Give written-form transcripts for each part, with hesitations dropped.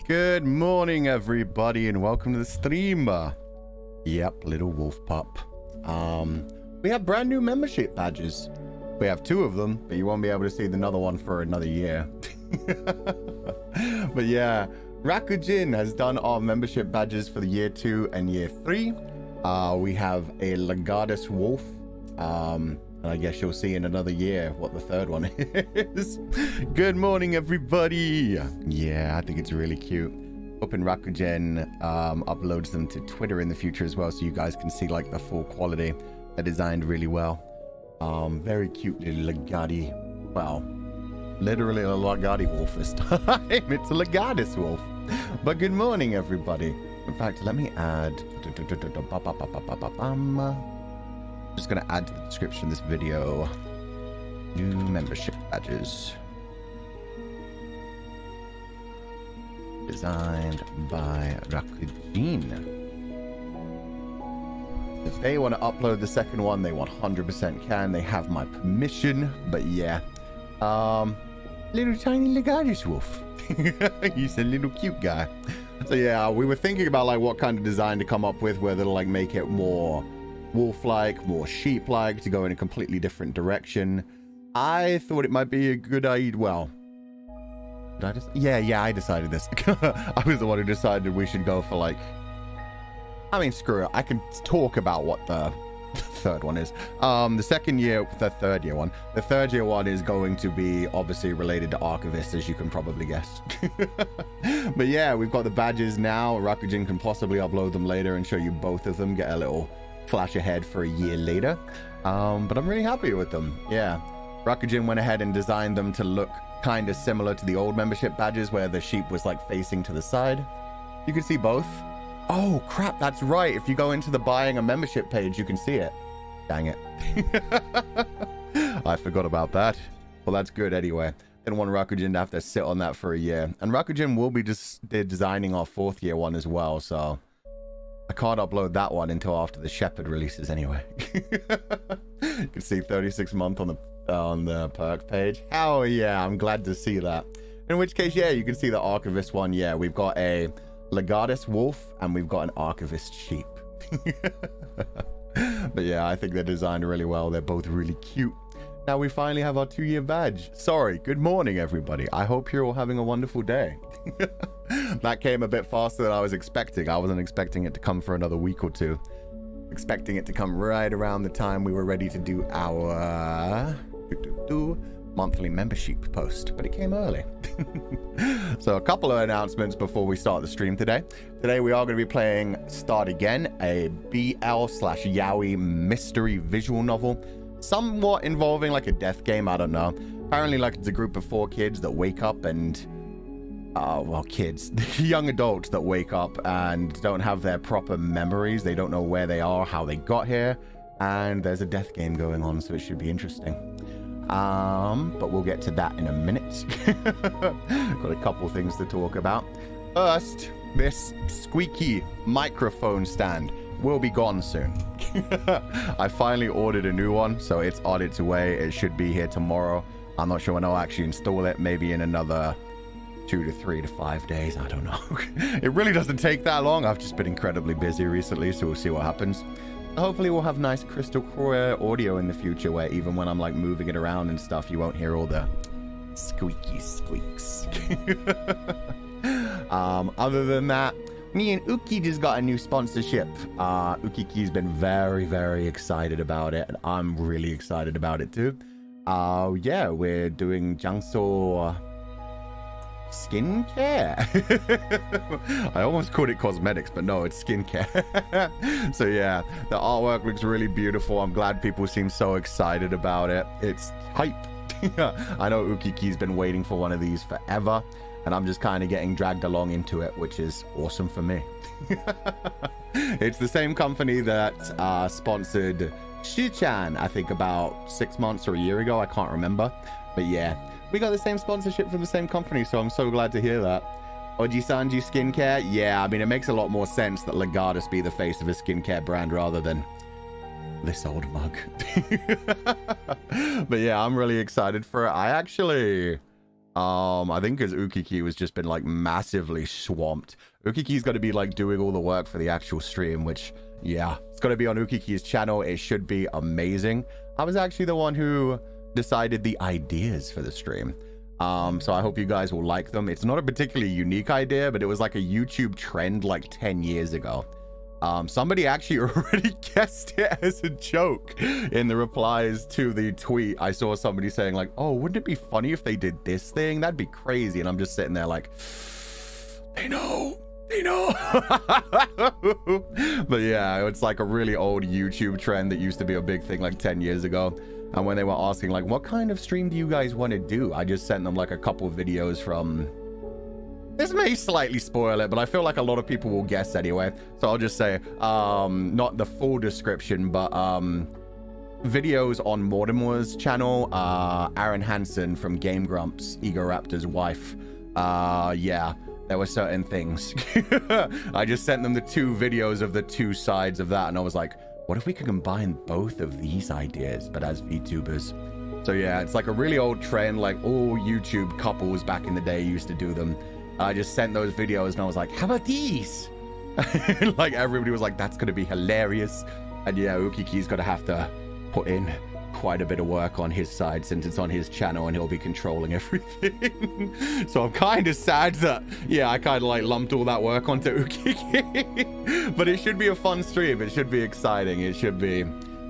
Good morning, everybody, and welcome to the stream. Yep, little wolf pup. We have brand new membership badges. We have 2 of them, but you won't be able to see another one for another year. But yeah, Rakujin has done our membership badges for the year 2 and year 3. We have a Legatus wolf. And I guess you'll see in another year what the 3rd one is. Good morning, everybody. Yeah, I think it's really cute. Hoping Rakujin uploads them to Twitter in the future as well, so you guys can see like the full quality. They're designed really well. Very cute little Legati. Well, literally a Legati wolf this time. It's a Legatus wolf. But good morning, everybody. In fact, let me add... Just going to add to the description of this video, new membership badges designed by Rakujin. If they want to upload the 2nd one, they 100% can. They have my permission. But yeah, little tiny Legatus wolf. He's a little cute guy. So yeah, we were thinking about like what kind of design to come up with, whether to like make it more wolf-like, more sheep-like, to go in a completely different direction. I thought it might be a good idea. Well, did I just... Yeah, I decided this. I was the one who decided we should go for like... I mean, screw it. I can talk about what the 3rd one is. The 2nd year, the 3rd year one. The 3rd year one is going to be obviously related to archivists, as you can probably guess. But yeah, we've got the badges now. Rakujin can possibly upload them later and show you both of them. Get a little flash ahead for a year later. But I'm really happy with them. Yeah, Rakujin went ahead and designed them to look kind of similar to the old membership badges, where the sheep was like facing to the side. You can see both. Oh crap, that's right. If you go into the buying a membership page, you can see it. Dang it. I forgot about that. Well, that's good anyway. Didn't want Rakujin to have to sit on that for a year. And Rakujin will be just designing our 4th year one as well, so I can't upload that one until after the Shepherd releases anyway. You can see 36 month on the perk page. Hell yeah, I'm glad to see that. In which case, yeah, you can see the Archivist one. Yeah, we've got a Legatus wolf and we've got an Archivist sheep. But yeah, I think they're designed really well. They're both really cute. Now we finally have our 2-year badge. Sorry, good morning, everybody. I hope you're all having a wonderful day. That came a bit faster than I was expecting. I wasn't expecting it to come for another week or 2. Expecting it to come right around the time we were ready to do our monthly membership post, but it came early. So a couple of announcements before we start the stream today. Today we are going to be playing Start Again, a BL/Yaoi mystery visual novel, somewhat involving like a death game. I don't know. Apparently, like, it's a group of 4 kids that wake up and well, kids, young adults that wake up and don't have their proper memories. They don't know where they are, how they got here, and there's a death game going on, so it should be interesting. But we'll get to that in a minute. Got a couple things to talk about. First, this squeaky microphone stand will be gone soon. I finally ordered a new one, so it's on its way. It should be here tomorrow. I'm not sure when I'll actually install it. Maybe in another 2 to 3 to 5 days. I don't know. It really doesn't take that long. I've just been incredibly busy recently, so we'll see what happens. Hopefully we'll have nice crystal clear audio in the future, where even when I'm like moving it around and stuff, you won't hear all the squeaky squeaks. Other than that, me and Uki just got a new sponsorship. Ukiki's been very, very excited about it, and I'm really excited about it too. Yeah, we're doing Jiangsu skincare. I almost called it cosmetics, but no, it's skincare. So yeah, the artwork looks really beautiful. I'm glad people seem so excited about it. It's hype. I know Ukiki's been waiting for one of these forever, and I'm just kind of getting dragged along into it, which is awesome for me. It's the same company that sponsored Shi-chan, I think about 6 months or a year ago. I can't remember, but yeah, we got the same sponsorship from the same company, so I'm so glad to hear that. Nijisanji skincare, yeah, I mean, it makes a lot more sense that Legatus be the face of a skincare brand rather than this old mug. But yeah, I'm really excited for it. I actually I think because Ukiki was just been like massively swamped. Ukiki's got to be like doing all the work for the actual stream, which, yeah, it's got to be on Ukiki's channel. It should be amazing. I was actually the one who decided the ideas for the stream. So I hope you guys will like them. It's not a particularly unique idea, but it was like a YouTube trend like 10 years ago. Somebody actually already guessed it as a joke in the replies to the tweet. I saw somebody saying like, oh, wouldn't it be funny if they did this thing? That'd be crazy. And I'm just sitting there like, they know. But yeah, it's like a really old YouTube trend that used to be a big thing like 10 years ago. And when they were asking like, what kind of stream do you guys want to do? I just sent them like a couple of videos from... This may slightly spoil it, but I feel like a lot of people will guess anyway. So I'll just say, not the full description, but videos on Mortimer's channel. Aaron Hansen from Game Grumps, Ego Raptor's wife. Yeah, there were certain things. I just sent them the 2 videos of the 2 sides of that, and I was like, what if we could combine both of these ideas, but as VTubers? So yeah, it's like a really old trend, like all YouTube couples back in the day used to do them. I just sent those videos and I was like, how about these? Like everybody was like, that's going to be hilarious. And yeah, Ukiki's going to have to put in quite a bit of work on his side since it's on his channel and he'll be controlling everything. So I'm kind of sad that, yeah, I kind of like lumped all that work onto Ukiki. But it should be a fun stream. It should be exciting. It should be,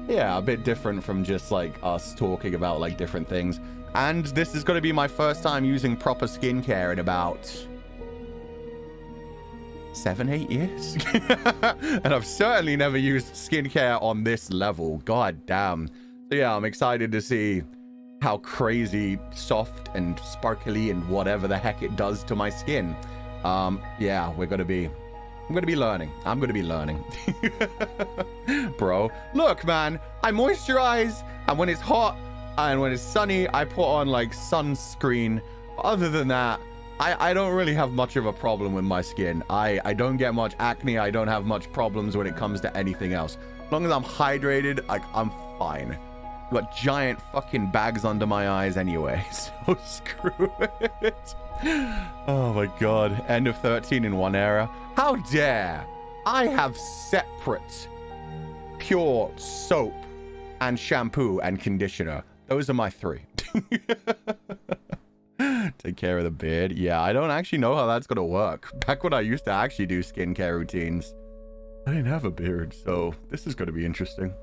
yeah, a bit different from just like us talking about like different things. And this is going to be my first time using proper skincare in about 7-8 years. And I've certainly never used skincare on this level. God damn. So yeah, I'm excited to see how crazy soft and sparkly and whatever the heck it does to my skin. Yeah, I'm gonna be learning. I'm gonna be learning. Bro, look, man, I moisturize, and when it's hot and when it's sunny, I put on like sunscreen. Other than that, I don't really have much of a problem with my skin. I don't get much acne. I don't have much problems when it comes to anything else. As long as I'm hydrated, like, I'm fine. I've got giant fucking bags under my eyes anyway, so screw it. Oh my god. End of 13 in one era. How dare I have separate pure soap and shampoo and conditioner. Those are my 3. Take care of the beard. Yeah, I don't actually know how that's gonna work. Back when I used to actually do skincare routines, I didn't have a beard, so this is gonna be interesting.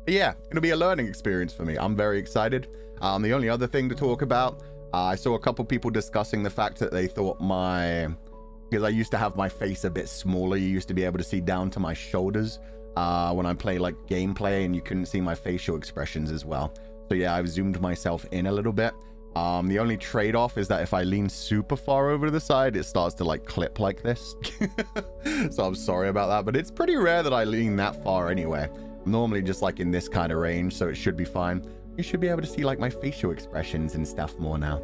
But yeah, it'll be a learning experience for me. I'm very excited. The only other thing to talk about, I saw a couple people discussing the fact that they thought because I used to have my face a bit smaller, you used to be able to see down to my shoulders when I play like gameplay, and you couldn't see my facial expressions as well. So yeah, I've zoomed myself in a little bit. The only trade-off is that if I lean super far over to the side, it starts to like clip like this. So I'm sorry about that, but it's pretty rare that I lean that far anyway. I'm normally just like in this kind of range, so it should be fine. You should be able to see like my facial expressions and stuff more now.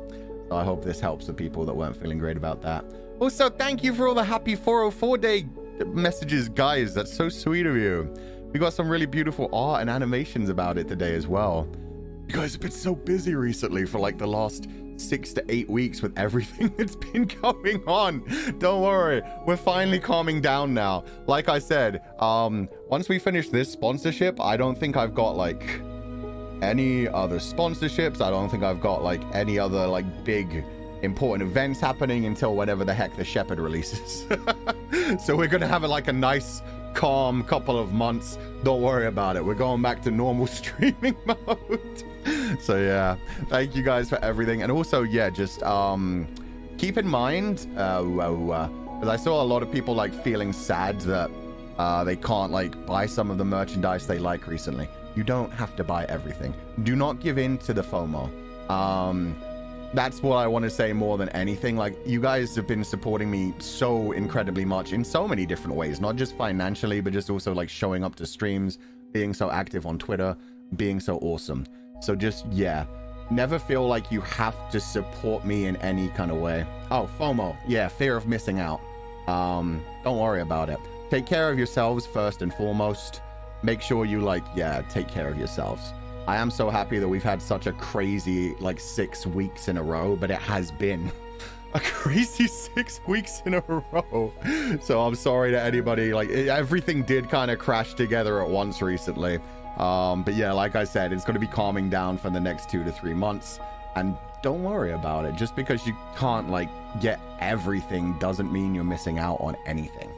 So I hope this helps the people that weren't feeling great about that. Also, thank you for all the happy 404 day messages, guys. That's so sweet of you. We got some really beautiful art and animations about it today as well. You guys have been so busy recently for like the last 6 to 8 weeks with everything that's been going on. Don't worry, we're finally calming down now. Like I said, once we finish this sponsorship, I don't think I've got like any other sponsorships. I don't think I've got like any other like big important events happening until whenever the heck the Shepherd releases. So we're gonna have like a nice calm couple of months. Don't worry about it. We're going back to normal streaming mode. So yeah, thank you guys for everything. And also, yeah, just keep in mind, because I saw a lot of people like feeling sad that they can't like buy some of the merchandise they like recently. You don't have to buy everything. Do not give in to the FOMO. That's what I want to say more than anything. Like, you guys have been supporting me so incredibly much in so many different ways, not just financially, but just also like showing up to streams, being so active on Twitter, being so awesome. So just, yeah, never feel like you have to support me in any kind of way. Oh, FOMO. Yeah, fear of missing out. Don't worry about it. Take care of yourselves first and foremost. Make sure you like, yeah, take care of yourselves. I am so happy that we've had such a crazy, like, 6 weeks in a row, but it has been a crazy 6 weeks in a row. So I'm sorry to anybody, like, everything did kind of crash together at once recently. But yeah, like I said, it's going to be calming down for the next 2 to 3 months. And don't worry about it. Just because you can't, like, get everything doesn't mean you're missing out on anything.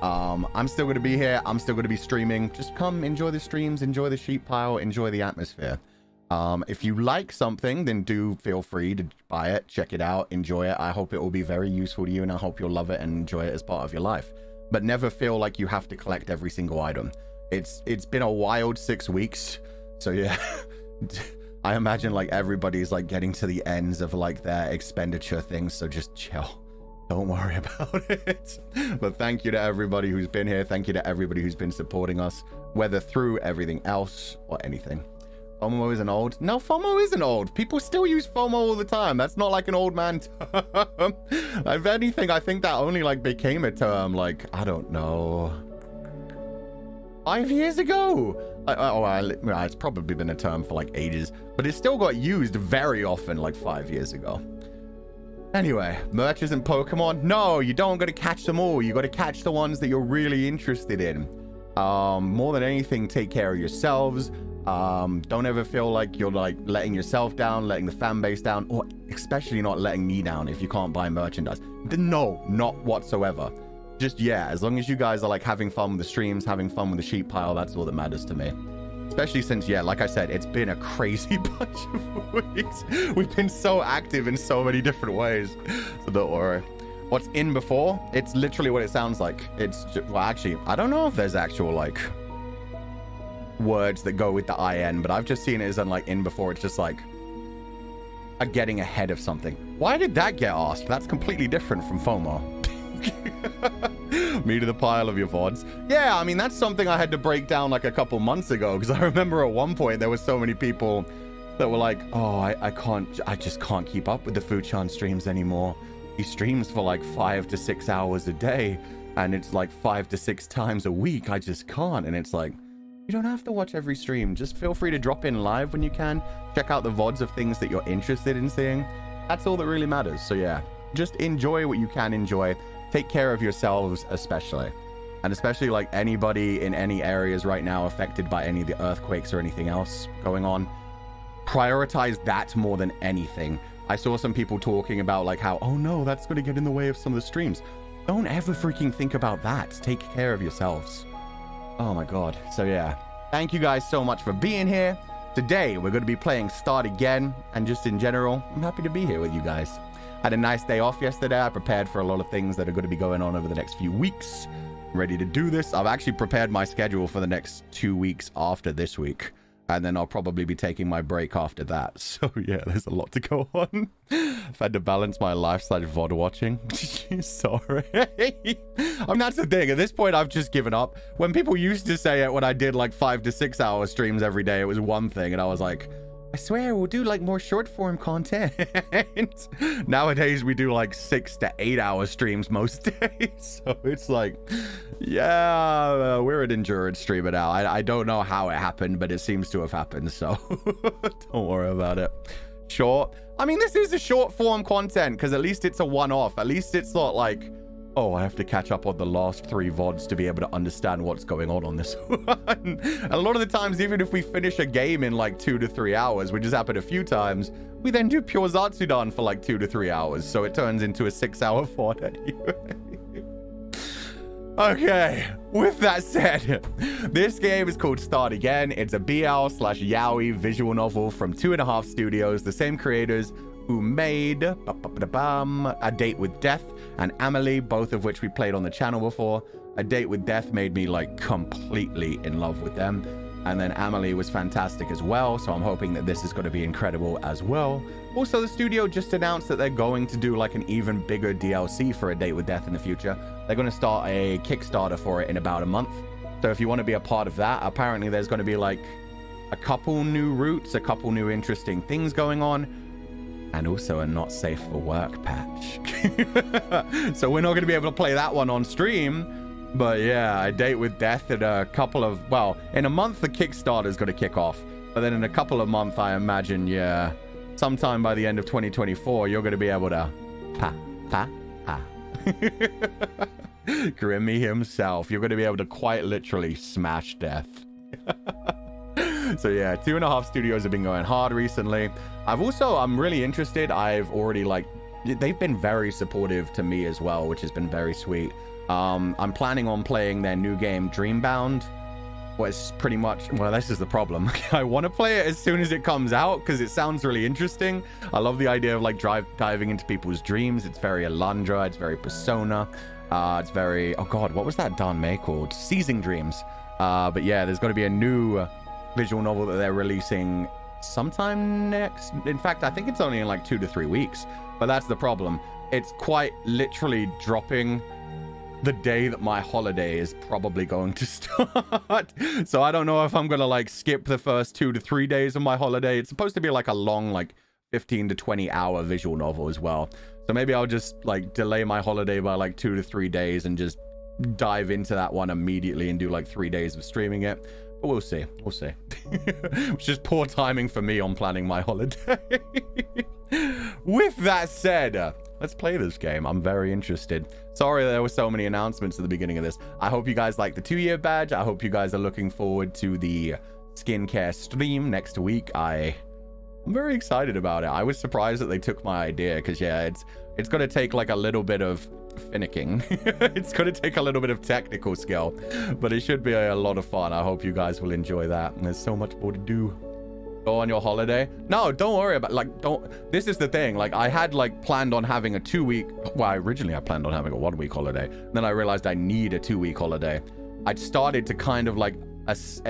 I'm still going to be here. I'm still going to be streaming. Just come enjoy the streams, enjoy the sheep pile, enjoy the atmosphere. If you like something, then do feel free to buy it, check it out, enjoy it. I hope it will be very useful to you, and I hope you'll love it and enjoy it as part of your life. But never feel like you have to collect every single item. It's been a wild 6 weeks. So yeah, I imagine like everybody's like getting to the ends of like their expenditure things. So just chill. Don't worry about it. But thank you to everybody who's been here. Thank you to everybody who's been supporting us, whether through everything else or anything. FOMO isn't old. No, FOMO isn't old. People still use FOMO all the time. That's not like an old man term. If anything, I think that only like became a term like, I don't know, 5 years ago. It's probably been a term for like ages, but it still got used very often like 5 years ago. Anyway, merch isn't Pokemon. No, you don't got to catch them all. You got to catch the ones that you're really interested in. More than anything, take care of yourselves. Don't ever feel like you're like letting yourself down, letting the fan base down, or especially not letting me down if you can't buy merchandise. No, not whatsoever. Just, yeah, as long as you guys are like having fun with the streams, having fun with the sheep pile, that's all that matters to me. Especially since, yeah, like I said, it's been a crazy bunch of weeks. We've been so active in so many different ways. So don't worry. What's in before? It's literally what it sounds like. It's just, well, actually, I don't know if there's actual like words that go with the IN, but I've just seen it as like in before. It's just like a getting ahead of something. Why did that get asked? That's completely different from FOMO. Me to the pile of your VODs. Yeah, I mean, that's something I had to break down like a couple months ago, because I remember at one point there was so many people that were like, oh, I just can't keep up with the Fuchan streams anymore. He streams for like 5 to 6 hours a day, and it's like 5 to 6 times a week. I just can't. And it's like, you don't have to watch every stream. Just feel free to drop in live when you can. Check out the VODs of things that you're interested in seeing. That's all that really matters. So yeah, just enjoy what you can enjoy. Take care of yourselves, especially. And especially like anybody in any areas right now affected by any of the earthquakes or anything else going on. Prioritize that more than anything. I saw some people talking about like how, oh no, that's going to get in the way of some of the streams. Don't ever freaking think about that. Take care of yourselves. Oh my God. So yeah, thank you guys so much for being here. Today, we're going to be playing Start Again. And just in general, I'm happy to be here with you guys. Had a nice day off yesterday. I prepared for a lot of things that are going to be going on over the next few weeks. I'm ready to do this. I've actually prepared my schedule for the next 2 weeks after this week. And then I'll probably be taking my break after that. So yeah, there's a lot to go on. I've had to balance my life/VOD watching. Sorry. I mean, that's the thing. At this point, I've just given up. When people used to say it when I did like 5 to 6 hour streams every day, it was one thing. And I was like, I swear we'll do like more short form content. Nowadays we do like 6 to 8 hour streams most days. So it's like, yeah, we're an endurance streamer now. I don't know how it happened, but it seems to have happened. So don't worry about it. Short. I mean, this is a short form content because at least it's a one-off. At least it's not like, oh, I have to catch up on the last 3 VODs to be able to understand what's going on this one. And a lot of the times, even if we finish a game in like 2 to 3 hours, which has happened a few times, we then do pure Zatsudan for like 2 to 3 hours. So it turns into a 6-hour VOD anyway. Okay, with that said, this game is called Start Again. It's a BL/Yaoi visual novel from 2.5 Studios, the same creators who made A Date with Death and Amelie, both of which we played on the channel before. A Date with Death made me like completely in love with them, and then Amelie was fantastic as well, so I'm hoping that this is going to be incredible as well. Also, the studio just announced that they're going to do like an even bigger DLC for A Date with Death in the future. They're going to start a Kickstarter for it in about a month, so if you want to be a part of that, apparently there's going to be like a couple new routes, a couple new interesting things going on, and also a not safe for work patch. So we're not going to be able to play that one on stream. But yeah, A Date with Death in a couple of, well, in a month, the Kickstarter is going to kick off. But then in a couple of months, I imagine, yeah, sometime by the end of 2024, you're going to be able to Grimmy himself. You're going to be able to quite literally smash death. So yeah, 2.5 studios have been going hard recently. I'm really interested. I've already they've been very supportive to me as well, which has been very sweet. I'm planning on playing their new game, Dreambound. Was pretty much, well, this is the problem. I want to play it as soon as it comes out because it sounds really interesting. I love the idea of like diving into people's dreams. It's very Alundra, it's very Persona, it's very, oh god, what was that Dan May called? Seizing Dreams. But yeah, there's going to be a new visual novel that they're releasing sometime next. In fact, I think it's only in like 2 to 3 weeks, but that's the problem. It's quite literally dropping the day that my holiday is probably going to start. So I don't know if I'm gonna like skip the first 2 to 3 days of my holiday. It's supposed to be like a long, like 15 to 20 hour visual novel as well. So maybe I'll just like delay my holiday by like 2 to 3 days and just dive into that one immediately and do like 3 days of streaming it. But we'll see. We'll see. Which is poor timing for me on planning my holiday. With that said, let's play this game. I'm very interested. Sorry there were so many announcements at the beginning of this. I hope you guys like the 2-year badge. I hope you guys are looking forward to the skincare stream next week. I'm very excited about it. I was surprised that they took my idea because, yeah, it's going to take like a little bit of finicking. It's going to take a little bit of technical skill, but it should be a lot of fun. I hope you guys will enjoy that. And there's so much more to do. Go on your holiday? No, don't worry about this is the thing. Like I had like planned on having a 2-week, well, originally I planned on having a 1-week holiday. Then I realized I need a 2-week holiday. I'd started to kind of like ascend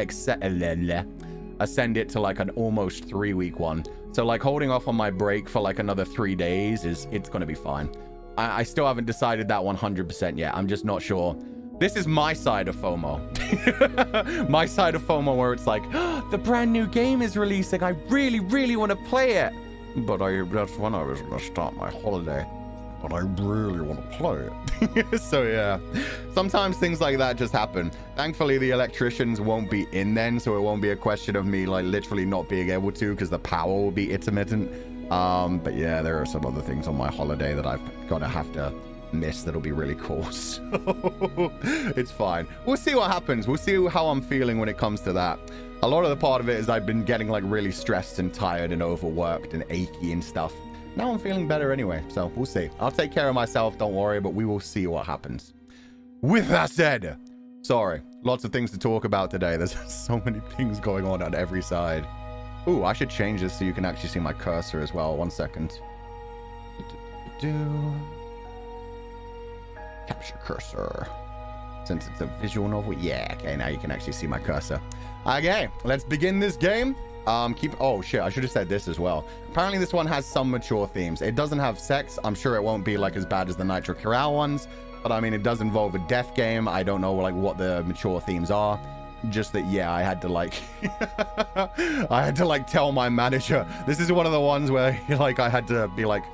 it to like an almost 3-week one. So like holding off on my break for like another 3 days it's going to be fine. I still haven't decided that 100% yet. I'm just not sure. This is my side of FOMO. My side of FOMO where it's like, oh, the brand new game is releasing. I really, really want to play it. But that's when I was going to start my holiday. But I really want to play it. So yeah, sometimes things like that just happen. Thankfully, the electricians won't be in then. So it won't be a question of me like literally not being able to because the power will be intermittent. But yeah, there are some other things on my holiday that I've got to have to miss that'll be really cool. So it's fine. We'll see what happens. We'll see how I'm feeling when it comes to that. A lot of the part of it is I've been getting like really stressed and tired and overworked and achy and stuff. Now I'm feeling better anyway, so we'll see. I'll take care of myself, don't worry, but we will see what happens. With that said, sorry, lots of things to talk about today. There's so many things going on every side. Ooh, I should change this so you can actually see my cursor as well. 1 second. Capture cursor. Since it's a visual novel, yeah, okay, now you can actually see my cursor. Okay, let's begin this game. Oh shit, I should have said this as well. Apparently this one has some mature themes. It doesn't have sex. I'm sure it won't be like as bad as the Nitro Corral ones, but I mean, it does involve a death game. I don't know like what the mature themes are. Just that, yeah, I had to like I had to like tell my manager. This is one of the ones where like I had to be like,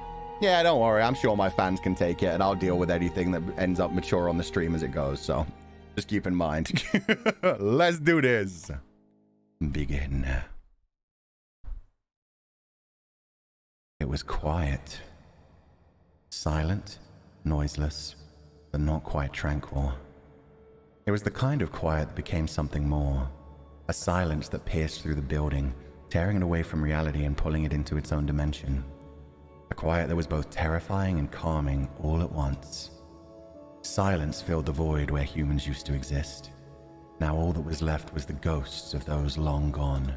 yeah, don't worry, I'm sure my fans can take it and I'll deal with anything that ends up mature on the stream as it goes. So just keep in mind. Let's do this. Begin. It was quiet, silent, noiseless, but not quite tranquil. It was the kind of quiet that became something more, a silence that pierced through the building, tearing it away from reality and pulling it into its own dimension. A quiet that was both terrifying and calming all at once. Silence filled the void where humans used to exist. Now all that was left was the ghosts of those long gone.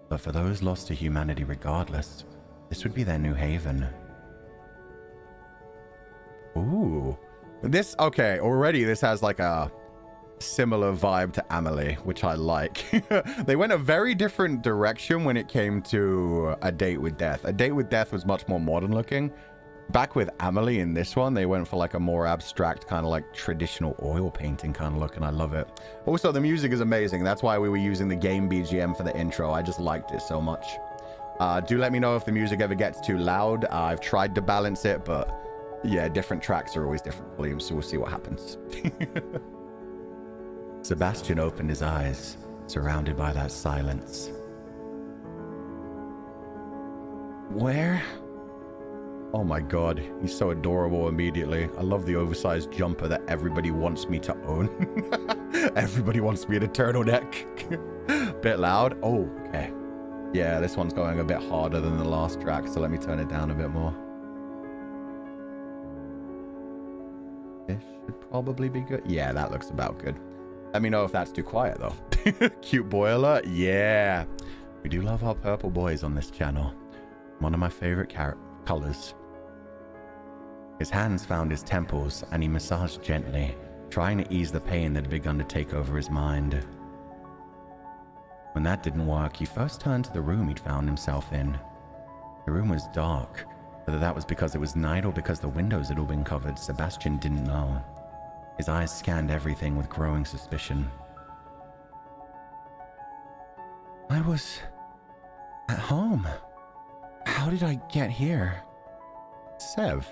But for those lost to humanity regardless, this would be their new haven. Ooh. This, okay, already this has like a similar vibe to Amelie, which I like. They went a very different direction when it came to A Date with Death. A Date with Death was much more modern looking. Back with Amelie in this one, they went for like a more abstract kind of like traditional oil painting kind of look, and I love it. Also, the music is amazing. That's why we were using the game BGM for the intro. I just liked it so much. Do let me know if the music ever gets too loud. I've tried to balance it, but yeah, different tracks are always different volumes, so we'll see what happens. Sebastian opened his eyes, surrounded by that silence. Where? Oh my god, he's so adorable immediately. I love the oversized jumper that everybody wants me to own. Everybody wants me in a turtleneck. Bit loud. Oh, okay. Yeah, this one's going a bit harder than the last track, so let me turn it down a bit more. This should probably be good. Yeah, that looks about good. Let me know if that's too quiet, though. Cute boy alert. Yeah. We do love our purple boys on this channel. One of my favorite colors. His hands found his temples, and he massaged gently, trying to ease the pain that had begun to take over his mind. When that didn't work, he first turned to the room he'd found himself in. The room was dark. Whether that was because it was night or because the windows had all been covered, Sebastian didn't know. His eyes scanned everything with growing suspicion. I was at home. How did I get here? Sev.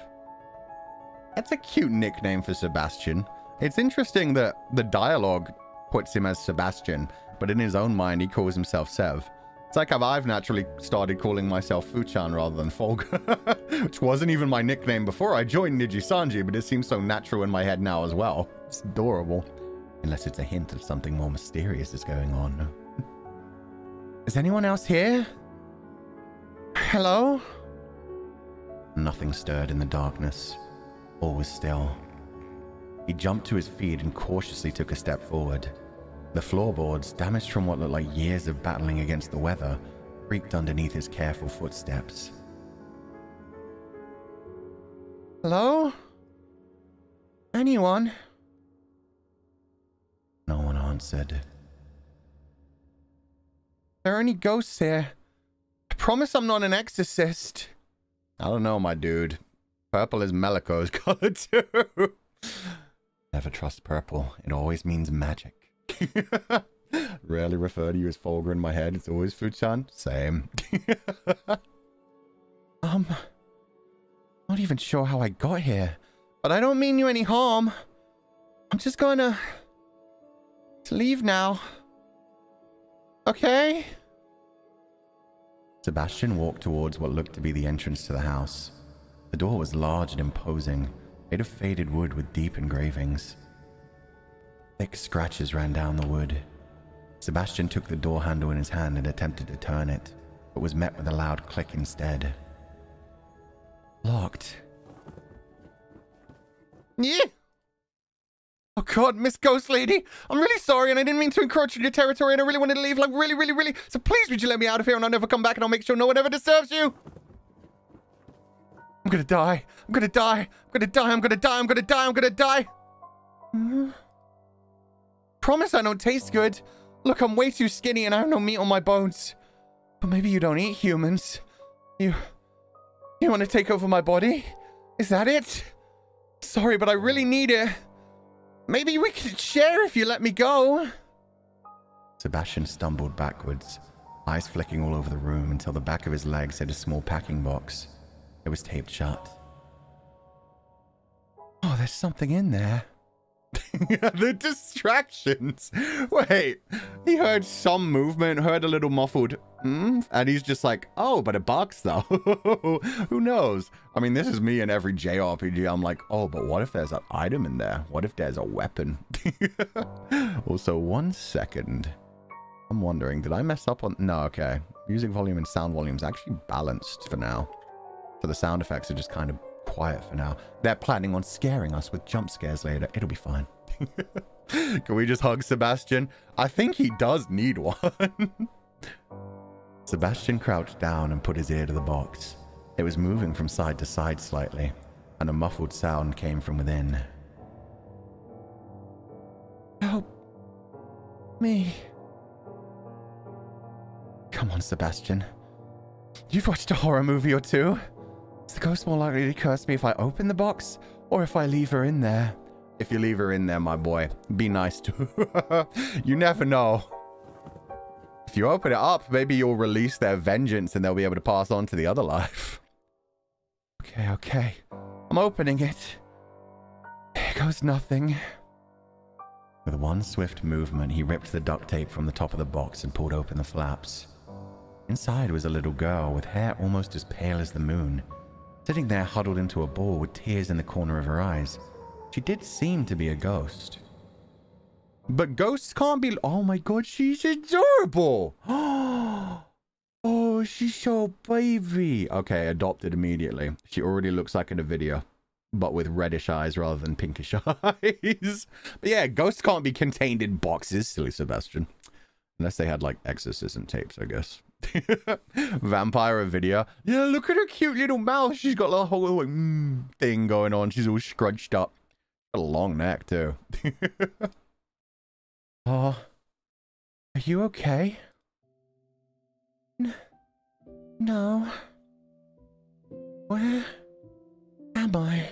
That's a cute nickname for Sebastian. It's interesting that the dialogue puts him as Sebastian, but in his own mind he calls himself Sev. It's like how I've naturally started calling myself Fuchan rather than Fulgur, which wasn't even my nickname before I joined Nijisanji, but it seems so natural in my head now as well. It's adorable. Unless it's a hint of something more mysterious is going on. Is anyone else here? Hello? Nothing stirred in the darkness. All was still. He jumped to his feet and cautiously took a step forward. The floorboards, damaged from what looked like years of battling against the weather, creaked underneath his careful footsteps. Hello? Anyone? No one answered. Are there any ghosts here? I promise I'm not an exorcist. I don't know, my dude. Purple is Melico's color too. Never trust purple. It always means magic. Rarely refer to you as Fulgur in my head. It's always Fuchan. Same. Not even sure how I got here, but I don't mean you any harm. I'm just gonna leave now. Okay? Sebastian walked towards what looked to be the entrance to the house. The door was large and imposing, made of faded wood with deep engravings. Thick scratches ran down the wood. Sebastian took the door handle in his hand and attempted to turn it, but was met with a loud click instead. Locked. Yeah. Oh god, Miss Ghost Lady, I'm really sorry and I didn't mean to encroach on your territory and I really wanted to leave, like really, so please would you let me out of here and I'll never come back and I'll make sure no one ever disturbs you. I'm gonna die. I'm gonna die. I'm gonna die. I'm gonna die. I'm gonna die. I'm gonna die. Promise I don't taste good. Look, I'm way too skinny and I have no meat on my bones. But maybe you don't eat humans. You want to take over my body? Is that it? Sorry, but I really need it. Maybe we could share if you let me go. Sebastian stumbled backwards, eyes flicking all over the room until the back of his legs hit a small packing box. It was taped shut. Oh, there's something in there. The distractions. Wait, he heard some movement, heard a little muffled, and he's just like, oh, but it barks though. Who knows? I mean, this is me in every JRPG. I'm like, oh, but what if there's an item in there? What if there's a weapon? Also, 1 second. I'm wondering, did I mess up on... No, okay. Music volume and sound volume is actually balanced for now. So the sound effects are just kind of quiet for now. They're planning on scaring us with jump scares later. It'll be fine. Can we just hug Sebastian? I think he does need one. Sebastian crouched down and put his ear to the box. It was moving from side to side slightly, and a muffled sound came from within. Help me. Come on, Sebastian. You've watched a horror movie or two. Is the ghost more likely to curse me if I open the box, or if I leave her in there? If you leave her in there, my boy, be nice to her. You never know. If you open it up, maybe you'll release their vengeance and they'll be able to pass on to the other life. Okay. I'm opening it. Here goes nothing. With one swift movement, he ripped the duct tape from the top of the box and pulled open the flaps. Inside was a little girl with hair almost as pale as the moon, sitting there huddled into a ball with tears in the corner of her eyes. She did seem to be a ghost. But ghosts can't be... Oh my god, she's adorable! Oh, she's so baby. Okay, adopted immediately. She already looks like in a video, but with reddish eyes rather than pinkish eyes. But yeah, ghosts can't be contained in boxes, silly Sebastian. Unless they had, like, exorcism tapes, I guess. Vampire video. Yeah, look at her cute little mouth. She's got a whole like, thing going on. She's all scrunched up. Got a long neck, too. Oh, are you okay? No. Where am I?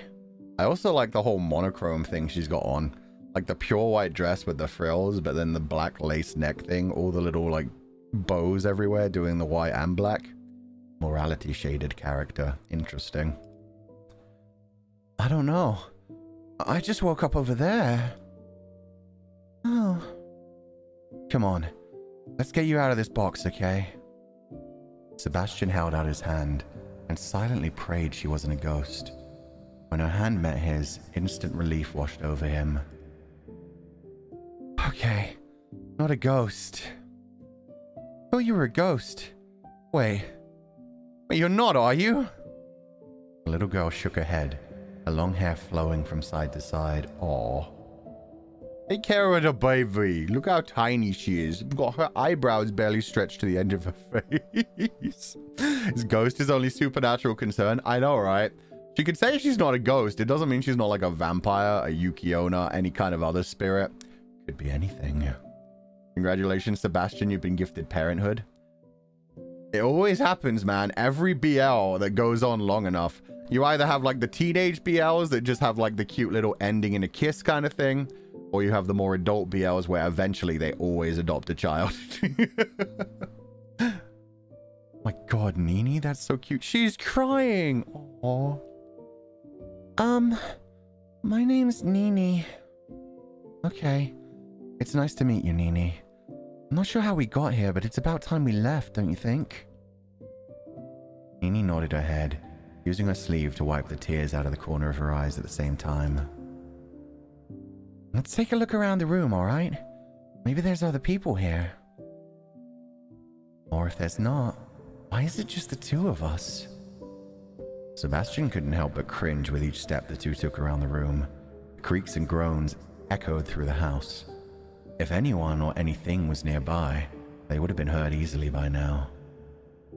I also like the whole monochrome thing she's got on. Like the pure white dress with the frills, but then the black lace neck thing. All the little, like, bows everywhere doing the white and black. Morality shaded character. Interesting. I don't know. I just woke up over there. Oh. Come on. Let's get you out of this box, okay? Sebastian held out his hand and silently prayed she wasn't a ghost. When her hand met his, instant relief washed over him. Okay. Not a ghost. Oh, you were a ghost. Wait, you're not, are you? The little girl shook her head, her long hair flowing from side to side. Aw. Take care of the baby. Look how tiny she is. Got her eyebrows barely stretched to the end of her face. This ghost is only supernatural concern. I know, right? She could say she's not a ghost. It doesn't mean she's not like a vampire, a Yuki-onna, any kind of other spirit. Could be anything. Congratulations, Sebastian. You've been gifted parenthood. It always happens, man. Every BL that goes on long enough, you either have like the teenage BLs that just have like the cute little ending in a kiss kind of thing, or you have the more adult BLs where eventually they always adopt a child. My god, Nini, that's so cute. She's crying. Aww. My name's Nini. Okay. It's nice to meet you, Nini. I'm not sure how we got here, but it's about time we left, don't you think? Nini nodded her head, using her sleeve to wipe the tears out of the corner of her eyes at the same time. Let's take a look around the room, alright? Maybe there's other people here. Or if there's not, why is it just the two of us? Sebastian couldn't help but cringe with each step the two took around the room. The creaks and groans echoed through the house. If anyone or anything was nearby, they would have been heard easily by now.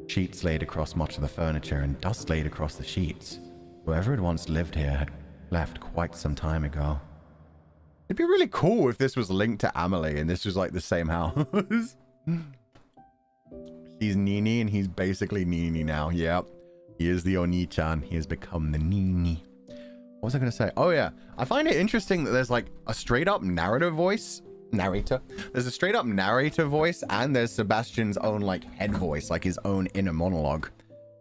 Sheets laid across much of the furniture and dust laid across the sheets. Whoever had once lived here had left quite some time ago. It'd be really cool if this was linked to Amelie and this was like the same house. He's Nini and he's basically Nini now. Yep. He is the Oni-chan. He has become the Nini. What was I going to say? Oh yeah. I find it interesting that there's like a straight up narrator voice. There's a straight up narrator voice and there's Sebastian's own like head voice, like his own inner monologue.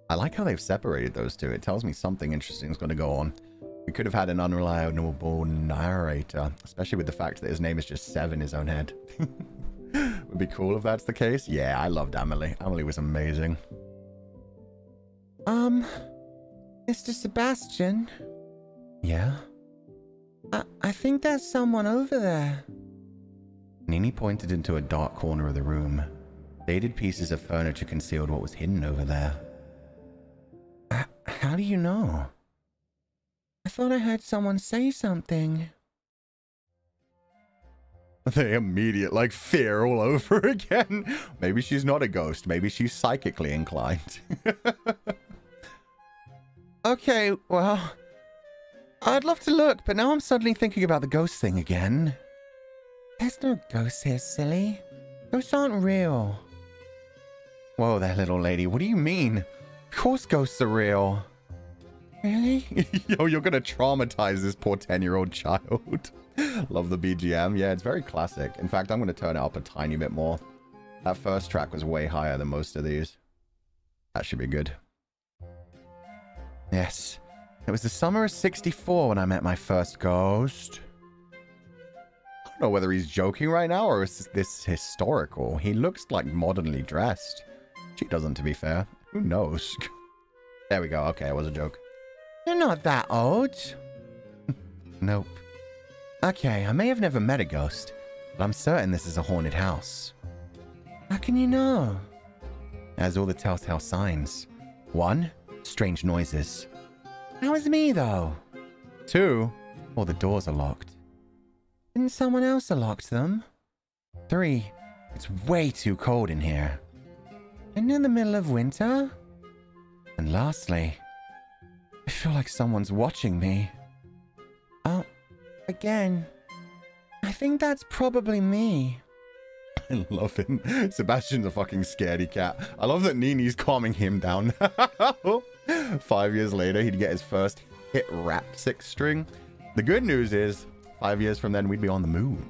I like how they've separated those two. It tells me something interesting is going to go on. We could have had an unreliable narrator, especially with the fact that his name is just Sev in his own head. Would be cool if that's the case. Yeah, I loved Amelie. Amelie was amazing. Mr. Sebastian? Yeah? I think there's someone over there. Nini pointed into a dark corner of the room. Dated pieces of furniture concealed what was hidden over there. How do you know? I thought I heard someone say something. The immediate, like, fear all over again. Maybe she's not a ghost. Maybe she's psychically inclined. Okay, well, I'd love to look, but now I'm suddenly thinking about the ghost thing again. There's no ghosts here, silly. Ghosts aren't real. Whoa there, little lady. What do you mean? Of course ghosts are real. Really? Yo, you're gonna traumatize this poor 10-year-old child. Love the BGM. Yeah, it's very classic. In fact, I'm gonna turn it up a tiny bit more. That first track was way higher than most of these. That should be good. Yes. It was the summer of '64 when I met my first ghost. I don't know whether he's joking right now or is this historical. He looks like modernly dressed. She doesn't, to be fair. Who knows? There we go. Okay, it was a joke. You're not that old. Nope. Okay, I may have never met a ghost, but I'm certain this is a haunted house. How can you know? It has all the telltale signs. 1, strange noises. How is me, though? 2, all the doors are locked. Didn't someone else unlock them? 3, it's way too cold in here. And in the middle of winter? And lastly, I feel like someone's watching me. Oh, again. I think that's probably me. I love him. Sebastian's a fucking scaredy cat. I love that Nini's calming him down. 5 years later, he'd get his first hit rap 6 string. The good news is, 5 years from then, we'd be on the moon.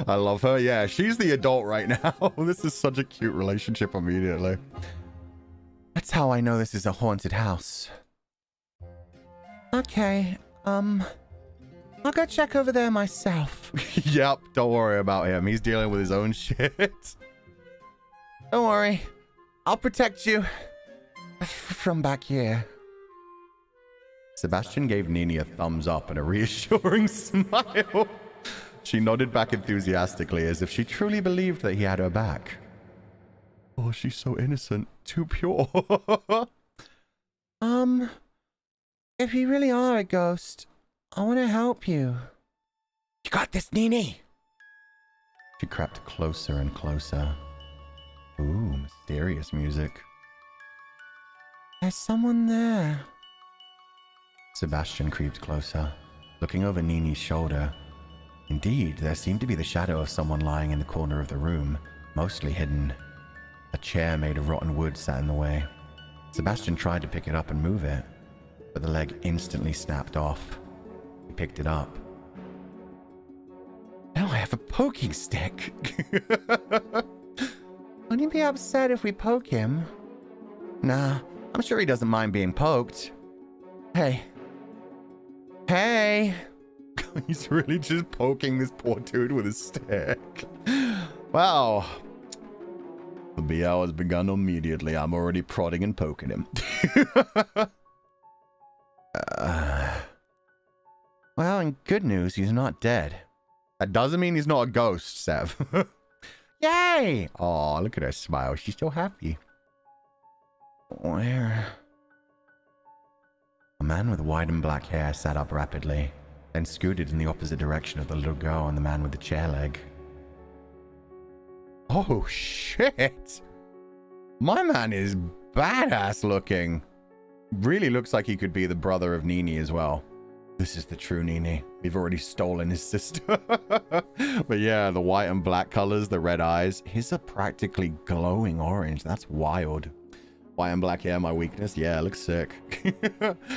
I love her. Yeah, she's the adult right now. This is such a cute relationship immediately. That's how I know this is a haunted house. Okay, I'll go check over there myself. Yep, don't worry about him. He's dealing with his own shit. Don't worry. I'll protect you from back here. Sebastian gave Nini a thumbs up and a reassuring smile. She nodded back enthusiastically as if she truly believed that he had her back. Oh, she's so innocent. Too pure. If you really are a ghost, I want to help you. You got this, Nini. She crept closer and closer. Ooh, mysterious music. There's someone there. Sebastian creeped closer, looking over Nini's shoulder. Indeed, there seemed to be the shadow of someone lying in the corner of the room, mostly hidden. A chair made of rotten wood sat in the way. Sebastian tried to pick it up and move it, but the leg instantly snapped off. He picked it up. Now I have a poking stick. Wouldn't you be upset if we poke him? Nah, I'm sure he doesn't mind being poked. Hey. Hey. He's really just poking this poor dude with his stick. Wow. The BL has begun immediately. I'm already prodding and poking him. Well, in good news, he's not dead. That doesn't mean he's not a ghost, Sev. Yay! Oh, look at her smile. She's so happy. Where? A man with white and black hair sat up rapidly, then scooted in the opposite direction of the little girl and the man with the chair leg. Oh, shit! My man is badass looking. Really looks like he could be the brother of Nini as well. This is the true Nini. We've already stolen his sister. But yeah, the white and black colors, the red eyes. His are practically glowing orange. That's wild. White and black hair, my weakness. Yeah, it looks sick.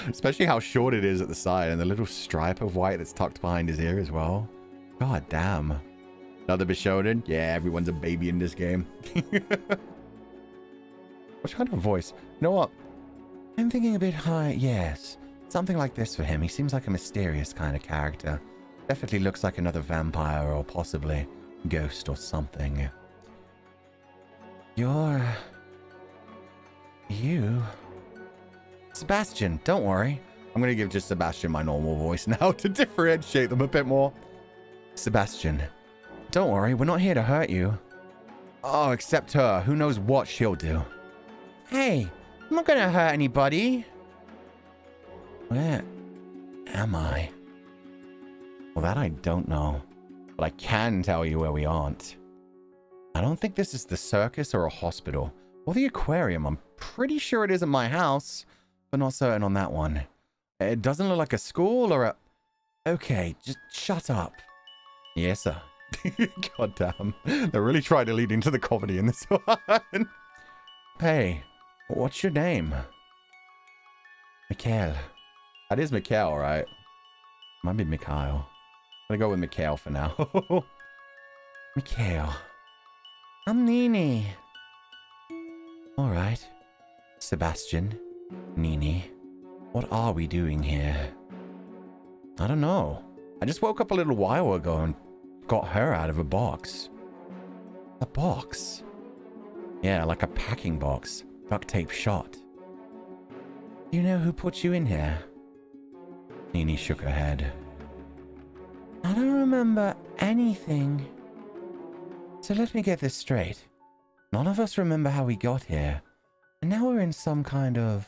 Especially how short it is at the side and the little stripe of white that's tucked behind his ear as well. God damn. Another Bishonen? Yeah, everyone's a baby in this game. What kind of voice? You know what? I'm thinking a bit high. Yes. Something like this for him. He seems like a mysterious kind of character. Definitely looks like another vampire or possibly ghost or something. You... Sebastian, don't worry. I'm going to give just Sebastian my normal voice now to differentiate them a bit more. Sebastian, don't worry. We're not here to hurt you. Oh, except her. Who knows what she'll do. Hey, I'm not going to hurt anybody. Where am I? Well, that I don't know. But I can tell you where we aren't. I don't think this is the circus or a hospital. Or the aquarium. I'm pretty sure it isn't my house. But not certain on that one. It doesn't look like a school or a... Okay, just shut up. Yes, sir. God damn. They're really trying to lead into the comedy in this one. Hey, what's your name? Mikhail. That is Mikhail, right? Might be Mikhail. I'm gonna go with Mikhail for now. Mikhail. I'm Nini. All right. Sebastian, Nini, what are we doing here? I don't know. I just woke up a little while ago and got her out of a box. A box? Yeah, like a packing box. Duct tape shot. Do you know who put you in here? Nini shook her head. I don't remember anything. So let me get this straight. None of us remember how we got here. And now we're in some kind of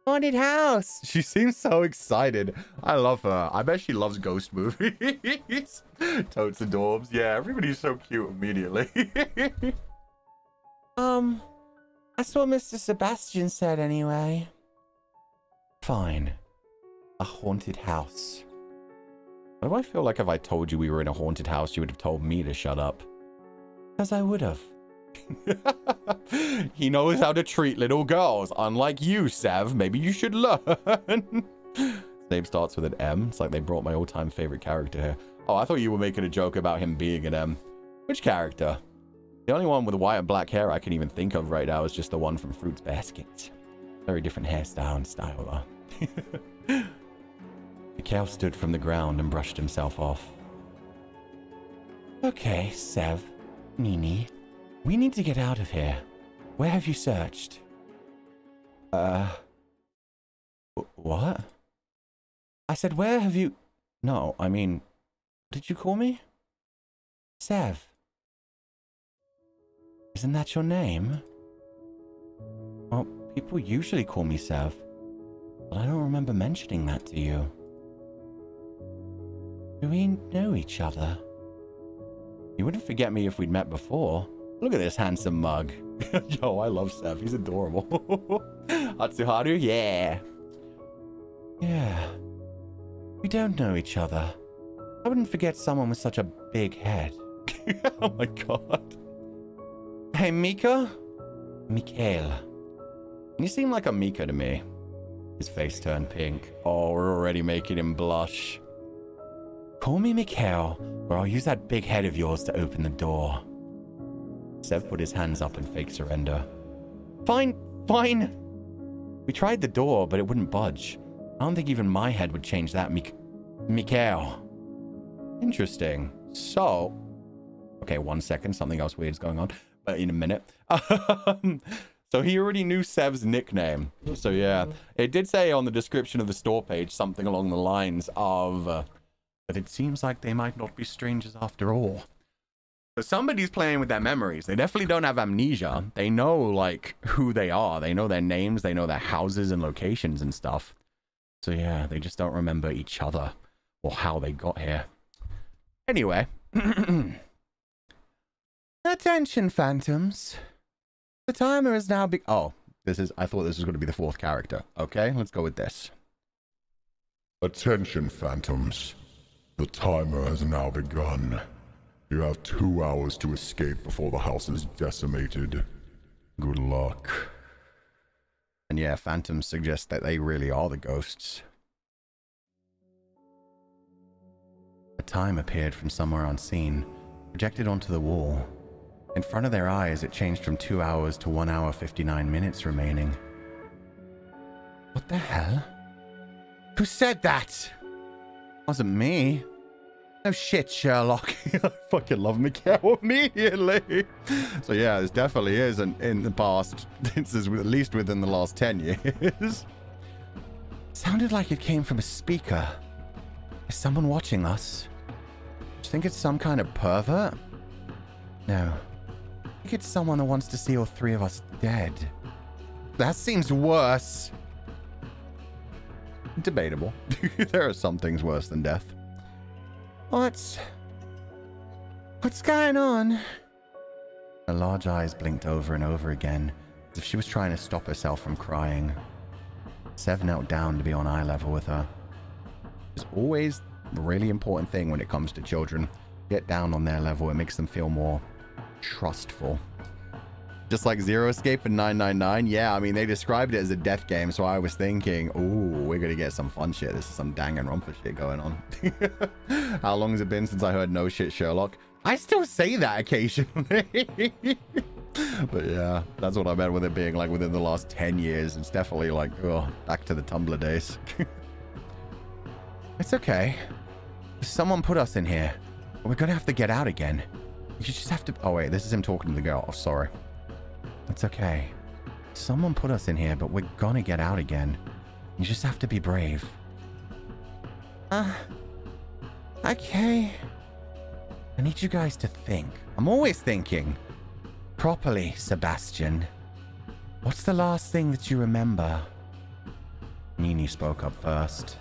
haunted house. She seems so excited. I love her. I bet she loves ghost movies. Totes adorbs. Yeah, everybody's so cute immediately. That's what Mr. Sebastian said anyway. Fine. A haunted house. Why do I feel like if I told you we were in a haunted house, you would have told me to shut up? Because I would have. He knows how to treat little girls. Unlike you, Sev. Maybe you should learn. His name starts with an M. It's like they brought my all-time favorite character here. Oh, I thought you were making a joke about him being an M. Which character? The only one with white and black hair I can even think of right now is just the one from Fruits Basket. Very different hairstyle and style, though. Mikhail stood from the ground and brushed himself off. Okay, Sev, Nini, we need to get out of here. Where have you searched? What? I said, where have you... No, I mean, did you call me? Sev. Isn't that your name? Well, people usually call me Sev, but I don't remember mentioning that to you. Do we know each other? You wouldn't forget me if we'd met before. Look at this handsome mug. Yo, I love Sev. He's adorable. Atsuharu, yeah. Yeah. We don't know each other. I wouldn't forget someone with such a big head. Oh my god. Hey, Mika? Mikhail. You seem like a Mika to me. His face turned pink. Oh, we're already making him blush. Call me Mikhail, or I'll use that big head of yours to open the door. Sev put his hands up in fake surrender. Fine, fine. We tried the door, but it wouldn't budge. I don't think even my head would change that, Mikhail. Interesting. So... Okay, 1 second. Something else weird's going on. But in a minute. So he already knew Sev's nickname. So yeah. It did say on the description of the store page something along the lines of... but it seems like they might not be strangers after all. So somebody's playing with their memories. They definitely don't have amnesia. They know, like, who they are. They know their names. They know their houses and locations and stuff. So yeah, they just don't remember each other or how they got here. Anyway. Attention, phantoms. The timer is now oh, I thought this was going to be the fourth character. Okay, let's go with this. Attention, phantoms. The timer has now begun. You have 2 hours to escape before the house is decimated. Good luck. And yeah, phantoms suggest that they really are the ghosts. A time appeared from somewhere unseen, projected onto the wall. In front of their eyes, it changed from 2 hours to 1 hour 59 minutes remaining. What the hell? Who said that? Wasn't me. No shit, Sherlock. I fucking love Mikhail immediately. So yeah, this definitely is in the past. This is at least within the last 10 years. Sounded like it came from a speaker. Is someone watching us? Do you think it's some kind of pervert? No. I think it's someone that wants to see all three of us dead. That seems worse. Debatable. There are some things worse than death. What's going on? Her large eyes blinked over and over again, as if she was trying to stop herself from crying. Sev knelt down to be on eye level with her. It's always a really important thing when it comes to children. Get down on their level. It makes them feel more trustful. Just like Zero Escape and 999. Yeah, I mean, they described it as a death game, so I was thinking, ooh, we're going to get some fun shit. This is some Danganronpa shit going on. How long has it been since I heard no shit Sherlock? I still say that occasionally. But yeah, that's what I meant with it being like within the last 10 years. It's definitely like, oh, back to the Tumblr days. It's okay. Someone put us in here. We're going to have to get out again. You just have to... Oh, wait, this is him talking to the girl. Oh, sorry. It's okay. Someone put us in here, but we're gonna get out again. You just have to be brave. Okay. I need you guys to think. I'm always thinking. Properly, Sebastian. What's the last thing that you remember? Nini spoke up first.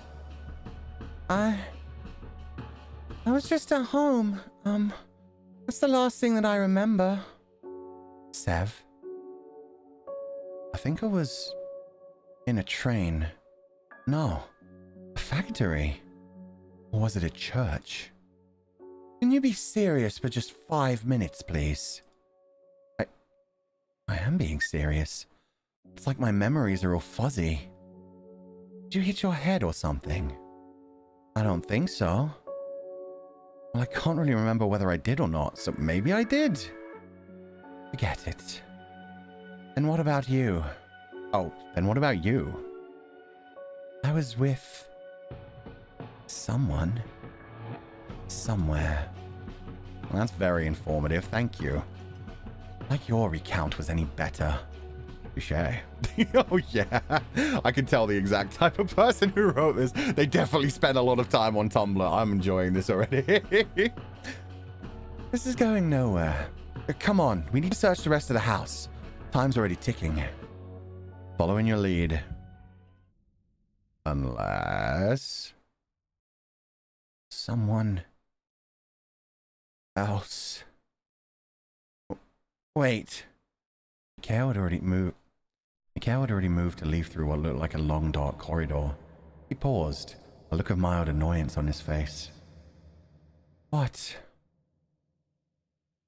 I was just at home. That's the last thing that I remember. Sev? I think I was in a train. No, a factory. Or was it a church? Can you be serious for just 5 minutes, please? I am being serious. It's like my memories are all fuzzy. Did you hit your head or something? I don't think so. Well, I can't really remember whether I did or not, so maybe I did. Forget it. Then what about you? Oh, then what about you? I was with someone. Somewhere. Well, that's very informative, thank you. Like your recount was any better. Touché. Oh yeah, I can tell the exact type of person who wrote this. They definitely spent a lot of time on Tumblr. I'm enjoying this already. This is going nowhere. Come on, we need to search the rest of the house. Time's already ticking. Following your lead. Unless someone else. Wait. Mikhail had already moved to leave through what looked like a long, dark corridor. He paused, a look of mild annoyance on his face. What?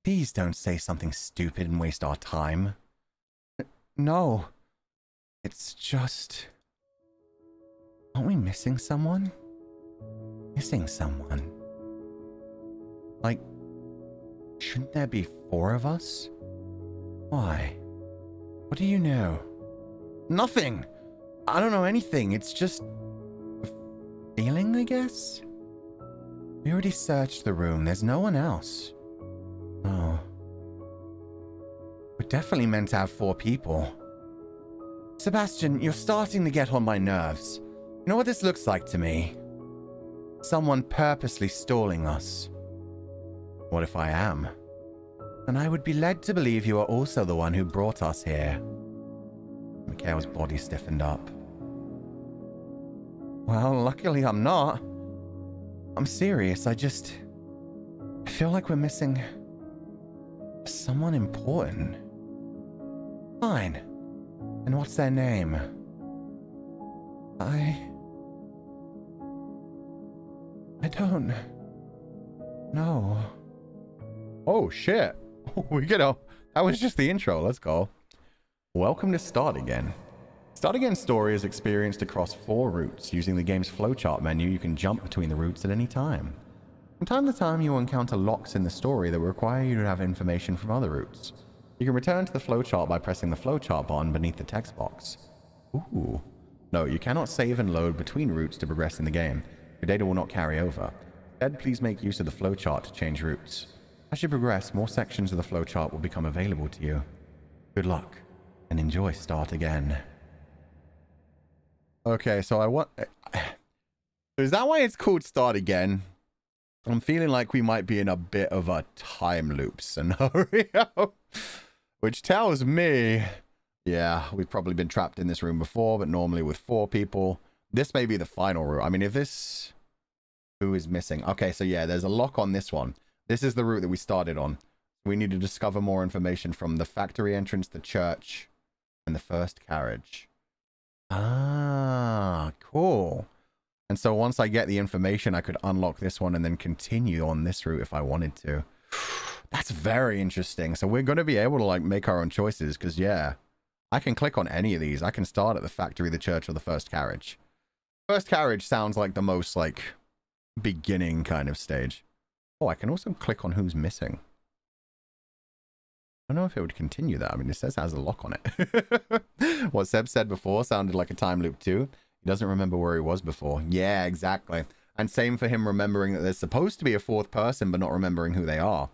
Please don't say something stupid and waste our time. No. It's just... Aren't we missing someone? Missing someone? Like, shouldn't there be 4 of us? Why? What do you know? Nothing! I don't know anything. It's just a feeling, I guess? We already searched the room. There's no one else. Oh. We're definitely meant to have 4 people. Sebastian, you're starting to get on my nerves. You know what this looks like to me? Someone purposely stalling us. What if I am? And I would be led to believe you are also the one who brought us here. Mikhail's body stiffened up. Well, luckily I'm not. I'm serious, I feel like we're missing someone important. Fine. And what's their name? I don't know. Oh, shit. That was just the intro. Let's go. Welcome to Start Again. Start Again story is experienced across 4 routes. Using the game's flowchart menu, you can jump between the routes at any time. From time to time, you will encounter locks in the story that will require you to have information from other routes. You can return to the flowchart by pressing the flowchart button beneath the text box. Ooh. No, you cannot save and load between routes to progress in the game. Your data will not carry over. Instead, please make use of the flowchart to change routes. As you progress, more sections of the flowchart will become available to you. Good luck, and enjoy Start Again. Okay, so is that why it's called Start Again? I'm feeling like we might be in a bit of a time loop scenario. Which tells me, yeah, we've probably been trapped in this room before, but normally with 4 people. This may be the final route. I mean, if this... Who is missing? Okay, so yeah, there's a lock on this one. This is the route that we started on. We need to discover more information from the factory entrance, the church, and the first carriage. Ah, cool. And so once I get the information, I could unlock this one and then continue on this route if I wanted to. That's very interesting. So we're going to be able to like make our own choices because, yeah, I can click on any of these. I can start at the factory, the church, or the first carriage. First carriage sounds like the most like beginning kind of stage. Oh, I can also click on who's missing. I don't know if it would continue that. I mean, it says it has a lock on it. What Seb said before sounded like a time loop too. He doesn't remember where he was before. Yeah, exactly. And same for him remembering that there's supposed to be a 4th person, but not remembering who they are.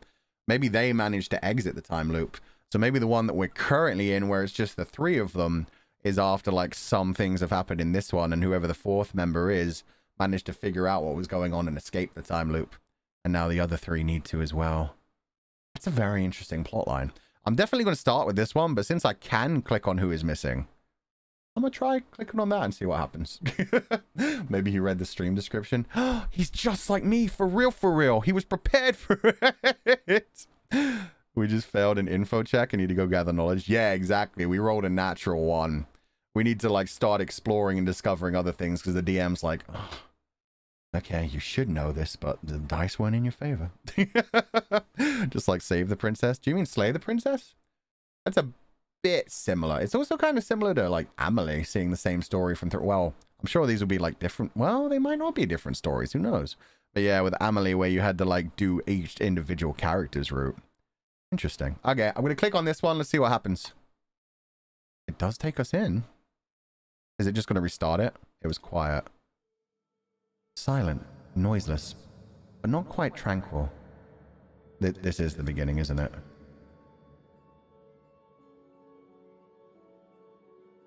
Maybe they managed to exit the time loop. So maybe the one that we're currently in, where it's just the 3 of them, is after like some things have happened in this one, and whoever the 4th member is managed to figure out what was going on and escape the time loop. And now the other 3 need to as well. That's a very interesting plotline. I'm definitely going to start with this one, but since I can click on who is missing, I'm going to try clicking on that and see what happens. Maybe he read the stream description. He's just like me, for real, for real. He was prepared for it. We just failed an info check and need to go gather knowledge. Yeah, exactly. We rolled a natural 1. We need to like start exploring and discovering other things because the DM's like, oh, okay, you should know this, but the dice weren't in your favor. Just like save the princess. Do you mean slay the princess? That's a bit similar. It's also kind of similar to like Amelie, seeing the same story from well, I'm sure these will be like different. Well, they might not be different stories. Who knows? But yeah, with Amelie, where you had to like do each individual character's route. Interesting. Okay, I'm going to click on this one. Let's see what happens. It does take us in. Is it just going to restart it? It was quiet. Silent, noiseless, but not quite tranquil. This is the beginning, isn't it?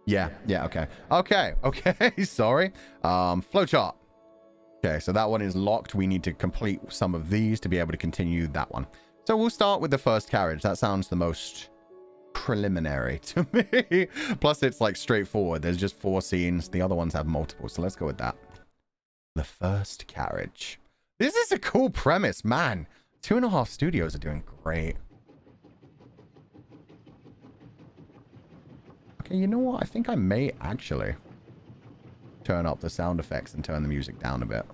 Yeah, okay. Okay, sorry. Flowchart. Okay, so that one is locked. We need to complete some of these to be able to continue that one. So we'll start with the first carriage. That sounds the most preliminary to me. Plus, it's like straightforward. There's just 4 scenes. The other ones have multiple, so let's go with that. The first carriage. This is a cool premise, man. 2.5 Studios are doing great. Okay, you know what? I think I may actually turn up the sound effects and turn the music down a bit.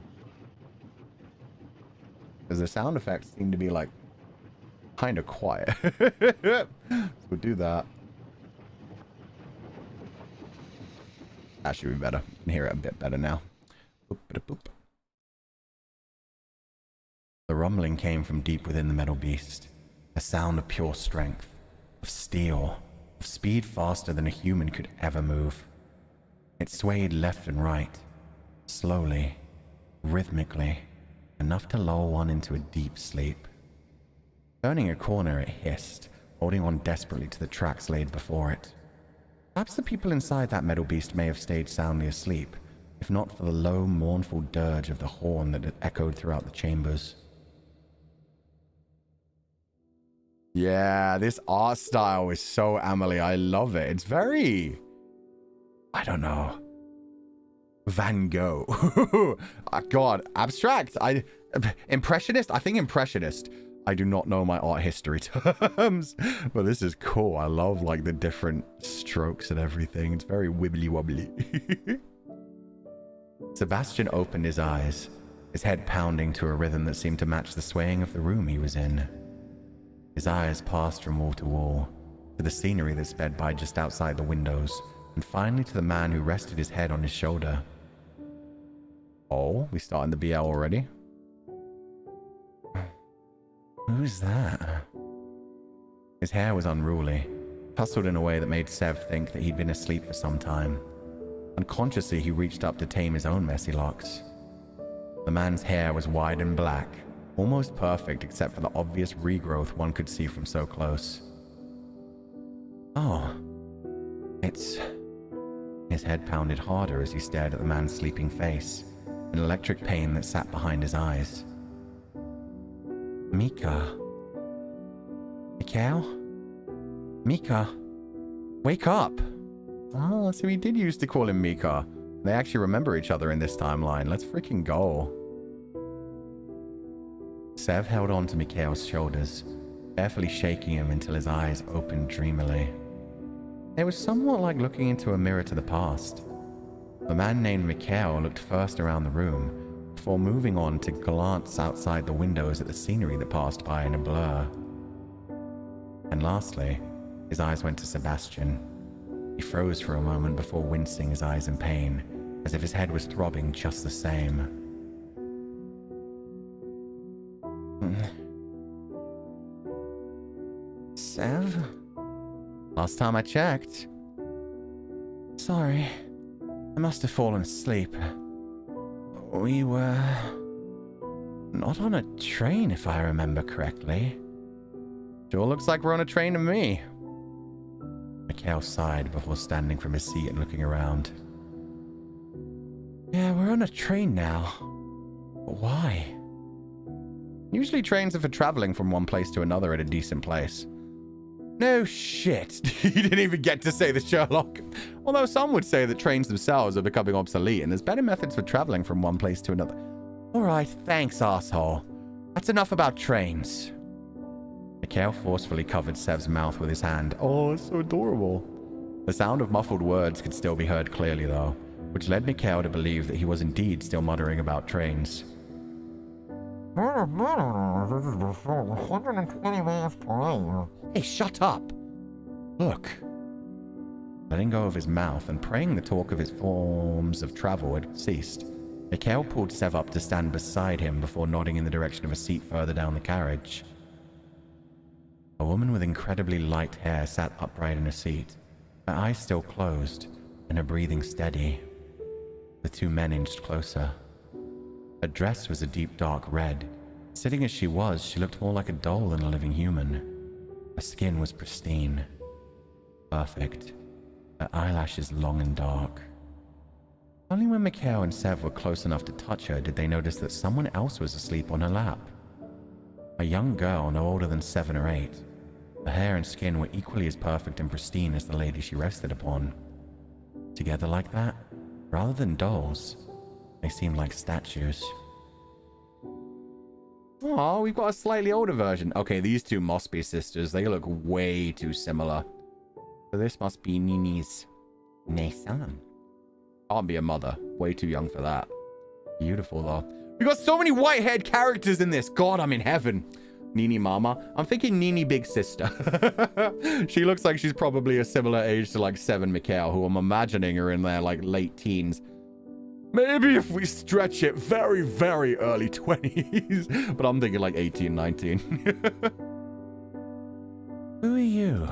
Because the sound effects seem to be like kind of quiet. So we'll do that. That should be better. You can hear it a bit better now. Boop, boop. The rumbling came from deep within the metal beast. A sound of pure strength, of steel, of speed faster than a human could ever move. It swayed left and right, slowly, rhythmically, enough to lull one into a deep sleep. Turning a corner, it hissed, holding on desperately to the tracks laid before it. Perhaps the people inside that metal beast may have stayed soundly asleep, if not for the low, mournful dirge of the horn that had echoed throughout the chambers. Yeah, this art style is so Amelie. I love it. It's very, I don't know, Van Gogh. God, abstract. Impressionist? I think impressionist. I do not know my art history terms, but this is cool. I love like the different strokes and everything. It's very wibbly wobbly. Sebastian opened his eyes, his head pounding to a rhythm that seemed to match the swaying of the room he was in. His eyes passed from wall to wall, to the scenery that sped by just outside the windows, and finally to the man who rested his head on his shoulder. Oh, we starting the BL already? Who's that? His hair was unruly, tousled in a way that made Sev think that he'd been asleep for some time. Unconsciously, he reached up to tame his own messy locks. The man's hair was wide and black, almost perfect except for the obvious regrowth one could see from so close. Oh, it's... His head pounded harder as he stared at the man's sleeping face, an electric pain that sat behind his eyes. Mika. Mikhail? Mika. Wake up! Oh, so he did used to call him Mika. They actually remember each other in this timeline. Let's freaking go. Sev held on to Mikhail's shoulders, carefully shaking him until his eyes opened dreamily. It was somewhat like looking into a mirror to the past. The man named Mikhail looked first around the room, before moving on to glance outside the windows at the scenery that passed by in a blur. And lastly, his eyes went to Sebastian. He froze for a moment before wincing, his eyes in pain, as if his head was throbbing just the same. Sev? Last time I checked. Sorry. I must have fallen asleep. We were... not on a train, if I remember correctly. Sure looks like we're on a train to me. Mikhail sighed before standing from his seat and looking around. Yeah, we're on a train now. But why? Usually trains are for traveling from one place to another at a decent place. No shit. You didn't even get to say the Sherlock. Although some would say that trains themselves are becoming obsolete and there's better methods for traveling from one place to another. Alright, thanks, asshole. That's enough about trains. Mikhail forcefully covered Sev's mouth with his hand. Oh, it's so adorable. The sound of muffled words could still be heard clearly, though, which led Mikhail to believe that he was indeed still muttering about trains. 120 miles per hour. Hey, shut up! Look. Letting go of his mouth and praying the talk of his forms of travel had ceased, Mikhail pulled Sev up to stand beside him before nodding in the direction of a seat further down the carriage. A woman with incredibly light hair sat upright in a seat, her eyes still closed and her breathing steady. The two men inched closer. Her dress was a deep dark red. Sitting as she was, she looked more like a doll than a living human. Her skin was pristine. Perfect. Her eyelashes long and dark. Only when Mikhail and Sev were close enough to touch her did they notice that someone else was asleep on her lap. A young girl no older than 7 or 8. Her hair and skin were equally as perfect and pristine as the lady she rested upon. Together like that, rather than dolls, they seemed like statues. Oh, we've got a slightly older version. Okay, these two must be sisters. They look way too similar. So this must be Nini's Nisan. Can't be a mother. Way too young for that. Beautiful, though. We got so many white-haired characters in this. God, I'm in heaven. Nini Mama. I'm thinking Nini Big Sister. She looks like she's probably a similar age to like 7 Mikhail, who I'm imagining are in their like late teens. Maybe if we stretch it, very, very early 20s. But I'm thinking like 18, 19. Who are you?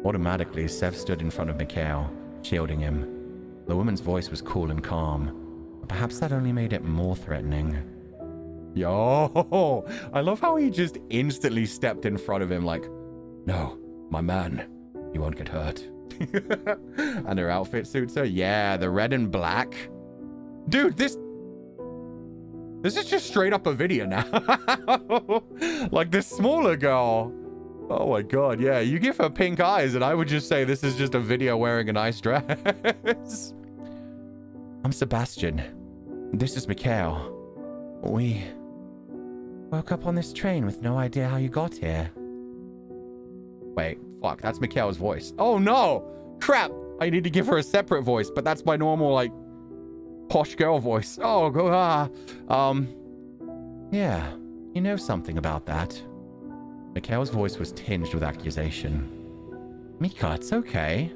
Automatically, Sev stood in front of Mikhail, shielding him. The woman's voice was cool and calm, but perhaps that only made it more threatening. Yo, I love how he just instantly stepped in front of him like, no, my man, you won't get hurt. And her outfit suits her. Yeah, the red and black. Dude, this is just straight up a video now. Like this smaller girl. Oh my god, yeah. You give her pink eyes and I would just say this is just a video wearing a nice dress. I'm Sebastian. This is Mikhail. We woke up on this train with no idea how you got here. Wait, fuck, that's Mikhail's voice. Oh no! Crap! I need to give her a separate voice, but that's my normal, like, posh girl voice. Oh, go, Yeah, you know something about that. Mikhail's voice was tinged with accusation. Mika, it's okay.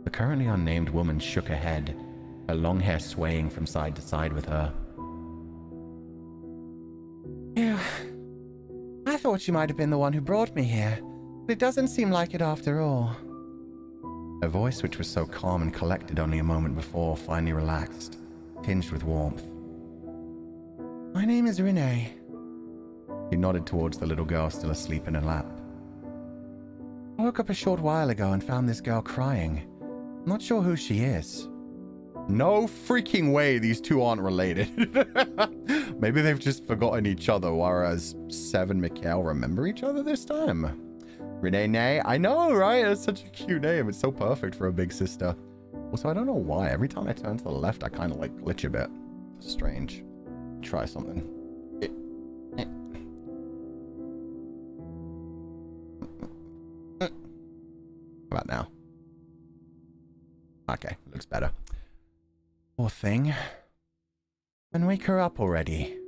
The currently unnamed woman shook her head, her long hair swaying from side to side with her. Yeah, I thought you might have been the one who brought me here, but it doesn't seem like it after all. Her voice, which was so calm and collected only a moment before, finally relaxed, tinged with warmth. My name is Renee. He nodded towards the little girl still asleep in her lap. I woke up a short while ago and found this girl crying. I'm not sure who she is. No freaking way these two aren't related. Maybe they've just forgotten each other, whereas Sev and Mikhail remember each other this time. Renee, I know, right? That's such a cute name. It's so perfect for a big sister. Also, I don't know why. Every time I turn to the left, I kind of like glitch a bit. It's strange. Try something. How about now? Okay, looks better. Poor thing. And wake her up already.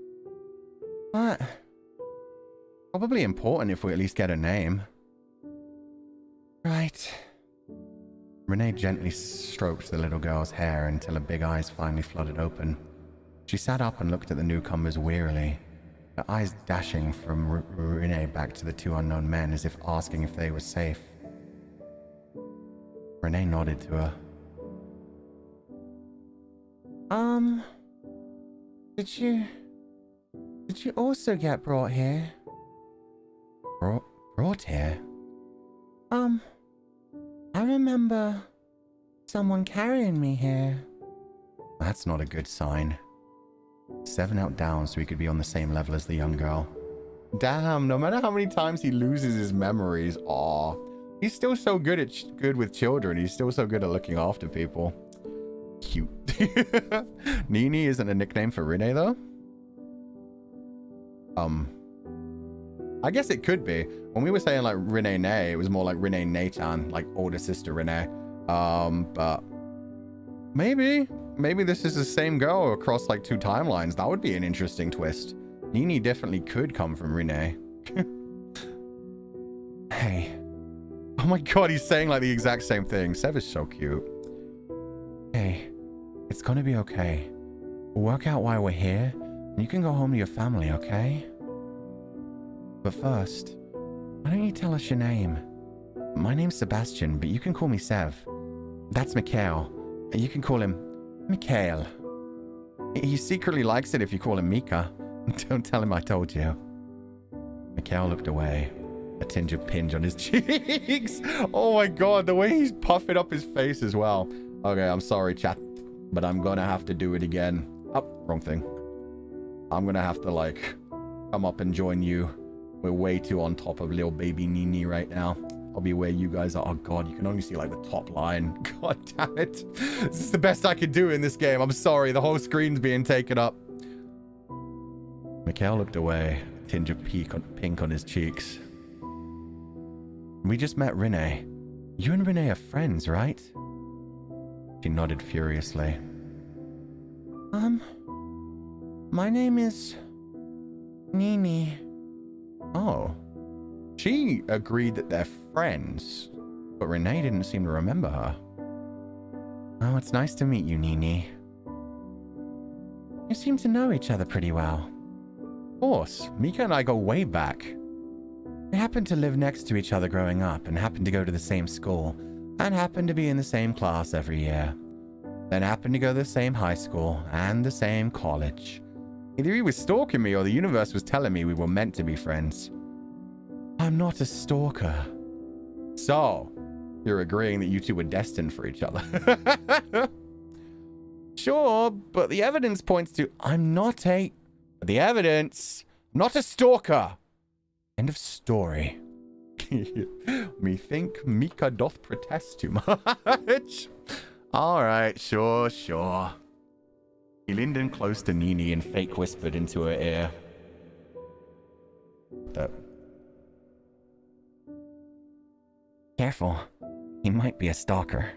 What? Probably important if we at least get her name. Right. Renee gently stroked the little girl's hair until her big eyes finally flooded open. She sat up and looked at the newcomers wearily, her eyes dashing from Renee back to the two unknown men as if asking if they were safe. Renee nodded to her. Did you also get brought here? Brought here? I remember someone carrying me here. That's not a good sign. 7 out down so he could be on the same level as the young girl. Damn, no matter how many times he loses his memories, aw, he's still so good with children. He's still so good at looking after people. Cute. Nini isn't a nickname for Rene, though? I guess it could be. When we were saying, like, Rene Ne, it was more like Rene Ne-chan, like older sister Rene. But maybe this is the same girl across, like, 2 timelines. That would be an interesting twist. Nini definitely could come from Rene. Hey. Oh my god, he's saying, like, the exact same thing. Sev is so cute. Hey, it's gonna be okay. We'll work out why we're here, and you can go home to your family, okay? But first, why don't you tell us your name? My name's Sebastian, but you can call me Sev. That's Mikhail. You can call him Mikhail. He secretly likes it if you call him Mika. Don't tell him I told you. Mikhail looked away, a tinge of pinch on his cheeks. Oh my god, the way he's puffing up his face as well. Okay, I'm sorry, chat, but I'm gonna have to do it again. Oh, wrong thing. I'm gonna have to, like, come up and join you. We're way too on top of little baby Nini right now. I'll be where you guys are. Oh god, you can only see, like, the top line. God damn it. This is the best I could do in this game. I'm sorry, the whole screen's being taken up. Mikhail looked away, a tinge of pink on his cheeks. We just met Rene. You and Rene are friends, right? She nodded furiously. My name is Nini. Oh. She agreed that they're friends, but Rene didn't seem to remember her. Oh, it's nice to meet you, Nini. You seem to know each other pretty well. Of course, Mika and I go way back. We happened to live next to each other growing up and happened to go to the same school and happened to be in the same class every year. Then happened to go to the same high school and the same college. Either he was stalking me or the universe was telling me we were meant to be friends. I'm not a stalker. So, you're agreeing that you two were destined for each other. Sure, but the evidence points to the evidence, not a stalker. End of story. Methink Mika doth protest too much. Alright, sure. He leaned in close to Nini and fake whispered into her ear. Careful. He might be a stalker.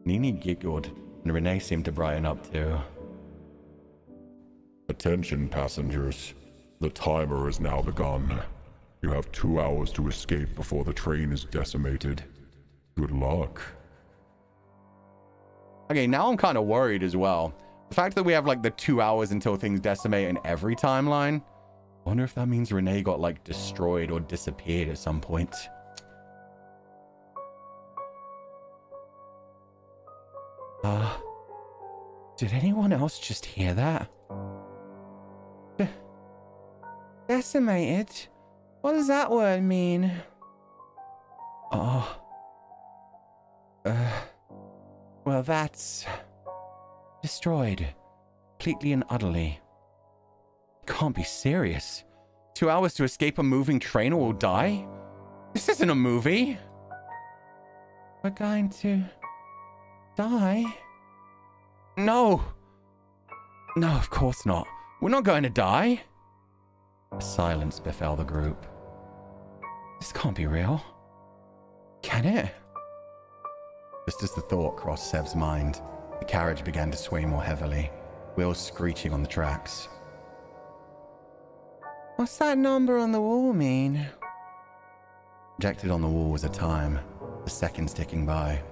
Nini giggled, and Rene seemed to brighten up too. Attention, passengers. The timer has now begun. You have 2 hours to escape before the train is decimated. Good luck. Okay, now I'm kind of worried as well. The fact that we have, like, the 2 hours until things decimate in every timeline. I wonder if that means Rene got, like, destroyed or disappeared at some point. Did anyone else just hear that? Decimated? What does that word mean? Well, that's destroyed. Completely and utterly. Can't be serious. 2 hours to escape a moving train or we'll die? This isn't a movie. We're going to die? No. No, of course not. We're not going to die. A silence befell the group. This can't be real. Can it? Just as the thought crossed Sev's mind, the carriage began to sway more heavily, wheels screeching on the tracks. What's that number on the wall mean? Projected on the wall was a time, the seconds ticking by.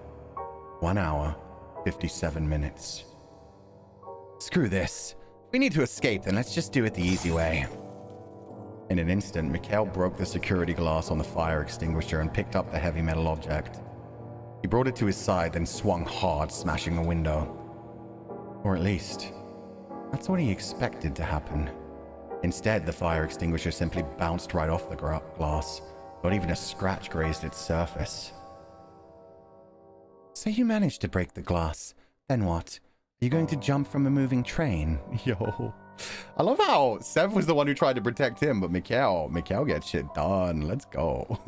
1 hour, 57 minutes. Screw this. If we need to escape, then let's just do it the easy way. In an instant, Mikhail broke the security glass on the fire extinguisher and picked up the heavy metal object. He brought it to his side, then swung hard, smashing the window. Or at least, that's what he expected to happen. Instead, the fire extinguisher simply bounced right off the glass, Not even a scratch grazed its surface. So you managed to break the glass. Then what? Are you going to jump from a moving train? Yo. I love how Sev was the one who tried to protect him, but Mikhail gets shit done. Let's go.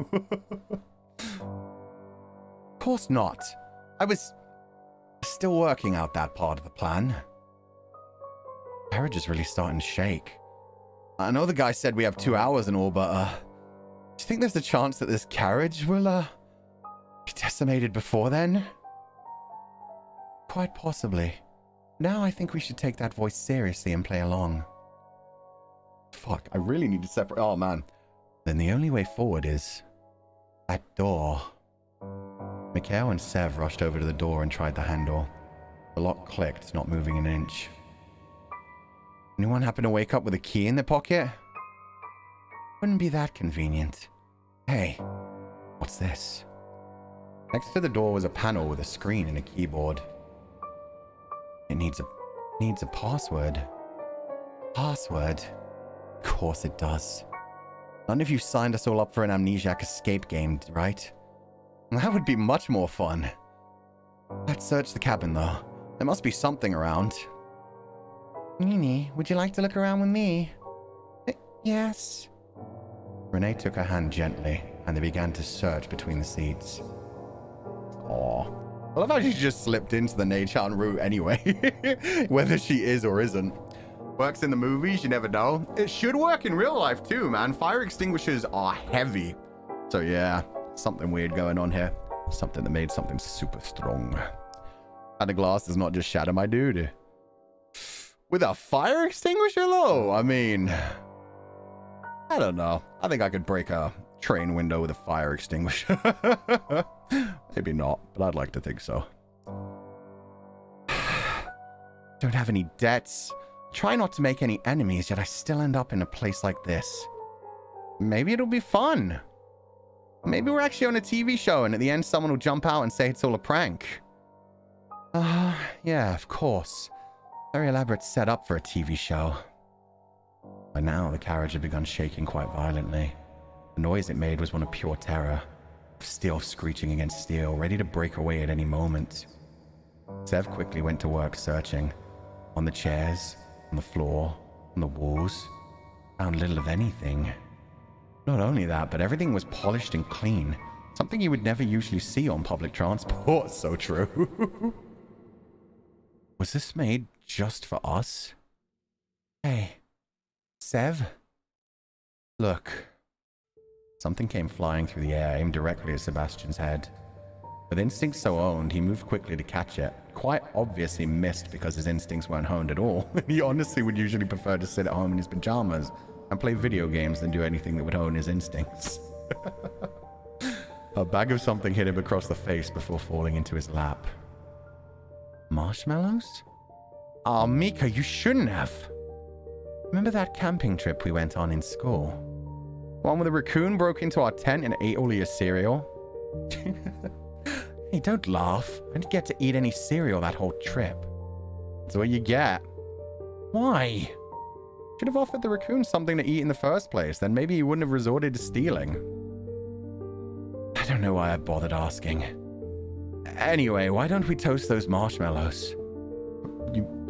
Of course not. I was still working out that part of the plan. The carriage is really starting to shake. I know the guy said we have 2 hours and all, but, do you think there's a chance that this carriage will, be decimated before then? Quite possibly. Now I think we should take that voice seriously and play along. Fuck, I really need to separate. Oh, man. Then the only way forward is that door. Mikhail and Sev rushed over to the door and tried the handle. The lock clicked, not moving an inch. Anyone happen to wake up with a key in their pocket? Wouldn't be that convenient. Hey, what's this? Next to the door was a panel with a screen and a keyboard. It needs a password. Password? Of course it does. None of you signed us all up for an amnesiac escape game, right? That would be much more fun. Let's search the cabin, though. There must be something around. Nini, would you like to look around with me? Yes. Renee took her hand gently, and they began to search between the seats. Aw. I love how she just slipped into the Neichan route anyway. Whether she is or isn't. Works in the movies, you never know. It should work in real life too, man. Fire extinguishers are heavy. So yeah, something weird going on here. Something that made something super strong. And the glass does not just shatter my dude. With a fire extinguisher though? I mean, I don't know. I think I could break a train window with a fire extinguisher. Maybe not, but I'd like to think so. Don't have any debts. Try not to make any enemies, yet I still end up in a place like this. Maybe it'll be fun. Maybe we're actually on a TV show and at the end someone will jump out and say it's all a prank. Yeah, of course. Very elaborate setup for a TV show. By now, the carriage had begun shaking quite violently. The noise it made was one of pure terror. Steel screeching against steel, ready to break away at any moment. Sev quickly went to work searching. On the chairs, on the floor, on the walls. Found little of anything. Not only that, but everything was polished and clean. Something you would never usually see on public transport. So true. Was this made just for us? Hey, Sev? Look. Something came flying through the air, aimed directly at Sebastian's head. With instincts so owned, he moved quickly to catch it. Quite obviously missed because his instincts weren't honed at all. He honestly would usually prefer to sit at home in his pajamas and play video games than do anything that would hone his instincts. A bag of something hit him across the face before falling into his lap. Marshmallows? Oh, Mika, you shouldn't have. Remember that camping trip we went on in school? One where the raccoon broke into our tent and ate all of your cereal? Hey, don't laugh. I didn't get to eat any cereal that whole trip. That's what you get. Why? Should have offered the raccoon something to eat in the first place. Then maybe he wouldn't have resorted to stealing. I don't know why I bothered asking. Anyway, why don't we toast those marshmallows?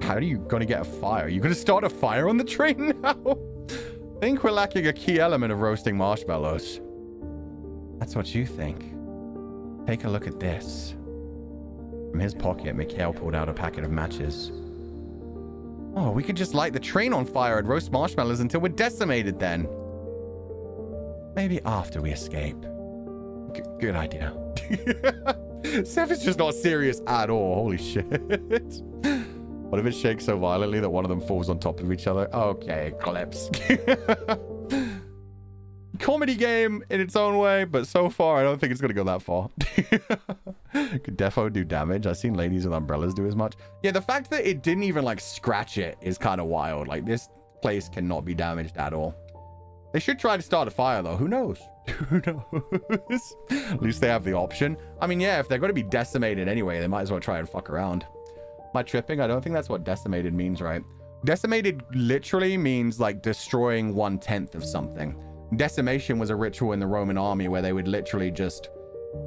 How are you going to get a fire? Are you going to start a fire on the train now? I think we're lacking a key element of roasting marshmallows. That's what you think. Take a look at this. From his pocket, Mikhail pulled out a packet of matches. Oh, we could just light the train on fire and roast marshmallows until we're decimated then. Maybe after we escape. Good idea. Seth is just not serious at all. Holy shit. What if it shakes so violently that one of them falls on top of each other? Okay, clips. Comedy game in its own way, but so far I don't think it's going to go that far. Could defo do damage. I've seen ladies with umbrellas do as much. Yeah, the fact that it didn't even like scratch it is kind of wild. Like this place cannot be damaged at all. They should try to start a fire though. Who knows? Who knows? At least they have the option. I mean, yeah, if they're going to be decimated anyway, they might as well try and fuck around. Am I tripping? I don't think that's what decimated means, right? Decimated literally means like destroying 1/10 of something. Decimation was a ritual in the Roman army where they would literally just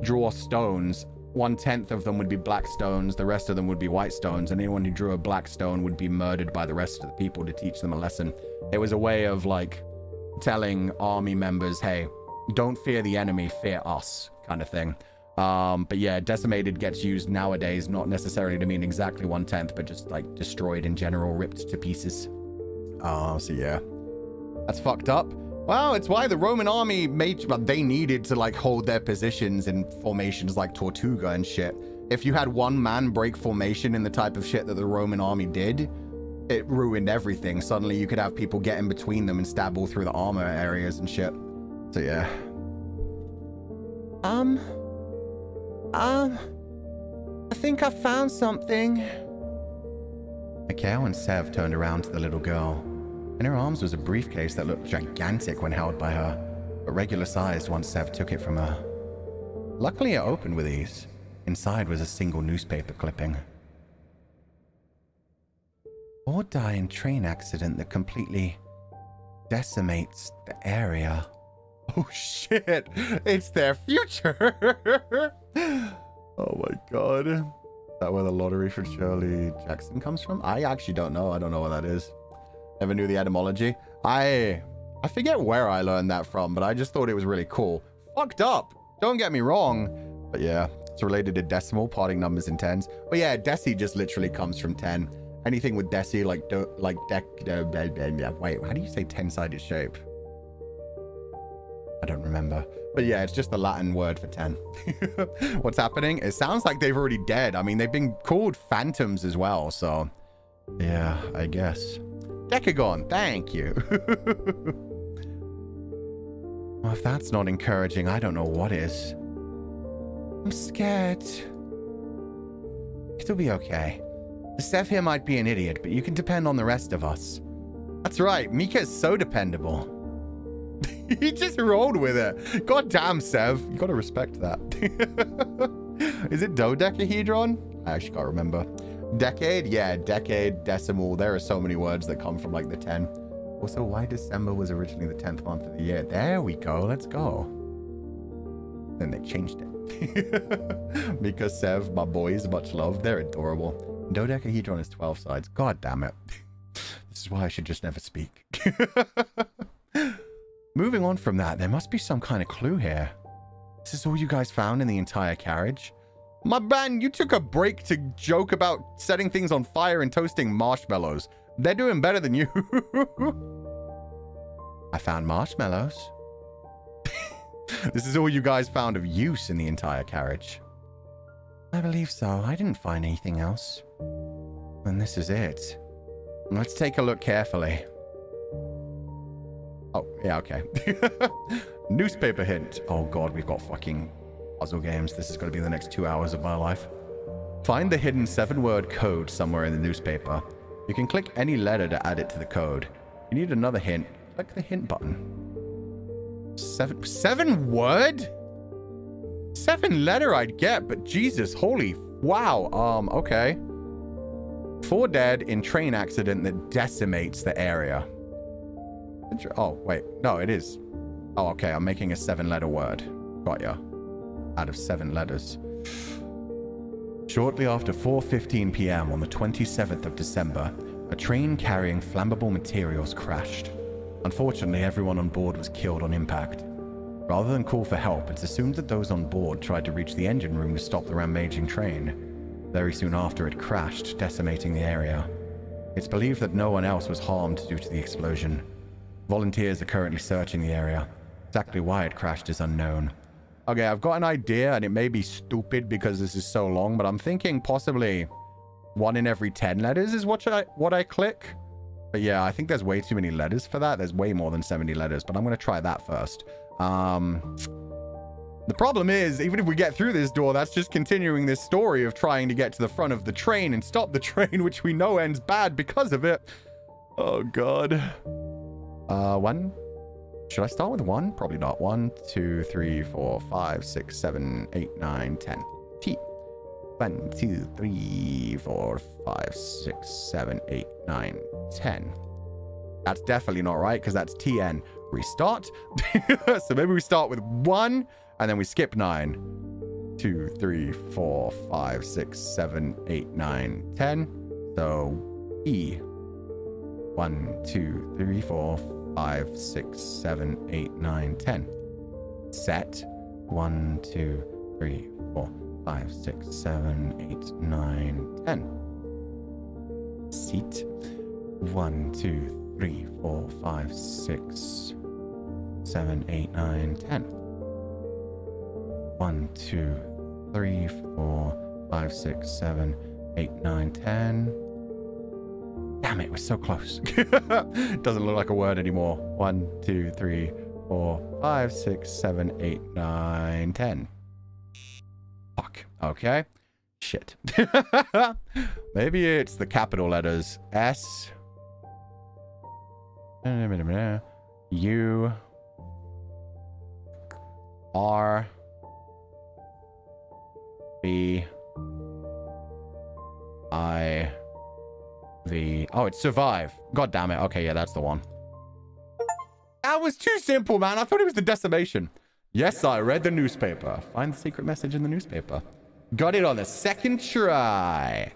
draw stones. 1/10 of them would be black stones, the rest of them would be white stones, and anyone who drew a black stone would be murdered by the rest of the people to teach them a lesson. It was a way of like telling army members, hey, don't fear the enemy, fear us, kind of thing. But yeah, decimated gets used nowadays, not necessarily to mean exactly 1/10, but just like destroyed in general, ripped to pieces. So yeah, that's fucked up. Well, it's why the Roman army they needed to like hold their positions in formations like Tortuga and shit. If you had one man break formation in the type of shit that the Roman army did, it ruined everything. Suddenly you could have people get in between them and stab all through the armor areas and shit. So yeah. I think I found something. Mikhail and Sev turned around to the little girl. In her arms was a briefcase that looked gigantic when held by her, but regular sized once Sev took it from her. Luckily it opened with ease. Inside was a single newspaper clipping. Or die in train accident that completely decimates the area. Oh shit, it's their future. Oh my god. Is that where the lottery for Shirley Jackson comes from? I actually don't know. I don't know what that is. Never knew the etymology. I forget where I learned that from, but I just thought it was really cool. Fucked up. Don't get me wrong. But yeah, it's related to decimal, parting numbers in tens. But yeah, deci just literally comes from 10. Anything with deci, wait, how do you say 10-sided shape? I don't remember. But yeah, it's just the Latin word for 10. What's happening? It sounds like they've already dead. I mean, they've been called phantoms as well, so yeah, I guess. Decagon, thank you. Well, if that's not encouraging, I don't know what is. I'm scared. It'll be okay. The Sev here might be an idiot, but you can depend on the rest of us. That's right, Mika's so dependable. He just rolled with it. God damn, Sev. You gotta respect that. Is it dodecahedron? I actually can't remember. Decade? Yeah, decade, decimal. There are so many words that come from like the 10. Also, why December was originally the 10th month of the year. There we go. Let's go. Then they changed it. Mika, Sev, my boys, much love. They're adorable. Dodecahedron is 12 sides. God damn it. This is why I should just never speak. Moving on from that, there must be some kind of clue here. This is all you guys found in the entire carriage? My man, you took a break to joke about setting things on fire and toasting marshmallows. They're doing better than you. I found marshmallows. This is all you guys found of use in the entire carriage. I believe so. I didn't find anything else. And this is it. Let's take a look carefully. Oh, yeah, okay. Newspaper hint. Oh god, we've got fucking puzzle games. This is going to be the next 2 hours of my life. Find the hidden 7-word code somewhere in the newspaper. You can click any letter to add it to the code. If you need another hint, click the hint button. 7 word? 7 letter I'd get, but Jesus, holy, wow. Okay. 4 dead in train accident that decimates the area. Oh, wait. No, it is. Oh, okay. I'm making a 7-letter word. Got ya. Out of 7 letters. Shortly after 4:15 p.m. on the 27th of December, a train carrying flammable materials crashed. Unfortunately, everyone on board was killed on impact. Rather than call for help, it's assumed that those on board tried to reach the engine room to stop the rampaging train. Very soon after, it crashed, decimating the area. It's believed that no one else was harmed due to the explosion. Volunteers are currently searching the area. Exactly why it crashed is unknown. Okay, I've got an idea, and it may be stupid because this is so long, but I'm thinking possibly 1 in every 10 letters is what I click. But yeah, I think there's way too many letters for that. There's way more than 70 letters, but I'm going to try that first. The problem is, even if we get through this door, that's just continuing this story of trying to get to the front of the train and stop the train, which we know ends bad because of it. Oh, God. 1. Should I start with 1? Probably not. 1, 2, 3, 4, 5, 6, 7, 8, 9, 10. T. 1, 2, 3, 4, 5, 6, 7, 8, 9, 10. That's definitely not right because that's TN. Restart. So maybe we start with 1 and then we skip 9. 2, 3, 4, 5, 6, 7, 8, 9, 10. So E. 1, 2, 3, 4, 5, 6, 7, 8, 9, 10. Set. 1, 2, 3, 4, 5, 6, 7, 8, 9, 10. Seat. 1, 2, 3, 4, 5, 6, 7, 8, 9, 10. 1, 2, 3, 4, 5, 6, 7, 8, 9, 10. Damn it, we're so close. Doesn't look like a word anymore. 1, 2, 3, 4, 5, 6, 7, 8, 9, 10. Fuck. Okay. Shit. Maybe it's the capital letters. S. U. R. B. I. V. Oh, it's survive. God damn it. Okay, yeah, that's the one. That was too simple, man. I thought it was the decimation. Yes, I read the newspaper. Find the secret message in the newspaper. Got it on the second try.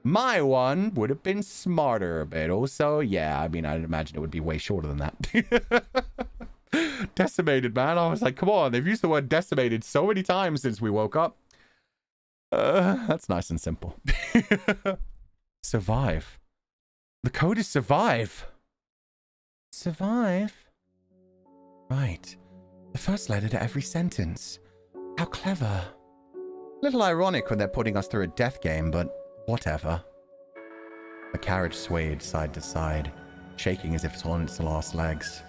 My one would have been smarter, but also, yeah, I mean, I'd imagine it would be way shorter than that. Decimated, man. I was like, come on. They've used the word decimated so many times since we woke up. That's nice and simple. Survive. The code is survive. Survive? Right. The first letter to every sentence. How clever. Little ironic when they're putting us through a death game, but whatever. The carriage swayed side to side, shaking as if it's on its last legs.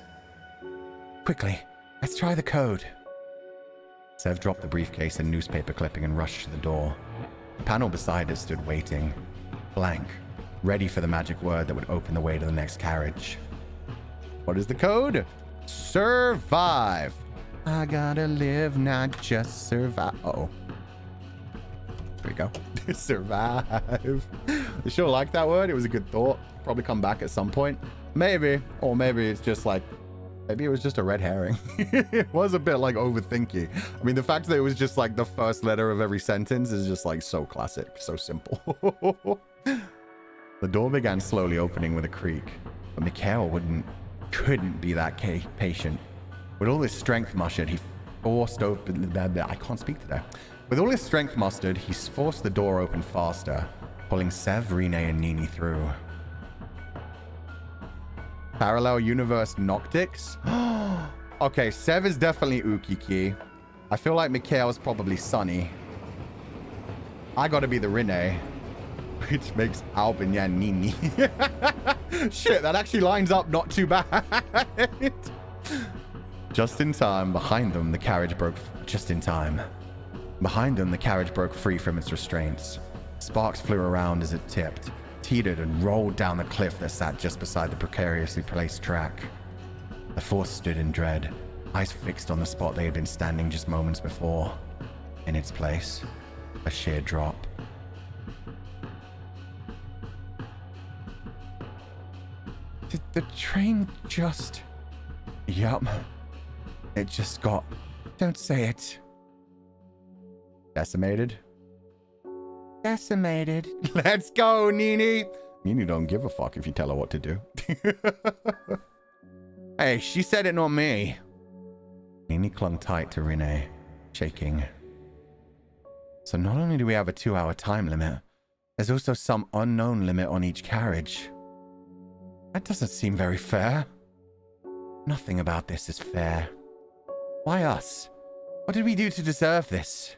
Quickly, let's try the code. Sev dropped the briefcase and newspaper clipping and rushed to the door. The panel beside it stood waiting, blank, ready for the magic word that would open the way to the next carriage. What is the code? Survive. I gotta live, not just survive. Uh-oh. There we go. Survive. You sure like that word? It was a good thought. Probably come back at some point. Maybe. Or maybe it's just like, maybe it was just a red herring. It was a bit like overthinky. I mean, the fact that it was just like the first letter of every sentence is just like so classic, so simple. The door began slowly opening with a creak, but Mikhail couldn't be that patient. With all his strength mustered, he forced open... I can't speak today. With all his strength mustered, he forced the door open faster, pulling Sev, Rene, and Nini through. Parallel universe Noctix? Okay, Sev is definitely Ukiki. I feel like Mikhail is probably Sunny. I gotta be the Rene, which makes Albin and Nini. Shit, that actually lines up not too bad. Just in time, behind them, the carriage broke... Just in time. Behind them, the carriage broke free from its restraints. Sparks flew around as it tipped, teetered, and rolled down the cliff that sat just beside the precariously placed track. The four stood in dread, eyes fixed on the spot they had been standing just moments before. In its place, a sheer drop. Did the train just... Yup. It just got... Don't say it. Decimated? Decimated. Let's go, Nini. Nini don't give a fuck if you tell her what to do. Hey, she said it, not me. Nini clung tight to Rene, shaking. So not only do we have a 2-hour time limit, there's also some unknown limit on each carriage. That doesn't seem very fair. Nothing about this is fair. Why us? What did we do to deserve this?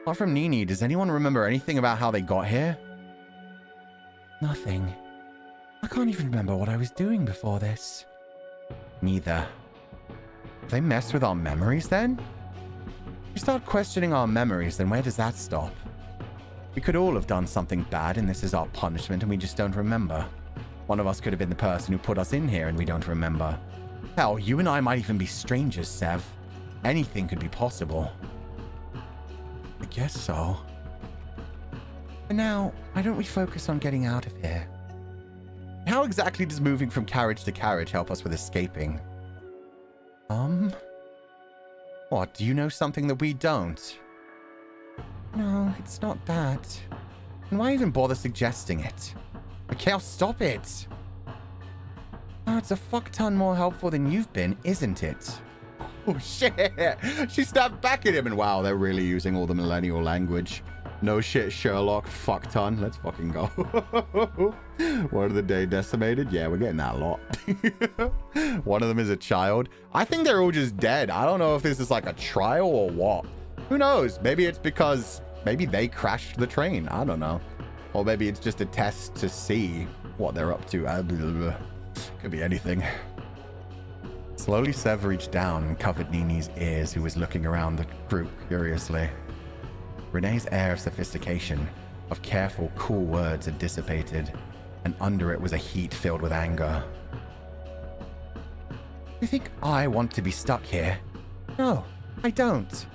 Apart from Nini, does anyone remember anything about how they got here? Nothing. I can't even remember what I was doing before this. Neither. Have they messed with our memories then? If we start questioning our memories, then where does that stop? We could all have done something bad and this is our punishment and we just don't remember. One of us could have been the person who put us in here and we don't remember. Hell, you and I might even be strangers, Sev. Anything could be possible. I guess so. But now, why don't we focus on getting out of here? How exactly does moving from carriage to carriage help us with escaping? What, do you know something that we don't? No, it's not that. And why even bother suggesting it? Mikhail, stop it! Oh, it's a fuck ton more helpful than you've been, isn't it? Oh, shit! She snapped back at him, and wow, they're really using all the millennial language. No shit, Sherlock. Fuck ton. Let's fucking go. Word of the day decimated? Yeah, we're getting that a lot. One of them is a child. I think they're all just dead. I don't know if this is like a trial or what. Who knows? Maybe it's because maybe they crashed the train. I don't know. Or maybe it's just a test to see what they're up to. Could be anything. Slowly, Sev reached down and covered Nini's ears, who was looking around the group curiously. Renee's air of sophistication, of careful, cool words had dissipated, and under it was a heat filled with anger. You think I want to be stuck here? No, I don't. Do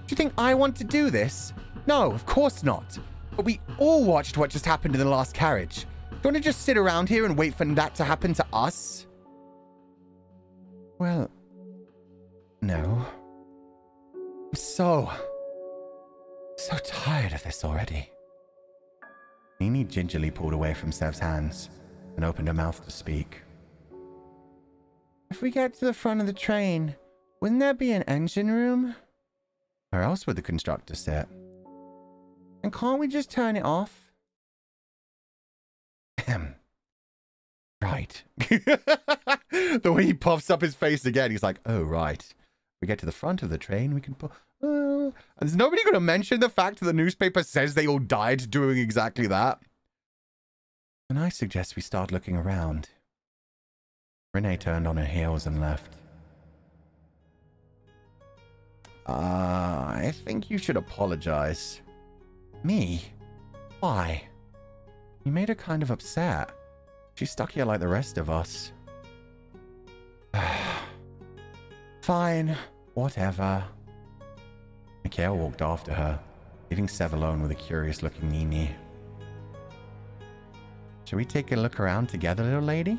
you think I want to do this? No, of course not. But we all watched what just happened in the last carriage. Do you want to just sit around here and wait for that to happen to us? Well, no. I'm so tired of this already. Nini gingerly pulled away from Sev's hands and opened her mouth to speak. If we get to the front of the train, wouldn't there be an engine room? Where else would the constructor sit? And can't we just turn it off? Right. The way he puffs up his face again, he's like, oh, right. We get to the front of the train, we can put... Is nobody going to mention the fact that the newspaper says they all died doing exactly that? And I suggest we start looking around. Renee turned on her heels and left. I think you should apologize. Me? Why? You made her kind of upset. She's stuck here like the rest of us. Fine. Whatever. Mikhail walked after her, leaving Sev alone with a curious-looking Nini. Shall we take a look around together, little lady?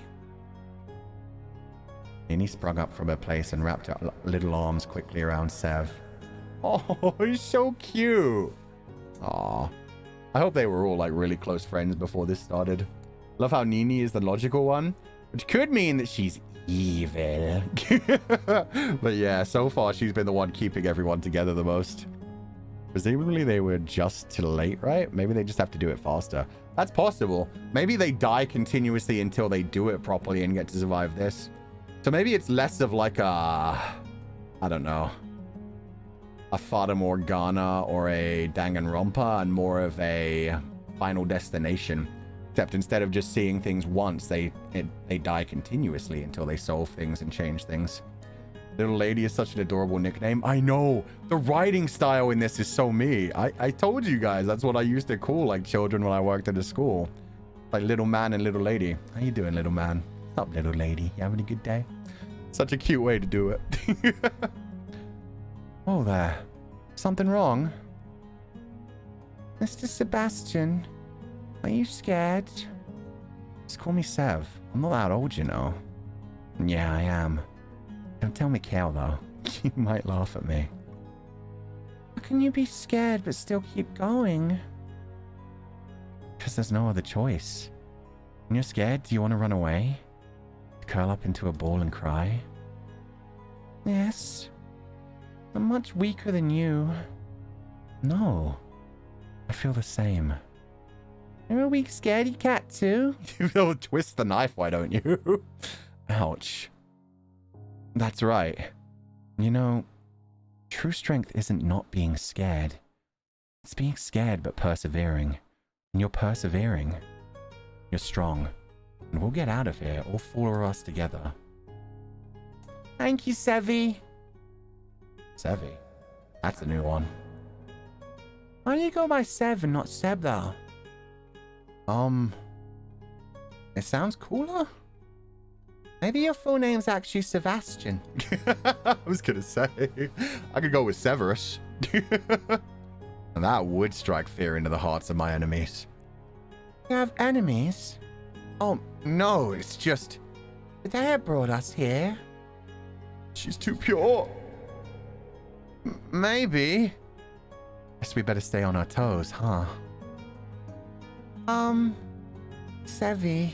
Nini sprung up from her place and wrapped her little arms quickly around Sev. Oh, he's so cute. Aw. I hope they were all like really close friends before this started. Love how Nini is the logical one, which could mean that she's evil. But yeah, so far she's been the one keeping everyone together the most. Presumably they were just too late, right? Maybe they just have to do it faster. That's possible. Maybe they die continuously until they do it properly and get to survive this. So maybe it's less of like a, I don't know, a Fata Morgana or a Danganronpa and more of a Final Destination. Except instead of just seeing things once, they die continuously until they solve things and change things. Little lady is such an adorable nickname. I know. The writing style in this is so me. I told you guys that's what I used to call like children when I worked at a school. Like little man and little lady. How you doing, little man? What's up, little lady? You having a good day? Such a cute way to do it. Oh there. Something wrong? Mr. Sebastian. Are you scared? Just call me Sev. I'm not that old, you know. Yeah, I am. Don't tell Mikhail, though. He might laugh at me. How can you be scared but still keep going? Because there's no other choice. When you're scared, do you want to run away? Curl up into a ball and cry? Yes. I'm much weaker than you. No. I feel the same. You're a weak, scaredy cat, too. You'll twist the knife, why don't you? Ouch. That's right. You know, true strength isn't not being scared. It's being scared but persevering. And you're persevering. You're strong. And we'll get out of here, all four of us together. Thank you, Sevi. Sevi? That's a new one. Why do you go by Sev and not Seb, though? It sounds cooler. Maybe your full name's actually Sebastian. I was gonna say, I could go with Severus. And that would strike fear into the hearts of my enemies. You have enemies? Oh, No, it's just... They brought us here. She's too pure. Maybe. Guess we better stay on our toes, huh? Sevi,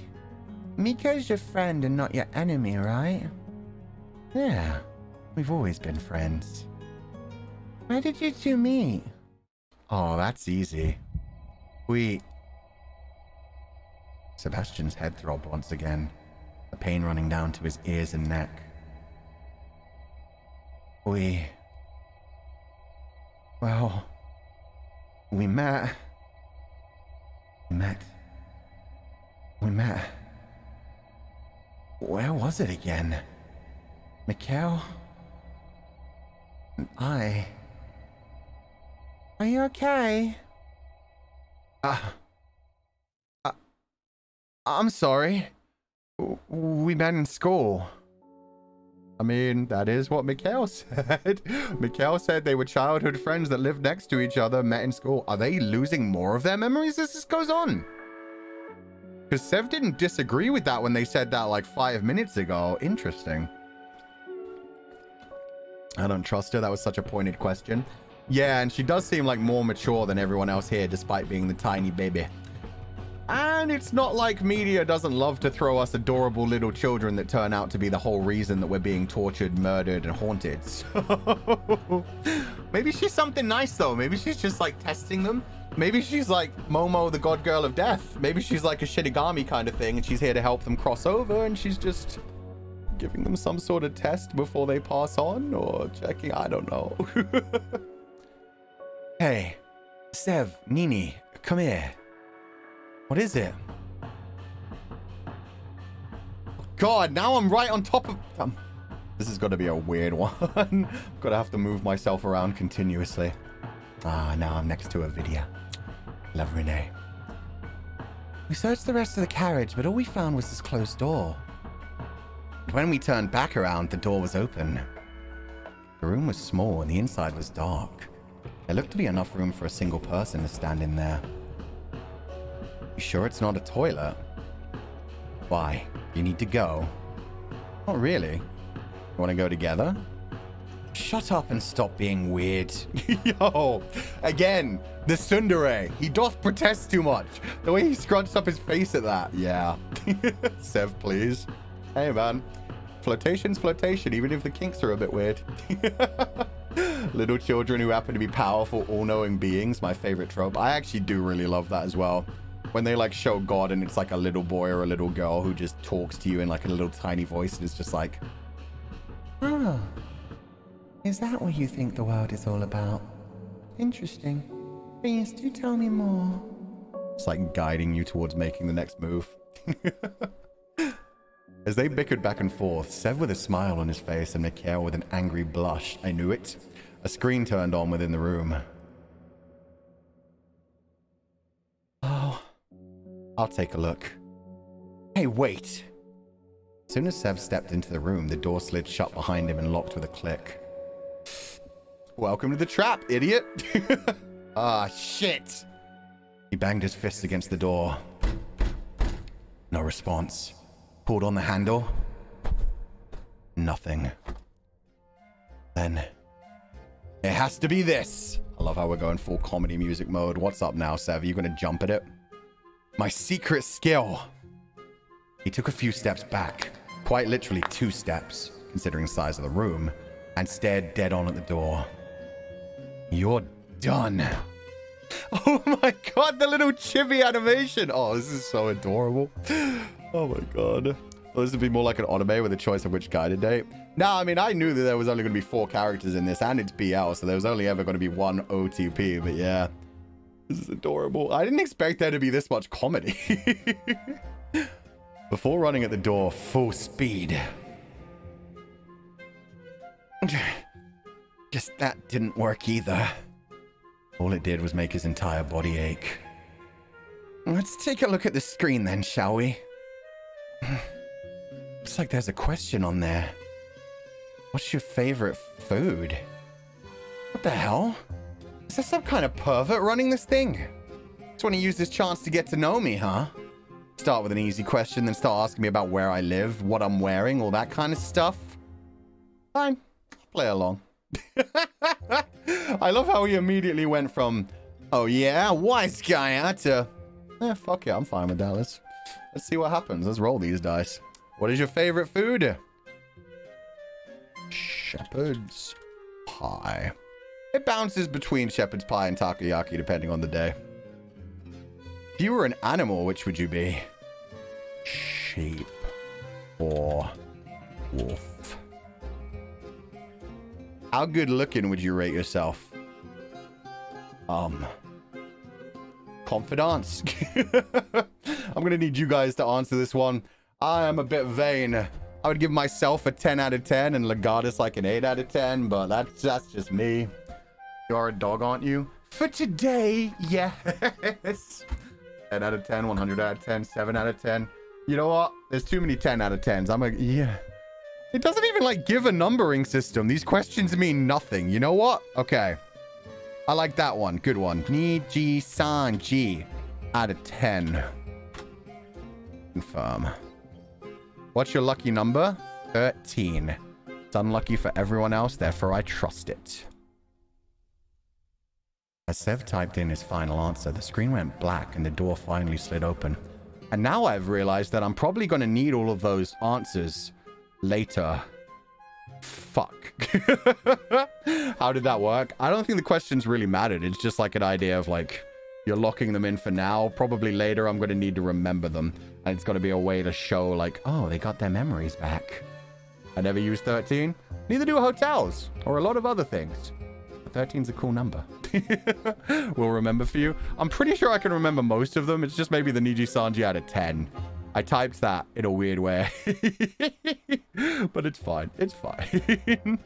Miko's your friend and not your enemy, right? Yeah, we've always been friends. Where did you two meet? Oh, that's easy. Sebastian's head throbbed once again, the pain running down to his ears and neck. Well, we met. Where was it again? Mikhail? And I... Are you okay? I'm sorry. We met in school. I mean, that is what Mikhail said. Mikhail said they were childhood friends that lived next to each other, met in school. Are they losing more of their memories as this goes on? Because Sev didn't disagree with that when they said that like 5 minutes ago. Interesting. I don't trust her. That was such a pointed question. Yeah, and she does seem like more mature than everyone else here, despite being the tiny baby. And it's not like media doesn't love to throw us adorable little children that turn out to be the whole reason that we're being tortured, murdered, and haunted. So maybe she's something nice, though. Maybe she's just, like, testing them. Maybe she's like Momo, the god girl of death. Maybe she's like a Shinigami kind of thing, and she's here to help them cross over, and she's just giving them some sort of test before they pass on, or checking. I don't know. Hey, Sev, Nini, come here. What is it? God, now I'm right on top of... this is going to be a weird one. I'm going to have to move myself around continuously. Now I'm next to a video. Love Renee. We searched the rest of the carriage, but all we found was this closed door. When we turned back around, the door was open. The room was small and the inside was dark. There looked to be enough room for a single person to stand in there. You sure it's not a toilet? Why? You need to go? Not really. You want to go together? Shut up and stop being weird. Yo, again, the tsundere. He doth protest too much. The way he scrunched up his face at that. Yeah. Sev, please. Hey, man. Flotation's flotation, even if the kinks are a bit weird. Little children who happen to be powerful, all-knowing beings. My favorite trope. I actually do really love that as well. When they, like, show God and it's, like, a little boy or a little girl who just talks to you in, like, a little tiny voice. And it's just like... Oh. Is that what you think the world is all about? Interesting. Please, do tell me more. It's like guiding you towards making the next move. As they bickered back and forth, Sev with a smile on his face and Mikhail with an angry blush. I knew it. A screen turned on within the room. Oh. I'll take a look. Hey, wait. As soon as Sev stepped into the room, the door slid shut behind him and locked with a click. Welcome to the trap, idiot. Shit. He banged his fist against the door. No response. Pulled on the handle. Nothing. Then... it has to be this. I love how we're going full comedy music mode. What's up now, Sev? Are you going to jump at it? My secret skill. He took a few steps back. Quite literally 2 steps, considering the size of the room, and stared dead on at the door. You're done. Oh my god, the little chibi animation. Oh, this is so adorable. Oh my god. Well, this would be more like an anime with a choice of which guy to date. Now, I mean, I knew that there was only going to be 4 characters in this, and it's BL, so there was only ever going to be 1 OTP, but yeah. This is adorable. I didn't expect there to be this much comedy. Before running at the door full speed. Guess that didn't work either. All it did was make his entire body ache. Let's take a look at the screen then, shall we? Looks like there's a question on there. What's your favorite food? What the hell? Is there some kind of pervert running this thing? Just want to use this chance to get to know me, huh? Start with an easy question, then start asking me about where I live, what I'm wearing, all that kind of stuff. Fine. Play along. I love how he immediately went from, oh yeah, wise guy, to, fuck yeah, I'm fine with that. Let's see what happens. Let's roll these dice. What is your favorite food? Shepherd's pie. It bounces between shepherd's pie and takoyaki depending on the day. If you were an animal, which would you be? Sheep or wolf? How good looking would you rate yourself? Confidence. I'm gonna need you guys to answer this one. I am a bit vain. I would give myself a 10 out of 10 and Legatus like an 8 out of 10, but that's just me. You're a dog, aren't you? For today, yes. 10 out of 10, 100 out of 10, 7 out of 10. You know what? There's too many 10 out of 10s. Yeah. It doesn't even like give a numbering system. These questions mean nothing. You know what? Okay. I like that one. Good one. Nijisanji out of 10. Confirm. What's your lucky number? 13. It's unlucky for everyone else, therefore I trust it. As Sev typed in his final answer, the screen went black and the door finally slid open. And now I've realized that I'm probably going to need all of those answers later. Fuck. How did that work? I don't think the questions really mattered. It's just like an idea of like, you're locking them in for now. Probably later I'm going to need to remember them. And it's going to be a way to show like, oh, they got their memories back. I never used 13. Neither do hotels or a lot of other things. 13's a cool number. We'll remember for you. I'm pretty sure I can remember most of them. It's just maybe the Nijisanji out of 10. I typed that in a weird way. But it's fine. It's fine.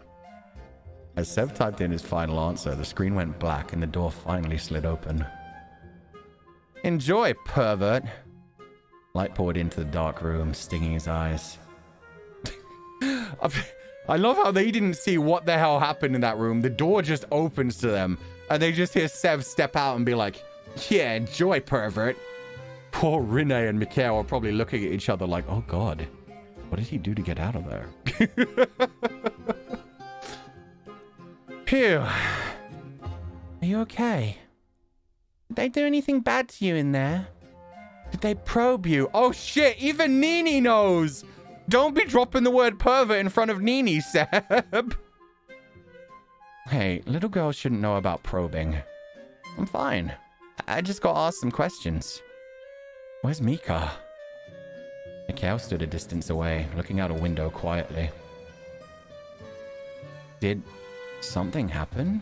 As Sev typed in his final answer, the screen went black and the door finally slid open. Enjoy, pervert. Light poured into the dark room, stinging his eyes. I love how they didn't see what the hell happened in that room. The door just opens to them, and they just hear Sev step out and be like, yeah, enjoy, pervert. Poor Renee and Mikhail are probably looking at each other like, oh god, what did he do to get out of there? Phew. Are you okay? Did they do anything bad to you in there? Did they probe you? Oh shit, even Nini knows! Don't be dropping the word pervert in front of Nini, Seb. Hey, little girls shouldn't know about probing. I'm fine. I just got asked some questions. Where's Mika? Mikhail stood a distance away, looking out a window quietly. Did something happen?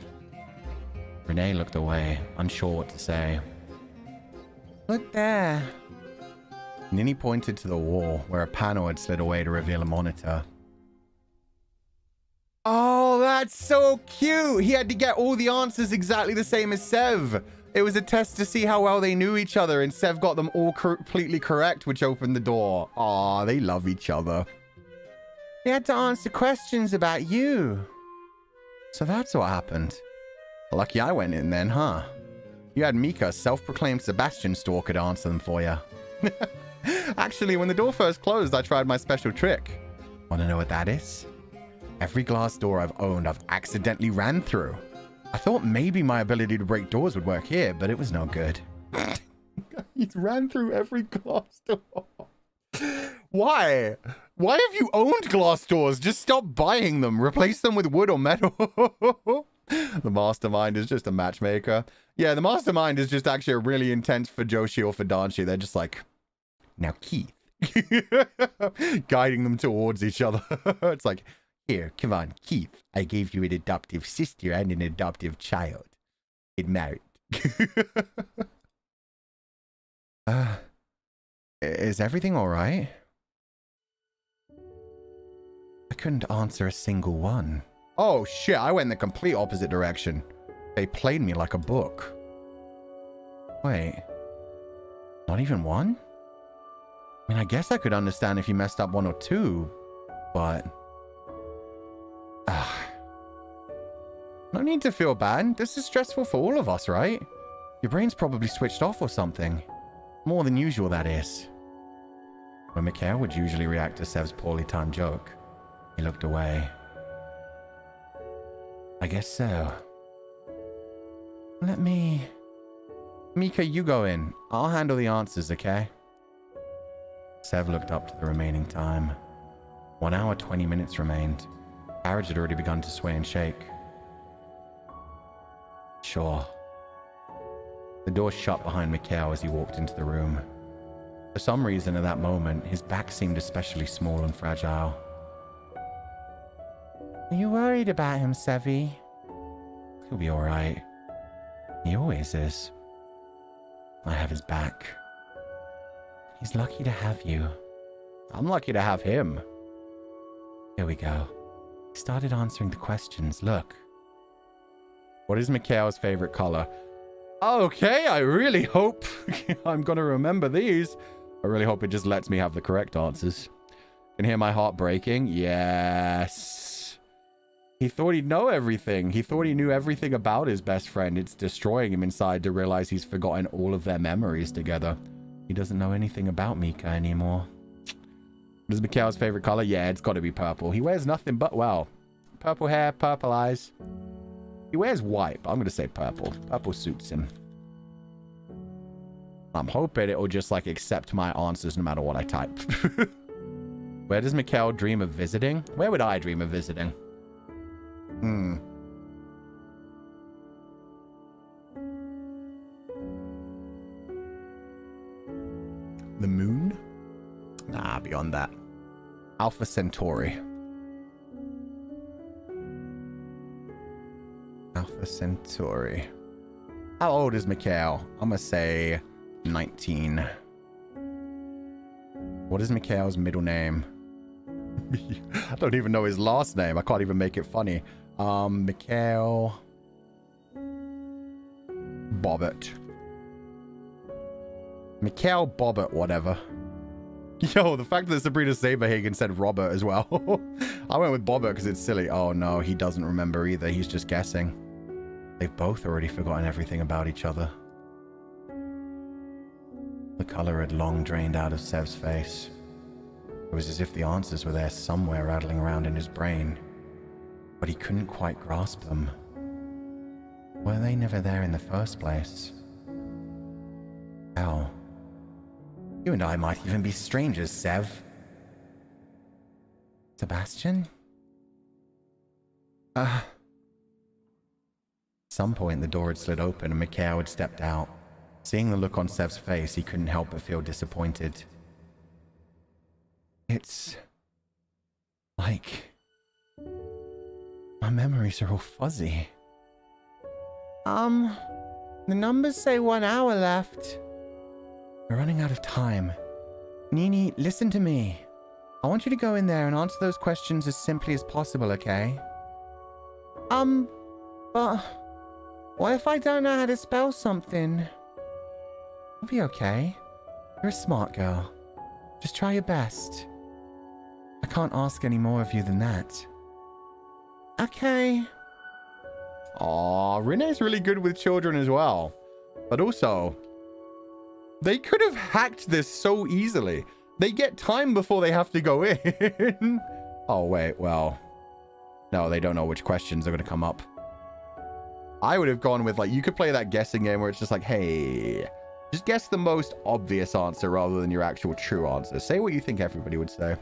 Renee looked away, unsure what to say. Look there. Nini pointed to the wall, where a panel had slid away to reveal a monitor. Oh, that's so cute! He had to get all the answers exactly the same as Sev. It was a test to see how well they knew each other, and Sev got them all completely correct, which opened the door. Aw, they love each other. He had to answer questions about you. So that's what happened. Lucky I went in then, huh? You had Mika, self-proclaimed Sebastian stalker, to answer them for you. Actually, when the door first closed, I tried my special trick. Want to know what that is? Every glass door I've owned, I've accidentally ran through. I thought maybe my ability to break doors would work here, but it was no good. He's ran through every glass door. Why? Why have you owned glass doors? Just stop buying them. Replace them with wood or metal. The mastermind is just a matchmaker. Yeah, the mastermind is just actually a really intense for Joshi or for Danshi. They're just like, now Keith. Guiding them towards each other. It's like, here, come on, Keith. I gave you an adoptive sister and an adoptive child. Get married. Is everything all right? I couldn't answer a single one. Oh shit, I went in the complete opposite direction. They played me like a book. Wait. Not even one? I mean, I guess I could understand if you messed up one or two, but... No need to feel bad. This is stressful for all of us, right? Your brain's probably switched off or something. More than usual, that is. When Mikhail would usually react to Sev's poorly timed joke, he looked away. I guess so. Let me... Mika, you go in. I'll handle the answers, okay? Sev looked up to the remaining time. 1 hour, 20 minutes remained. The carriage had already begun to sway and shake. Sure. The door shut behind Mikhail as he walked into the room. For some reason at that moment, his back seemed especially small and fragile. Are you worried about him, Sevi? He'll be alright. He always is. I have his back. He's lucky to have you. I'm lucky to have him. Here we go. He started answering the questions. Look. What is Mikhail's favorite color? Okay, I really hope I'm going to remember these. I really hope it just lets me have the correct answers. Can hear my heart breaking? Yes. He thought he'd know everything. He thought he knew everything about his best friend. It's destroying him inside to realize he's forgotten all of their memories together. He doesn't know anything about Mika anymore. What is Mikhail's favorite color? Yeah, it's got to be purple. He wears nothing but, well, purple hair, purple eyes. He wears white, but I'm going to say purple. Purple suits him. I'm hoping it will just, like, accept my answers no matter what I type. Where does Mikhail dream of visiting? Where would I dream of visiting? The moon? Nah, beyond that. Alpha Centauri. Alpha Centauri. How old is Mikhail? I'm gonna say 19. What is Mikhail's middle name? I don't even know his last name. I can't even make it funny. Mikhail Bobbert. Mikhail Bobbert, whatever. Yo, the fact that Sabrina Saberhagen said Robert as well. I went with Bobbert because it's silly. Oh no, he doesn't remember either. He's just guessing. They've both already forgotten everything about each other. The color had long drained out of Sev's face. It was as if the answers were there somewhere rattling around in his brain, but he couldn't quite grasp them. Were they never there in the first place? Hell, you and I might even be strangers, Sev. Sebastian? At some point, the door had slid open and Mikhail had stepped out. Seeing the look on Sev's face, he couldn't help but feel disappointed. It's like my memories are all fuzzy. The numbers say 1 hour left. We're running out of time. Nini, listen to me. I want you to go in there and answer those questions as simply as possible, okay? But what if I don't know how to spell something? It'll be okay. You're a smart girl. Just try your best. I can't ask any more of you than that. Okay. Aw, Renee's really good with children as well. But also, they could have hacked this so easily. They get time before they have to go in. Oh, wait, well. No, they don't know which questions are going to come up. I would have gone with, like, you could play that guessing game where it's just like, hey, just guess the most obvious answer rather than your actual true answer. Say what you think everybody would say.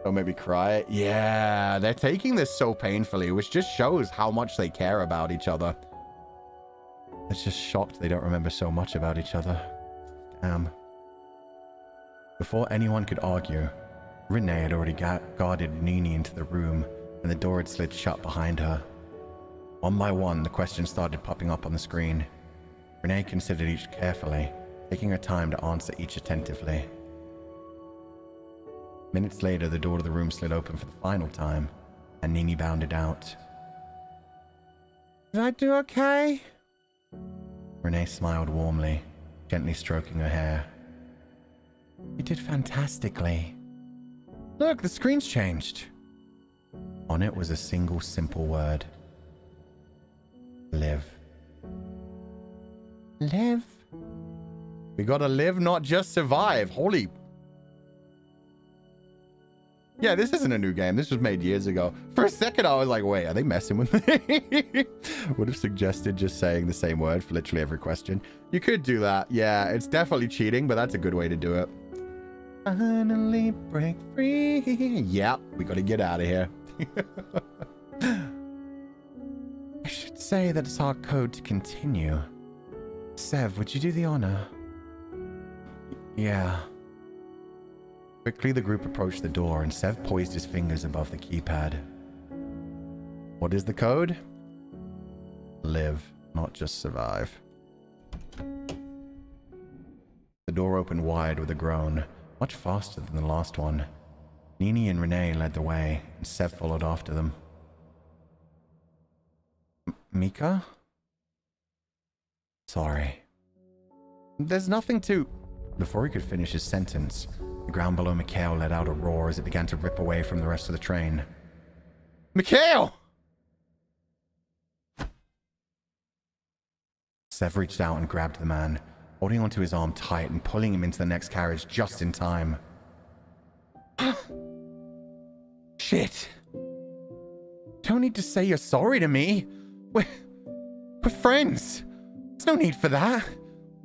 Don't make me cry. Yeah, they're taking this so painfully, which just shows how much they care about each other. It's just shocked they don't remember so much about each other. Damn. Before anyone could argue, Renee had already guarded Nini into the room, and the door had slid shut behind her. One by one, the questions started popping up on the screen. Renee considered each carefully, taking her time to answer each attentively. Minutes later, the door to the room slid open for the final time, and Nini bounded out. Did I do okay? Renee smiled warmly, gently stroking her hair. You did fantastically. Look, the screen's changed. On it was a single simple word. Live. Live? We gotta live, not just survive. Holy... Yeah, this isn't a new game. This was made years ago. For a second, I was like, wait, are they messing with me? Would have suggested just saying the same word for literally every question. You could do that. Yeah, it's definitely cheating, but that's a good way to do it. Finally break free. Yep, we got to get out of here. I should say that it's our code to continue. Sev, would you do the honor? Yeah. Quickly, the group approached the door, and Sev poised his fingers above the keypad. What is the code? Live, not just survive. The door opened wide with a groan, much faster than the last one. Nini and Renee led the way, and Sev followed after them. Mika? Sorry. There's nothing to... Before he could finish his sentence, the ground below Mikhail let out a roar as it began to rip away from the rest of the train. Mikhail! Sev reached out and grabbed the man, holding onto his arm tight and pulling him into the next carriage just in time. Shit. Don't need to say you're sorry to me. We're friends. There's no need for that.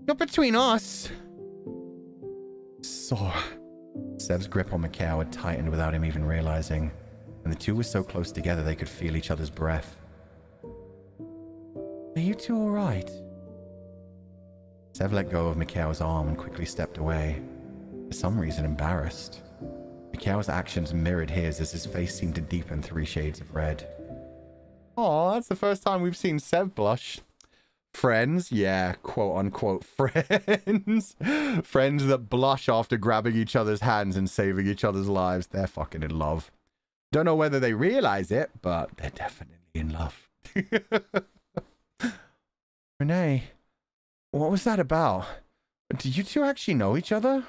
Not between us. Sev's grip on Mikhail had tightened without him even realizing, and the two were so close together they could feel each other's breath. Are you two all right? Sev let go of Mikhail's arm and quickly stepped away, for some reason embarrassed. Mikhail's actions mirrored his as his face seemed to deepen 3 shades of red. Oh, that's the first time we've seen Sev blush. Friends, yeah, quote-unquote friends. Friends that blush after grabbing each other's hands and saving each other's lives. They're fucking in love. Don't know whether they realize it, but they're definitely in love. Renee, what was that about? Do you two actually know each other?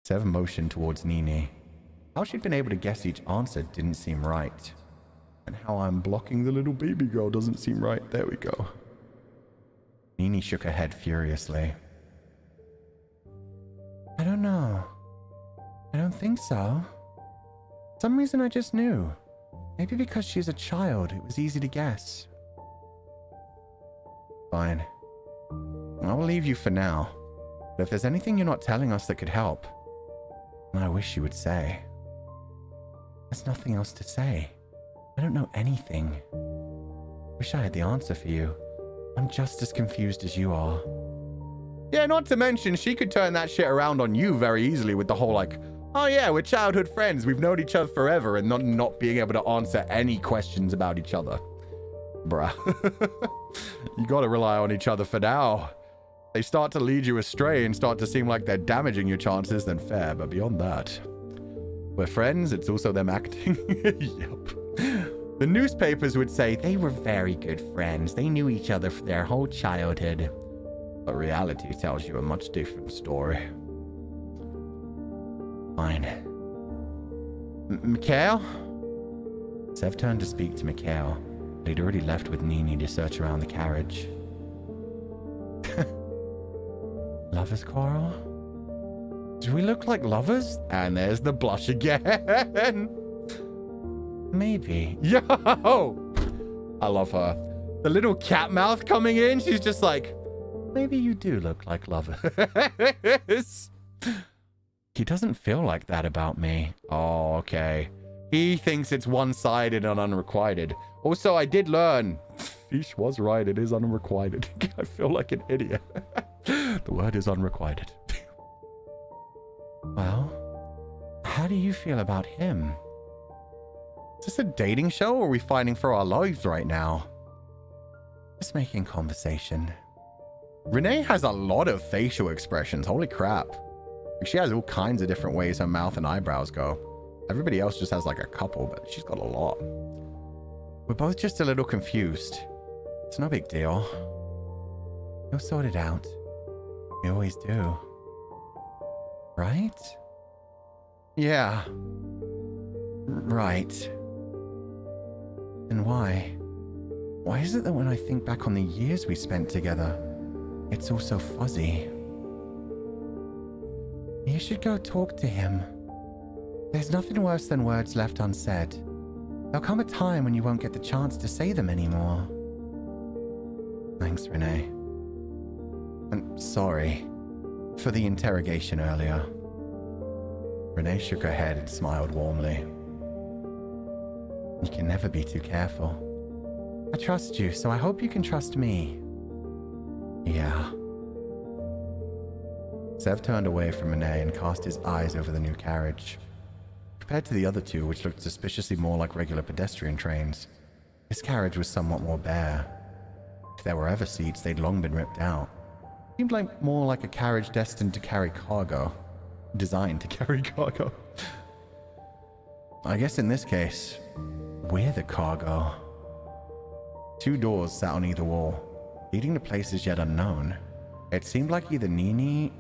Sev motioned towards Nini. How she'd been able to guess each answer didn't seem right. And how I'm blocking the little baby girl doesn't seem right. There we go. Nini shook her head furiously. I don't know. I don't think so. For some reason I just knew. Maybe because she's a child, it was easy to guess. Fine. I'll leave you for now. But if there's anything you're not telling us that could help, then I wish you would say. There's nothing else to say. I don't know anything. Wish I had the answer for you. I'm just as confused as you are. Yeah, not to mention she could turn that shit around on you very easily with the whole like, oh yeah, we're childhood friends, we've known each other forever, and not being able to answer any questions about each other. Bruh. You gotta rely on each other for now. They start to lead you astray and start to seem like they're damaging your chances, then fair, but beyond that, we're friends, it's also them acting. Yep. The newspapers would say they were very good friends. They knew each other for their whole childhood. But reality tells you a much different story. Fine. Mikhail? Sev turned to speak to Mikhail, but he'd already left with Nini to search around the carriage. Lovers quarrel? Do we look like lovers? And there's the blush again. Maybe. Yo! I love her. The little cat mouth coming in, she's just like, maybe you do look like lovers. He doesn't feel like that about me. Oh, okay. He thinks it's one-sided and unrequited. Also, I did learn. Fish was right, it is unrequited. I feel like an idiot. The word is unrequited. Well, how do you feel about him? Is this a dating show, or are we fighting for our lives right now? Just making conversation. Renee has a lot of facial expressions. Holy crap. She has all kinds of different ways her mouth and eyebrows go. Everybody else just has like a couple, but she's got a lot. We're both just a little confused. It's no big deal. You'll sort it out. You always do. Right? Yeah. Right. And why? Why is it that when I think back on the years we spent together, it's all so fuzzy? You should go talk to him. There's nothing worse than words left unsaid. There'll come a time when you won't get the chance to say them anymore. Thanks, Renee. And sorry for the interrogation earlier. Renee shook her head and smiled warmly. You can never be too careful. I trust you, so I hope you can trust me. Yeah. Sev turned away from Renee and cast his eyes over the new carriage. Compared to the other two, which looked suspiciously more like regular pedestrian trains, this carriage was somewhat more bare. If there were ever seats, they'd long been ripped out. It seemed like more like a carriage destined to carry cargo. Designed to carry cargo. I guess in this case, we're the cargo. Two doors sat on either wall, leading to places yet unknown. It seemed like neither Nini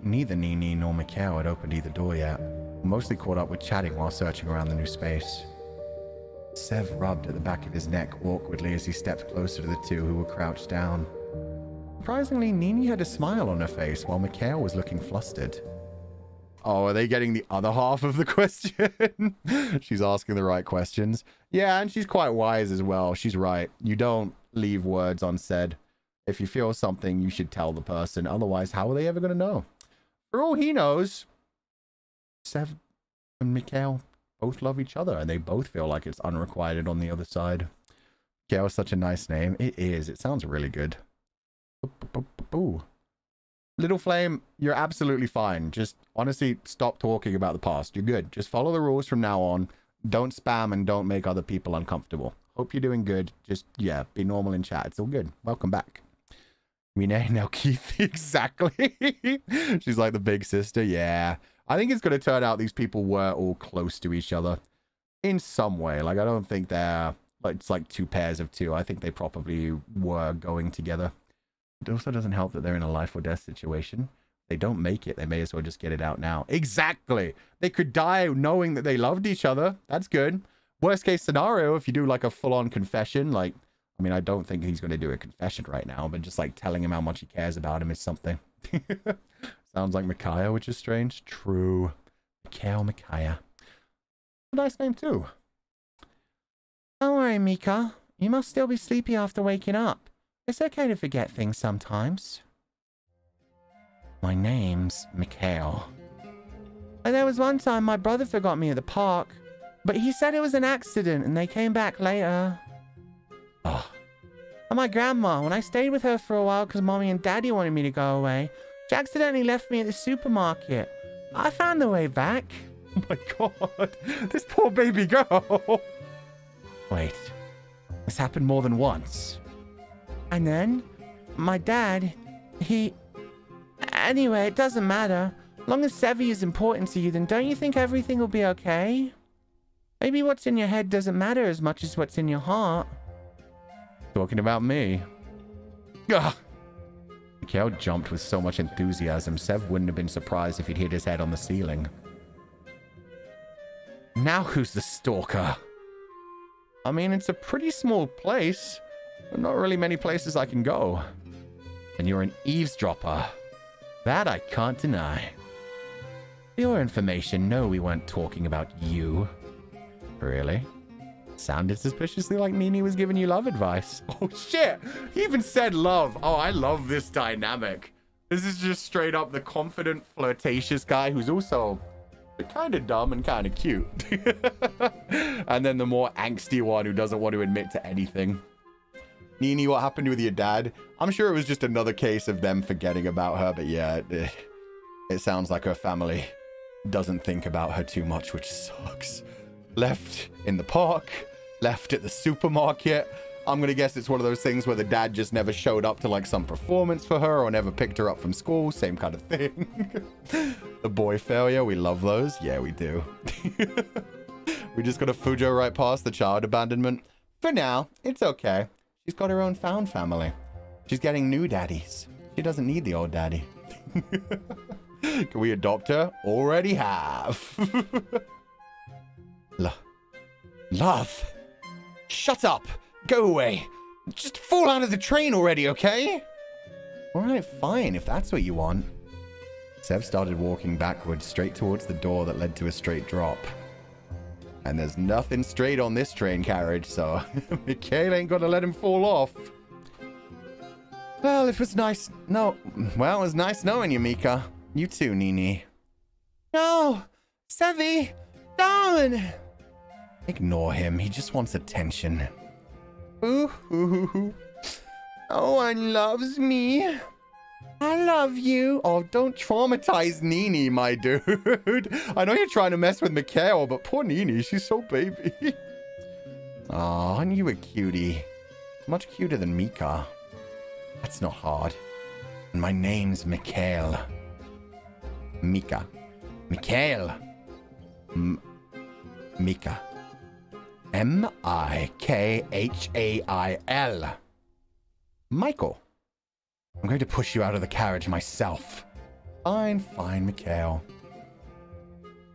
nor Mikhail had opened either door yet, mostly caught up with chatting while searching around the new space. Sev rubbed at the back of his neck awkwardly as he stepped closer to the two who were crouched down. Surprisingly, Nini had a smile on her face while Mikhail was looking flustered. Oh, are they getting the other half of the question? She's asking the right questions. Yeah, and she's quite wise as well. She's right. You don't leave words unsaid. If you feel something, you should tell the person. Otherwise, how are they ever going to know? For all he knows, Sev and Mikhail both love each other, and they both feel like it's unrequited on the other side. Mikhail is such a nice name. It is. It sounds really good. Ooh. Little Flame, you're absolutely fine. Just honestly stop talking about the past. You're good. Just follow the rules from now on. Don't spam and don't make other people uncomfortable. Hope you're doing good. Just, yeah, be normal in chat. It's all good. Welcome back. Renee, now Keith, exactly. She's like the big sister. Yeah. I think it's going to turn out these people were all close to each other in some way. Like, I don't think they're, like, it's like two pairs of two. I think they probably were going together. It also doesn't help that they're in a life or death situation. They don't make it. They may as well just get it out now. Exactly. They could die knowing that they loved each other. That's good. Worst case scenario, if you do like a full-on confession, like, I mean, I don't think he's going to do a confession right now, but just like telling him how much he cares about him is something. Sounds like Micaiah, which is strange. True. Micaiah. A nice name too. Don't worry, Mika. You must still be sleepy after waking up. It's okay to forget things sometimes. My name's Mikhail. There was one time my brother forgot me at the park, but he said it was an accident and they came back later. Oh. And my grandma, when I stayed with her for a while because mommy and daddy wanted me to go away, she accidentally left me at the supermarket. I found the way back. Oh my god, this poor baby girl. Wait, this happened more than once. And then, my dad, he... Anyway, it doesn't matter. As long as Sevi is important to you, then don't you think everything will be okay? Maybe what's in your head doesn't matter as much as what's in your heart. Talking about me. Ugh. Mikhail jumped with so much enthusiasm, Sev wouldn't have been surprised if he'd hit his head on the ceiling. Now who's the stalker? I mean, it's a pretty small place. Not really many places I can go. And you're an eavesdropper. That I can't deny. For your information, no, we weren't talking about you. Really? Sounded suspiciously like Nini was giving you love advice. Oh shit! He even said love. Oh, I love this dynamic. This is just straight up the confident, flirtatious guy who's also kind of dumb and kind of cute. And then the more angsty one who doesn't want to admit to anything. Nini, what happened with your dad? I'm sure it was just another case of them forgetting about her, but yeah, it sounds like her family doesn't think about her too much, which sucks. Left in the park, left at the supermarket. I'm gonna guess it's one of those things where the dad just never showed up to like some performance for her or never picked her up from school, same kind of thing. The boy failure, we love those. Yeah, we do. We just got a Fujo right past the child abandonment. For now, it's okay. She's got her own found family. She's getting new daddies. She doesn't need the old daddy. Can we adopt her? Already have. Love. Shut up. Go away. Just fall out of the train already, okay? Alright, fine, if that's what you want. Sev started walking backwards straight towards the door that led to a straight drop. And there's nothing straight on this train carriage, so Mikhail ain't gonna let him fall off. Well, it was nice. No, well, it was nice knowing you, Mika. You too, Nini. No, Sevi, don't. Ignore him. He just wants attention. Ooh, no one loves me. I love you. Oh, don't traumatize Nini, my dude. I know you're trying to mess with Mikhail, but poor Nini, she's so baby. Aw, aren't you a cutie? Much cuter than Mika. That's not hard. And my name's Mikhail. Mika. Mikhail. Mika. M-I-K-H-A-I-L. Michael. I'm going to push you out of the carriage myself. Fine, fine, Mikhail.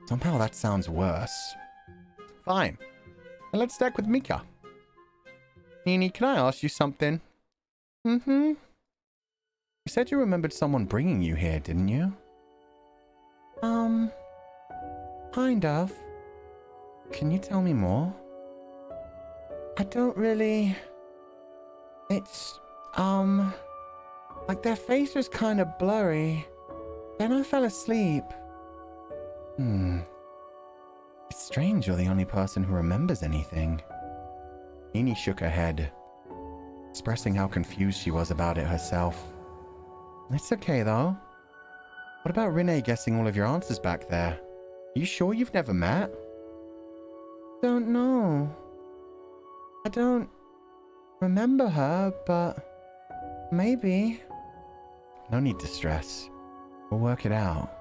Somehow that sounds worse. Fine. Now let's stack with Mika. Nini, can I ask you something? Mm-hmm. You said you remembered someone bringing you here, didn't you? Kind of. Can you tell me more? I don't really... It's, like their face was kind of blurry. Then I fell asleep. It's strange you're the only person who remembers anything. Nini shook her head, expressing how confused she was about it herself. It's okay, though. What about Renee guessing all of your answers back there? Are you sure you've never met? Don't know. I don't remember her, but maybe. No need to stress. We'll work it out.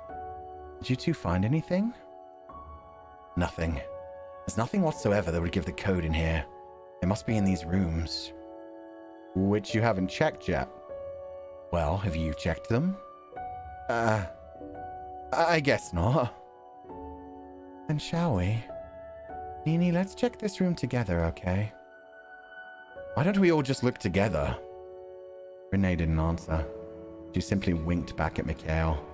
Did you two find anything? Nothing. There's nothing whatsoever that would give the code in here. It must be in these rooms. Which you haven't checked yet. Well, have you checked them? I guess not. Then shall we? Nini, let's check this room together, okay? Why don't we all just look together? Renee didn't answer. She simply winked back at Mikhail.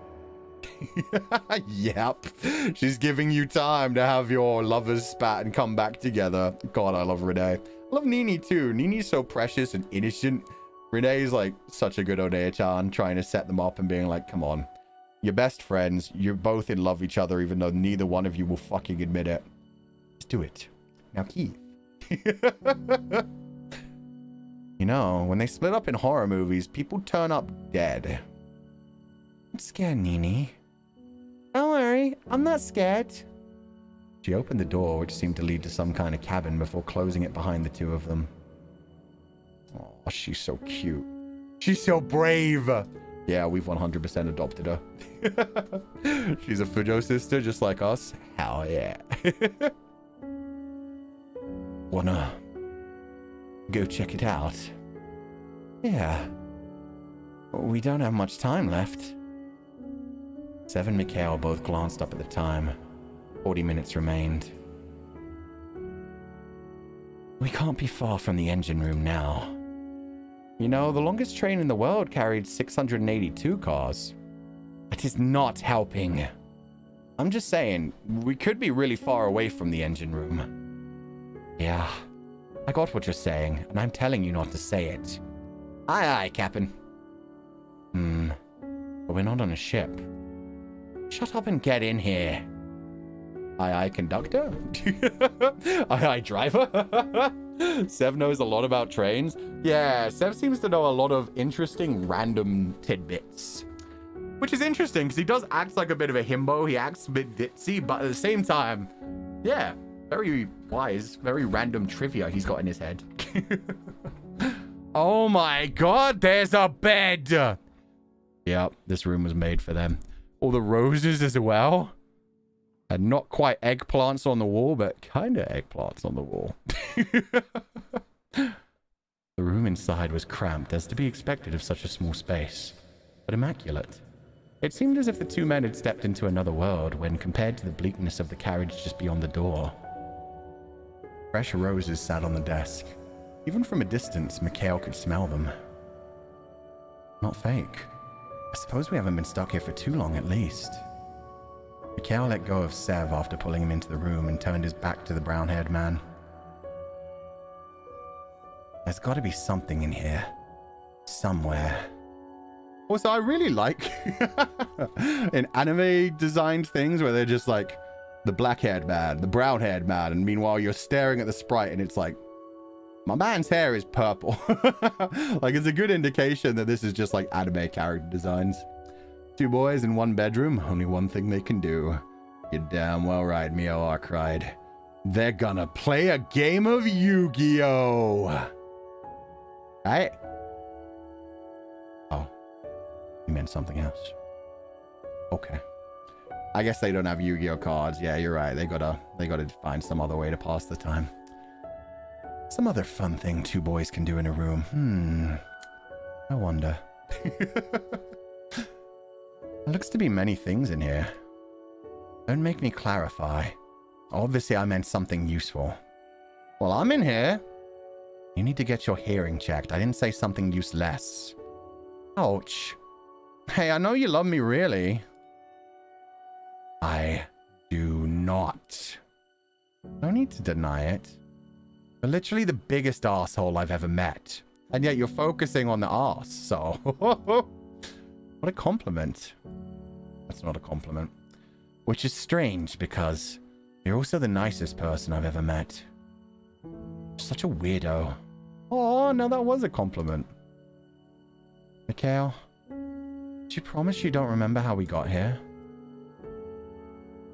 Yep. She's giving you time to have your lovers spat and come back together. God, I love Renee. I love Nini too. Nini's so precious and innocent. Renee's like such a good Odeya-chan, trying to set them up and being like, come on. You're best friends. You're both in love with each other, even though neither one of you will fucking admit it. Let's do it. Now, Keith. You know, when they split up in horror movies, people turn up dead. I'm scared, Nini. Don't worry, I'm not scared. She opened the door, which seemed to lead to some kind of cabin, before closing it behind the two of them. Oh, she's so cute. She's so brave. Yeah, we've 100% adopted her. She's a Fujo sister, just like us. Hell yeah. Wanna go check it out? Yeah. We don't have much time left. Sev and Mikhail both glanced up at the time. 40 minutes remained. We can't be far from the engine room now. You know, the longest train in the world carried 682 cars. That is not helping. I'm just saying, we could be really far away from the engine room. Yeah, I got what you're saying, and I'm telling you not to say it. Aye, aye, Captain. But we're not on a ship. Shut up and get in here. Aye, aye, conductor? Aye, aye, driver? Sev knows a lot about trains. Yeah, Sev seems to know a lot of interesting random tidbits. Which is interesting, because he does act like a bit of a himbo. He acts a bit ditzy, but at the same time, yeah, very wise, very random trivia he's got in his head. Oh my god, there's a bed! Yep, this room was made for them. All the roses as well. And not quite eggplants on the wall, but kind of eggplants on the wall. The room inside was cramped, as to be expected of such a small space, but immaculate. It seemed as if the two men had stepped into another world when compared to the bleakness of the carriage just beyond the door. Fresh roses sat on the desk. Even from a distance, Mikhail could smell them. Not fake. I suppose we haven't been stuck here for too long, at least. Mikhail let go of Sev after pulling him into the room and turned his back to the brown-haired man. There's got to be something in here. Somewhere. Also, I really like in anime designed things where they're just like the black-haired man, the brown-haired man, and meanwhile you're staring at the sprite and it's like, my man's hair is purple. Like, it's a good indication that this is just like anime character designs. 2 boys in 1 bedroom, only one thing they can do. You're damn well right, Mio cried. They're gonna play a game of Yu-Gi-Oh! Right? Oh. You meant something else. Okay. I guess they don't have Yu-Gi-Oh cards. Yeah, you're right. They gotta find some other way to pass the time. Some other fun thing 2 boys can do in a room. I wonder. There looks to be many things in here. Don't make me clarify. Obviously, I meant something useful. Well, I'm in here. You need to get your hearing checked. I didn't say something useless. Ouch. Hey, I know you love me, really. I do not. No need to deny it. You're literally the biggest arsehole I've ever met. And yet you're focusing on the arse, so... What a compliment. That's not a compliment. Which is strange, because you're also the nicest person I've ever met. Such a weirdo. Oh, no, that was a compliment. Mikhail, did you promise you don't remember how we got here?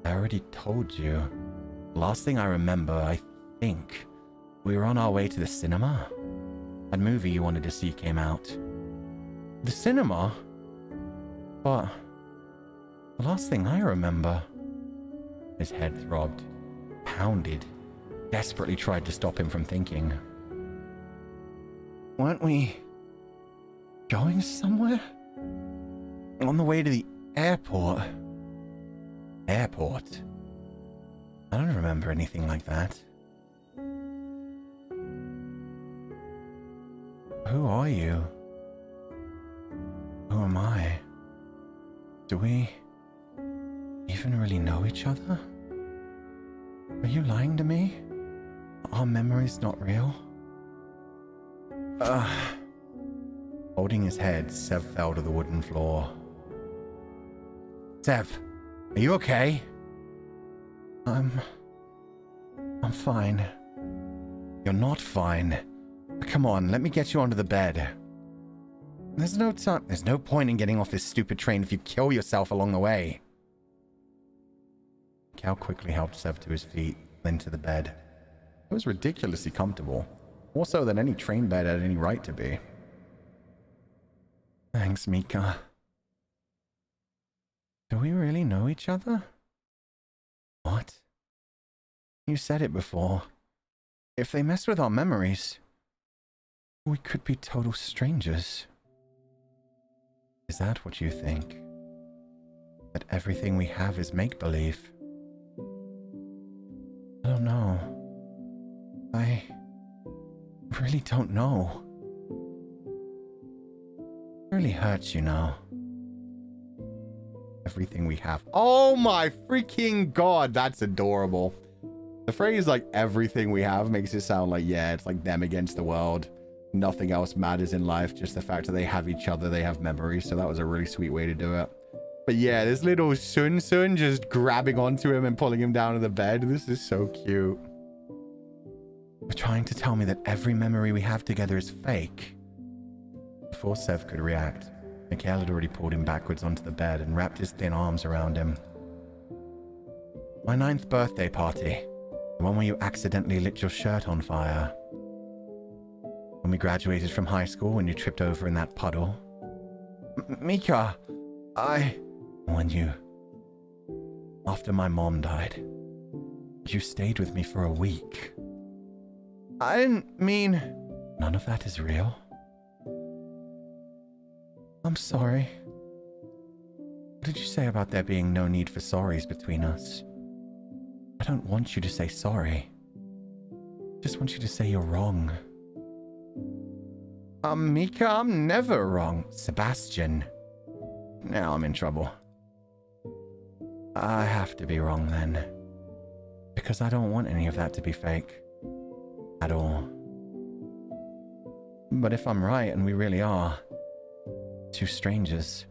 I already told you. Last thing I remember, I think, we were on our way to the cinema. That movie you wanted to see came out. The cinema? But the last thing I remember... His head throbbed, pounded, desperately tried to stop him from thinking. Weren't we going somewhere? On the way to the airport? Airport? I don't remember anything like that. Who are you? Who am I? Do we even really know each other? Are you lying to me? Are memories not real? Holding his head, Sev fell to the wooden floor. Sev, are you okay? I'm fine. You're not fine. Come on, let me get you onto the bed. There's no time. There's no point in getting off this stupid train if you kill yourself along the way. Cal quickly helped Sev to his feet, then to the bed. It was ridiculously comfortable. More so than any train bed had any right to be. Thanks, Mika. Do we really know each other? What? You said it before. If they mess with our memories, we could be total strangers. Is that what you think? That everything we have is make-believe? I don't know. I really don't know. It really hurts, you know. Everything we have. Oh my freaking god, that's adorable. The phrase like everything we have makes it sound like, yeah, it's like them against the world. Nothing else matters in life, just the fact that they have each other, they have memories. So that was a really sweet way to do it. But yeah, this little Sun just grabbing onto him and pulling him down to the bed. This is so cute. You're trying to tell me that every memory we have together is fake? Before Sev could react, Mikhail had already pulled him backwards onto the bed and wrapped his thin arms around him. My 9th birthday party. The one where you accidentally lit your shirt on fire. When we graduated from high school, when you tripped over in that puddle. Mika, When you... After my mom died, you stayed with me for a week. I didn't mean... None of that is real. I'm sorry. What did you say about there being no need for sorries between us? I don't want you to say sorry. I just want you to say you're wrong. Mika, I'm never wrong. Sebastian. Now I'm in trouble. I have to be wrong then. Because I don't want any of that to be fake. At all. But if I'm right and we really are two strangers,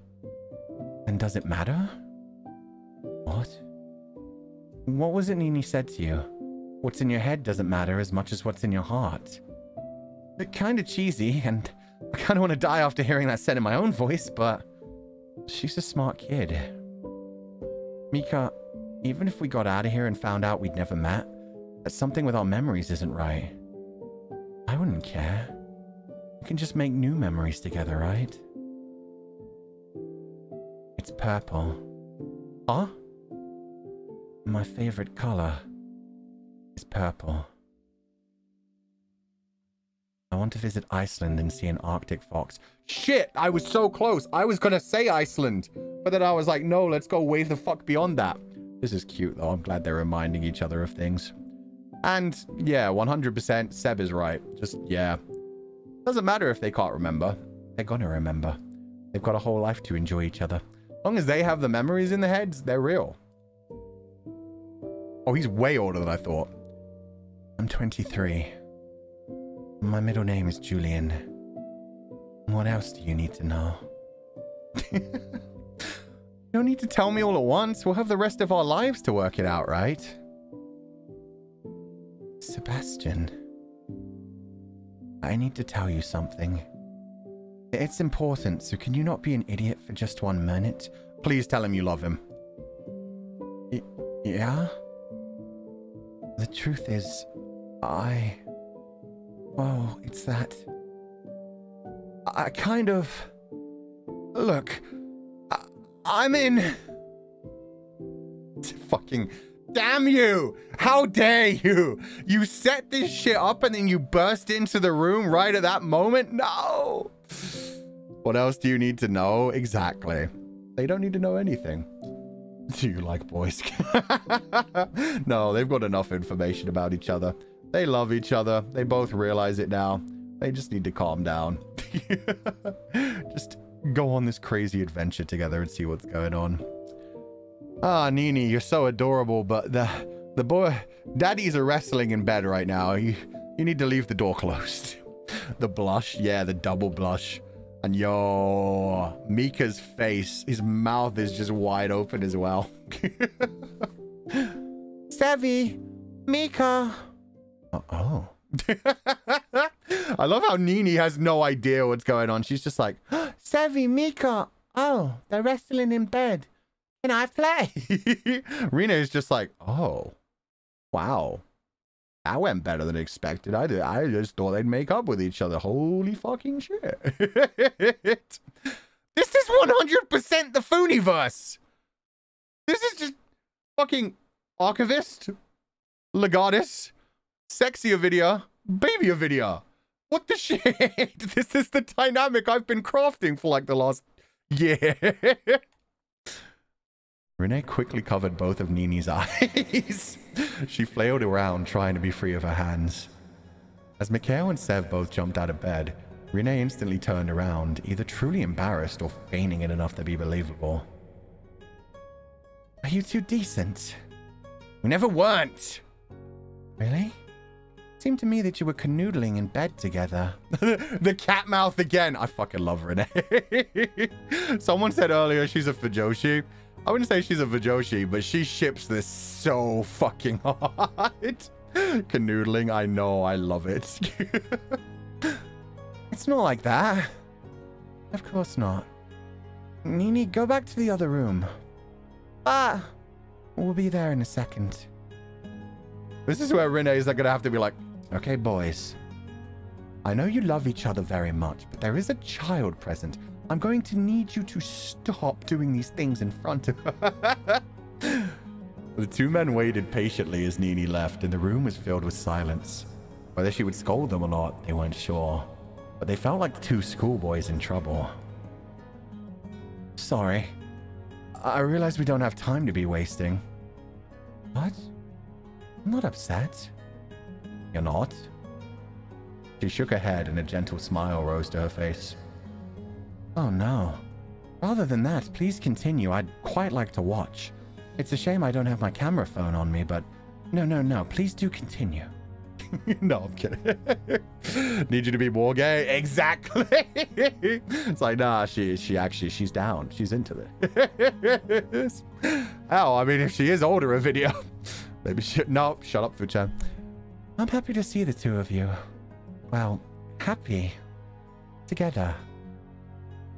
then does it matter? What? What was it Nini said to you? What's in your head doesn't matter as much as what's in your heart. Kinda cheesy, and I kinda want to die after hearing that said in my own voice, but she's a smart kid. Mika, even if we got out of here and found out we'd never met, that something with our memories isn't right, I wouldn't care. We can just make new memories together, right? It's purple. Huh? My favorite color is purple. I want to visit Iceland and see an Arctic fox. Shit! I was so close! I was gonna say Iceland! But then I was like, no, let's go way the fuck beyond that. This is cute, though. I'm glad they're reminding each other of things. And, yeah, 100% Seb is right. Just, yeah. Doesn't matter if they can't remember. They're gonna remember. They've got a whole life to enjoy each other. As long as they have the memories in their heads, they're real. Oh, he's way older than I thought. I'm 23. My middle name is Julian. What else do you need to know? You don't need to tell me all at once. We'll have the rest of our lives to work it out, right? Sebastian. I need to tell you something. It's important, so can you not be an idiot for just 1 minute? Please tell him you love him. Yeah? The truth is, well, it's that... I kind of... Look, I'm in... Fucking... Damn you! How dare you! You set this shit up and then you burst into the room right at that moment? No! What else do you need to know? Exactly. They don't need to know anything. Do you like boys? No, they've got enough information about each other. They love each other. They both realize it now. They just need to calm down. Just go on this crazy adventure together and see what's going on. Ah, Nini, you're so adorable, but the boy... Daddies are wrestling in bed right now. You need to leave the door closed. The blush. Yeah, the double blush. And yo, Mika's face, his mouth is just wide open as well. Savvy, Mika. Oh. I love how Nini has no idea what's going on. She's just like, Savvy, Mika. Oh, they're wrestling in bed. Can I play? Rena is just like, oh, wow. That went better than expected. I just thought they'd make up with each other. Holy fucking shit. This is 100% the Fooniverse. This is just fucking Archivist, Legatus, Sexy video, Baby video. What the shit? This is the dynamic I've been crafting for like the last year. Renee quickly covered both of Nini's eyes. She flailed around, trying to be free of her hands. As Mikhail and Sev both jumped out of bed, Renee instantly turned around, either truly embarrassed or feigning it enough to be believable. Are you two decent? We never weren't. Really? It seemed to me that you were canoodling in bed together. The cat mouth again. I fucking love Renee. Someone said earlier she's a Fujoshi. I wouldn't say she's a Fujoshi, but she ships this so fucking hard. Canoodling, I know, I love it. It's not like that. Of course not. Nini, go back to the other room. We'll be there in a second. This is where Renee's gonna have to be like, okay, boys. I know you love each other very much, but there is a child present. I'm going to need you to stop doing these things in front of her. The two men waited patiently as Nini left, and the room was filled with silence. Whether she would scold them or not, they weren't sure. But they felt like two schoolboys in trouble. Sorry. I realize we don't have time to be wasting. What? I'm not upset. You're not? She shook her head and a gentle smile rose to her face. Oh no. Rather than that, please continue. I'd quite like to watch. It's a shame I don't have my camera phone on me, but no, please do continue. No, I'm kidding. Need you to be more gay? Exactly. It's like, nah, she's down. She's into this. Hell, I mean, if she is older, a video. Maybe she, no, shut up, Fuchan. I'm happy to see the two of you. Well, happy. Together.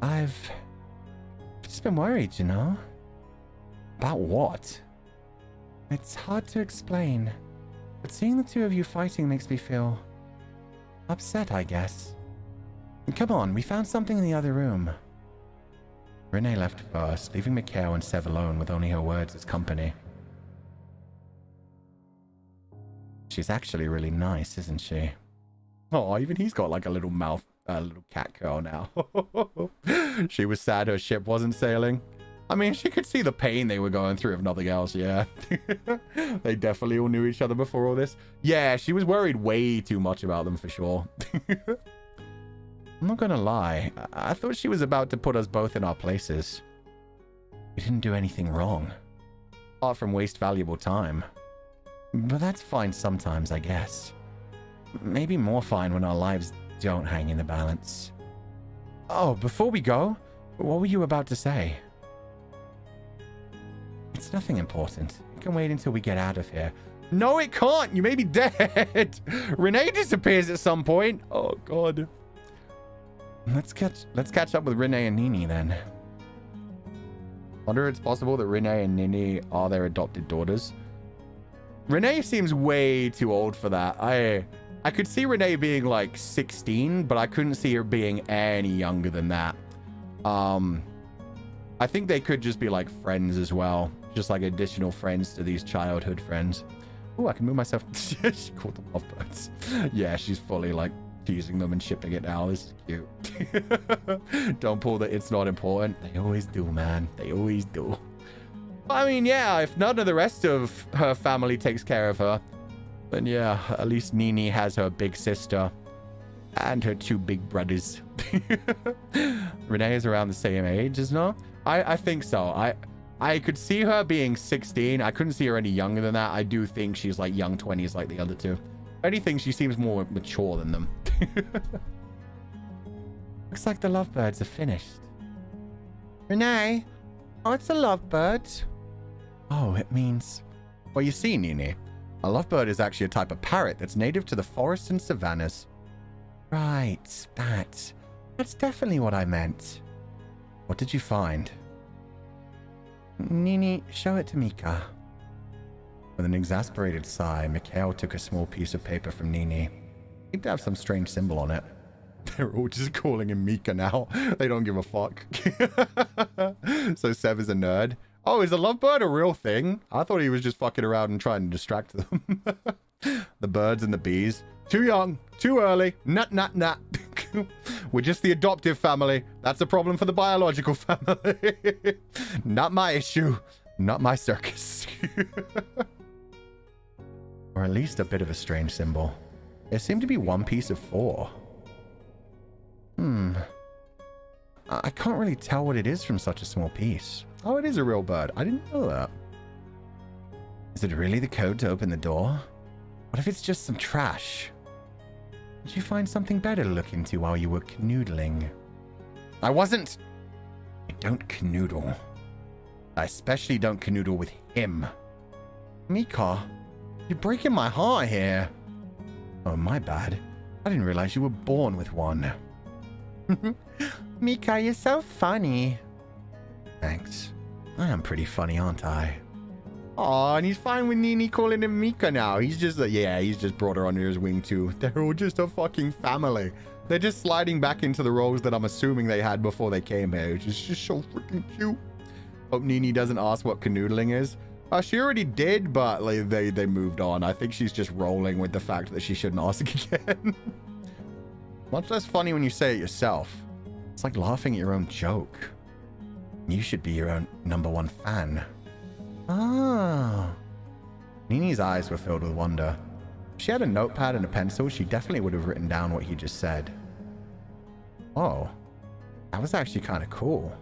I've just been worried, you know? About what? It's hard to explain, but seeing the two of you fighting makes me feel upset, I guess. Come on, we found something in the other room. Renee left first, leaving Mikhail and Sev alone with only her words as company. She's actually really nice, isn't she? Oh, even he's got like a little mouth, little cat girl now. She was sad her ship wasn't sailing. I mean, she could see the pain they were going through, if nothing else, yeah. They definitely all knew each other before all this. Yeah, she was worried way too much about them for sure. I'm not gonna lie, I thought she was about to put us both in our places. We didn't do anything wrong, apart from waste valuable time. But that's fine sometimes, I guess. Maybe more fine when our lives don't hang in the balance. Oh, before we go, what were you about to say? It's nothing important. It can wait until we get out of here. No, it can't. You may be dead. Renee disappears at some point. Oh, God. Let's catch up with Renee and Nini then. Wonder if it's possible that Renee and Nini are their adopted daughters. Renee seems way too old for that. I could see Renee being like 16, but I couldn't see her being any younger than that. I think they could just be like friends as well. Just like additional friends to these childhood friends. Oh, I can move myself. She called them lovebirds. Yeah, she's fully like teasing them and shipping it now. This is cute. Don't pull the it's not important. They always do, man. They always do. I mean, yeah, if none of the rest of her family takes care of her, then yeah, at least Nini has her big sister and her two big brothers. Renee is around the same age, isn't her? I think so. I could see her being 16. I couldn't see her any younger than that. I do think she's like young 20s like the other two. If anything, she seems more mature than them. Looks like the lovebirds are finished. Renee, what's a lovebird? Oh, it means... Well, you see, Nini, a lovebird is actually a type of parrot that's native to the forests and savannas. Right, that's definitely what I meant. What did you find? Nini, show it to Mika. With an exasperated sigh, Mikhail took a small piece of paper from Nini. It seemed to have some strange symbol on it. They're all just calling him Mika now. They don't give a fuck. So Sev is a nerd. Oh, is a lovebird a real thing? I thought he was just fucking around and trying to distract them. The birds and the bees. Too young, too early. Nut. We're just the adoptive family. That's a problem for the biological family. Not my issue. Not my circus. Or at least a bit of a strange symbol. There seemed to be one piece of 4. I can't really tell what it is from such a small piece. Oh, it is a real bird. I didn't know that. Is it really the code to open the door? What if it's just some trash? Did you find something better to look into while you were canoodling? I wasn't. I don't canoodle. I especially don't canoodle with him. Mika, you're breaking my heart here. Oh, my bad. I didn't realize you were born with one. Mika, you're so funny. Thanks. I am pretty funny, aren't I? Aw, and he's fine with Nini calling him Mika now. He's just, yeah, he's just brought her under his wing too. They're all just a fucking family. They're just sliding back into the roles that I'm assuming they had before they came here, which is just so freaking cute. Hope Nini doesn't ask what canoodling is. She already did, but like, they moved on. I think she's just rolling with the fact that she shouldn't ask again. Much less funny when you say it yourself. It's like laughing at your own joke. You should be your own #1 fan. Ah. Nini's eyes were filled with wonder. If she had a notepad and a pencil, she definitely would have written down what he just said. Oh, that was actually kind of cool.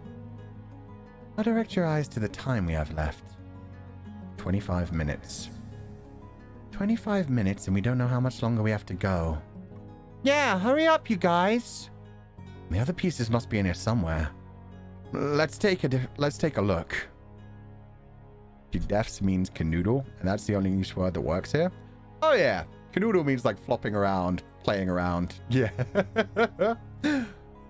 I'll direct your eyes to the time we have left. 25 minutes. 25 minutes and we don't know how much longer we have to go. Yeah, hurry up, you guys. The other pieces must be in here somewhere. Let's take a look. Defs means canoodle, and that's the only English word that works here. Oh yeah, canoodle means like flopping around, playing around. Yeah.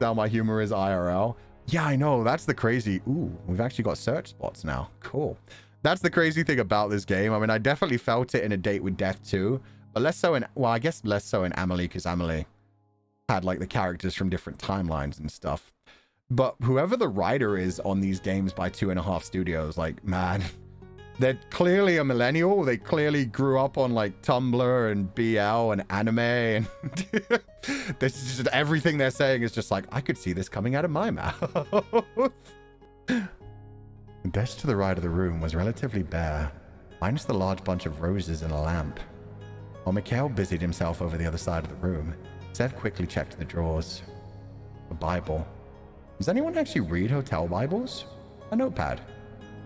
Now my humor is IRL. Yeah, I know. That's the crazy. Ooh, we've actually got search spots now. Cool. That's the crazy thing about this game. I mean, I definitely felt it in A Date with Death 2, but less so in, well, I guess less so in Amelie, because Amelie had like the characters from different timelines and stuff. But whoever the writer is on these games by 2.5 Studios, like, man, they're clearly a millennial. They clearly grew up on like Tumblr and BL and anime, and this is just everything they're saying is just like, I could see this coming out of my mouth. The desk to the right of the room was relatively bare, minus the large bunch of roses and a lamp. While Mikhail busied himself over the other side of the room, Sev quickly checked the drawers. A Bible. Does anyone actually read hotel Bibles? A notepad.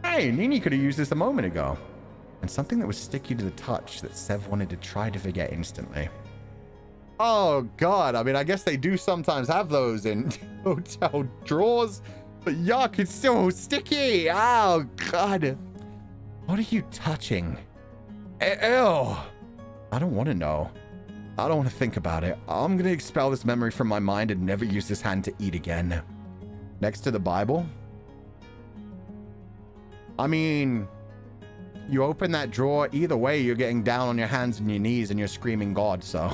Hey, Nini could have used this a moment ago. And something that was sticky to the touch that Sev wanted to try to forget instantly. Oh god, I mean, I guess they do sometimes have those in hotel drawers. But yuck, it's so sticky. Oh god. What are you touching? Ew. I don't want to know. I don't want to think about it. I'm going to expel this memory from my mind and never use this hand to eat again. Next to the Bible? I mean, you open that drawer, either way, you're getting down on your hands and your knees and you're screaming God, so.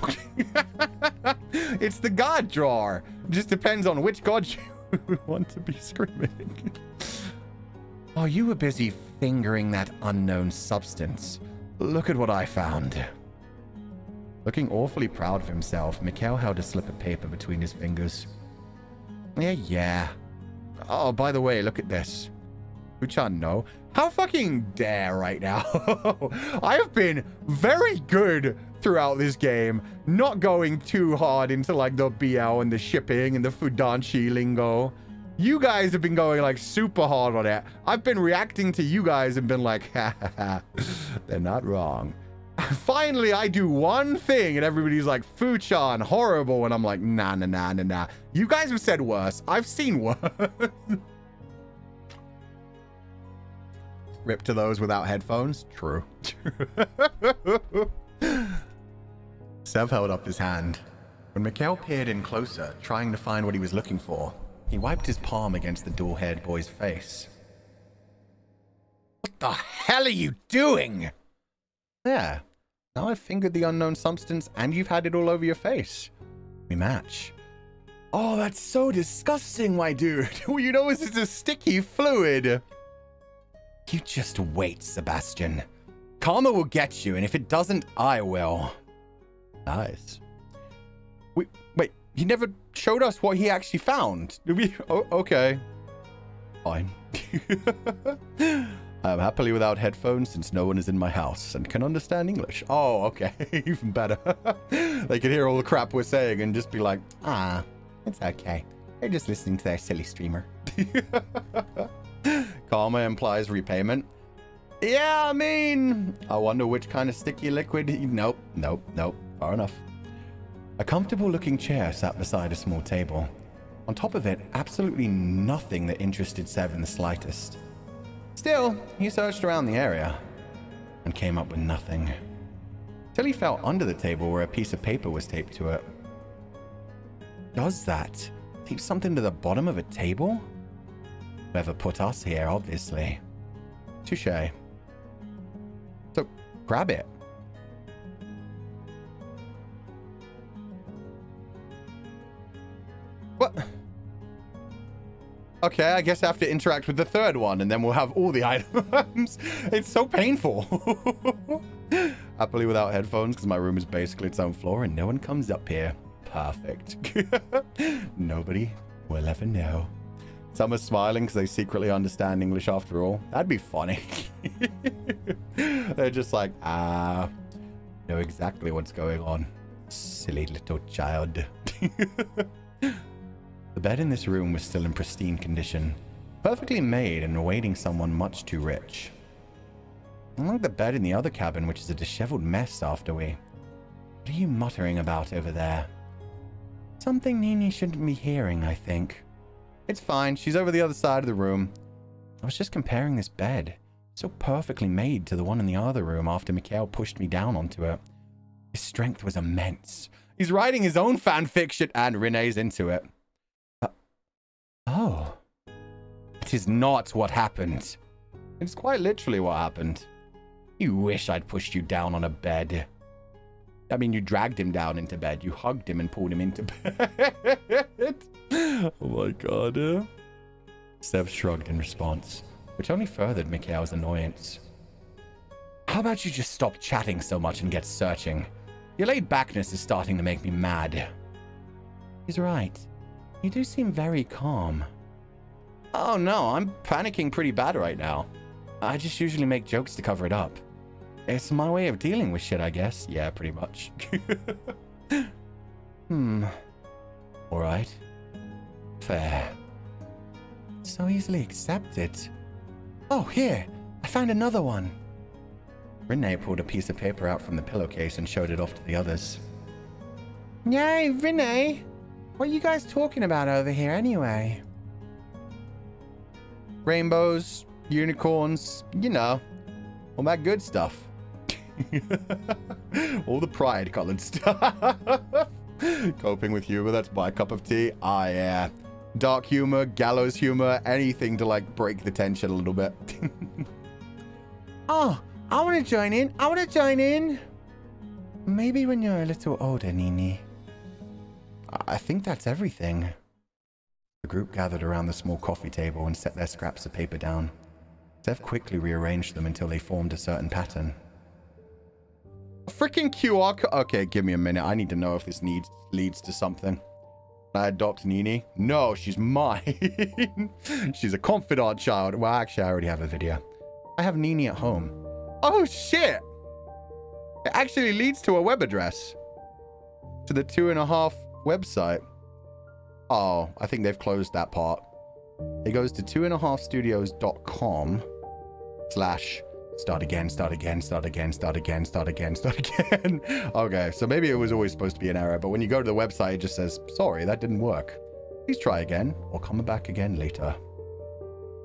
It's the God drawer. It just depends on which God you want to be screaming. While you were busy fingering that unknown substance, look at what I found. Looking awfully proud of himself, Mikhail held a slip of paper between his fingers. Yeah. Oh, by the way, look at this. Uchan, no. How fucking dare right now? I have been very good throughout this game, not going too hard into like the BL and the shipping and the Fudanshi lingo. You guys have been going like super hard on it. I've been reacting to you guys and been like, ha ha ha, they're not wrong. Finally, I do one thing and everybody's like, Fuchan, horrible. And I'm like, nah, nah, nah, nah, nah. You guys have said worse. I've seen worse. Rip to those without headphones. True. Sev held up his hand. When Mikhail peered in closer, trying to find what he was looking for, he wiped his palm against the dull-haired boy's face. What the hell are you doing? There. Now I've fingered the unknown substance and you've had it all over your face. We match. Oh, that's so disgusting, my dude. All you know is it's a sticky fluid. You just wait, Sebastian. Karma will get you, and if it doesn't, I will. Nice. Wait, he never showed us what he actually found. Did we? Oh, okay. Fine. I am happily without headphones since no one is in my house and can understand English. Oh, okay. Even better. They can hear all the crap we're saying and just be like, ah, it's okay. They're just listening to their silly streamer. Karma implies repayment. Yeah, I mean, I wonder which kind of sticky liquid. Nope. Far enough. A comfortable looking chair sat beside a small table. On top of it, absolutely nothing that interested Sev in the slightest. Still, he searched around the area and came up with nothing. Till he fell under the table where a piece of paper was taped to it. Does that? Tape something to the bottom of a table? Whoever put us here, obviously. Touché. So, grab it. What? Okay, I guess I have to interact with the third one, and then we'll have all the items. It's so painful. Happily without headphones, because my room is basically its own floor, and no one comes up here. Perfect. Nobody will ever know. Some are smiling because they secretly understand English after all. That'd be funny. They're just like, know exactly what's going on. Silly little child. The bed in this room was still in pristine condition, perfectly made and awaiting someone much too rich. Unlike the bed in the other cabin, which is a disheveled mess after we... What are you muttering about over there? Something Nini shouldn't be hearing, I think. It's fine. She's over the other side of the room. I was just comparing this bed. So perfectly made to the one in the other room after Mikhail pushed me down onto it. His strength was immense. He's writing his own fan fiction and Renee's into it. Oh. It is not what happened. It's quite literally what happened. You wish I'd pushed you down on a bed. I mean, you dragged him down into bed. You hugged him and pulled him into bed. Oh my god. Sev shrugged in response, which only furthered Mikhail's annoyance. How about you just stop chatting so much and get searching? Your laid-backness is starting to make me mad. He's right. You do seem very calm. Oh no, I'm panicking pretty bad right now. I just usually make jokes to cover it up. It's my way of dealing with shit, I guess. Yeah, pretty much. Alright. Fair. So easily accepted. Oh, here! I found another one! Renee pulled a piece of paper out from the pillowcase and showed it off to the others. Yay, Renee! What are you guys talking about over here anyway? Rainbows, unicorns, you know, all that good stuff. All the pride-colored stuff. Coping with humor, that's my cup of tea. Ah, yeah. Dark humor, gallows humor, anything to, like, break the tension a little bit. Oh, I want to join in. I want to join in. Maybe when you're a little older, Nini. I think that's everything. The group gathered around the small coffee table and set their scraps of paper down. Sev quickly rearranged them until they formed a certain pattern. A freaking QR code. Okay, give me a minute. I need to know if this leads to something. I adopt Nini? No, she's mine. She's a confidant child. Well, actually, I already have a video. I have Nini at home. Oh, shit. It actually leads to a web address. To the 2.5 website. Oh, I think they've closed that part. It goes to 2.5studios.com/start again, start again, start again, start again, start again, start again. Okay, so maybe it was always supposed to be an error, but when you go to the website, it just says, sorry, that didn't work. Please try again or come back again later.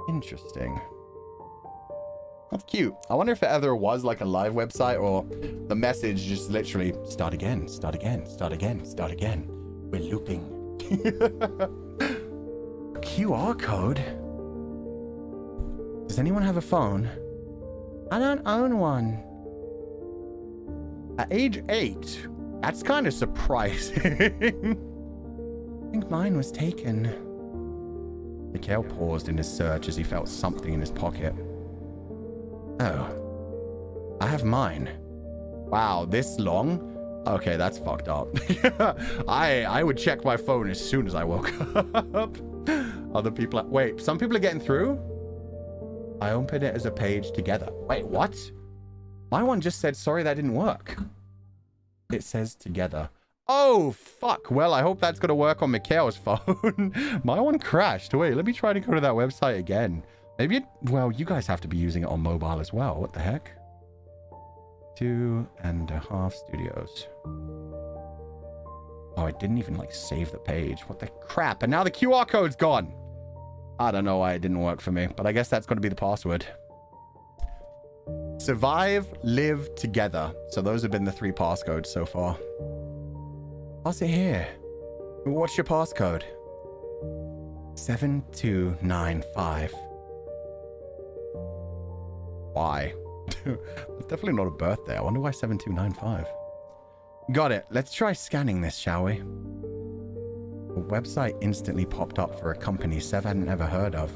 Interesting. That's cute. I wonder if it ever was like a live website or the message just literally start again, start again, start again, start again. We're looping. QR code? Does anyone have a phone? I don't own one. At age 8, that's kind of surprising. I think mine was taken. Mikhail paused in his search as he felt something in his pocket. Oh, I have mine. Wow, this long? Okay, that's fucked up. I would check my phone as soon as I woke up. Other people... Wait, some people are getting through? I opened it as a page together. Wait, what? My one just said, sorry, that didn't work. It says together. Oh, fuck. Well, I hope that's going to work on Mikhail's phone. My one crashed. Wait, let me try to go to that website again. Maybe it... Well, you guys have to be using it on mobile as well. What the heck? 2.5 studios. Oh, it didn't even, like, save the page. What the crap? And now the QR code's gone. I don't know why it didn't work for me, but I guess that's going to be the password. Survive, live, together. So those have been the 3 passcodes so far. What's it here? What's your passcode? 7295. Why? It's definitely not a birthday. I wonder why 7295. Got it. Let's try scanning this, shall we? A website instantly popped up for a company Sev hadn't ever heard of.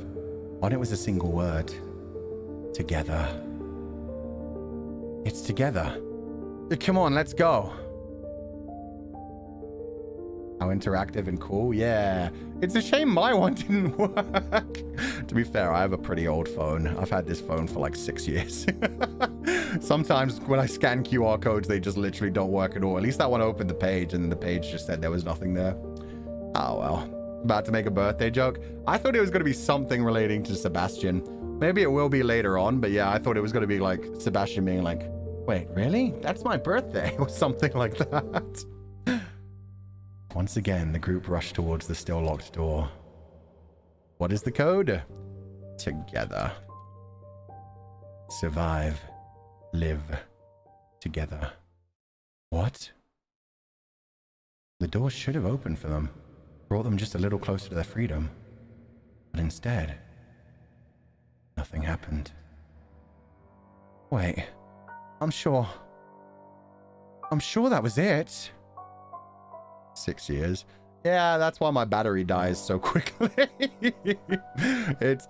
On it was a single word. Together. It's together. Come on, let's go. How interactive and cool. Yeah. It's a shame my one didn't work. To be fair, I have a pretty old phone. I've had this phone for like 6 years. Sometimes when I scan QR codes, they just literally don't work at all. At least that one opened the page and then the page just said there was nothing there. Oh, well. About to make a birthday joke. I thought it was going to be something relating to Sebastian. Maybe it will be later on, but yeah, I thought it was going to be like Sebastian being like, wait, really? That's my birthday, or something like that. Once again, the group rushed towards the still locked door. What is the code? Together. Survive. Live. Together. What? The door should have opened for them. Brought them just a little closer to their freedom. But instead, nothing happened. Wait. I'm sure that was it. 6 years. Yeah, that's why my battery dies so quickly.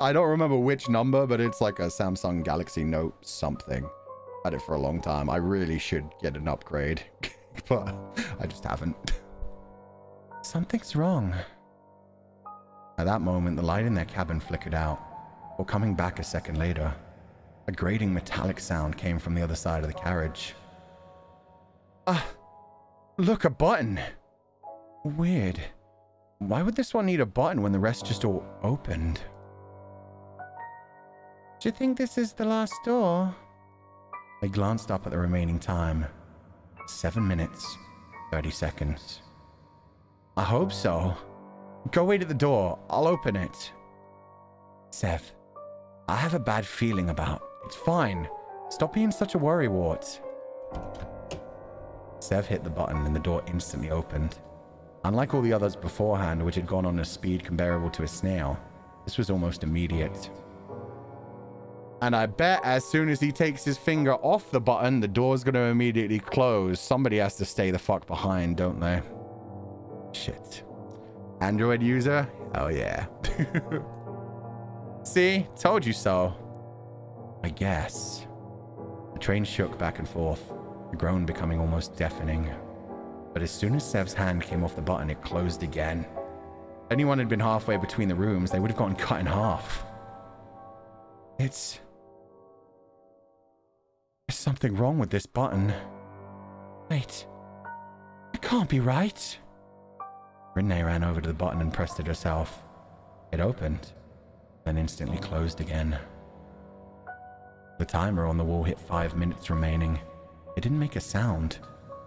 I don't remember which number, but it's like a Samsung Galaxy Note something. Had it for a long time. I really should get an upgrade, but I just haven't. Something's wrong. At that moment, the light in their cabin flickered out, or coming back a second later, a grating metallic sound came from the other side of the carriage. Look, a button. Weird. Why would this one need a button when the rest just all opened? Do you think this is the last door? They glanced up at the remaining time. 7 minutes, 30 seconds. I hope so. Go wait at the door. I'll open it. Sev, I have a bad feeling about. It's fine. Stop being such a worrywart. Sev hit the button and the door instantly opened. Unlike all the others beforehand, which had gone on a speed comparable to a snail, this was almost immediate. And I bet as soon as he takes his finger off the button, the door's going to immediately close. Somebody has to stay the fuck behind, don't they? Shit. Android user? Oh yeah. See? Told you so. I guess. The train shook back and forth, the groan becoming almost deafening. But as soon as Sev's hand came off the button, it closed again. If anyone had been halfway between the rooms, they would have gotten cut in half. There's something wrong with this button. Wait. It can't be right. Renee ran over to the button and pressed it herself. It opened, then instantly closed again. The timer on the wall hit 5 minutes remaining. It didn't make a sound,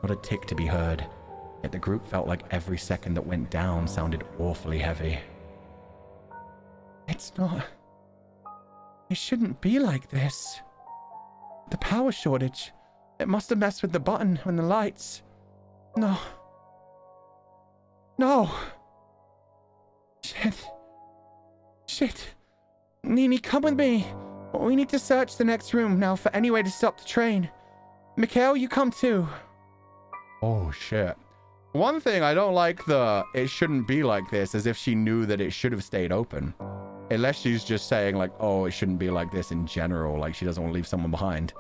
not a tick to be heard, yet the group felt like every second that went down sounded awfully heavy. It's not... It shouldn't be like this. The power shortage. It must have messed with the button and the lights. No. No. Shit. Nini, come with me. We need to search the next room now for any way to stop the train. Mikhail, you come too. Oh, shit. One thing I don't like it shouldn't be like this, as if she knew that it should have stayed open. Unless she's just saying like, oh, it shouldn't be like this in general. Like she doesn't want to leave someone behind.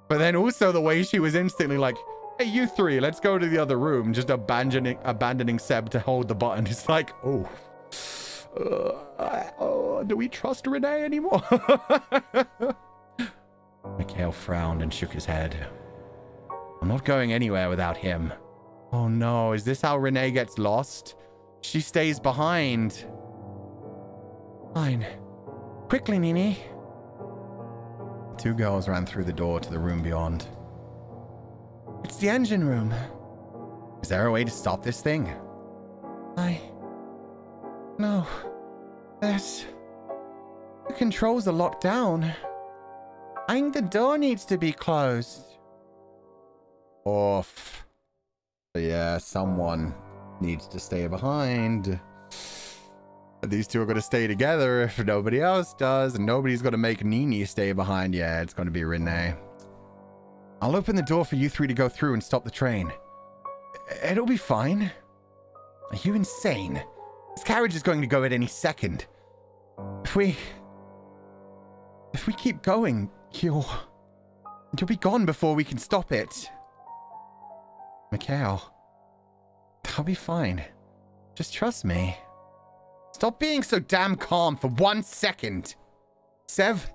But then also the way she was instantly like, hey, you three, let's go to the other room. Just abandoning Seb to hold the button. It's like, oh, do we trust Renee anymore? Mikhail frowned and shook his head. I'm not going anywhere without him. Oh no, is this how Renee gets lost? She stays behind. Fine. Quickly, Nini. Two girls ran through the door to the room beyond. It's the engine room. Is there a way to stop this thing? No. The controls are locked down. I think the door needs to be closed. Off. But yeah, someone needs to stay behind. These two are going to stay together if nobody else does, and nobody's going to make Nini stay behind. Yeah, it's going to be Renee. I'll open the door for you three to go through and stop the train. It'll be fine. Are you insane? This carriage is going to go at any second. If we keep going, you'll be gone before we can stop it. Mikhail, I'll be fine. Just trust me. Stop being so damn calm for 1 second. Sev,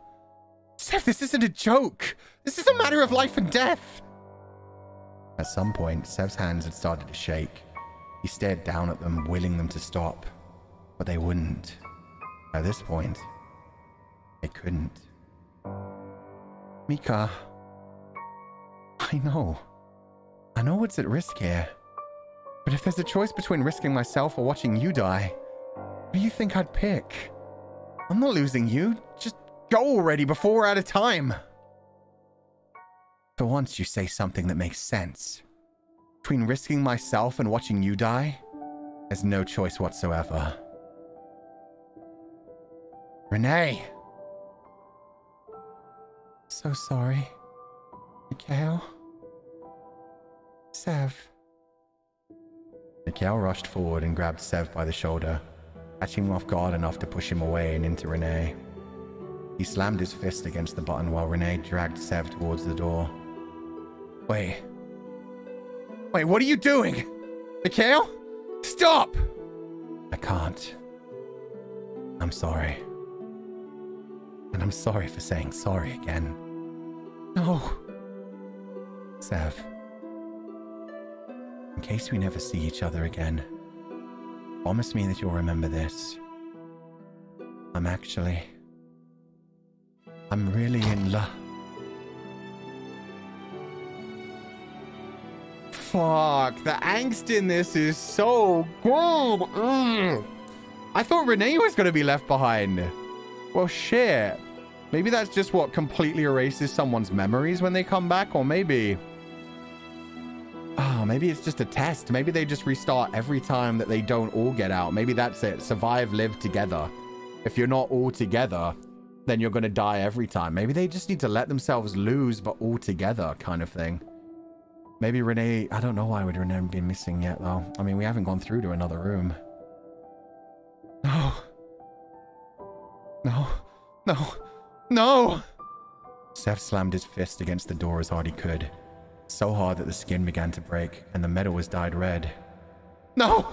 this isn't a joke. This is a matter of life and death. At some point, Sev's hands had started to shake. He stared down at them, willing them to stop, but they wouldn't. At this point, They couldn't. Mika. I know what's at risk here. But if there's a choice between risking myself or watching you die, what do you think I'd pick? I'm not losing you. Just go already before we're out of time. For once, you say something that makes sense. Between risking myself and watching you die, there's no choice whatsoever. Renee! So sorry. Mikhail? Sev. Mikhail rushed forward and grabbed Sev by the shoulder, catching him off guard enough to push him away and into Renee. He slammed his fist against the button while Renee dragged Sev towards the door. Wait, what are you doing? Mikhail? Stop! I can't. I'm sorry. And I'm sorry for saying sorry again. No. Sev. In case we never see each other again, promise me that you'll remember this. I'm really in love. Fuck, the angst in this is so good. I thought Renee was going to be left behind. Well, shit. Maybe that's just what completely erases someone's memories when they come back, or maybe... Oh, maybe it's just a test. Maybe they just restart every time that they don't all get out. Maybe that's it. Survive, live together. If you're not all together, then you're going to die every time. Maybe they just need to let themselves lose, but all together kind of thing. Maybe Renee... I don't know why would Renee be missing yet, though. I mean, we haven't gone through to another room. No. No. No. No! Sev slammed his fist against the door as hard he could. So hard that the skin began to break and the metal was dyed red. No!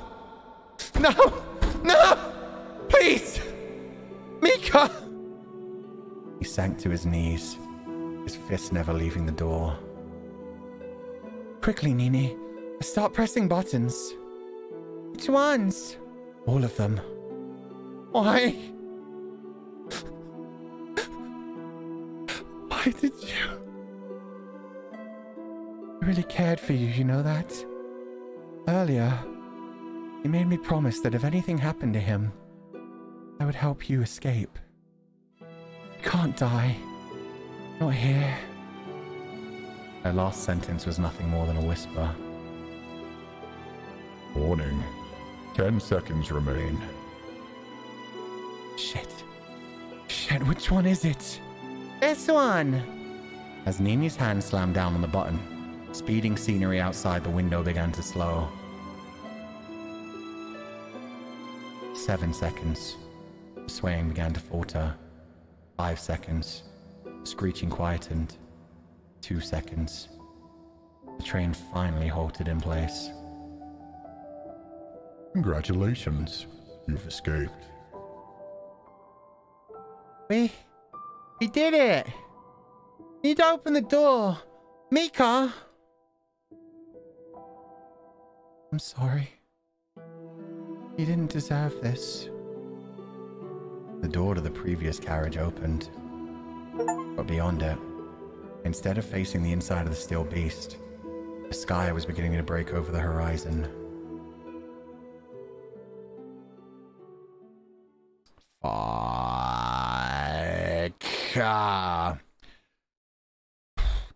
No! No! Please! Mika! He sank to his knees, his fist never leaving the door. Quickly, Nini. Start pressing buttons. Which ones? All of them. Why? Why did you? I really cared for you, you know that? Earlier, he made me promise that if anything happened to him, I would help you escape. You can't die. Not here. Her last sentence was nothing more than a whisper. Warning. 10 seconds remain. Shit. Shit, which one is it? This one! As Nini's hand slammed down on the button, speeding scenery outside the window began to slow. 7 seconds. Swaying began to falter. 5 seconds. Screeching quietened. 2 seconds. The train finally halted in place. Congratulations. You've escaped. We did it! Need to open the door. Mika! I'm sorry. You didn't deserve this. The door to the previous carriage opened. But beyond it, instead of facing the inside of the steel beast, the sky was beginning to break over the horizon.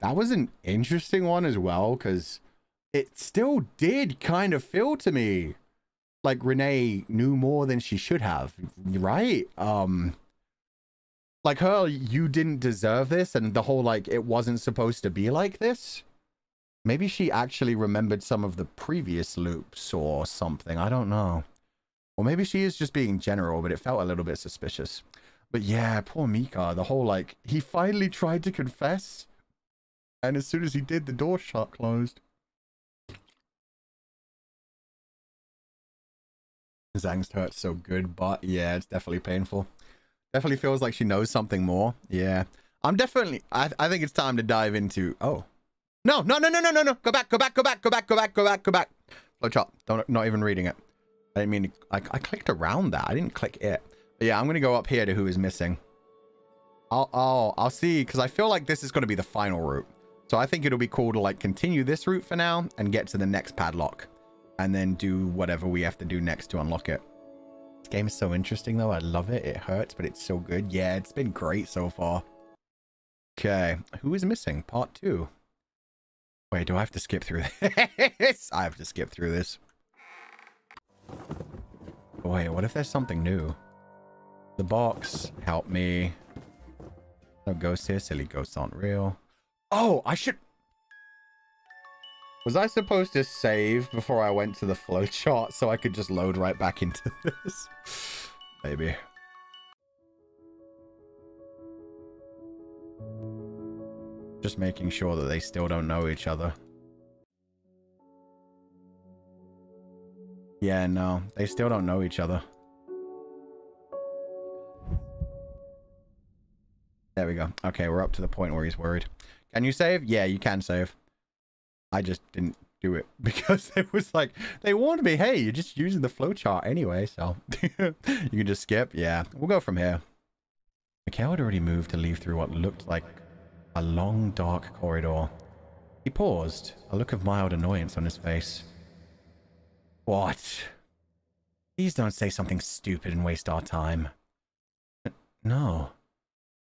That was an interesting one as well, because it still did kind of feel to me like Renee knew more than she should have, right? Like her, you didn't deserve this, and the whole like it wasn't supposed to be like this. Maybe she actually remembered some of the previous loops or something. I don't know. Or maybe she is just being general, but it felt a little bit suspicious. But yeah, poor Mika, the whole like he finally tried to confess, and as soon as he did, the door shut closed. His angst hurts so good, but yeah, it's definitely painful. Definitely feels like she knows something more. Yeah, I'm definitely. I think it's time to dive into. Oh, no! Go back. Flowchart. Not even reading it. I didn't mean to, I clicked around that. I didn't click it. But yeah, I'm gonna go up here to who is missing. I'll see, because I feel like this is going to be the final route. So I think it'll be cool to like continue this route for now and get to the next padlock, and then do whatever we have to do next to unlock it. This game is so interesting though. I love it. It hurts, but it's so good. Yeah, it's been great so far. Okay, who is missing? Part 2. Wait, do I have to skip through this? I have to skip through this. Wait, what if there's something new? The box, help me. No ghosts here. Silly ghosts aren't real. Oh, I should... Was I supposed to save before I went to the flowchart so I could just load right back into this? Maybe. Just making sure that they still don't know each other. Yeah, no, they still don't know each other. There we go. Okay, we're up to the point where he's worried. Can you save? Yeah, you can save. I just didn't do it because it was like, they warned me, hey, you're just using the flowchart anyway, so you can just skip. Yeah, we'll go from here. Mikhail had already moved to leave through what looked like a long, dark corridor. He paused, a look of mild annoyance on his face. What? Please don't say something stupid and waste our time. No.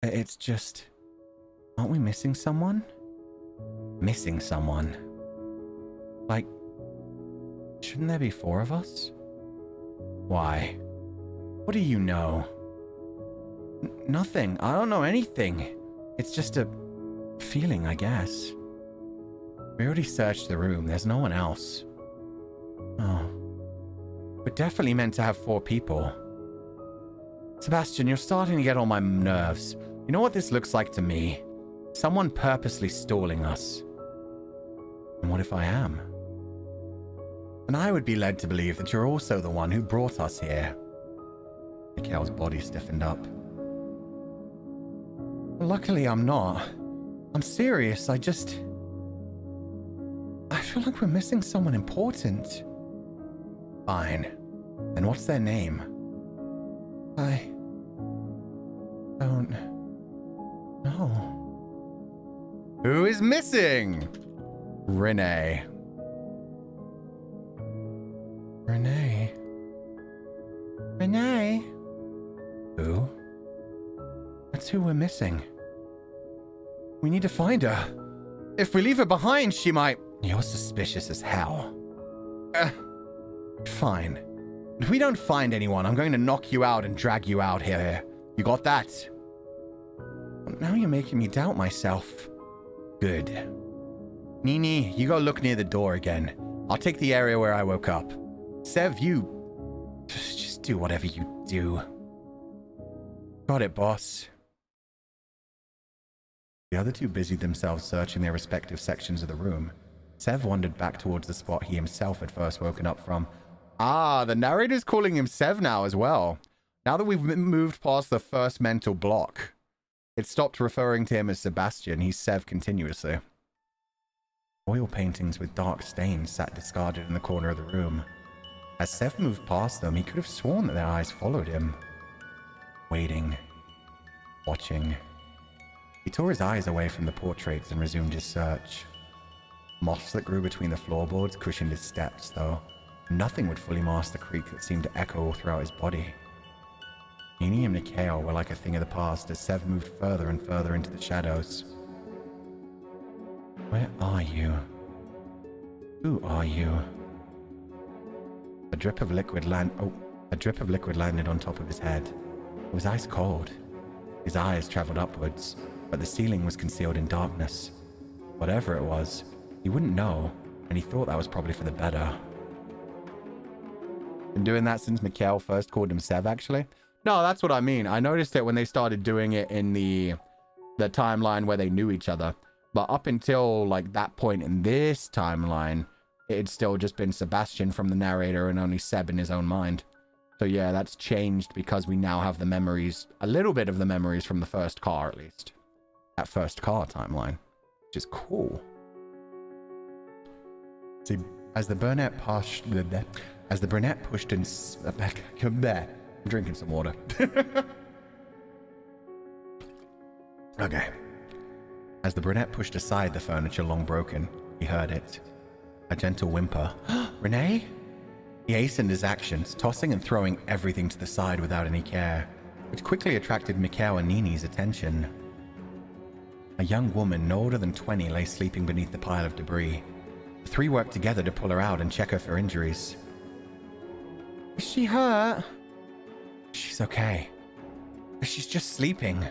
It's just... Aren't we missing someone? Missing someone? Like... Shouldn't there be 4 of us? Why? What do you know? Nothing. I don't know anything. It's just a... feeling, I guess. We already searched the room. There's no one else. Oh. We're definitely meant to have 4 people. Sebastian, you're starting to get on my nerves. You know what this looks like to me? Someone purposely stalling us. And what if I am? And I would be led to believe that you're also the one who brought us here. Mikhail's body stiffened up. Luckily, I'm not. I'm serious. I feel like we're missing someone important. Fine. Then what's their name? I don't know. Who is missing? Renee. Renee. Renee? Who? That's who we're missing. We need to find her. If we leave her behind, she might... You're suspicious as hell. Fine. If we don't find anyone, I'm going to knock you out and drag you out here. You got that? Now you're making me doubt myself. Good. Nini, you go look near the door again. I'll take the area where I woke up. Sev, you... Just do whatever you do. Got it, boss. The other two busied themselves searching their respective sections of the room. Sev wandered back towards the spot he himself had first woken up from. Ah, the narrator's calling him Sev now as well. Now that we've moved past the first mental block, it stopped referring to him as Sebastian. He's Sev continuously. Oil paintings with dark stains sat discarded in the corner of the room. As Sev moved past them, he could have sworn that their eyes followed him. Waiting. Watching. He tore his eyes away from the portraits and resumed his search. Moss that grew between the floorboards cushioned his steps, though. Nothing would fully mask the creak that seemed to echo all throughout his body. Nini and Mikhail were like a thing of the past as Sev moved further and further into the shadows. Where are you? Who are you? A drip of liquid landed on top of his head. It was ice cold. His eyes traveled upwards, but the ceiling was concealed in darkness. Whatever it was, he wouldn't know, and he thought that was probably for the better. Been doing that since Mikhail first called him Sev, actually? No, that's what I mean. I noticed it when they started doing it in the timeline where they knew each other. But up until, like, that point in this timeline, it had still just been Sebastian from the narrator and only Seb in his own mind. So yeah, that's changed because we now have the memories, a little bit of the memories from the first car, at least. That first car timeline, which is cool. See, as the brunette pushed in... I'm drinking some water. Okay. As the brunette pushed aside the furniture long broken, he heard it. A gentle whimper. Renee? He hastened his actions, tossing and throwing everything to the side without any care, which quickly attracted Mikhail and Nini's attention. A young woman no older than 20 lay sleeping beneath the pile of debris. The three worked together to pull her out and check her for injuries. Is she hurt? She's okay. She's just sleeping.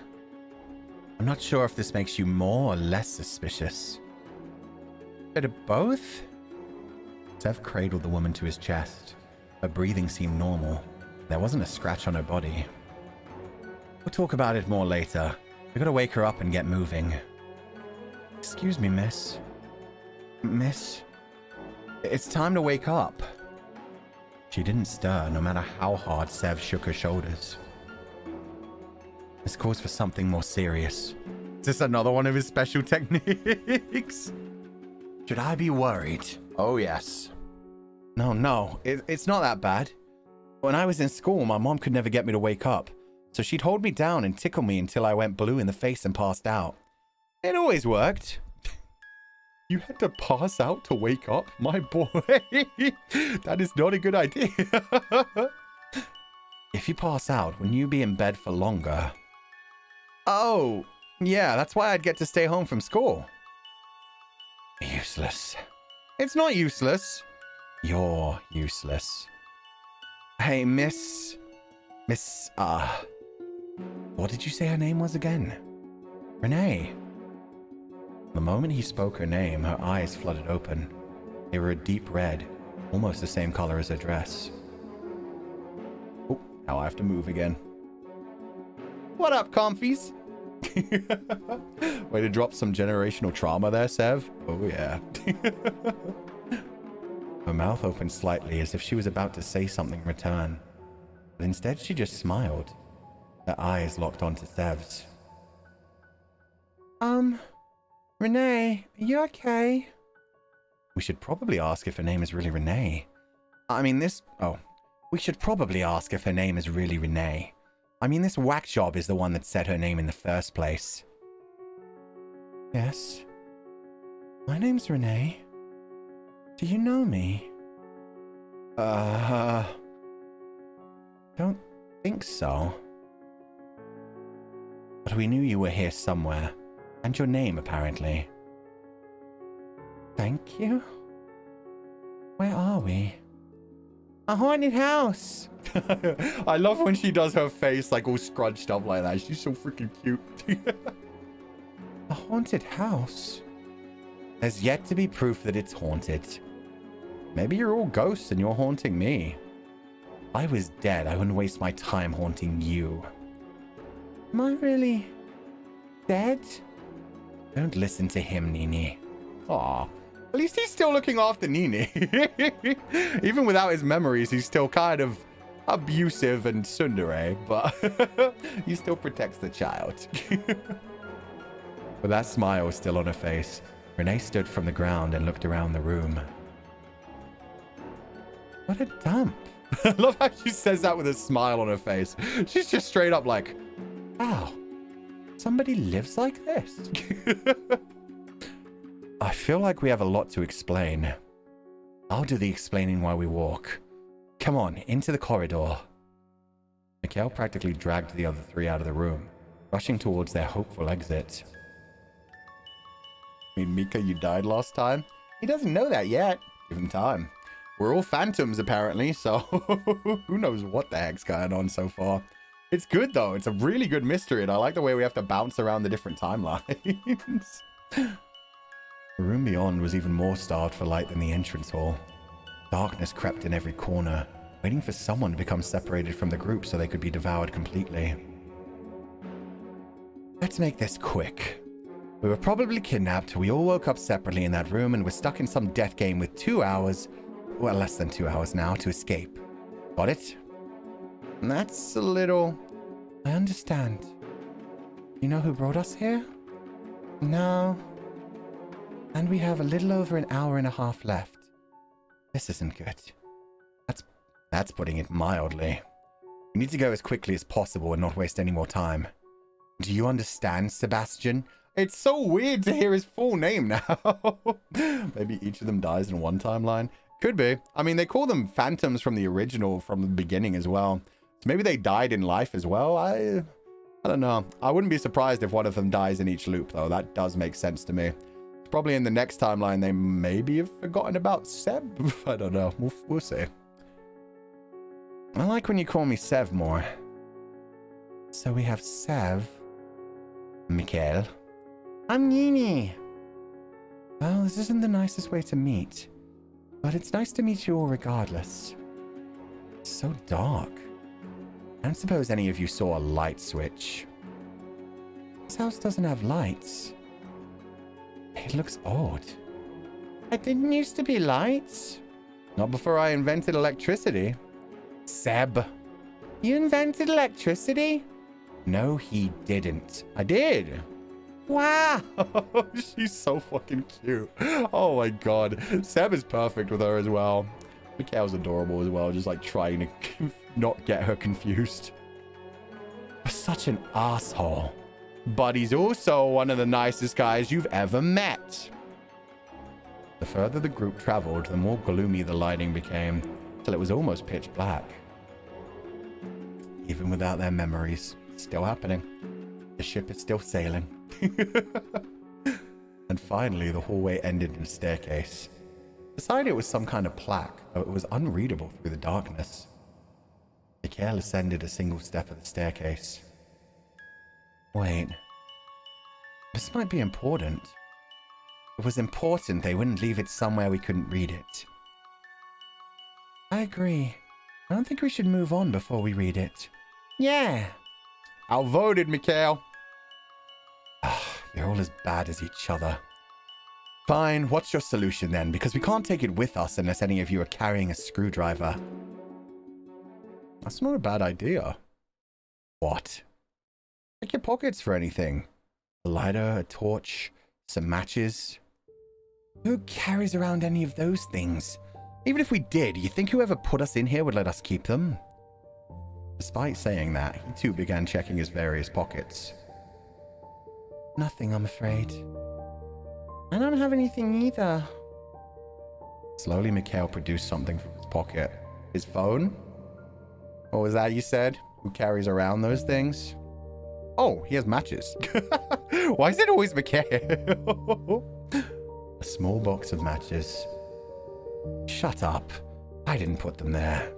I'm not sure if this makes you more or less suspicious. Bit of both? Sev cradled the woman to his chest. Her breathing seemed normal. There wasn't a scratch on her body. We'll talk about it more later. We gotta wake her up and get moving. Excuse me, miss. Miss? It's time to wake up. She didn't stir, no matter how hard Sev shook her shoulders. This calls for something more serious. Is this another one of his special techniques? Should I be worried? Oh, yes. No, it's not that bad. When I was in school, my mom could never get me to wake up, so she'd hold me down and tickle me until I went blue in the face and passed out. It always worked. You had to pass out to wake up? My boy, that is not a good idea. If you pass out, wouldn't you be in bed for longer? Oh, yeah, that's why I'd get to stay home from school. Useless. It's not useless. You're useless. Hey, Miss... What did you say her name was again? Renee. The moment he spoke her name, her eyes flooded open. They were a deep red, almost the same color as her dress. Oh, now I have to move again. What up, comfies? Way to drop some generational trauma there, Sev. Oh, yeah. Her mouth opened slightly as if she was about to say something in return. But instead, she just smiled. Her eyes locked onto Sev's. Renee, are you okay? We should probably ask if her name is really Renee. We should probably ask if her name is really Renee. I mean, this whack job is the one that said her name in the first place. Yes. My name's Renee. Do you know me? Don't think so. But we knew you were here somewhere. And your name, apparently. Thank you? Where are we? A haunted house! I love when she does her face like all scrunched up like that. She's so freaking cute. A haunted house? There's yet to be proof that it's haunted. Maybe you're all ghosts and you're haunting me. If I was dead, I wouldn't waste my time haunting you. Am I really dead? Don't listen to him, Nini. Aw, at least he's still looking after Nini. Even without his memories, he's still kind of abusive and tsundere, but he still protects the child. With that smile still on her face, Renee stood from the ground and looked around the room. What a dump. I love how she says that with a smile on her face. She's just straight up like, wow. Somebody lives like this? I feel like we have a lot to explain. I'll do the explaining while we walk. Come on, into the corridor. Mikhail practically dragged the other three out of the room, rushing towards their hopeful exit. I mean, Mika, you died last time? He doesn't know that yet. Give him time. We're all phantoms, apparently, so who knows what the heck's going on so far. It's good, though. It's a really good mystery, and I like the way we have to bounce around the different timelines. The room beyond was even more starved for light than the entrance hall. Darkness crept in every corner, waiting for someone to become separated from the group so they could be devoured completely. Let's make this quick. We were probably kidnapped, we all woke up separately in that room, and were stuck in some death game with 2 hours, well, less than 2 hours now, to escape. Got it? That's a little... I understand. You know who brought us here? No. And we have a little over an hour and a half left. This isn't good. That's putting it mildly. We need to go as quickly as possible and not waste any more time. Do you understand, Sebastian? It's so weird to hear his full name now. Maybe each of them dies in one timeline. Could be. I mean, they call them phantoms from the original, from the beginning as well. So maybe they died in life as well. I don't know. I wouldn't be surprised if one of them dies in each loop, though. That does make sense to me. Probably in the next timeline, they maybe have forgotten about Seb. I don't know. We'll see. I like when you call me Sev more. So we have Sev. Mikhail. I'm Nini. Well, this isn't the nicest way to meet. But it's nice to meet you all regardless. It's so dark. I don't suppose any of you saw a light switch. This house doesn't have lights. It looks odd. It didn't used to be lights. Not before I invented electricity. Seb. You invented electricity? No, he didn't. I did. Wow. She's so fucking cute. Oh my god. Seb is perfect with her as well. Mikhail's adorable as well. Just like trying to not get her confused. Such an asshole. But he's also one of the nicest guys you've ever met. The further the group traveled, the more gloomy the lighting became, till it was almost pitch black. Even without their memories, it's still happening. The ship is still sailing. And finally, the hallway ended in a staircase. Beside it was some kind of plaque, though it was unreadable through the darkness. Mikhail ascended a single step of the staircase. Wait. This might be important. If it was important, they wouldn't leave it somewhere we couldn't read it. I agree. I don't think we should move on before we read it. Yeah. Outvoted, Mikhail. You're all as bad as each other. Fine, what's your solution then? Because we can't take it with us unless any of you are carrying a screwdriver. That's not a bad idea. What? Check your pockets for anything. A lighter, a torch, some matches. Who carries around any of those things? Even if we did, you think whoever put us in here would let us keep them? Despite saying that, he too began checking his various pockets. Nothing, I'm afraid. I don't have anything either. Slowly, Mikhail produced something from his pocket. His phone? What was that you said? Who carries around those things? Oh, he has matches. Why is it always Mikhail? A small box of matches. Shut up. I didn't put them there.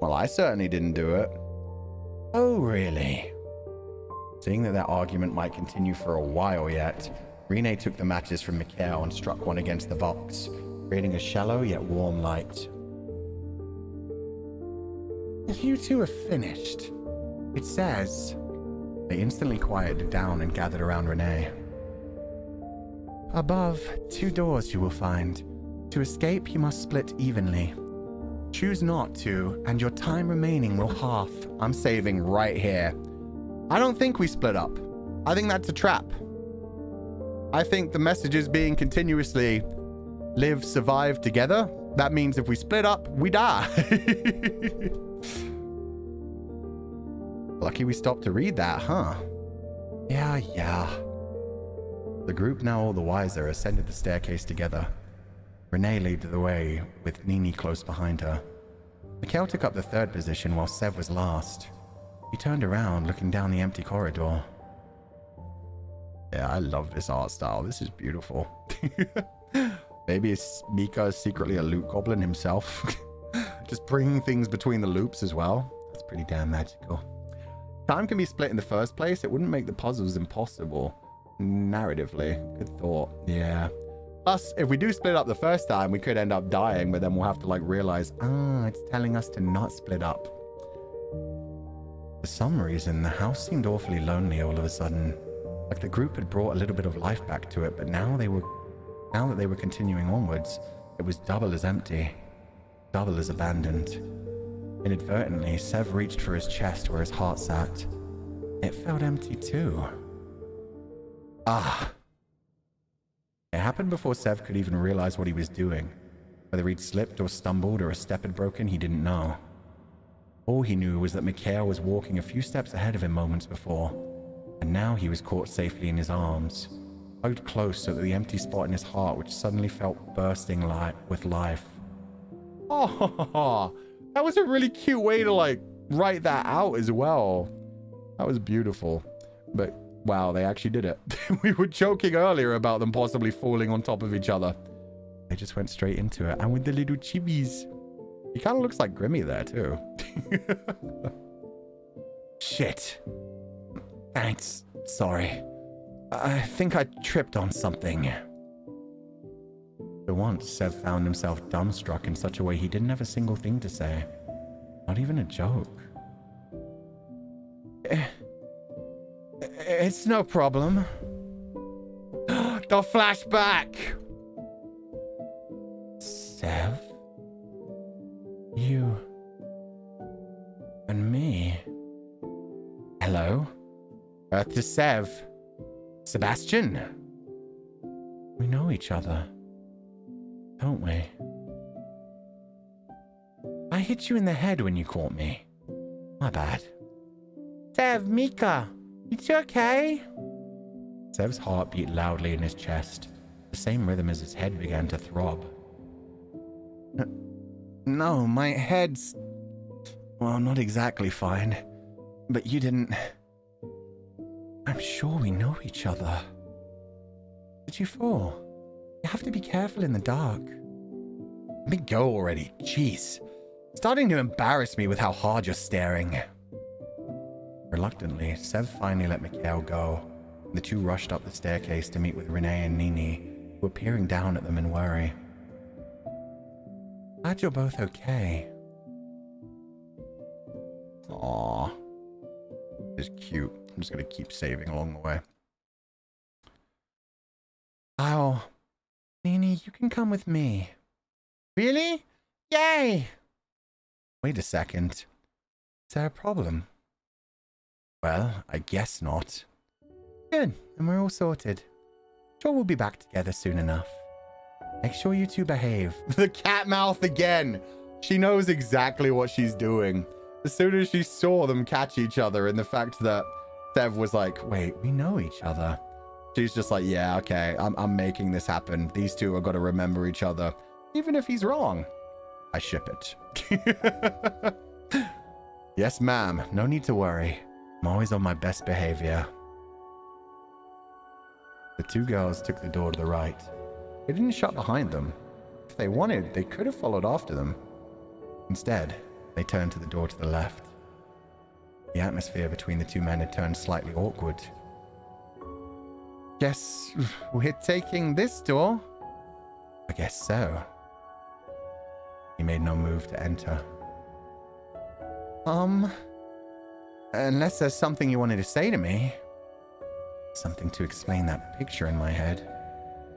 Well, I certainly didn't do it. Oh, really? Seeing that their argument might continue for a while yet, Rene took the matches from Mikhail and struck one against the box, creating a shallow yet warm light. If you two are finished, it says... They instantly quieted down and gathered around Rene. Above, 2 doors you will find. To escape, you must split evenly. Choose not to, and your time remaining will half. I'm saving right here. I don't think we split up. I think that's a trap. I think the message is being continuously live, survive together. That means if we split up, we die. Lucky we stopped to read that, huh? Yeah. The group, now all the wiser, ascended the staircase together. Rene led the way, with Nini close behind her. Mikhail took up the 3rd position while Sev was last. He turned around, looking down the empty corridor. Yeah, I love this art style. This is beautiful. Maybe Mika is secretly a loot goblin himself. Just bringing things between the loops as well. That's pretty damn magical. Time can be split in the first place. It wouldn't make the puzzles impossible. Narratively. Good thought. Yeah. Plus, if we do split up the first time, we could end up dying, but then we'll have to like realize, it's telling us to not split up. For some reason, the house seemed awfully lonely all of a sudden. Like the group had brought a little bit of life back to it, but now that they were continuing onwards, it was double as empty. Double as abandoned. Inadvertently, Sev reached for his chest where his heart sat. It felt empty too. It happened before Sev could even realize what he was doing. Whether he'd slipped or stumbled or a step had broken, he didn't know. All he knew was that Mikhail was walking a few steps ahead of him moments before, and now he was caught safely in his arms, hugged close so that the empty spot in his heart, which suddenly felt bursting with life. Oh, that was a really cute way to like write that out as well. That was beautiful. But wow, they actually did it. We were joking earlier about them possibly falling on top of each other. They just went straight into it. And with the little chibis. He kind of looks like Grimmy there too. Shit. Thanks. Sorry. I think I tripped on something. For once, Sev found himself dumbstruck in such a way he didn't have a single thing to say. Not even a joke. It's no problem. The flashback! Sev? You... and me? Hello? To Sev. Sebastian? We know each other, don't we? I hit you in the head when you caught me. My bad. Sev, Mika, it's okay? Sev's heart beat loudly in his chest, the same rhythm as his head began to throb. No, my head's... well, not exactly fine. But you didn't... I'm sure we know each other. Did you fall? You have to be careful in the dark. Let me go already. Jeez. Starting to embarrass me with how hard you're staring. Reluctantly, Sev finally let Mikhail go. The two rushed up the staircase to meet with Renee and Nini, who were peering down at them in worry. Glad you're both okay. Aww. It's cute. I'm just gonna keep saving along the way. Oh, Nini, you can come with me. Really? Yay! Wait a second. Is there a problem? Well, I guess not. Good, then we're all sorted. Sure we'll be back together soon enough. Make sure you two behave. The cat mouth again. She knows exactly what she's doing. As soon as she saw them catch each other and the fact that Sev was like, wait, we know each other. She's just like, yeah, okay, I'm making this happen. These two are going to remember each other. Even if he's wrong. I ship it. Yes, ma'am. No need to worry. I'm always on my best behavior. The two girls took the door to the right. It didn't shut behind them. If they wanted, they could have followed after them. Instead, they turned to the door to the left. The atmosphere between the two men had turned slightly awkward. Guess we're taking this door? I guess so. He made no move to enter. Unless there's something you wanted to say to me. Something to explain that picture in my head.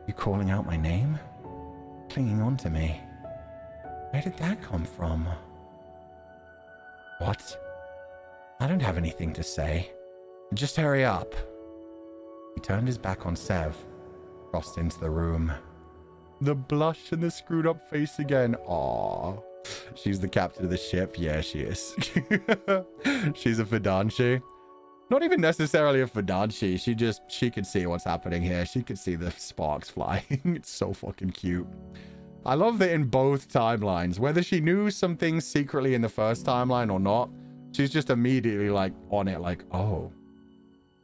You calling out my name? Clinging on to me. Where did that come from? What? I don't have anything to say. Just hurry up. He turned his back on Sev, crossed into the room. The blush and the screwed up face again. Aww. She's the captain of the ship. Yeah, she is. She's a Fidanshi. Not even necessarily a Fidanshi. She could see what's happening here. She could see the sparks flying. It's so fucking cute. I love that in both timelines, whether she knew some things secretly in the first timeline or not, she's just immediately like on it, like, oh,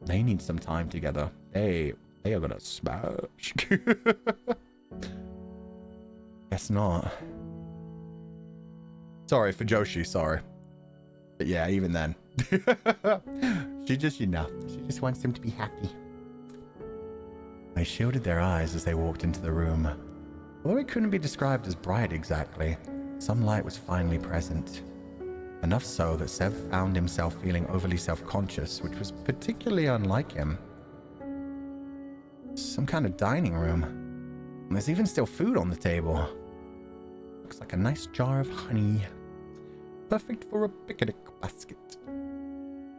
they need some time together. They are gonna smash. Guess not. Sorry for Joshi, sorry. But yeah, even then. She just, you know, she just wants him to be happy. They shielded their eyes as they walked into the room. Although it couldn't be described as bright exactly, some light was finally present. Enough so that Sev found himself feeling overly self-conscious, which was particularly unlike him. Some kind of dining room. And there's even still food on the table. Looks like a nice jar of honey. Perfect for a picnic basket.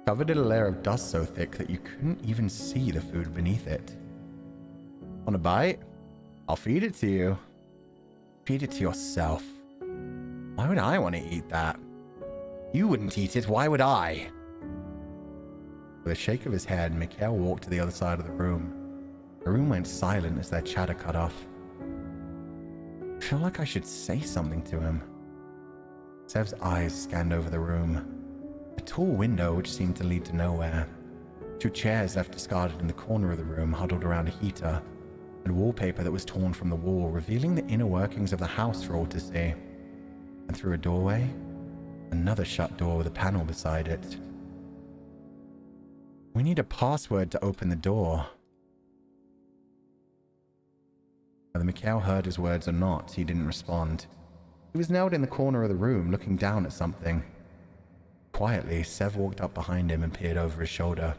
Covered in a layer of dust so thick that you couldn't even see the food beneath it. Want a bite? I'll feed it to you. Feed it to yourself. Why would I want to eat that? You wouldn't eat it, why would I? With a shake of his head, Mikhail walked to the other side of the room. The room went silent as their chatter cut off. I feel like I should say something to him. Sev's eyes scanned over the room. A tall window which seemed to lead to nowhere. 2 chairs left discarded in the corner of the room huddled around a heater, and wallpaper that was torn from the wall, revealing the inner workings of the house for all to see. And through a doorway, another shut door with a panel beside it. We need a password to open the door. Whether Mikhail heard his words or not, he didn't respond. He was knelt in the corner of the room, looking down at something. Quietly, Sev walked up behind him and peered over his shoulder.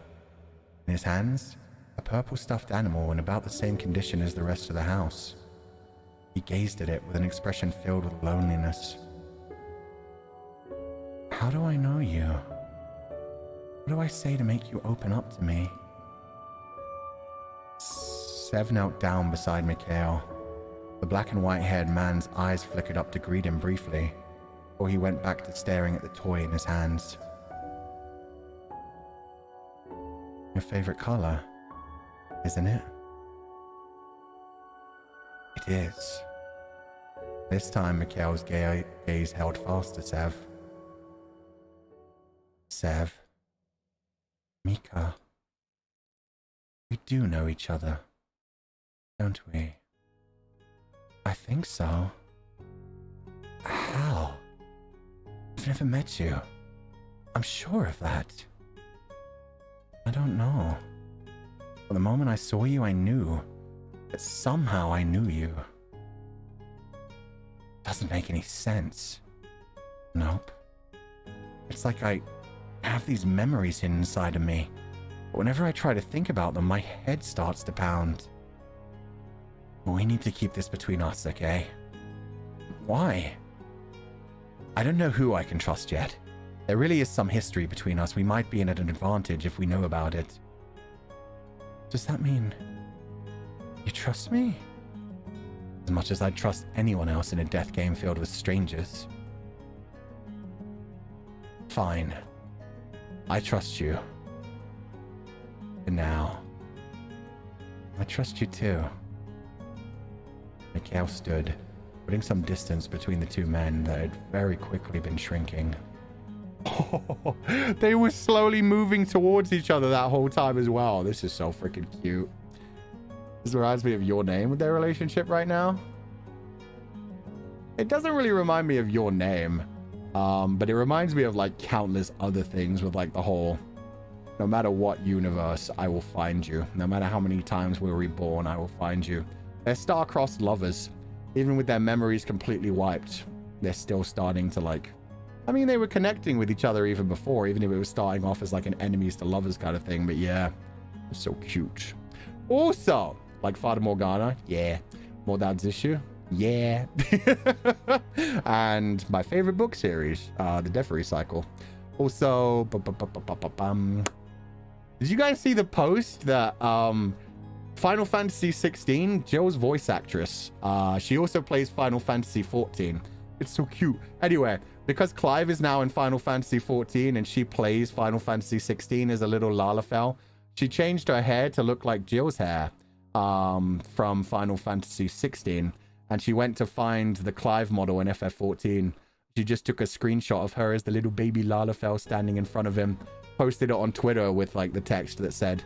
In his hands, a purple stuffed animal in about the same condition as the rest of the house. He gazed at it with an expression filled with loneliness. How do I know you? What do I say to make you open up to me? Sev knelt down beside Mikhail. The black and white-haired man's eyes flickered up to greet him briefly, before he went back to staring at the toy in his hands. Your favorite color, isn't it? It is. This time, Mikhail's gaze held fast to Sev. Sev. Mika. We do know each other, don't we? I think so. How? I've never met you. I'm sure of that. I don't know. From the moment I saw you, I knew that somehow I knew you. Doesn't make any sense. Nope. It's like I have these memories hidden inside of me, but whenever I try to think about them, my head starts to pound. We need to keep this between us, okay? Why? I don't know who I can trust yet. There really is some history between us. We might be at an advantage if we know about it. Does that mean you trust me? As much as I'd trust anyone else in a death game filled with strangers. Fine. I trust you. For now. I trust you too. Mikhail stood, putting some distance between the two men that had very quickly been shrinking. Oh, they were slowly moving towards each other that whole time as well. This is so freaking cute. This reminds me of Your Name with their relationship right now. It doesn't really remind me of Your Name, but it reminds me of like countless other things with like the whole, no matter what universe, I will find you. No matter how many times we're reborn, I will find you. They're star-crossed lovers. Even with their memories completely wiped, they're still starting to like... I mean, they were connecting with each other even before, even if it was starting off as like an enemies to lovers kind of thing. But yeah, it's so cute. Also, like Fata Morgana, yeah. Mordad's Issue, yeah. And my favorite book series, The Death Recycle. Also, did you guys see the post that Final Fantasy 16, Jill's voice actress, she also plays Final Fantasy 14. It's so cute. Anyway, because Clive is now in Final Fantasy 14 and she plays Final Fantasy 16 as a little Lalafell, she changed her hair to look like Jill's hair from Final Fantasy 16. And she went to find the Clive model in FF14. She just took a screenshot of her as the little baby Lalafell standing in front of him, posted it on Twitter with like the text that said,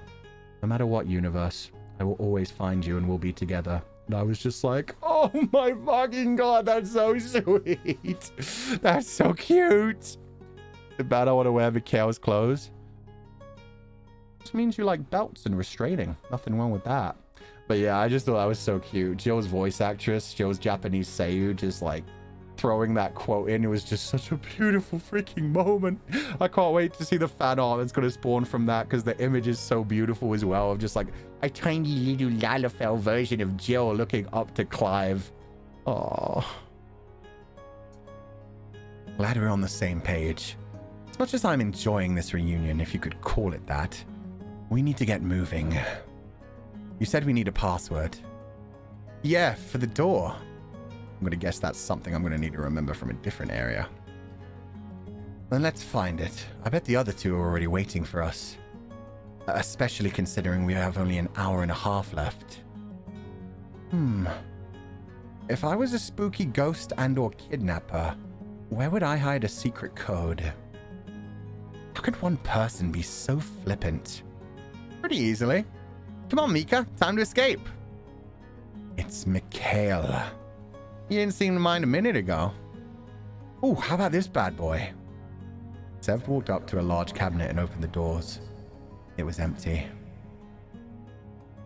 "No matter what universe, I will always find you and we'll be together." And I was just like, oh my fucking god, that's so sweet. That's so cute. The bad I want to wear Mikhail's clothes. This means you like belts and restraining. Nothing wrong with that. But yeah, I just thought that was so cute. Jill's voice actress, Jill's Japanese Seiyu, just like throwing that quote in. It was just such a beautiful freaking moment. I can't wait to see the fan art that's going to spawn from that, because the image is so beautiful as well, of just like a tiny little Lalafell version of Jill looking up to Clive. Oh, glad we're on the same page. As much as I'm enjoying this reunion, if you could call it that, we need to get moving. You said we need a password. Yeah, for the door. I'm going to guess that's something I'm going to need to remember from a different area. Then let's find it. I bet the other two are already waiting for us. Especially considering we have only an hour and a half left. If I was a spooky ghost and/or kidnapper, where would I hide a secret code? How could one person be so flippant? Pretty easily. Come on, Mika. Time to escape. It's Mikhail. You didn't seem to mind a minute ago. Ooh, how about this bad boy? Sev walked up to a large cabinet and opened the doors. It was empty.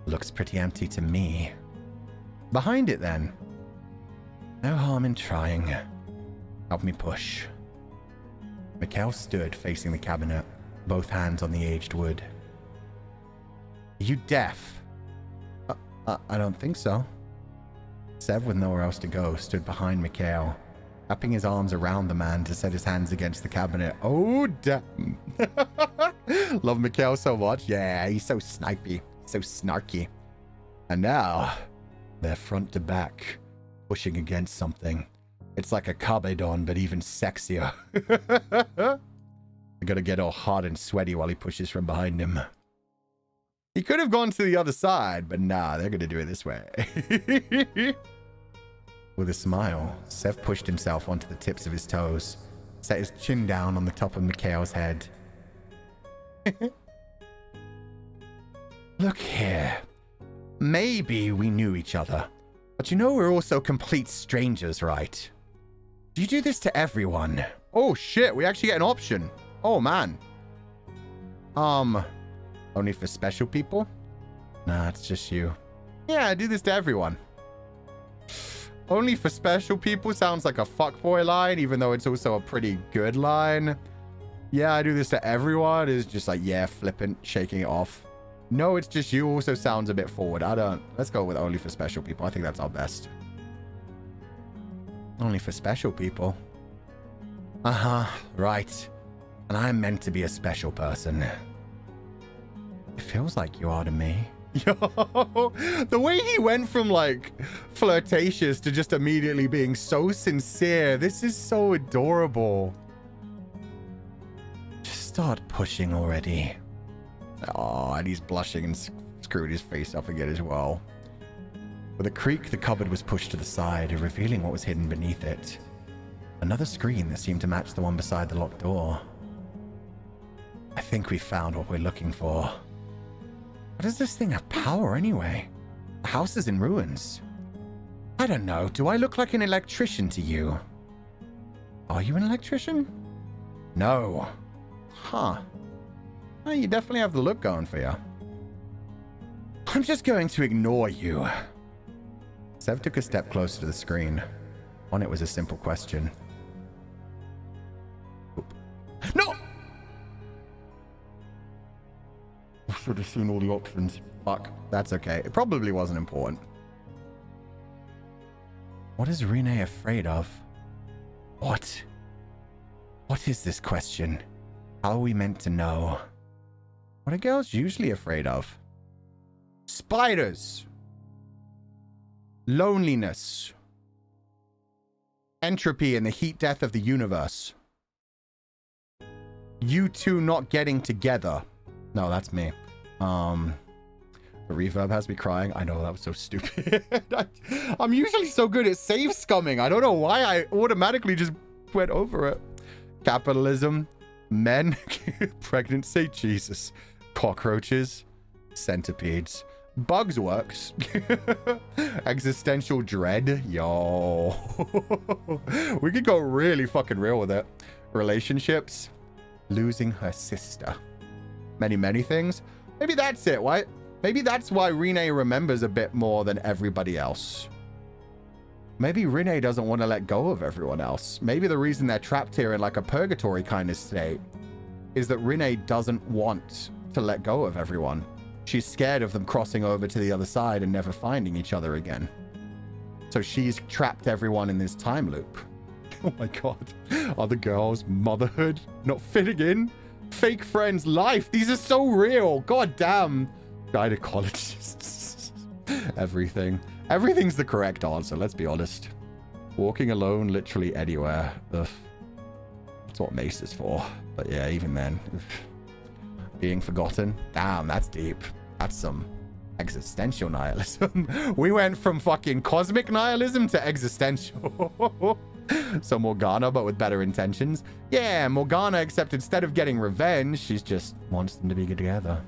Looks pretty empty to me. Behind it, then. No harm in trying. Help me push. Mikhail stood facing the cabinet, both hands on the aged wood. Are you deaf? I don't think so. Sev, with nowhere else to go, stood behind Mikhail, wrapping his arms around the man to set his hands against the cabinet. Oh, damn. Love Mikhail so much. Yeah, he's so snipey, so snarky. And now, they're front to back, pushing against something. It's like a Kabedon, but even sexier. I gotta get all hot and sweaty while he pushes from behind him. He could have gone to the other side, but nah, they're gonna do it this way. With a smile, Sev pushed himself onto the tips of his toes, set his chin down on the top of Mikhail's head. Look here. Maybe we knew each other, but you know we're also complete strangers, right? Do you do this to everyone? Oh shit, we actually get an option. Oh man. Only for special people? Nah, it's just you. Yeah, I do this to everyone. Only for special people sounds like a fuckboy line, even though it's also a pretty good line. Yeah, I do this to everyone is just like, yeah, flippant, shaking it off. No, it's just you also sounds a bit forward. Let's go with only for special people. I think that's our best. Only for special people? Uh-huh, right. And I'm meant to be a special person. It feels like you are to me. Yo, the way he went from like flirtatious to just immediately being so sincere. This is so adorable. Just start pushing already. Oh, and he's blushing and screwed his face up again as well. With a creak, the cupboard was pushed to the side, revealing what was hidden beneath it. Another screen that seemed to match the one beside the locked door. I think we found what we're looking for. How does this thing have power anyway? The house is in ruins. I don't know. Do I look like an electrician to you? Are you an electrician? No. Huh. Well, you definitely have the look going for you. I'm just going to ignore you. Sev took a step closer to the screen. On it was a simple question. Oop. No! I should have seen all the options. Fuck. That's okay. It probably wasn't important. What is Rene afraid of? What? What is this question? How are we meant to know? What are girls usually afraid of? Spiders. Loneliness. Entropy and the heat death of the universe. You two not getting together. No, that's me. The reverb has me crying. I know, that was so stupid. I'm usually so good at save scumming. I don't know why I automatically just went over it. Capitalism. Men. Pregnancy. Jesus. Cockroaches. Centipedes. Bugs works. Existential dread. Yo. We could go really fucking real with it. Relationships. Losing her sister. Many things. Maybe that's it, right? Maybe that's why Rene remembers a bit more than everybody else. Maybe Rene doesn't want to let go of everyone else. Maybe the reason they're trapped here in like a purgatory kind of state is that Rene doesn't want to let go of everyone. She's scared of them crossing over to the other side and never finding each other again. So she's trapped everyone in this time loop. Oh my god. Other girls, motherhood, not fitting in, fake friends, life. These are so real. God damn. Gynecologists. Everything. Everything's the correct answer, let's be honest. Walking alone literally anywhere. Ugh. That's what Mace is for. But yeah, even then. being forgotten. Damn, that's deep. That's some existential nihilism. We went from fucking cosmic nihilism to existential. So Morgana, but with better intentions. Yeah, Morgana, except instead of getting revenge, she's just wants them to be good together.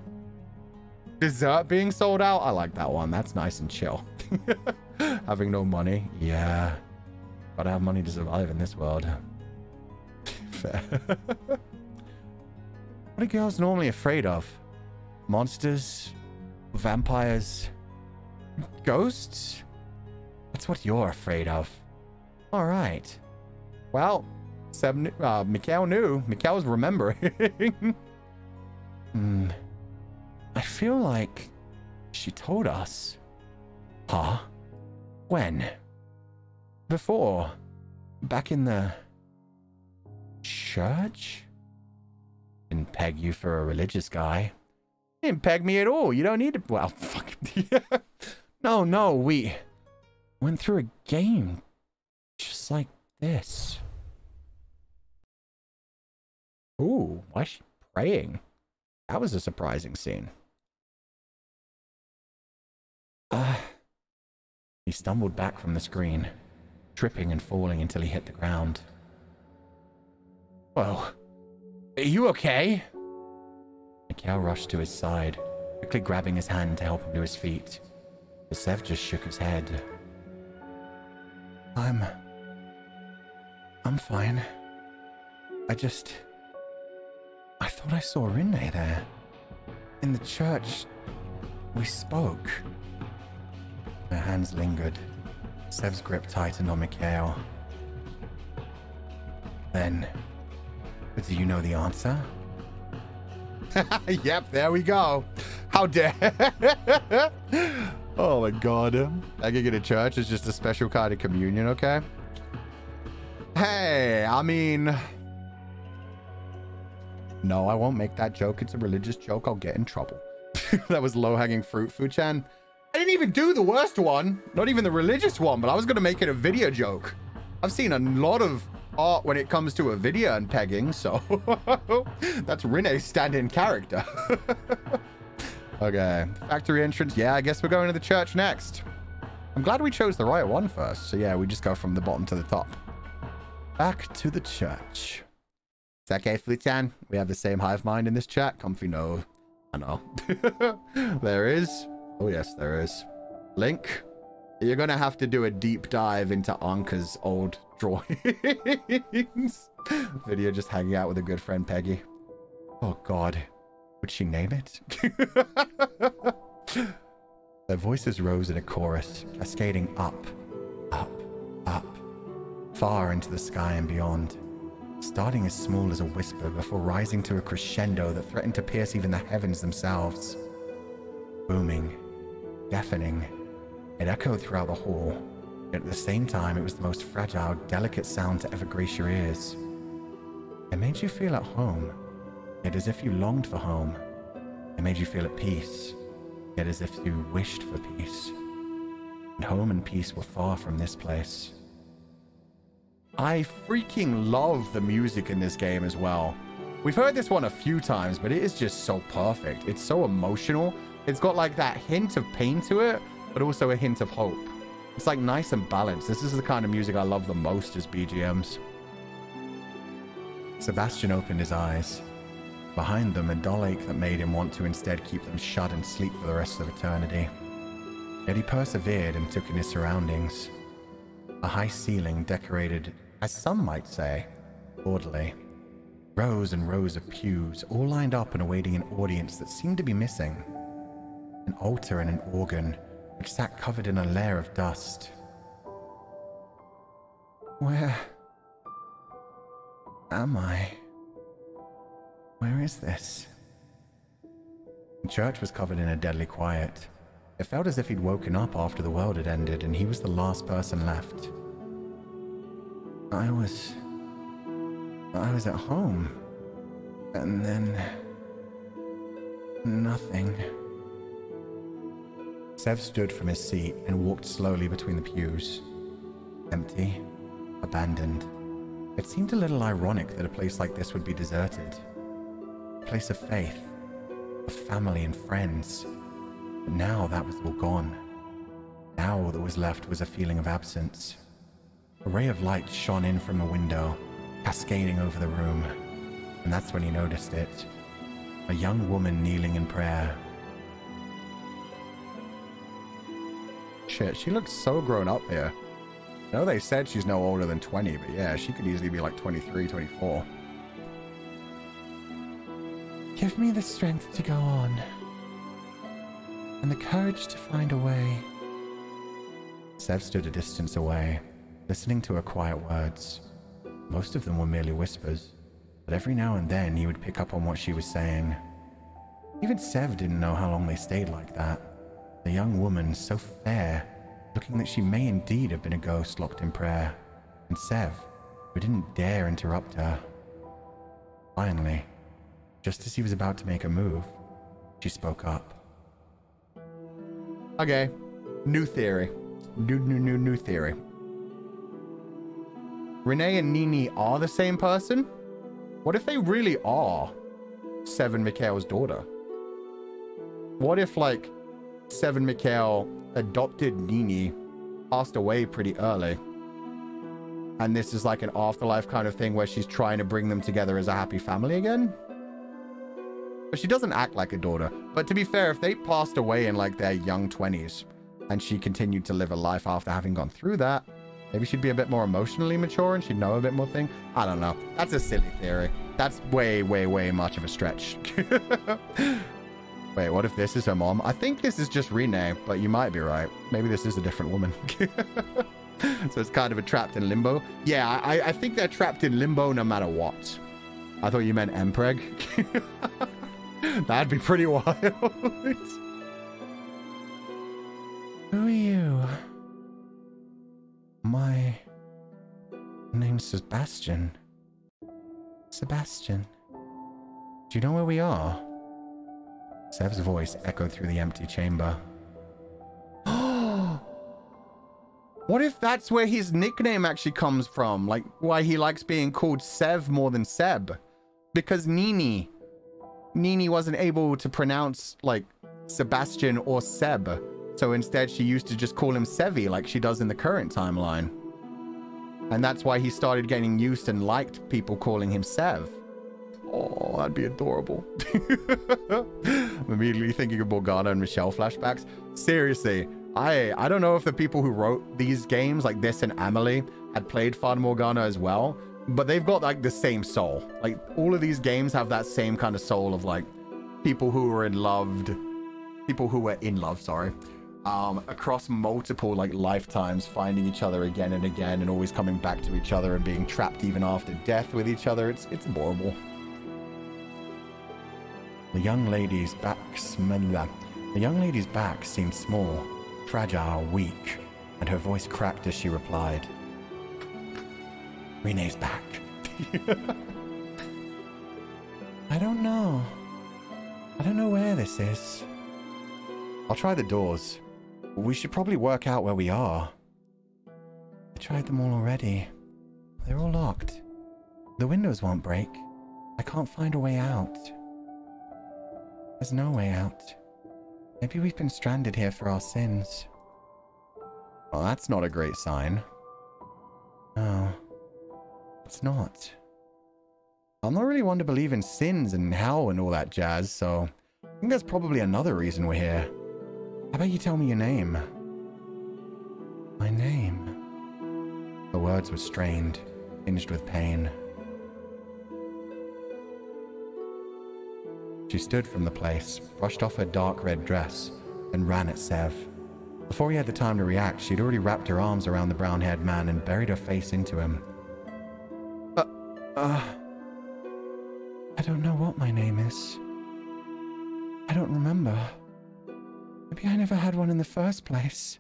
Dessert being sold out? I like that one. That's nice and chill. Having no money? Yeah. Gotta have money to survive in this world. Fair. What are girls normally afraid of? Monsters? Vampires? Ghosts? That's what you're afraid of. All right. Well, Mikhail knew. Mikhail's remembering. I feel like she told us. Huh? When? Before. Back in the church? Didn't peg you for a religious guy. Didn't peg me at all. You don't need to. Well, fucking. Yeah. No, we went through a game just like this. Ooh, why is she praying? That was a surprising scene. He stumbled back from the screen, tripping and falling until he hit the ground. Whoa. Are you okay? Mikhail rushed to his side, quickly grabbing his hand to help him to his feet. But Sev just shook his head. I'm fine. I thought I saw Rinne there. In the church, we spoke. Her hands lingered. Sev's grip tightened on Mikhail. Then, do you know the answer? Yep, there we go. How dare. Oh my god. I can get a church is just a special kind of communion, okay? Hey, I mean... No, I won't make that joke. It's a religious joke. I'll get in trouble. That was low-hanging fruit, Fu-chan. I didn't even do the worst one. Not even the religious one, but I was going to make it a video joke. I've seen a lot of art when it comes to a video and pegging, so that's Rinne's stand-in character. Okay, factory entrance. Yeah, I guess we're going to the church next. I'm glad we chose the right one first. So yeah, we just go from the bottom to the top. Back to the church. It's okay, Fu-chan. We have the same hive mind in this chat. Comfy no. I know. There is. Oh yes, there is. Link, you're gonna have to do a deep dive into Anka's old drawings. Video just hanging out with a good friend Peggy. Oh god, would she name it? Their voices rose in a chorus, cascading up, up, up, far into the sky and beyond, starting as small as a whisper before rising to a crescendo that threatened to pierce even the heavens themselves. Booming, deafening, it echoed throughout the hall, yet at the same time it was the most fragile, delicate sound to ever grace your ears. It made you feel at home, yet as if you longed for home. It made you feel at peace, yet as if you wished for peace. And home and peace were far from this place. I freaking love the music in this game as well. We've heard this one a few times, but it is just so perfect. It's so emotional. It's got like that hint of pain to it, but also a hint of hope. It's like nice and balanced. This is the kind of music I love the most as BGMs. Sebastian opened his eyes. Behind them, a dull ache that made him want to instead keep them shut and sleep for the rest of eternity. Yet he persevered and took in his surroundings. A high ceiling decorated, as some might say, orderly. Rows and rows of pews, all lined up and awaiting an audience that seemed to be missing. An altar and an organ, which sat covered in a layer of dust. Where am I? Where is this? The church was covered in a deadly quiet. It felt as if he'd woken up after the world had ended and he was the last person left. I was at home. And then... nothing. Sev stood from his seat and walked slowly between the pews. Empty, abandoned. It seemed a little ironic that a place like this would be deserted. A place of faith, of family and friends. But now that was all gone. Now all that was left was a feeling of absence. A ray of light shone in from the window, cascading over the room, and that's when he noticed it. A young woman kneeling in prayer. Shit, she looks so grown up here. I know they said she's no older than 20, but yeah, she could easily be like 23, 24. Give me the strength to go on, and the courage to find a way. Sev stood a distance away, listening to her quiet words. Most of them were merely whispers, but every now and then he would pick up on what she was saying. Even Sev didn't know how long they stayed like that. The young woman, so fair, looking that she may indeed have been a ghost locked in prayer, and Sev, who didn't dare interrupt her. Finally, just as he was about to make a move, she spoke up. Okay, new theory. New theory. Renee and Nini are the same person? What if they really are Sev and Mikhail's daughter? What if, like, Sev and Mikhail adopted Nini, passed away pretty early, and this is like an afterlife kind of thing where she's trying to bring them together as a happy family again? But she doesn't act like a daughter. But to be fair, if they passed away in like their young 20s and she continued to live a life after having gone through that, maybe she'd be a bit more emotionally mature and she'd know a bit more thing. I don't know. That's a silly theory. That's way much of a stretch. Wait, what if this is her mom? I think this is just Renee, but you might be right. Maybe this is a different woman. So it's kind of a trapped in limbo. Yeah, I think they're trapped in limbo no matter what. I thought you meant Mpreg. That'd be pretty wild. Who are you? My name's Sebastian. Sebastian. Do you know where we are? Sev's voice echoed through the empty chamber. What if that's where his nickname actually comes from? Like, why he likes being called Sev more than Seb? Because Nini wasn't able to pronounce, like, Sebastian or Seb. So instead, she used to just call him Sevi, like she does in the current timeline. And that's why he started getting used and liked people calling him Sev. Oh, that'd be adorable. I'm immediately thinking of Morgana and Michelle flashbacks. Seriously, I don't know if the people who wrote these games, like this and Amelie, had played Fata Morgana as well, but they've got like the same soul. Like all of these games have that same kind of soul of like people who were in love, sorry, across multiple like lifetimes, finding each other again and again and always coming back to each other and being trapped even after death with each other. It's adorable. The young lady's back seemed small, fragile, weak, and her voice cracked as she replied. Renee's back. I don't know. I don't know where this is. I'll try the doors. We should probably work out where we are. I tried them all already. They're all locked. The windows won't break. I can't find a way out. There's no way out. Maybe we've been stranded here for our sins. Well, that's not a great sign. No, it's not. I'm not really one to believe in sins and hell and all that jazz, so I think that's probably another reason we're here. How about you tell me your name? My name? The words were strained, tinged with pain. She stood from the place, brushed off her dark red dress, and ran at Sev. Before he had the time to react, she'd already wrapped her arms around the brown-haired man and buried her face into him. I don't know what my name is. I don't remember. Maybe I never had one in the first place.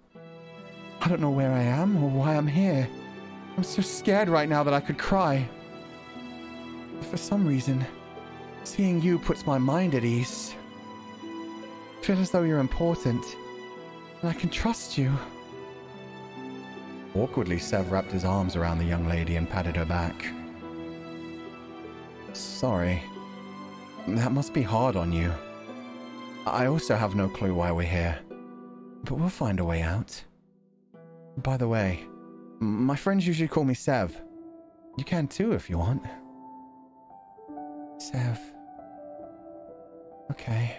I don't know where I am or why I'm here. I'm so scared right now that I could cry. But for some reason, seeing you puts my mind at ease. I feel as though you're important, and I can trust you. Awkwardly, Sev wrapped his arms around the young lady and patted her back. Sorry. That must be hard on you. I also have no clue why we're here, but we'll find a way out. By the way, my friends usually call me Sev. You can too if you want. Sev. Okay.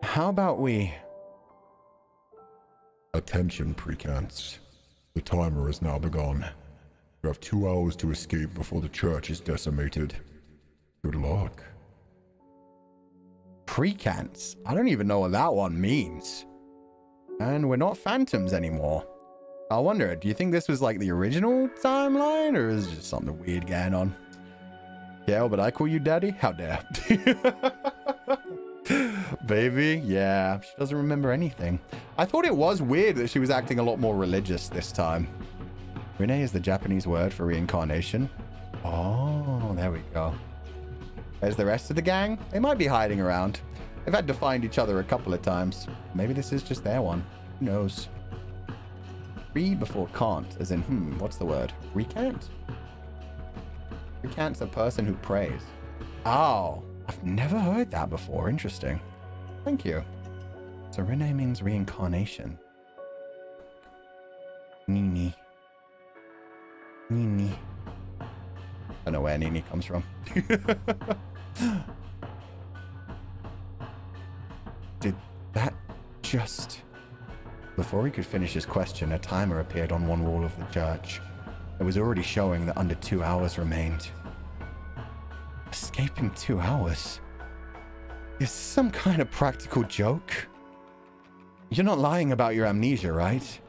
How about we... Attention, precants. The timer has now begun. You have 2 hours to escape before the church is decimated. Good luck. Precants? I don't even know what that one means. And we're not phantoms anymore. I wonder, do you think this was like the original timeline, or is it just something weird going on? Yeah, but I call you daddy? How dare. Baby, yeah, she doesn't remember anything. I thought it was weird that she was acting a lot more religious this time. Rene is the Japanese word for reincarnation. Oh, there we go. There's the rest of the gang. They might be hiding around. They've had to find each other a couple of times. Maybe this is just their one. Who knows? Re before can't, as in, what's the word? Recant? Recant's a person who prays. Oh, I've never heard that before. Interesting. Thank you. So Rene means reincarnation. Nini. Nini. I don't know where Nini comes from. Did that just... Before he could finish his question, a timer appeared on one wall of the church. It was already showing that under 2 hours remained. Escape in 2 hours? Is this some kind of practical joke? You're not lying about your amnesia, right?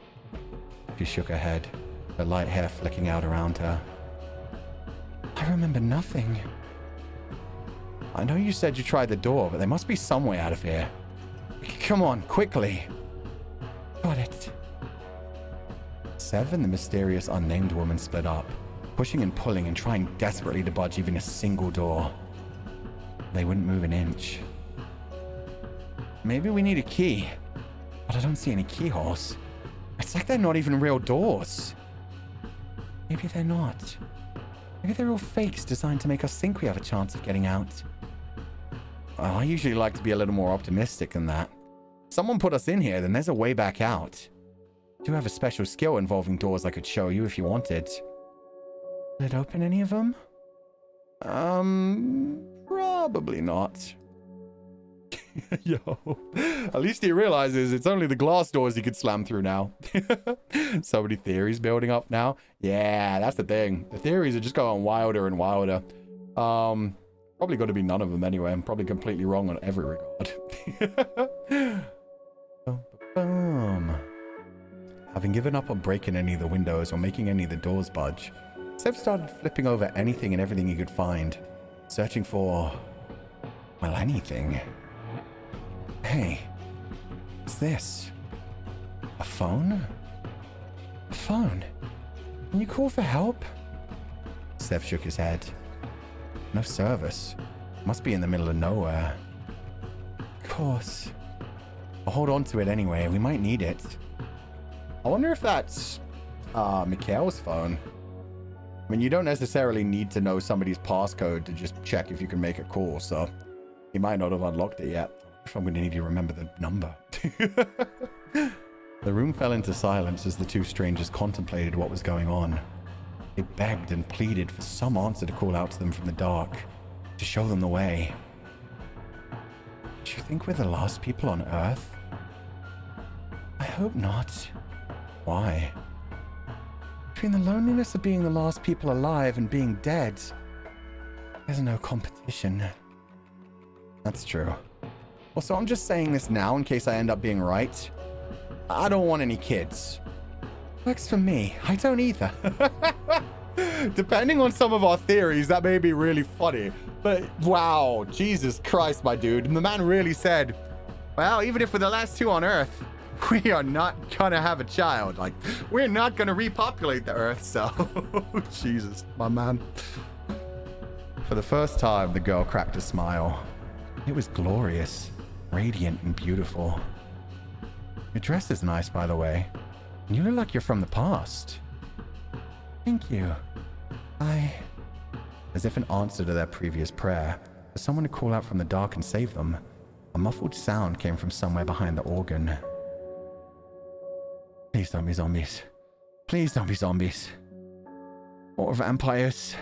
She shook her head, her light hair flicking out around her. I remember nothing. I know you said you tried the door, but there must be some way out of here. Come on, quickly. Got it. Sev and the mysterious unnamed woman split up, pushing and pulling and trying desperately to budge even a single door. They wouldn't move an inch. Maybe we need a key, but I don't see any keyholes. It's like they're not even real doors. Maybe they're not. Maybe they're all fakes designed to make us think we have a chance of getting out. Well, I usually like to be a little more optimistic than that. If someone put us in here, then there's a way back out. I do have a special skill involving doors I could show you if you wanted. Will it open any of them? Probably not. Yo, at least he realizes it's only the glass doors he could slam through now. So many theories building up now. Yeah, that's the thing. The theories are just going wilder and wilder. Probably going to be none of them anyway. I'm probably completely wrong on every regard. Boom. Having given up on breaking any of the windows or making any of the doors budge, Sev started flipping over anything and everything he could find, searching for, well, anything. Hey, what's this? A phone? A phone? Can you call for help? Sev shook his head. No service. Must be in the middle of nowhere. Of course. I'll hold on to it anyway. We might need it. I wonder if that's Mikhail's phone. I mean, you don't necessarily need to know somebody's passcode to just check if you can make a call, so he might not have unlocked it yet. If I'm going to need you to remember the number. The room fell into silence as the two strangers contemplated what was going on. They begged and pleaded for some answer to call out to them from the dark, to show them the way. Do you think we're the last people on Earth? I hope not. Why? Between the loneliness of being the last people alive and being dead, there's no competition. That's true. Also, I'm just saying this now in case I end up being right. I don't want any kids. Works for me. I don't either. Depending on some of our theories, that may be really funny. But wow, Jesus Christ, my dude. And the man really said, well, even if we're the last two on Earth, we are not gonna have a child. Like, we're not gonna repopulate the Earth, so... Jesus, my man. For the first time, the girl cracked a smile. It was glorious, radiant and beautiful. Your dress is nice, by the way. You look like you're from the past. Thank you. As if in answer to their previous prayer, for someone to call out from the dark and save them, A muffled sound came from somewhere behind the organ. Please don't be zombies. Please don't be zombies. Or vampires.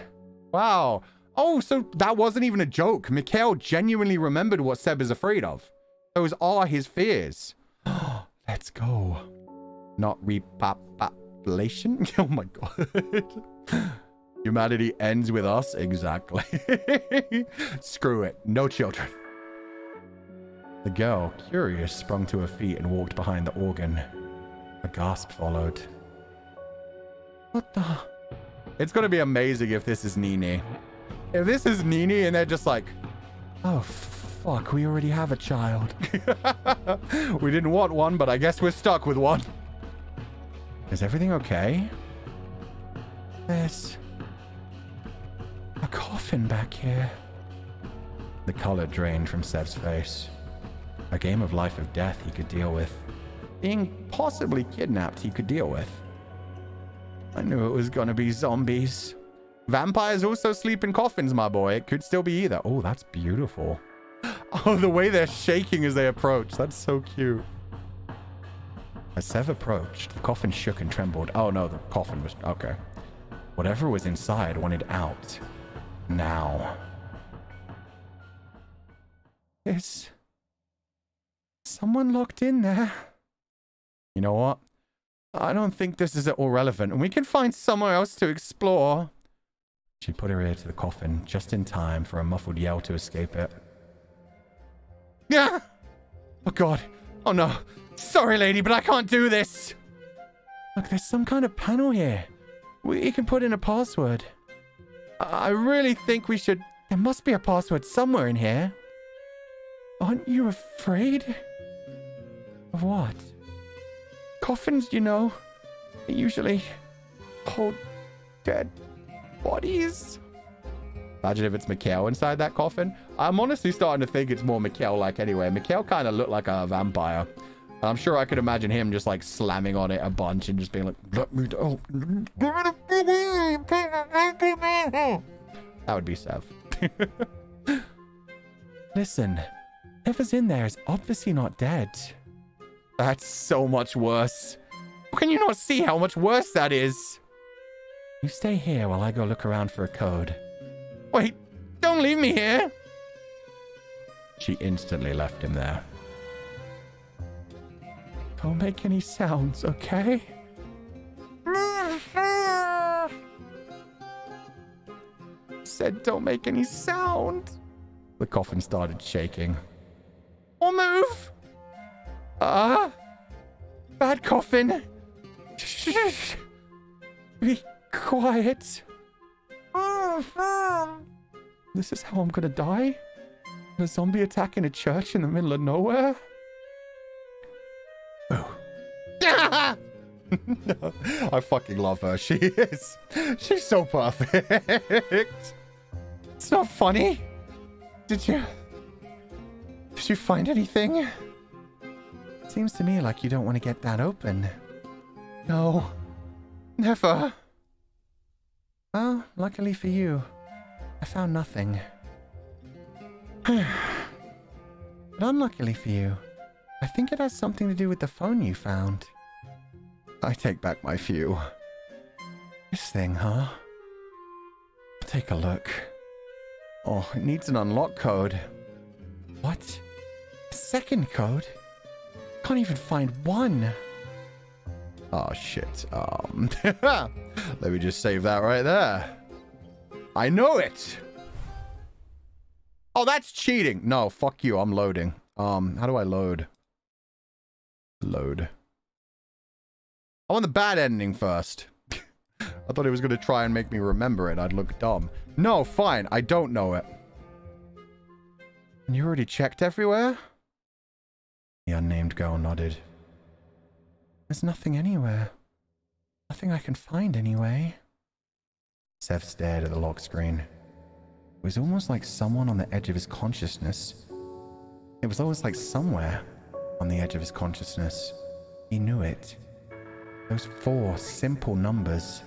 Wow. Oh, so that wasn't even a joke. Mikhail genuinely remembered what Seb is afraid of. Those are his fears. Let's go. Not repopulation? Oh my god. Humanity ends with us? Exactly. Screw it. No children. The girl, curious, sprung to her feet and walked behind the organ. A gasp followed. What the? It's going to be amazing if this is Nini. If this is Nini and they're just like, oh, fuck, we already have a child. We didn't want one, but I guess we're stuck with one. Is everything okay? There's a coffin back here. The color drained from Sev's face. A game of life or death he could deal with. Being possibly kidnapped he could deal with. I knew it was gonna be zombies. Vampires also sleep in coffins, my boy. It could still be either. Oh, that's beautiful. Oh, the way they're shaking as they approach. That's so cute. As Sev approached, the coffin shook and trembled. Oh no, the coffin was... Okay. Whatever was inside wanted out. Now. Is someone locked in there? You know what? I don't think this is at all relevant, and we can find somewhere else to explore. She put her ear to the coffin, just in time for a muffled yell to escape it. Yeah! Oh god. Oh no. Sorry, lady, but I can't do this. Look, there's some kind of panel here. We can put in a password. I really think we should... There must be a password somewhere in here. Aren't you afraid? Of what? Coffins, you know, they usually hold dead bodies. Imagine if it's Mikhail inside that coffin. I'm honestly starting to think it's more Mikhail-like anyway. Mikhail kind of looked like a vampire. I'm sure I could imagine him just like slamming on it a bunch and just being like, let me out. That would be Sev. Listen, whoever's in there is obviously not dead. That's so much worse. How can you not see how much worse that is? You stay here while I go look around for a code. Wait, don't leave me here. She instantly left him there. Don't make any sounds, okay? Said don't make any sound. The coffin started shaking. Or move. Bad coffin. Shh. Be quiet. This is how I'm gonna die? A zombie attack in a church in the middle of nowhere? Oh. I fucking love her. She's so perfect. It's not funny. Did you find anything? Seems to me like you don't want to get that open. No. Never. Well, luckily for you, I found nothing. But unluckily for you, I think it has something to do with the phone you found. I take back my few. This thing, huh? Take a look. Oh, it needs an unlock code. What? A second code? Can't even find one. Oh, shit. Let me just save that right there. I know it. Oh, that's cheating. No, fuck you. I'm loading. How do I load? Load. I want the bad ending first. I thought it was going to try and make me remember it. I'd look dumb. No, fine. I don't know it. You already checked everywhere? The unnamed girl nodded. There's nothing anywhere. Nothing I can find anyway. Sev stared at the lock screen. It was almost like someone on the edge of his consciousness. It was almost like somewhere on the edge of his consciousness. He knew it. Those 4 simple numbers.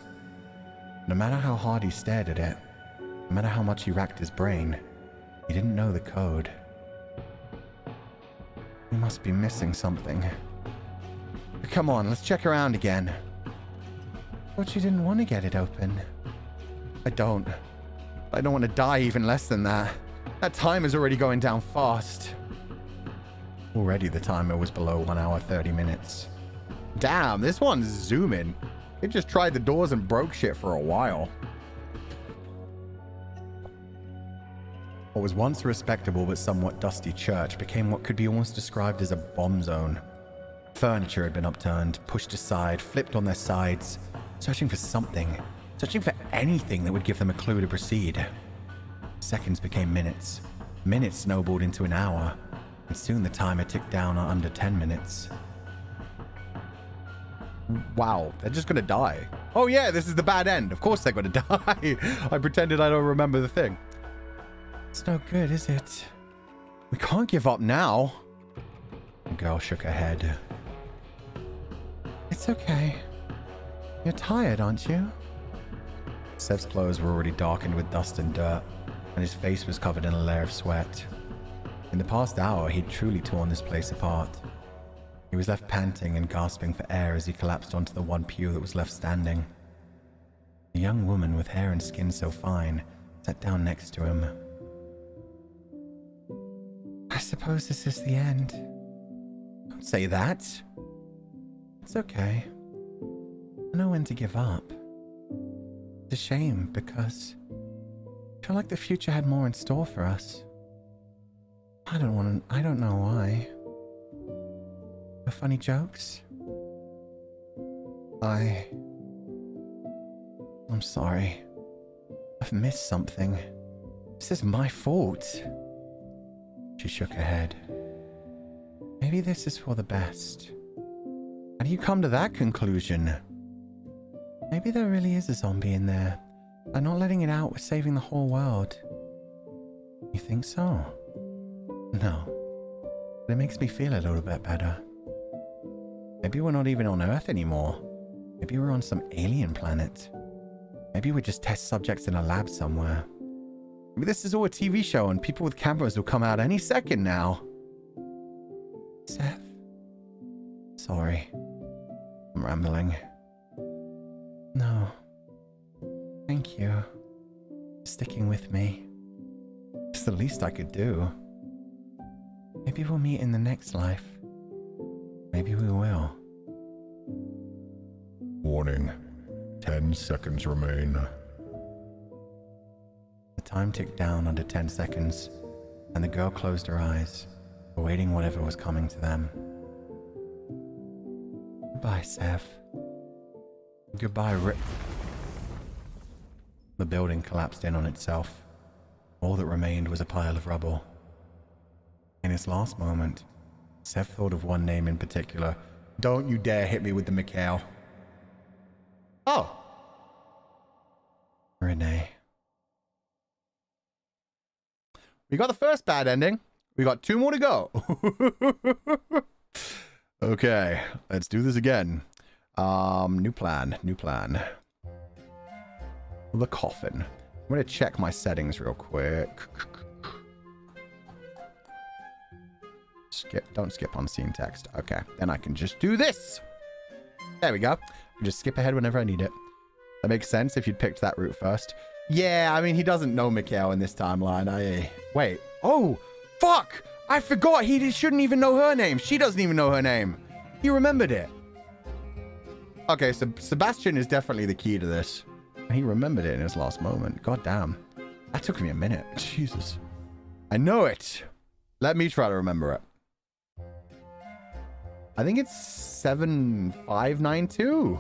No matter how hard he stared at it, no matter how much he racked his brain, he didn't know the code. Must be missing something. Come on, let's check around again. Thought you didn't want to get it open. I don't. I don't want to die even less than that. That time is already going down fast. Already the timer was below 1 hour 30 minutes. Damn, this one's zooming. It just tried the doors and broke shit for a while. What was once a respectable but somewhat dusty church became what could be almost described as a bomb zone. Furniture had been upturned, pushed aside, flipped on their sides, searching for something, searching for anything that would give them a clue to proceed. Seconds became minutes. Minutes snowballed into an hour, and soon the timer ticked down on under 10 minutes. Wow, they're just gonna die. Oh yeah, this is the bad end. Of course they're gonna die. I pretended I don't remember the thing. It's no good, is it? We can't give up now. The girl shook her head. It's okay. You're tired, aren't you? Sev's clothes were already darkened with dust and dirt, and his face was covered in a layer of sweat. In the past hour, he'd truly torn this place apart. He was left panting and gasping for air as he collapsed onto the one pew that was left standing. A young woman with hair and skin so fine sat down next to him. I suppose this is the end. Don't say that. It's okay. I know when to give up. It's a shame because I feel like the future had more in store for us. I don't know why. No funny jokes? I'm sorry. I've missed something. This is my fault. She shook her head. Maybe this is for the best. How do you come to that conclusion? Maybe there really is a zombie in there. By not letting it out, we're saving the whole world. You think so? No. But it makes me feel a little bit better. Maybe we're not even on Earth anymore. Maybe we're on some alien planet. Maybe we're just test subjects in a lab somewhere. Maybe this is all a TV show and people with cameras will come out any second now. Seth? Sorry. I'm rambling. No. Thank you. Sticking with me. It's the least I could do. Maybe we'll meet in the next life. Maybe we will. Warning. 10 seconds remain. The time ticked down under 10 seconds, and the girl closed her eyes, awaiting whatever was coming to them. Goodbye, Sev. Goodbye, Rick. The building collapsed in on itself. All that remained was a pile of rubble. In his last moment, Sev thought of one name in particular. Don't you dare hit me with the Mikhail. Oh! Renee. We got the first bad ending. We got 2 more to go. Okay, let's do this again. New plan. The coffin. I'm going to check my settings real quick. Don't skip on scene text. Okay, then I can just do this. There we go. Just skip ahead whenever I need it. That makes sense if you'd picked that route first. Yeah, I mean, he doesn't know Mikhail in this timeline. Wait. Oh, fuck! I forgot he shouldn't even know her name. She doesn't even know her name. He remembered it. Okay, so Sebastian is definitely the key to this. He remembered it in his last moment. God damn. That took me a minute. Jesus. I know it. Let me try to remember it. I think it's 7592.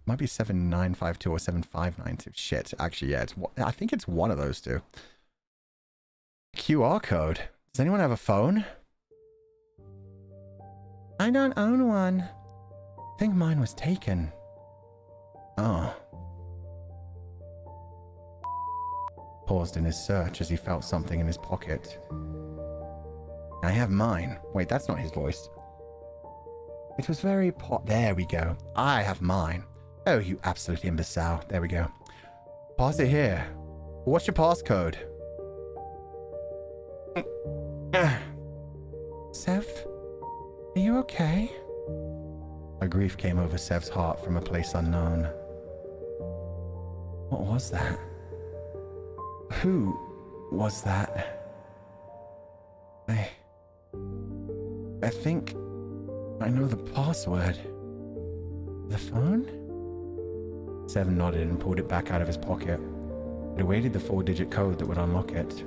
Might be 7952 or 7592. Shit. Actually, yeah. I think it's one of those two. QR code. Does anyone have a phone? I don't own one. I think mine was taken. Oh. Paused in his search as he felt something in his pocket. I have mine. Wait, that's not his voice. It was very there we go. I have mine. Oh, you absolute imbecile. There we go. Pass it here. What's your passcode? Sev? Are you okay? A grief came over Sev's heart from a place unknown. What was that? Who was that? I think I know the password. The phone? Sev nodded and pulled it back out of his pocket. It awaited the 4-digit code that would unlock it.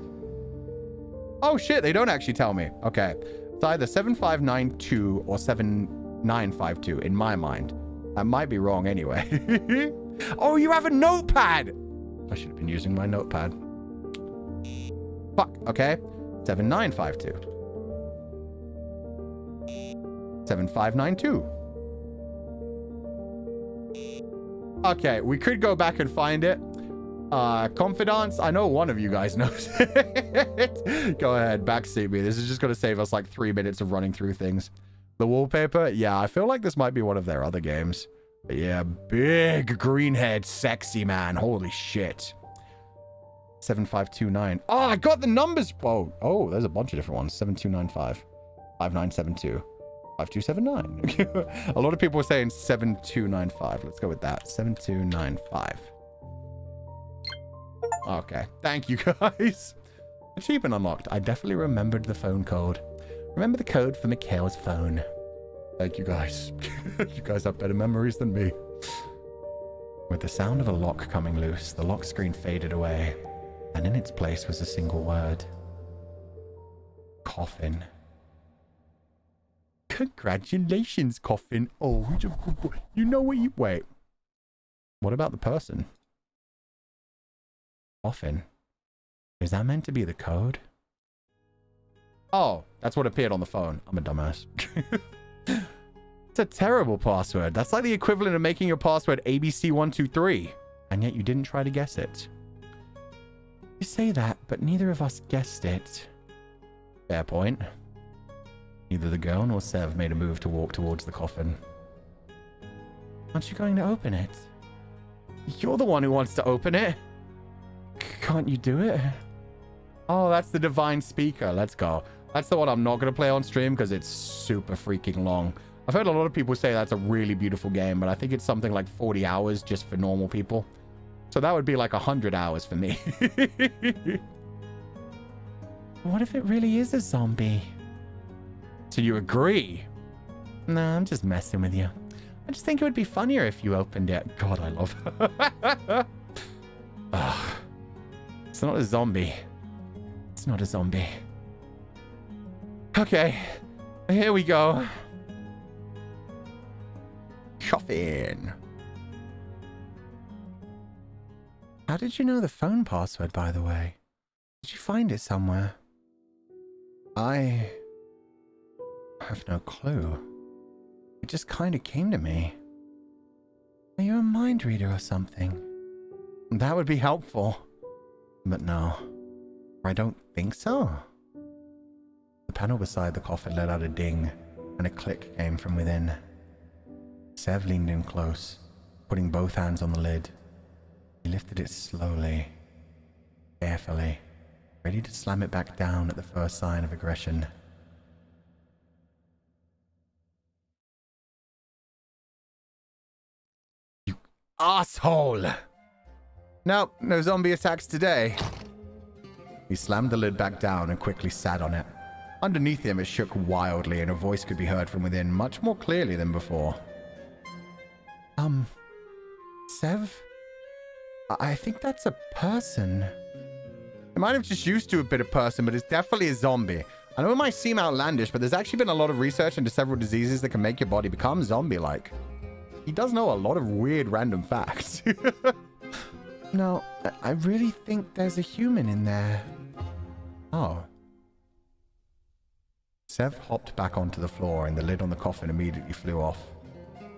Oh shit, they don't actually tell me. Okay. It's either 7592 or 7952 in my mind. I might be wrong anyway. Oh, you have a notepad! I should have been using my notepad. Fuck, okay. 7952. 7592. Okay, we could go back and find it. Confidants, I know one of you guys knows it. Go ahead, backseat me. This is just going to save us like 3 minutes of running through things. The wallpaper, yeah, I feel like this might be one of their other games. But yeah, big green-haired sexy man. Holy shit. 7529. Oh, I got the numbers. Oh, there's a bunch of different ones. 7295, 5972, 5279. A lot of people were saying 7295. Let's go with that. 7295. Okay, thank you guys. Achievement unlocked. I definitely remembered the phone code. Remember the code for Mikhail's phone. Thank you guys. You guys have better memories than me. With the sound of a lock coming loose, the lock screen faded away, and in its place was a single word. Coffin. Congratulations, Coffin. Oh, you know what you... Wait. What about the person? Coffin. Is that meant to be the code? Oh, that's what appeared on the phone. I'm a dumbass. It's a terrible password. That's like the equivalent of making your password ABC123. And yet you didn't try to guess it. You say that, but neither of us guessed it. Fair point. Neither the girl nor Sev made a move to walk towards the coffin. Aren't you going to open it? You're the one who wants to open it. Can't you do it? Oh, that's the Divine Speaker. Let's go. That's the one I'm not going to play on stream because it's super freaking long. I've heard a lot of people say that's a really beautiful game, but I think it's something like 40 hours just for normal people. So that would be like 100 hours for me. What if it really is a zombie? So you agree? Nah, I'm just messing with you. I just think it would be funnier if you opened it. God, I love her. Ugh. It's not a zombie. It's not a zombie. Okay. Here we go. Coffin. How did you know the phone password, by the way? Did you find it somewhere? I have no clue. It just kind of came to me. Are you a mind reader or something? That would be helpful. But no, I don't think so. The panel beside the coffin let out a ding, and a click came from within. Sev leaned in close, putting both hands on the lid. He lifted it slowly, carefully, ready to slam it back down at the first sign of aggression. You asshole! Nope, no zombie attacks today. He slammed the lid back down and quickly sat on it. Underneath him, it shook wildly, and a voice could be heard from within much more clearly than before. Sev? I think that's a person. It might have just used to a bit of person, but it's definitely a zombie. I know it might seem outlandish, but there's actually been a lot of research into several diseases that can make your body become zombie-like. He does know a lot of weird random facts. No, I really think there's a human in there. Oh. Sev hopped back onto the floor and the lid on the coffin immediately flew off.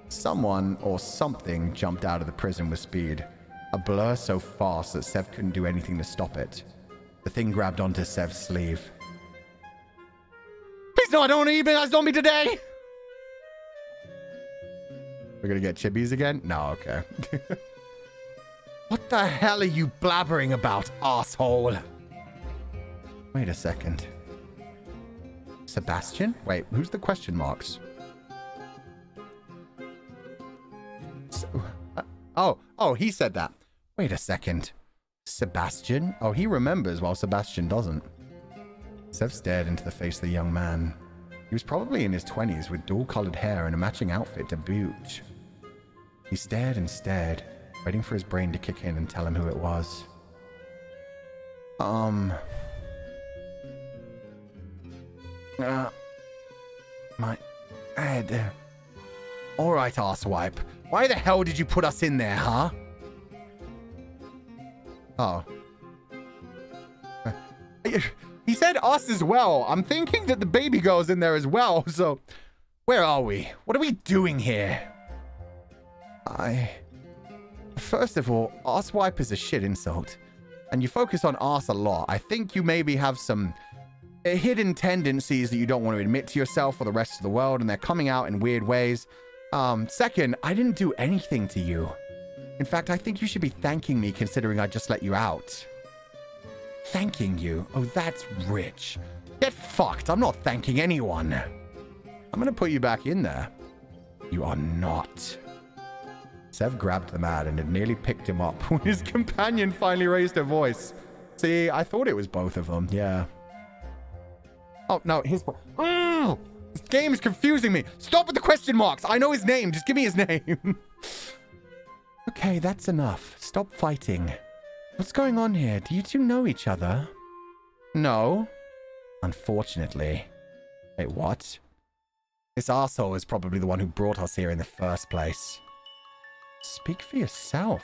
Someone or something jumped out of the prison with speed. A blur so fast that Sev couldn't do anything to stop it. The thing grabbed onto Sev's sleeve. Please no, I don't want to eat a zombie today! We're gonna get chibis again? No, okay. What the hell are you blabbering about, asshole? Wait a second. Sebastian? Wait, who's the question marks? Oh, he said that. Wait a second. Sebastian? Oh, he remembers while Sebastian doesn't. Sev stared into the face of the young man. He was probably in his 20s with dual-colored hair and a matching outfit to boot. He stared and stared, waiting for his brain to kick in and tell him who it was. My head. All right, arsewipe. Why the hell did you put us in there, huh? Oh. He said us as well. I'm thinking that the baby girl's in there as well, so... Where are we? What are we doing here? First of all, arsewipe is a shit insult. And you focus on arse a lot. I think you maybe have some hidden tendencies that you don't want to admit to yourself or the rest of the world, and they're coming out in weird ways. Second, I didn't do anything to you. In fact, I think you should be thanking me considering I just let you out. Thanking you? Oh, that's rich. Get fucked. I'm not thanking anyone. I'm gonna put you back in there. You are not. Sev grabbed the man and had nearly picked him up when his companion finally raised her voice. See, I thought it was both of them. Yeah. Oh, no, his... This game is confusing me. Stop with the question marks. I know his name. Just give me his name. Okay, that's enough. Stop fighting. What's going on here? Do you two know each other? No. Unfortunately. Wait, what? This arsehole is probably the one who brought us here in the first place. Speak for yourself.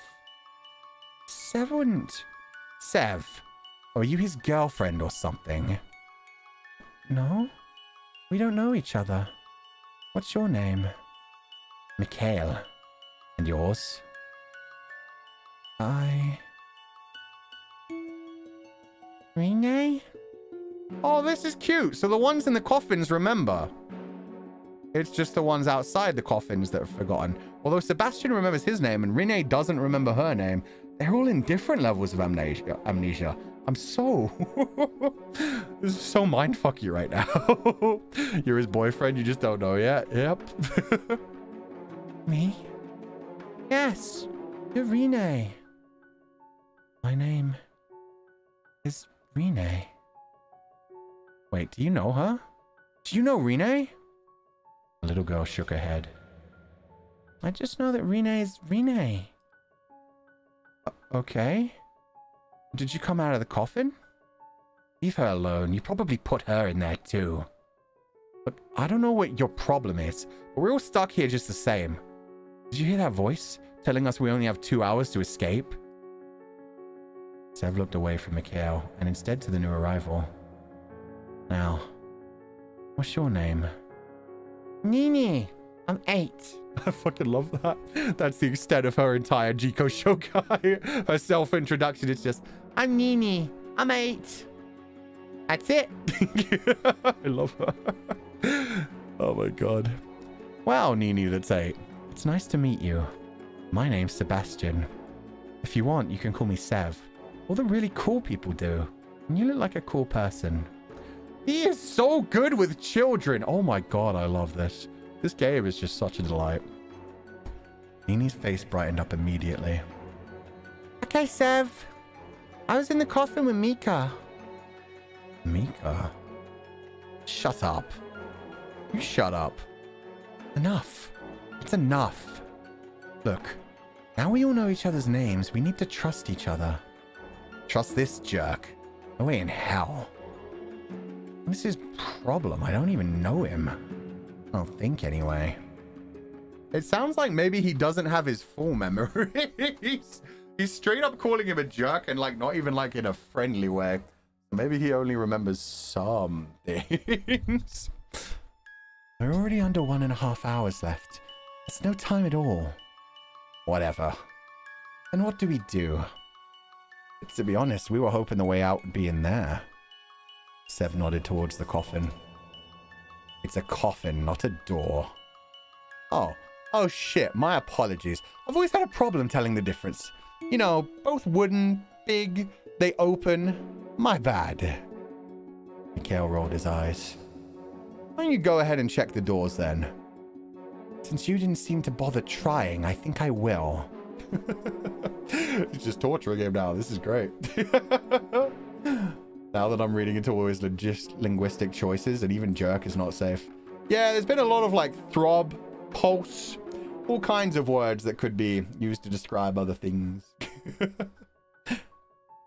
Sev wouldn't... Sev. Are you his girlfriend or something? No? We don't know each other. What's your name? Mikhail. And yours? Rene? Oh, this is cute. So the ones in the coffins remember. It's just the ones outside the coffins that are forgotten. Although Sebastian remembers his name and Rene doesn't remember her name. They're all in different levels of amnesia. I'm so... This is so mindfucky right now. You're his boyfriend, you just don't know yet. Yep. Me? Yes. You're Rene. My name is Rene. Wait, do you know her? Do you know Rene? The little girl shook her head. I just know that Rene is Rene. Okay. Did you come out of the coffin? Leave her alone. You probably put her in there too. But I don't know what your problem is, but we're all stuck here just the same. Did you hear that voice telling us we only have 2 hours to escape? Sev looked away from Mikhail and instead to the new arrival. Now, what's your name? Nini. I'm 8. I fucking love that. That's the extent of her entire Jiko Shokai. Her self-introduction is just, I'm Nini. I'm 8. That's it. I love her. Oh my god. Wow, Nini, that's 8. It's nice to meet you. My name's Sebastian. If you want, you can call me Sev. All the really cool people do. And you look like a cool person. He is so good with children. Oh my god, I love this. This game is just such a delight. Nini's face brightened up immediately. Okay, Sev. I was in the coffin with Mika. Mika? Shut up. You shut up. Enough. It's enough. Look, now we all know each other's names. We need to trust each other. Trust this jerk? No way in hell. What's his problem? I don't even know him. I don't think anyway. It sounds like maybe he doesn't have his full memories. He's straight up calling him a jerk and like not even like in a friendly way. Maybe he only remembers some things. We're already under 1.5 hours left. It's no time at all. Whatever. And what do we do? To be honest, we were hoping the way out would be in there. Sev nodded towards the coffin. It's a coffin, not a door. Oh shit, my apologies. I've always had a problem telling the difference. You know, both wooden, big, they open. My bad. Mikhail rolled his eyes. Why don't you go ahead and check the doors then? Since you didn't seem to bother trying, I think I will. He's just torturing him now. This is great. Now that I'm reading into all his linguistic choices, and even jerk is not safe. Yeah, there's been a lot of like throb, pulse, all kinds of words that could be used to describe other things.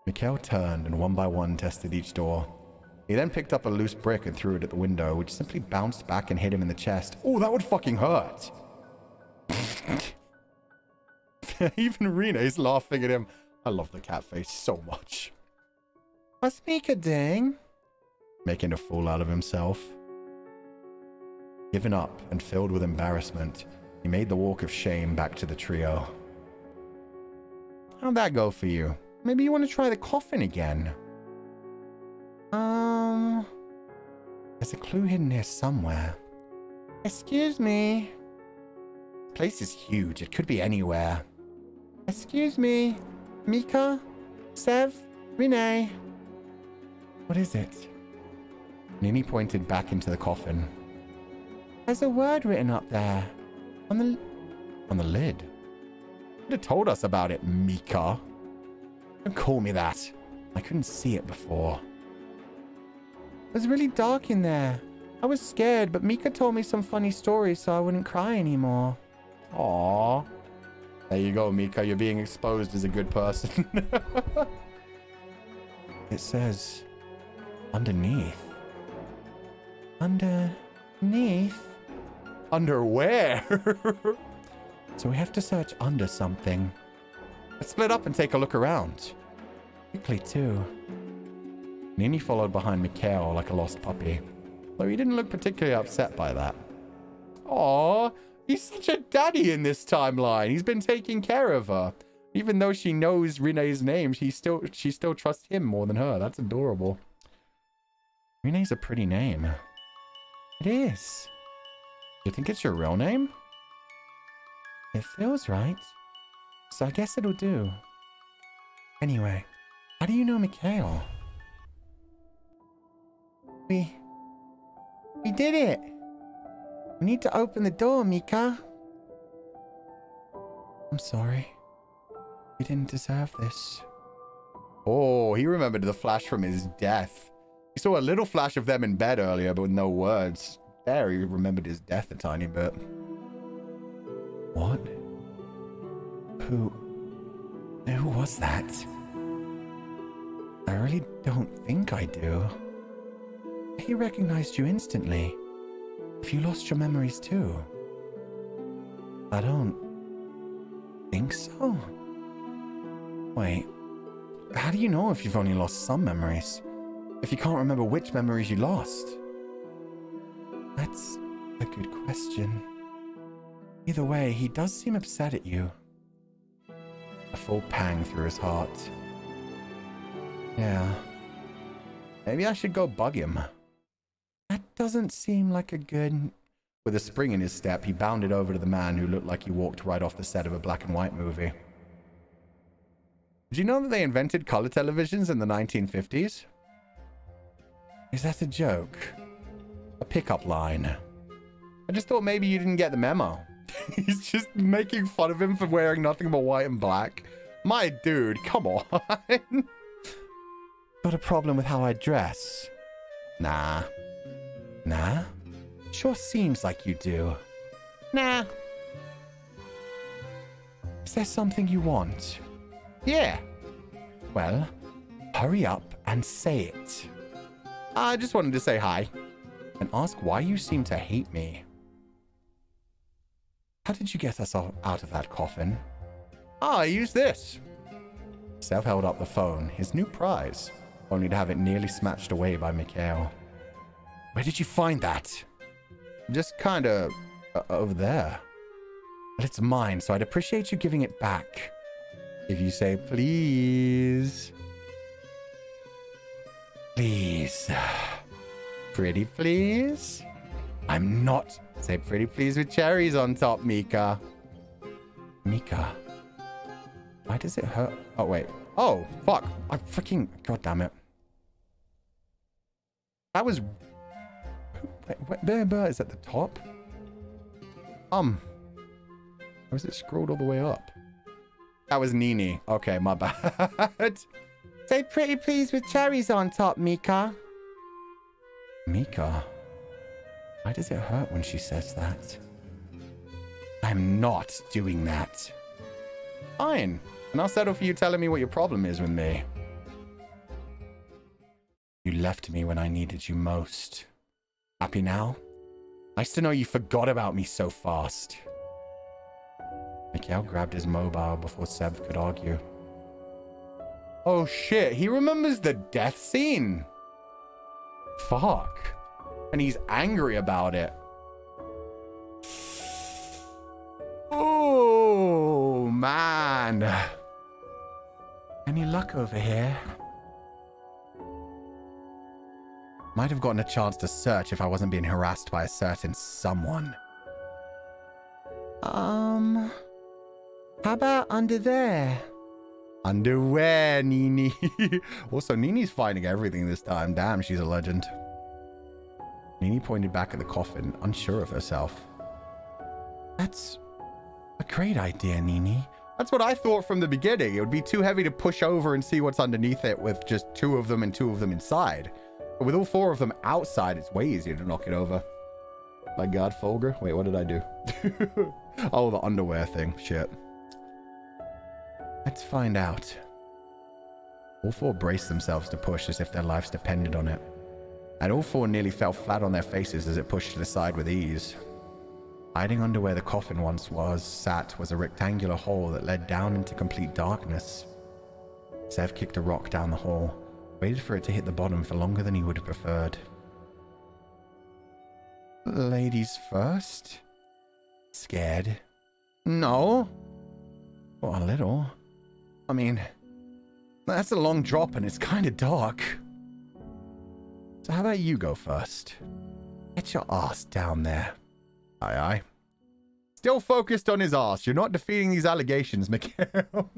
Mikhail turned and one by one tested each door. He then picked up a loose brick and threw it at the window, which simply bounced back and hit him in the chest. Oh, that would fucking hurt. Even Rene's laughing at him. I love the cat face so much. What's Mika doing? Making a fool out of himself. Given up and filled with embarrassment, he made the walk of shame back to the trio. How'd that go for you? Maybe you want to try the coffin again? There's a clue hidden here somewhere. Excuse me. This place is huge. It could be anywhere. Excuse me. Mika? Sev? Rene? What is it? Nini pointed back into the coffin. There's a word written up there. On the lid. You could have told us about it, Mika. Don't call me that. I couldn't see it before. It was really dark in there. I was scared, but Mika told me some funny stories so I wouldn't cry anymore. Aww. There you go, Mika. You're being exposed as a good person. It says, underneath. Underneath? Under where? So we have to search under something. Let's split up and take a look around. Quickly, too. Nini followed behind Mikhail like a lost puppy, though he didn't look particularly upset by that. Aww, he's such a daddy in this timeline. He's been taking care of her. Even though she knows Rene's name, she still trusts him more than her. That's adorable. Rene's a pretty name. It is. You think it's your real name? It feels right. So I guess it'll do. Anyway, how do you know Mikhail? We did it! We need to open the door, Mika. I'm sorry. We didn't deserve this. Oh, he remembered the flash from his death. He saw a little flash of them in bed earlier, but with no words. There, he remembered his death a tiny bit. What? Who was that? I really don't think I do. He recognized you instantly. If you lost your memories too? I don't think so. Wait, how do you know if you've only lost some memories? If you can't remember which memories you lost? That's a good question. Either way, he does seem upset at you. A full pang through his heart. Yeah. Maybe I should go bug him. That doesn't seem like a good... With a spring in his step, he bounded over to the man who looked like he walked right off the set of a black and white movie. Did you know that they invented color televisions in the 1950s? Is that a joke? A pickup line? I just thought maybe you didn't get the memo. He's just making fun of him for wearing nothing but white and black. My dude, come on. Got a problem with how I dress? Nah. Nah? Sure seems like you do. Nah. Is there something you want? Yeah. Well, hurry up and say it. I just wanted to say hi. And ask why you seem to hate me. How did you get us out of that coffin? I used this. Sev held up the phone, his new prize, only to have it nearly smashed away by Mikhail. Where did you find that? Just kind of over there. But it's mine, so I'd appreciate you giving it back. If you say please. Please. Pretty please? I'm not. Say pretty please with cherries on top, Mika. Mika. Why does it hurt? Oh, wait. Oh, fuck. I freaking... God damn it. That was... Bear is at the top. Or is it scrolled all the way up? That was Nini. Okay, my bad. Say pretty please with cherries on top, Mika. Mika? Why does it hurt when she says that? I'm not doing that. Fine. And I'll settle for you telling me what your problem is with me. You left me when I needed you most. Happy now? Nice to know you forgot about me so fast. Mikhail grabbed his mobile before Sev could argue. Oh shit, he remembers the death scene. Fuck. And he's angry about it. Oh, man. Any luck over here? Might have gotten a chance to search if I wasn't being harassed by a certain someone. How about under there? Underwear, Nini. Also, Nini's finding everything this time. Damn, she's a legend. Nini pointed back at the coffin, unsure of herself. That's a great idea, Nini. That's what I thought from the beginning. It would be too heavy to push over and see what's underneath it with just 2 of them and 2 of them inside. But with all 4 of them outside, it's way easier to knock it over. My God, Fulgur. Wait, what did I do? Oh, the underwear thing. Shit. Let's find out. All 4 braced themselves to push as if their lives depended on it. And all 4 nearly fell flat on their faces as it pushed to the side with ease. Hiding under where the coffin once sat was a rectangular hole that led down into complete darkness. Sev kicked a rock down the hole, waited for it to hit the bottom for longer than he would have preferred. Ladies first? Scared? No. Well, a little. I mean, that's a long drop and it's kind of dark. So how about you go first? Get your ass down there. Aye, aye. Still focused on his ass. You're not defeating these allegations, Mikhail.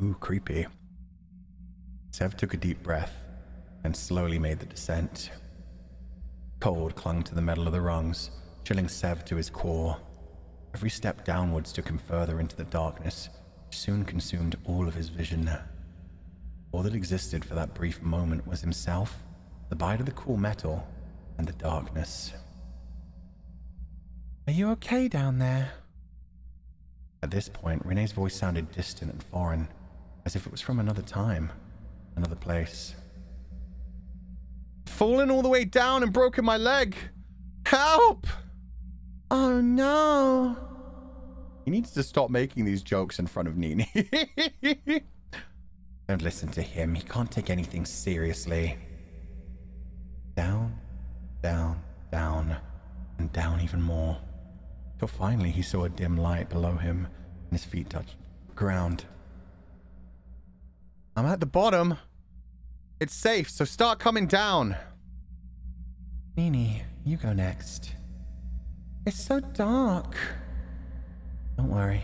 Ooh, creepy. Sev took a deep breath and slowly made the descent. Cold clung to the metal of the rungs, chilling Sev to his core. Every step downwards took him further into the darkness, which soon consumed all of his vision. All that existed for that brief moment was himself, the bite of the cool metal, and the darkness. Are you okay down there? At this point, Renee's voice sounded distant and foreign, as if it was from another time, another place. Fallen all the way down and broken my leg! Help! Oh no! He needs to stop making these jokes in front of Nini. Don't listen to him. He can't take anything seriously. Down, down, down, and down even more. Till finally he saw a dim light below him, and his feet touched the ground. I'm at the bottom. It's safe, so start coming down. Nini, you go next. It's so dark. Don't worry.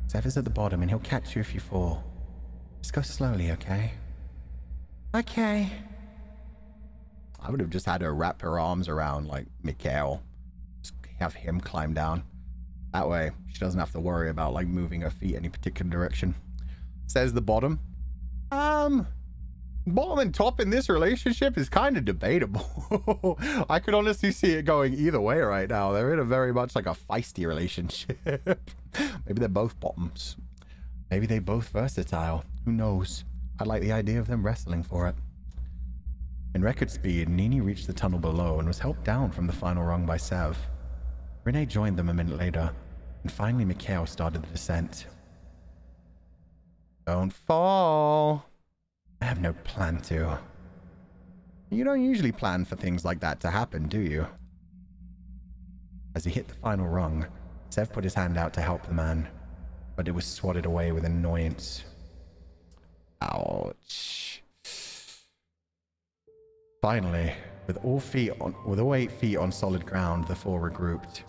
Sev is at the bottom and he'll catch you if you fall. Just go slowly, okay? Okay. I would have just had her wrap her arms around, like, Mikhail. Just have him climb down. That way, she doesn't have to worry about, like, moving her feet any particular direction. Says the bottom. Bottom and top in this relationship is kind of debatable. I could honestly see it going either way right now. They're in a very much like a feisty relationship. Maybe they're both bottoms. Maybe they're both versatile. Who knows? I like the idea of them wrestling for it. In record speed, Nini reached the tunnel below and was helped down from the final rung by Sev. Renee joined them a minute later, and finally Mikhail started the descent. Don't fall. I have no plan to. You don't usually plan for things like that to happen, do you? As he hit the final rung, Sev put his hand out to help the man, but it was swatted away with annoyance. Ouch. Finally, with all 8 feet on solid ground, the 4 regrouped.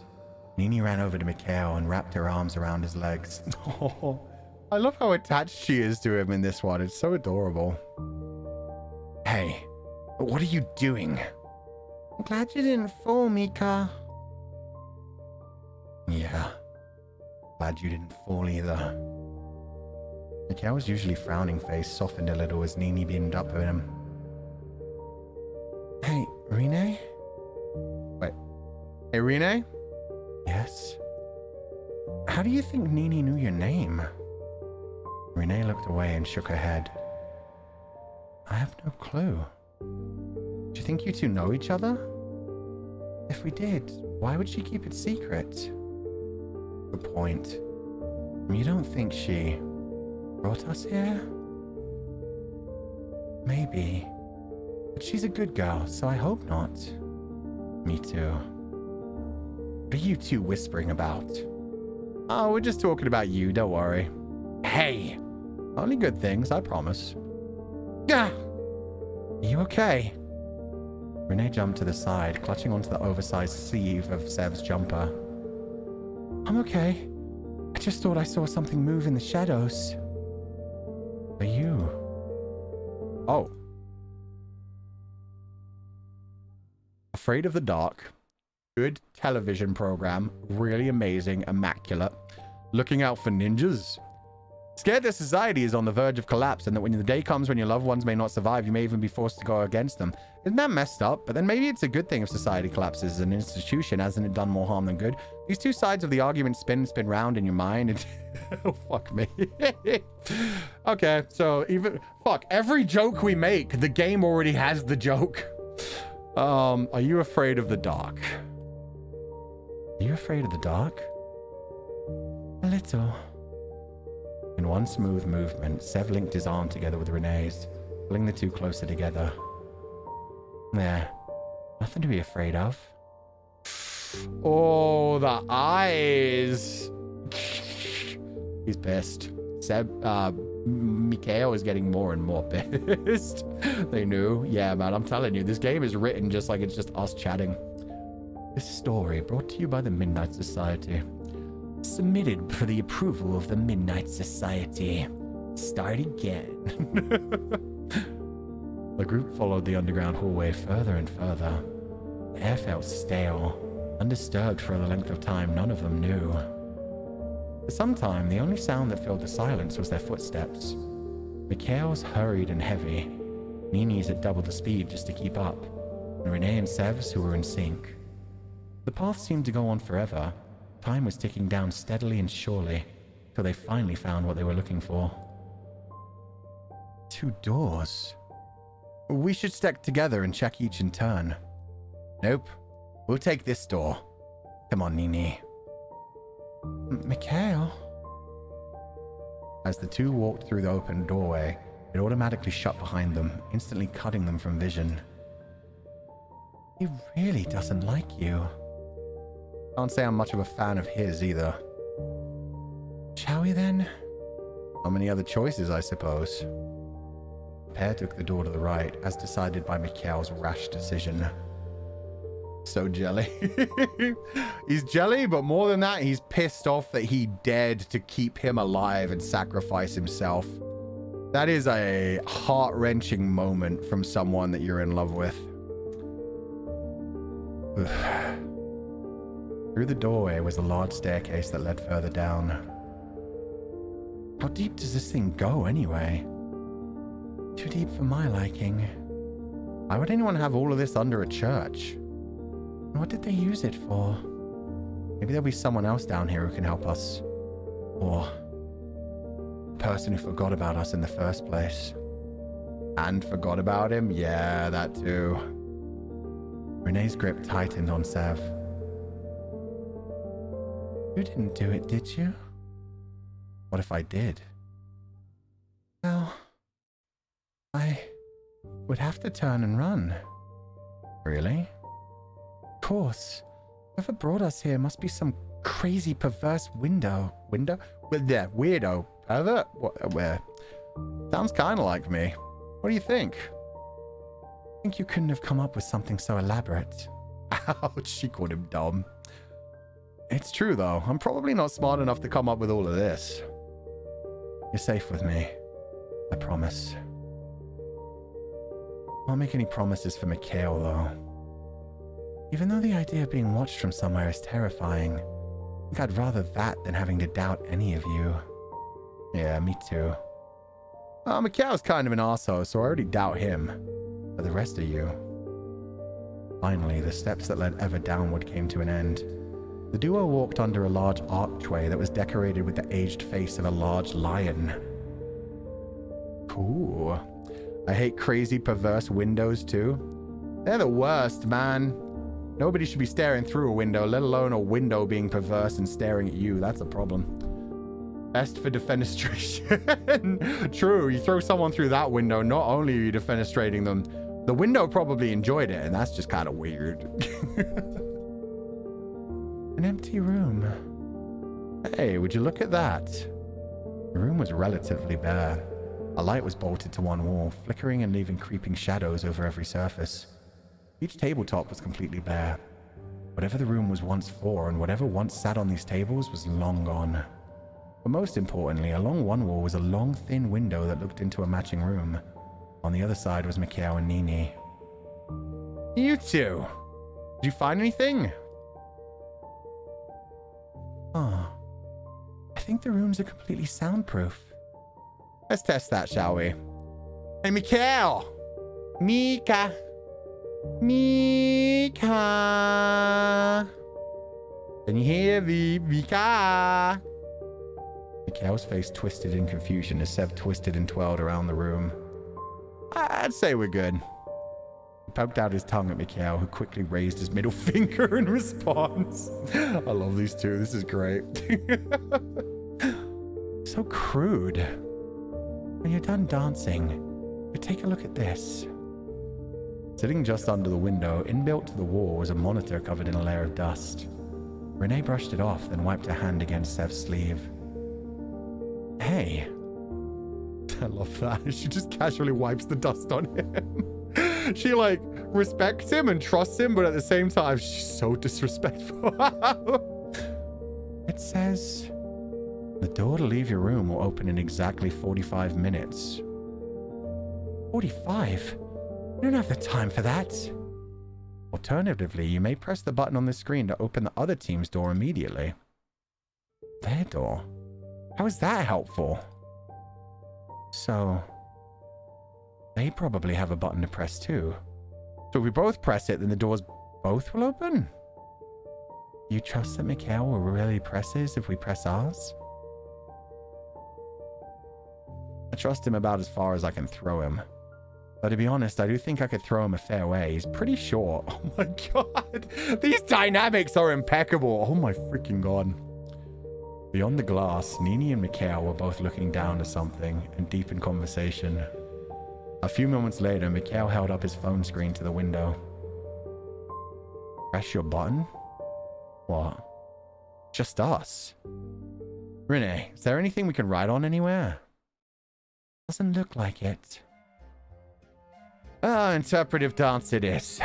Nini ran over to Mikhail and wrapped her arms around his legs. Oh, I love how attached she is to him in this one. It's so adorable. Hey, What are you doing? I'm glad you didn't fall, Mika. Yeah. Glad you didn't fall either. Mikhail's usually frowning face softened a little as Nini beamed up at him. Hey, Rene? Wait. Hey, Rene? Yes? How do you think Nini knew your name? Rene looked away and shook her head. I have no clue. Do you think you two know each other? If we did, why would she keep it secret? Good point. You don't think she brought us here? Maybe. But she's a good girl, so I hope not. Me too. What are you two whispering about? Oh, we're just talking about you, don't worry. Hey! Only good things, I promise. Ah! Are you okay? Renee jumped to the side, clutching onto the oversized sleeve of Sev's jumper. I'm okay. I just thought I saw something move in the shadows. Are you? Oh. Afraid of the Dark. Good television program. Really amazing. Immaculate. Looking out for ninjas. Scared that society is on the verge of collapse and that when the day comes when your loved ones may not survive, you may even be forced to go against them. Isn't that messed up? But then maybe it's a good thing if society collapses as an institution. Hasn't it done more harm than good? These two sides of the argument spin round in your mind. And oh, fuck me. Okay, so even... Fuck, every joke we make, the game already has the joke. Are you afraid of the dark? Are you afraid of the dark? A little. In one smooth movement, Sev linked his arm together with Renee's, pulling the two closer together. There. Nothing to be afraid of. Oh, the eyes. He's pissed. Mikhail is getting more and more pissed. They knew. Yeah, man, I'm telling you, this game is written just like it's just us chatting. This story brought to you by the Midnight Society. Submitted for the approval of the Midnight Society. Start again. The group followed the underground hallway further and further. The air felt stale, undisturbed for the length of time none of them knew. For some time, the only sound that filled the silence was their footsteps. Mikhail's hurried and heavy, Nini's at double the speed just to keep up, and Renee and Sev's who were in sync. The path seemed to go on forever. Time was ticking down steadily and surely, till they finally found what they were looking for. 2 doors. We should stick together and check each in turn. Nope. We'll take this door. Come on, Nini. Mikhail? As the two walked through the open doorway, it automatically shut behind them, instantly cutting them from vision. He really doesn't like you. Can't say I'm much of a fan of his either. Shall we then? How many other choices, I suppose? The pair took the door to the right, as decided by Mikhail's rash decision. So jelly. He's jelly, but more than that, he's pissed off that he dared to keep him alive and sacrifice himself. That is a heart-wrenching moment from someone that you're in love with. Through the doorway was a large staircase that led further down. How deep does this thing go, anyway? Too deep for my liking. Why would anyone have all of this under a church? What did they use it for? Maybe there'll be someone else down here who can help us. Or the person who forgot about us in the first place. And forgot about him? Yeah, that too. Renee's grip tightened on Sev. You didn't do it, did you? What if I did? Well, I would have to turn and run. Really? Of course. Whoever brought us here must be some crazy perverse window. Window? Well, yeah, weirdo. Pervert? What, where? Sounds kind of like me. What do you think? I think you couldn't have come up with something so elaborate. Ouch, she called him dumb. It's true, though. I'm probably not smart enough to come up with all of this. You're safe with me. I promise. Can't make any promises for Mikhail, though. Even though the idea of being watched from somewhere is terrifying, I think I'd rather that than having to doubt any of you. Yeah, me too. Mikhail's kind of an arsehole, so I already doubt him. But the rest of you... Finally, the steps that led ever downward came to an end. The duo walked under a large archway that was decorated with the aged face of a large lion. Cool. I hate crazy, perverse windows, too. They're the worst, man. Nobody should be staring through a window, let alone a window being perverse and staring at you. That's a problem. Best for defenestration. True, you throw someone through that window, not only are you defenestrating them, the window probably enjoyed it, and that's just kind of weird. An empty room. Hey, would you look at that? The room was relatively bare. A light was bolted to one wall, flickering and leaving creeping shadows over every surface. Each tabletop was completely bare. Whatever the room was once for, and whatever once sat on these tables was long gone. But most importantly, along one wall was a long, thin window that looked into a matching room. On the other side was Mikhail and Nini. You two! Did you find anything? Oh. I think the rooms are completely soundproof. Let's test that, shall we? Hey, Mikhail! Mika! Mika! Can you hear me, Mika? Mikhail's face twisted in confusion as Sev twisted and twirled around the room. I'd say we're good. He poked out his tongue at Mikhail, who quickly raised his middle finger in response. I love these two. This is great. So crude. When you're done dancing, you take a look at this. Sitting just under the window, inbuilt to the wall, was a monitor covered in a layer of dust. Renee brushed it off, then wiped her hand against Sev's sleeve. Hey. I love that. She just casually wipes the dust on him. She, like, respects him and trusts him, but at the same time, she's so disrespectful. It says, the door to leave your room will open in exactly 45 minutes. 45? We don't have the time for that. Alternatively, you may press the button on the screen to open the other team's door immediately. Their door? How is that helpful? So, they probably have a button to press too. So if we both press it, then the doors both will open? You trust that Mikhail will really press his if we press ours? I trust him about as far as I can throw him. But to be honest, I do think I could throw him a fair way. He's pretty short. Oh my god. These dynamics are impeccable. Oh my freaking god. Beyond the glass, Nini and Mikhail were both looking down to something and deep in conversation. A few moments later, Mikhail held up his phone screen to the window. Press your button? What? Just us. Renee, is there anything we can write on anywhere? Doesn't look like it. Ah, interpretive dance it is.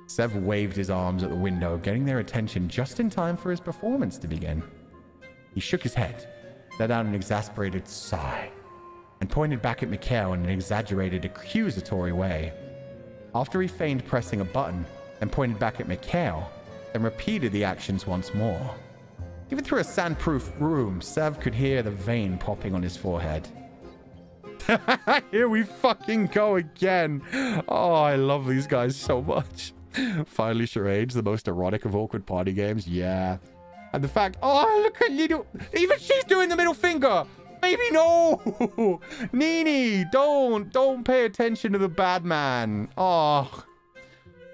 Sev waved his arms at the window, getting their attention just in time for his performance to begin. He shook his head, let out an exasperated sigh, and pointed back at Mikhail in an exaggerated, accusatory way. After he feigned pressing a button and pointed back at Mikhail, then repeated the actions once more. Even through a sandproof room, Sev could hear the vein popping on his forehead. Here we fucking go again. Oh, I love these guys so much. Finally, charades, the most erotic of awkward party games. Yeah. And the fact, oh, look at little, even she's doing the middle finger. Baby, no. Nini, don't pay attention to the bad man. Oh,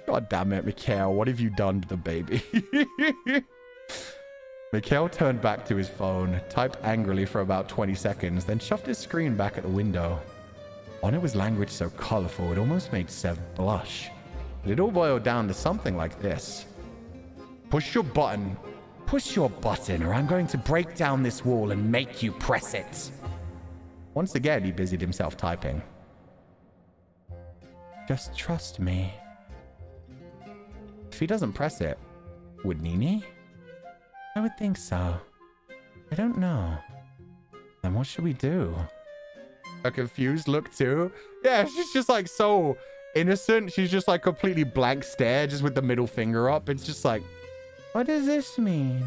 god damn it, Mikhail. What have you done to the baby? Mikhail turned back to his phone, typed angrily for about 20 seconds, then shoved his screen back at the window. On it was language so colorful, it almost made Sev blush. But it all boiled down to something like this. Push your button. Push your button, or I'm going to break down this wall and make you press it. Once again, he busied himself typing. Just trust me. If he doesn't press it, would Nini? I would think so. I don't know. Then what should we do? A confused look too. Yeah, she's just like so innocent. She's just like completely blank stare, just with the middle finger up. It's just like, what does this mean?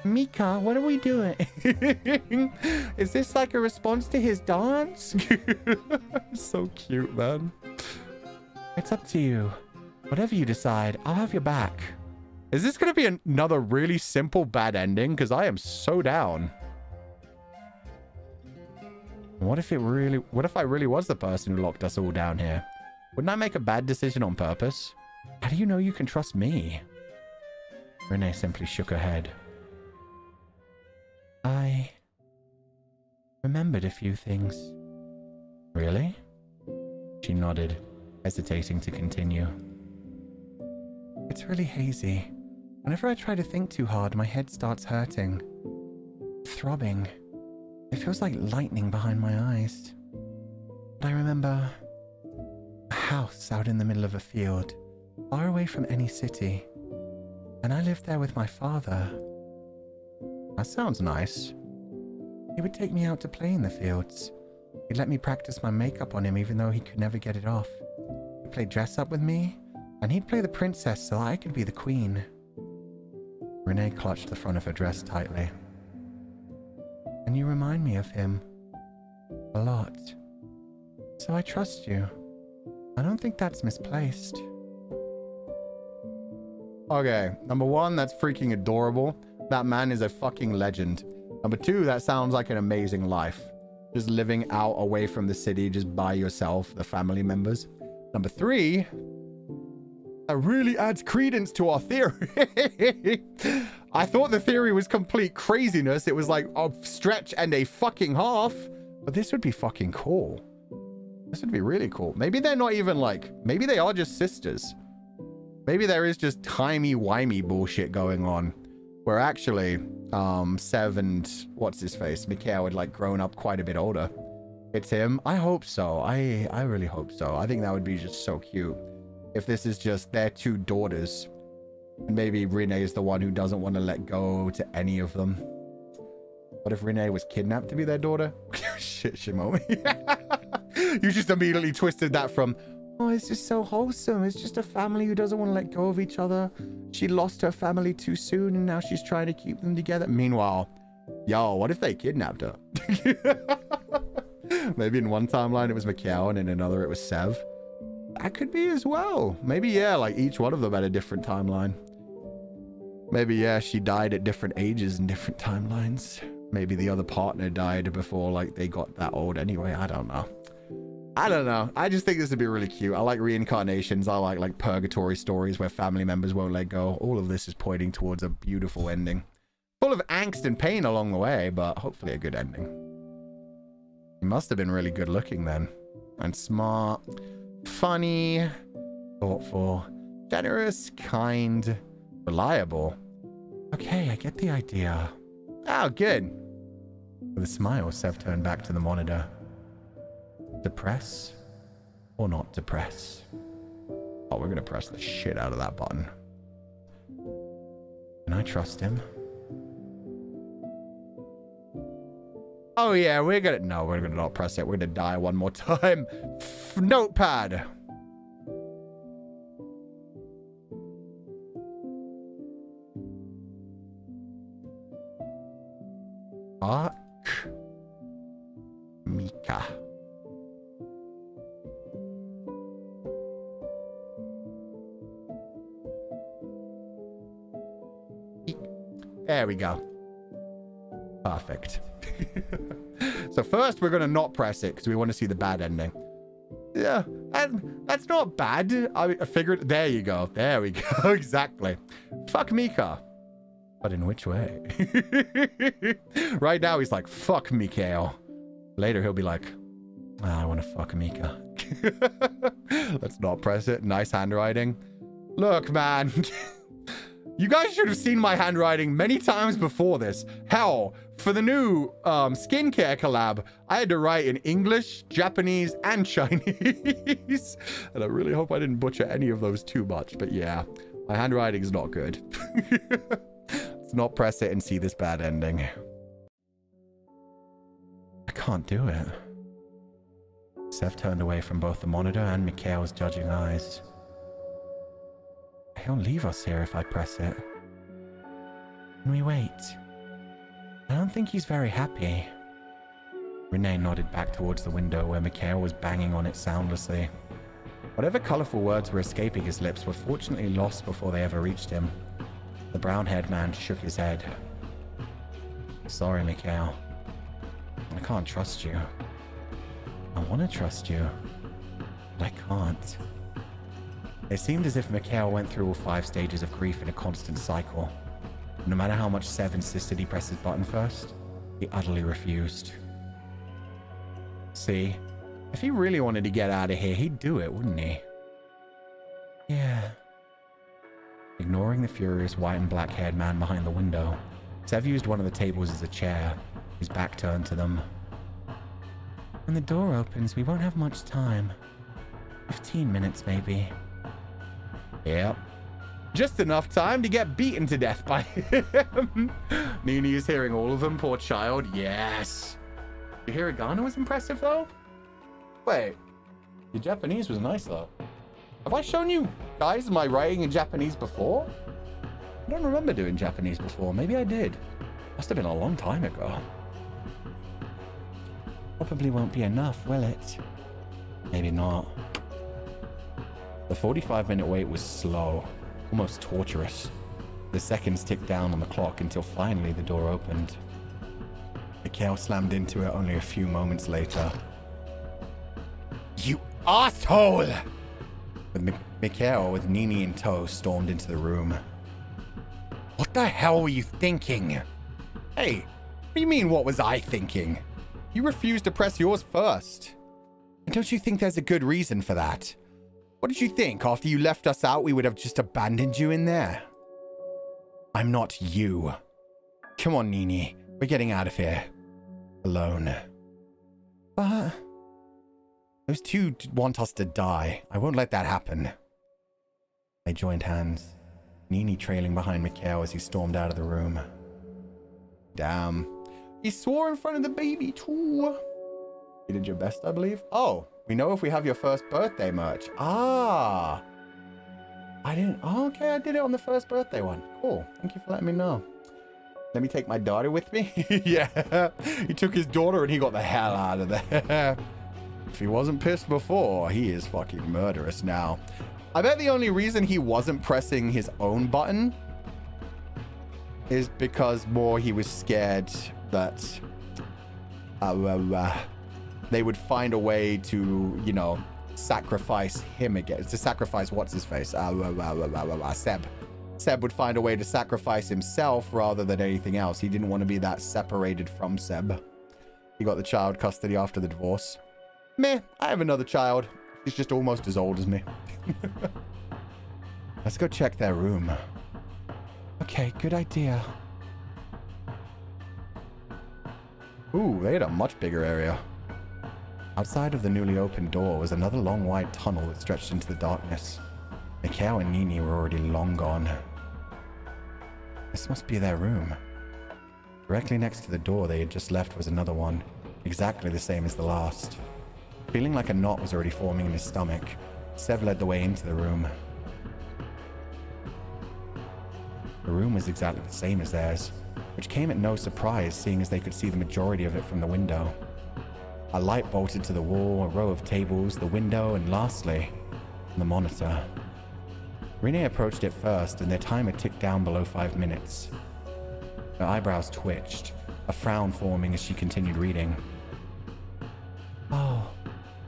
Mika, what are we doing? Is this like a response to his dance? So cute, man. It's up to you. Whatever you decide, I'll have your back. Is this going to be another really simple bad ending? Because I am so down. What if I really was the person who locked us all down here? Wouldn't I make a bad decision on purpose? How do you know you can trust me? Renee simply shook her head. I remembered a few things. Really? She nodded, hesitating to continue. It's really hazy. Whenever I try to think too hard, my head starts hurting. Throbbing. It feels like lightning behind my eyes. But I remember a house out in the middle of a field, far away from any city. And I lived there with my father. That sounds nice. He would take me out to play in the fields. He'd let me practice my makeup on him even though he could never get it off. He'd play dress up with me, and he'd play the princess so I could be the queen. Renee clutched the front of her dress tightly. And you remind me of him. A lot. So I trust you. I don't think that's misplaced. Okay, number one, that's freaking adorable. That man is a fucking legend. Number two, that sounds like an amazing life. Just living out away from the city, just by yourself, the family members. Number three, that really adds credence to our theory. I thought the theory was complete craziness. It was like a stretch and a fucking half. But this would be fucking cool. This would be really cool. Maybe they're not even like... Maybe they are just sisters. Maybe there is just timey-wimey bullshit going on. Where actually, Sev and... What's his face? Mikhail had like grown up quite a bit older. It's him. I hope so. I really hope so. I think that would be just so cute. If this is just their two daughters. And maybe Renee is the one who doesn't want to let go to any of them. What if Renee was kidnapped to be their daughter? Shit, Shimomi. You just immediately twisted that from, oh, it's just so wholesome. It's just a family who doesn't want to let go of each other. She lost her family too soon and now she's trying to keep them together. Meanwhile, yo, what if they kidnapped her? Maybe in one timeline it was Mikhail and in another it was Sev. That could be as well. Maybe, yeah, like each one of them had a different timeline. Maybe, yeah, she died at different ages in different timelines. Maybe the other partner died before, like, they got that old anyway. I don't know. I don't know. I just think this would be really cute. I like reincarnations. I like purgatory stories where family members won't let go. All of this is pointing towards a beautiful ending. Full of angst and pain along the way, but hopefully a good ending. He must have been really good looking then. And smart. Funny, thoughtful, generous, kind, reliable. Okay, I get the idea. Oh, good. With a smile, Sev turned back to the monitor. Depress or not depress? Oh, we're gonna press the shit out of that button. Can I trust him? Oh yeah, we're gonna not press it. We're gonna die one more time. Notepad. Fuck Mika. There we go. Perfect. So first we're gonna not press it because we want to see the bad ending. Yeah, and that's not bad. I figured. There you go. There we go. Exactly. Fuck Mika. But in which way? Right now he's like, fuck Mikhail. Later he'll be like, oh, I want to fuck Mika. Let's not press it. Nice handwriting. Look, man. You guys should have seen my handwriting many times before this. Hell, for the new skincare collab, I had to write in English, Japanese, and Chinese. And I really hope I didn't butcher any of those too much. But yeah, my handwriting is not good. Let's not press it and see this bad ending. I can't do it. Sev turned away from both the monitor and Mikhail's judging eyes. He'll leave us here if I press it. Can we wait? I don't think he's very happy. Renee nodded back towards the window where Mikhail was banging on it soundlessly. Whatever colorful words were escaping his lips were fortunately lost before they ever reached him. The brown-haired man shook his head. Sorry, Mikhail. I can't trust you. I want to trust you, but I can't. It seemed as if Mikhail went through all 5 stages of grief in a constant cycle. No matter how much Sev insisted he press his button first, he utterly refused. See, if he really wanted to get out of here, he'd do it, wouldn't he? Yeah. Ignoring the furious white and black-haired man behind the window, Sev used one of the tables as a chair, his back turned to them. When the door opens, we won't have much time. 15 minutes, maybe. Yep. Just enough time to get beaten to death by him. Nini is hearing all of them, poor child. Yes. Your hiragana was impressive, though? Wait. Your Japanese was nice, though. Have I shown you guys my writing in Japanese before? I don't remember doing Japanese before. Maybe I did. Must have been a long time ago. Probably won't be enough, will it? Maybe not. The 45-minute wait was slow, almost torturous. The seconds ticked down on the clock until finally the door opened. Mikhail slammed into it only a few moments later. You asshole! Mikhail, with Nini in tow, stormed into the room. What the hell were you thinking? Hey, what do you mean, what was I thinking? You refused to press yours first. And don't you think there's a good reason for that? What did you think? After you left us out, we would have just abandoned you in there? I'm not you. Come on, Nini. We're getting out of here. Alone. But those two want us to die. I won't let that happen. They joined hands, Nini trailing behind Mikhail as he stormed out of the room. Damn. He swore in front of the baby, too. You did your best, I believe. Oh, we know if we have your first birthday merch. Ah. I didn't. Oh, okay, I did it on the first birthday one. Cool. Thank you for letting me know. Let me take my daughter with me. Yeah. He took his daughter and he got the hell out of there. If he wasn't pissed before, he is fucking murderous now. I bet the only reason he wasn't pressing his own button is because more he was scared that they would find a way to, you know, sacrifice him again. To sacrifice what's his face? Seb. Seb would find a way to sacrifice himself rather than anything else. He didn't want to be that separated from Seb. He got the child custody after the divorce. Meh, I have another child. She's just almost as old as me. Let's go check their room. Okay, good idea. Ooh, they had a much bigger area. Outside of the newly opened door was another long wide tunnel that stretched into the darkness. Mikhail and Nini were already long gone. This must be their room. Directly next to the door they had just left was another one, exactly the same as the last. Feeling like a knot was already forming in his stomach, Sev led the way into the room. The room was exactly the same as theirs, which came at no surprise seeing as they could see the majority of it from the window. A light bolted to the wall, a row of tables, the window, and lastly, the monitor. Renee approached it first, and their timer ticked down below 5 minutes. Her eyebrows twitched, a frown forming as she continued reading.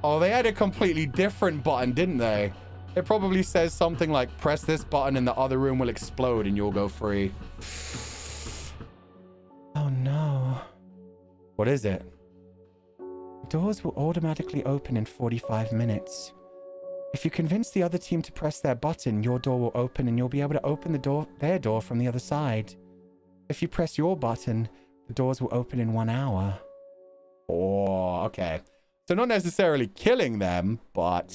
Oh, they had a completely different button, didn't they? It probably says something like, press this button and the other room will explode and you'll go free. Oh no. What is it? Doors will automatically open in 45 minutes. If you convince the other team to press their button, your door will open and you'll be able to open their door from the other side. If you press your button, the doors will open in 1 hour. Oh, okay. So not necessarily killing them, but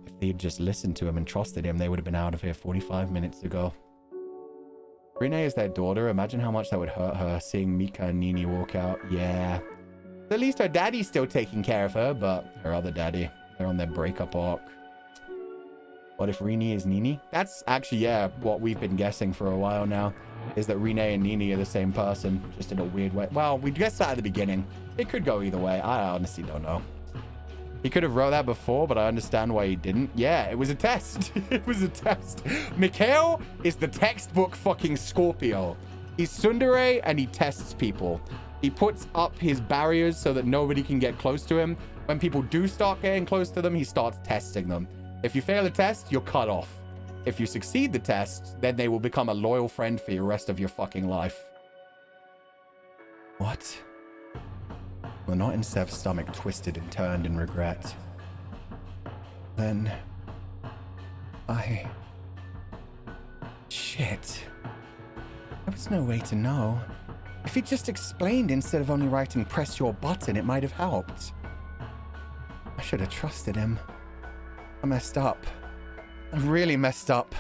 if they'd just listened to him and trusted him, they would have been out of here 45 minutes ago. Renee is their daughter. Imagine how much that would hurt her, seeing Mika and Nini walk out. Yeah. At least her daddy's still taking care of her, but her other daddy, they're on their breakup arc. What if Rini is Nini? That's actually, yeah, what we've been guessing for a while now, is that Rini and Nini are the same person, just in a weird way. Well, we guessed that at the beginning. It could go either way. I honestly don't know. He could have wrote that before, but I understand why he didn't. Yeah, it was a test. It was a test. Mikhail is the textbook fucking Scorpio. He's tsundere and he tests people. He puts up his barriers so that nobody can get close to him. When people do start getting close to them, he starts testing them. If you fail a test, you're cut off. If you succeed the test, then they will become a loyal friend for the rest of your fucking life. What? The knot in Sev's stomach twisted and turned in regret. Then... Shit. There was no way to know. If he'd just explained instead of only writing "press your button," it might have helped. I should have trusted him. I messed up. I really messed up.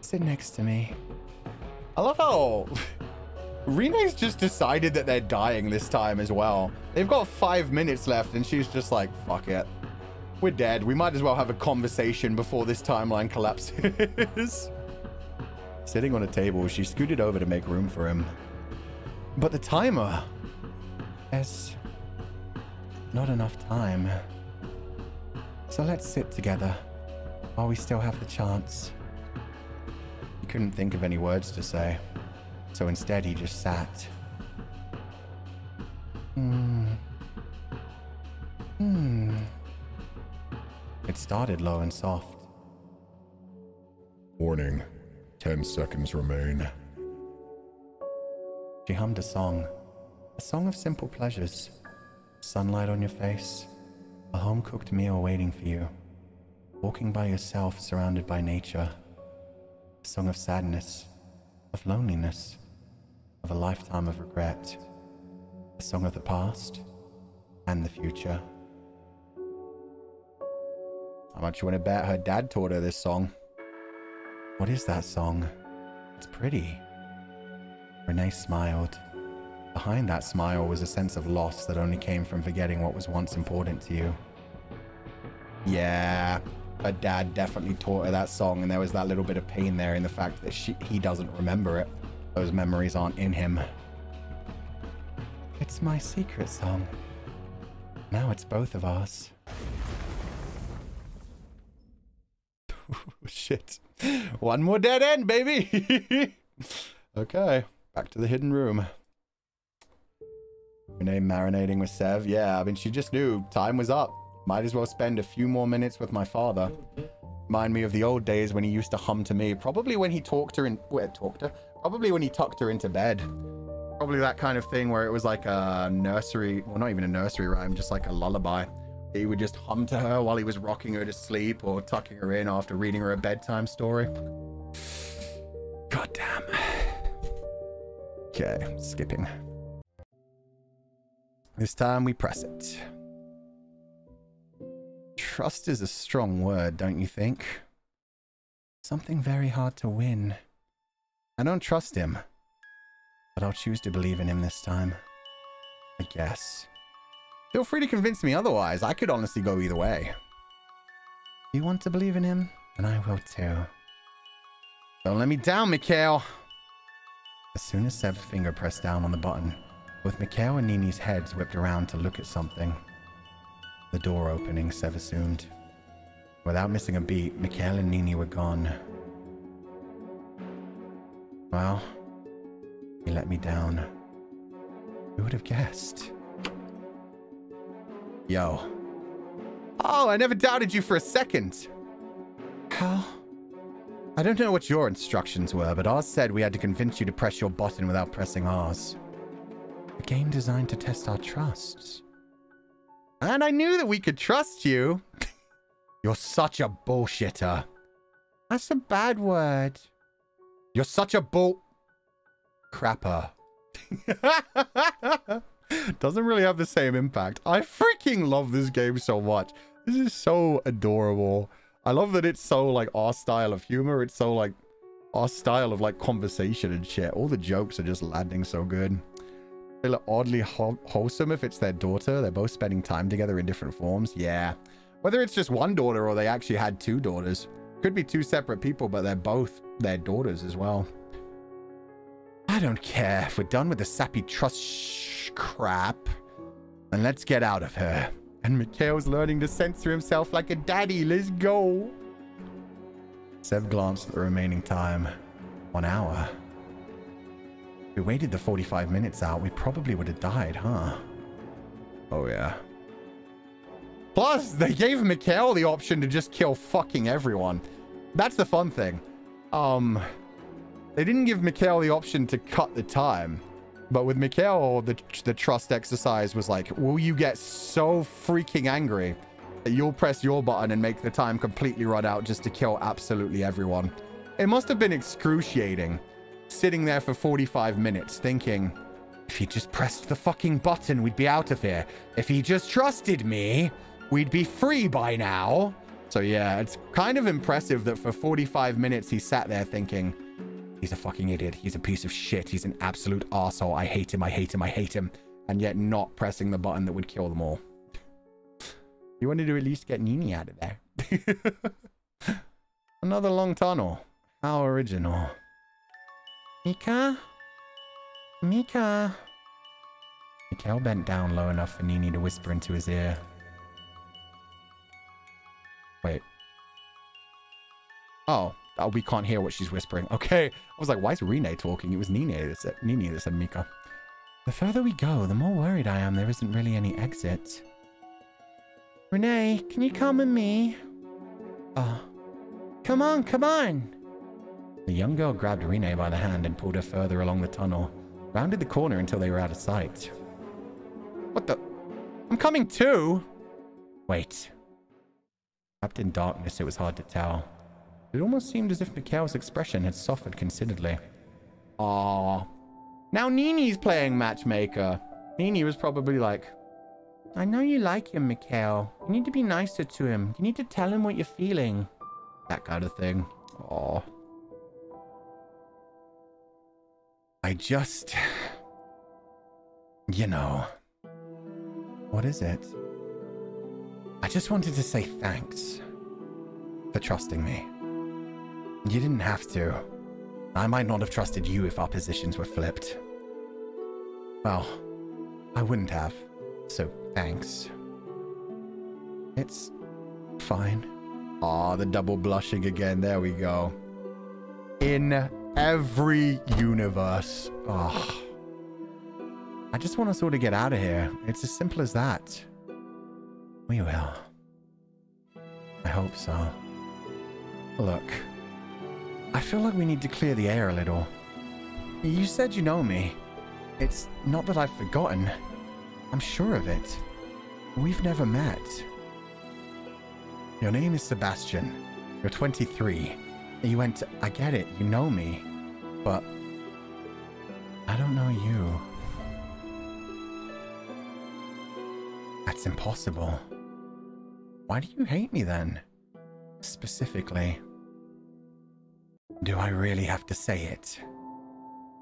Sit next to me. I love how Rene's just decided that they're dying this time as well. They've got 5 minutes left and she's just like, fuck it. We're dead. We might as well have a conversation before this timeline collapses. Sitting on a table, she scooted over to make room for him. But the timer... There's not enough time. So let's sit together while we still have the chance. He couldn't think of any words to say, so instead he just sat. It started low and soft. Warning. 10 seconds remain. She hummed a song of simple pleasures. Sunlight on your face, a home-cooked meal waiting for you, walking by yourself surrounded by nature. A song of sadness, of loneliness, of a lifetime of regret. A song of the past and the future. How much you want to bet her dad taught her this song? What is that song? It's pretty. Renee smiled. Behind that smile was a sense of loss that only came from forgetting what was once important to you. Yeah, her dad definitely taught her that song, and there was that little bit of pain there in the fact that he doesn't remember it. Those memories aren't in him. It's my secret song. Now it's both of ours. Shit. One more dead end, baby! Okay, back to the hidden room. Renee marinating with Sev. Yeah, I mean, she just knew time was up. Might as well spend a few more minutes with my father. Remind me of the old days when he used to hum to me. Probably when he Probably when he tucked her into bed. Probably that kind of thing where it was like a nursery, well, not even a nursery rhyme, just like a lullaby. He would just hum to her while he was rocking her to sleep or tucking her in after reading her a bedtime story. God damn. Okay, skipping. This time we press it. Trust is a strong word, don't you think? Something very hard to win. I don't trust him, but I'll choose to believe in him this time. I guess. Feel free to convince me otherwise. I could honestly go either way. You want to believe in him? And I will too. Don't let me down, Mikhail. As soon as Sev's finger pressed down on the button, both Mikhail and Nini's heads whipped around to look at something. The door opening, Sev assumed. Without missing a beat, Mikhail and Nini were gone. Well, he let me down. Who would have guessed? Yo. Oh, I never doubted you for a second. How? I don't know what your instructions were, but ours said we had to convince you to press your button without pressing ours. A game designed to test our trusts. And I knew that we could trust you. You're such a bullshitter. That's a bad word. You're such a crapper. Doesn't really have the same impact. I freaking love this game so much. This is so adorable. I love that it's so like our style of humor. It's so like our style of like conversation and shit. All the jokes are just landing so good. Feel oddly wholesome if it's their daughter. They're both spending time together in different forms. Yeah. Whether it's just one daughter or they actually had two daughters. Could be two separate people, but they're both their daughters as well. I don't care. If we're done with the sappy trust crap, then let's get out of her. And Mikhail's learning to censor himself like a daddy. Let's go. Sev glanced at the remaining time. 1 hour. If we waited the 45 minutes out, we probably would have died, huh? Oh, yeah. Plus, they gave Mikhail the option to just kill fucking everyone. That's the fun thing. They didn't give Mikhail the option to cut the time. But with Mikhail, the trust exercise was like, will you get so freaking angry that you'll press your button and make the time completely run out just to kill absolutely everyone? It must have been excruciating, sitting there for 45 minutes thinking, if he just pressed the fucking button, we'd be out of here. If he just trusted me, we'd be free by now. So yeah, it's kind of impressive that for 45 minutes he sat there thinking, he's a fucking idiot. He's a piece of shit. He's an absolute arsehole. I hate him. I hate him. I hate him. And yet not pressing the button that would kill them all. You wanted to at least get Nini out of there. Another long tunnel. How original. Mika? Mika? Mikhail bent down low enough for Nini to whisper into his ear. Wait. Oh, we can't hear what she's whispering. Okay. I was like, why is Rene talking? It was Nini that said Mika. The further we go, the more worried I am there isn't really any exit. Rene, can you come with me? Come on, come on. The young girl grabbed Rene by the hand and pulled her further along the tunnel, rounded the corner until they were out of sight. What the? I'm coming too. Wait. Wrapped in darkness, it was hard to tell. It almost seemed as if Mikhail's expression had softened considerably. Aww. Now Nini's playing matchmaker. Nini was probably like, I know you like him, Mikhail. You need to be nicer to him. You need to tell him what you're feeling. That kind of thing. Aww. I just... You know... What is it? I just wanted to say thanks for trusting me. You didn't have to. I might not have trusted you if our positions were flipped. Well, I wouldn't have. So, thanks. It's fine. Aw, the double blushing again. There we go. In every universe. Oh. I just want us all to get out of here. It's as simple as that. We will. I hope so. Look, I feel like we need to clear the air a little. You said you know me. It's not that I've forgotten. I'm sure of it. We've never met. Your name is Sebastian. You're 23. You went, I get it, you know me. But I don't know you. That's impossible. Why do you hate me then? Specifically. Do I really have to say it?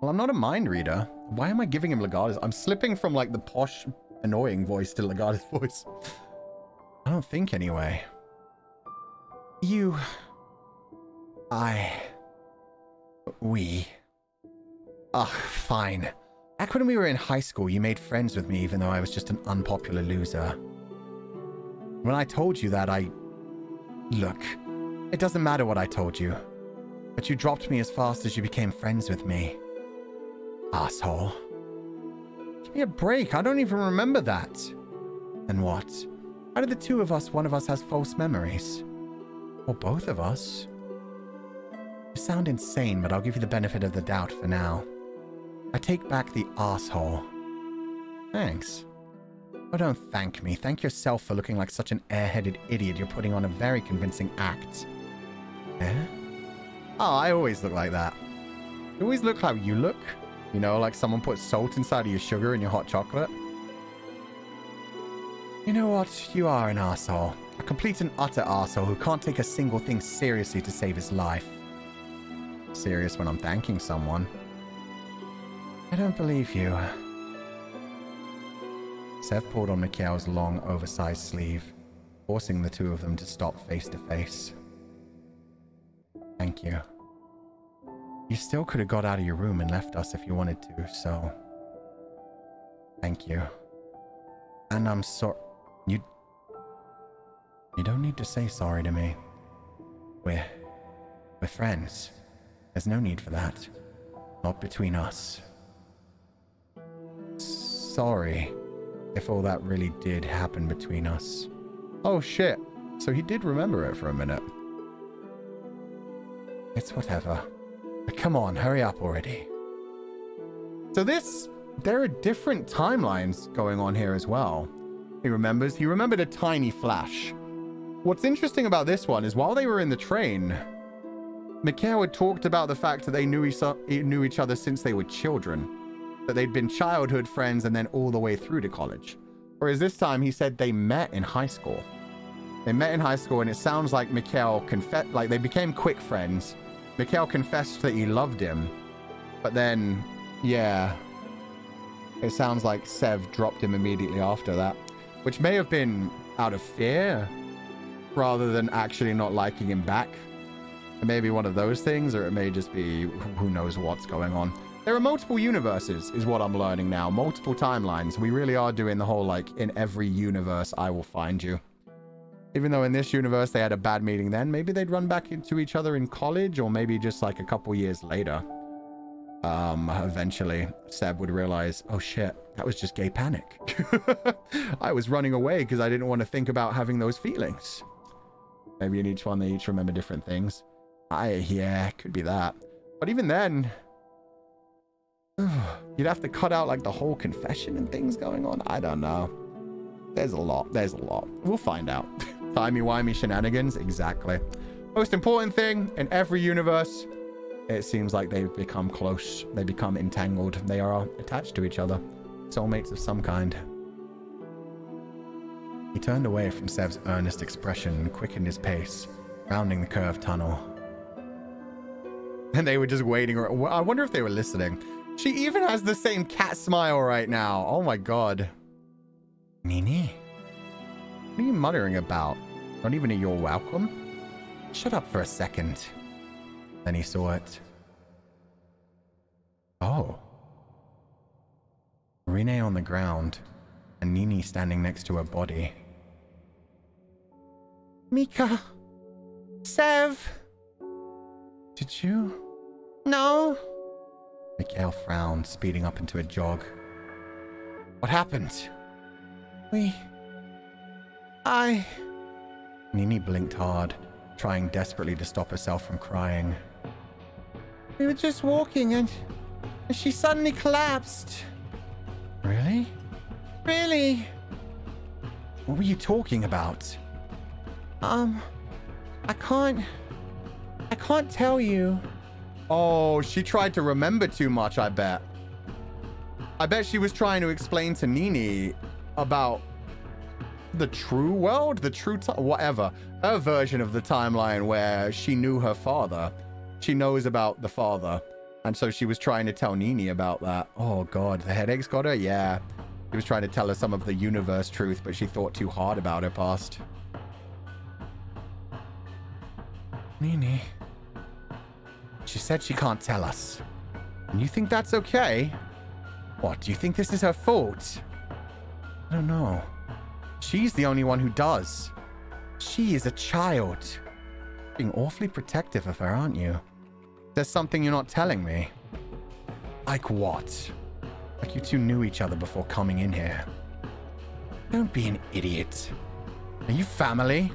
Well, I'm not a mind reader. Why am I giving him Lagarde's? I'm slipping from like the posh, annoying voice to Lagarde's voice. I don't think anyway. You... We... Ugh, fine. Back when we were in high school, you made friends with me even though I was just an unpopular loser. When I told you that, Look, it doesn't matter what I told you. But you dropped me as fast as you became friends with me. Asshole. Give me a break, I don't even remember that. Then what? Out of the two of us, one of us has false memories. Or both of us. You sound insane, but I'll give you the benefit of the doubt for now. I take back the asshole. Thanks. Oh, don't thank me. Thank yourself for looking like such an airheaded idiot. You're putting on a very convincing act. Eh? Oh, I always look like that. You always look how you look. You know, like someone put salt inside of your sugar in your hot chocolate. You know what? You are an arsehole. A complete and utter arsehole who can't take a single thing seriously to save his life. Serious when I'm thanking someone. I don't believe you. Sev pulled on Mikhail's long, oversized sleeve, forcing the two of them to stop face to face. Thank you. You still could have got out of your room and left us if you wanted to, so... Thank you. And I'm sorry... You don't need to say sorry to me. We're friends. There's no need for that. Not between us. Sorry if all that really did happen between us. Oh shit. So he did remember it for a minute. It's whatever. But come on, hurry up already. So there are different timelines going on here as well. He remembered a tiny flash. What's interesting about this one is while they were in the train, Mikhail had talked about the fact that they knew each other since they were children. That they'd been childhood friends and then all the way through to college. Whereas this time he said they met in high school. They met in high school and it sounds like Mikhail confessed, like they became quick friends. Mikhail confessed that he loved him. But then, yeah, it sounds like Sev dropped him immediately after that. Which may have been out of fear rather than actually not liking him back. It may be one of those things, or it may just be who knows what's going on. There are multiple universes, is what I'm learning now. Multiple timelines. We really are doing the whole, like, in every universe, I will find you. Even though in this universe they had a bad meeting then, maybe they'd run back into each other in college, or maybe just, like, a couple years later. Eventually, Seb would realize, oh shit, that was just gay panic. I was running away because I didn't want to think about having those feelings. Maybe in each one they each remember different things. Yeah, could be that. But even then... you'd have to cut out like the whole confession and things going on. I don't know. There's a lot. We'll find out. Timey-wimey shenanigans. Exactly. Most important thing in every universe, it seems like they've become close. They become entangled. They are attached to each other. Soulmates of some kind. He turned away from Sev's earnest expression and quickened his pace, rounding the curved tunnel. And they were just waiting. I wonder if they were listening. She even has the same cat smile right now. Oh my god. Nini? What are you muttering about? Not even a you're welcome? Shut up for a second. Then he saw it. Oh. Rene on the ground, and Nini standing next to her body. Mika. Sev. Did you? No. Mikhail frowned, speeding up into a jog. What happened? Nini blinked hard, trying desperately to stop herself from crying. We were just walking and she suddenly collapsed. Really? Really? What were you talking about? I can't tell you. Oh, she tried to remember too much, I bet. I bet she was trying to explain to Nini about the true world, the true whatever. Her version of the timeline where she knew her father. She knows about the father. And so she was trying to tell Nini about that. Oh god, the headaches got her? Yeah. She was trying to tell her some of the universe truth, but she thought too hard about her past. Nini. She said she can't tell us. And you think that's okay? What, do you think this is her fault? I don't know. She's the only one who does. She is a child. Being awfully protective of her, aren't you? There's something you're not telling me. Like what? Like you two knew each other before coming in here. Don't be an idiot. Are you family?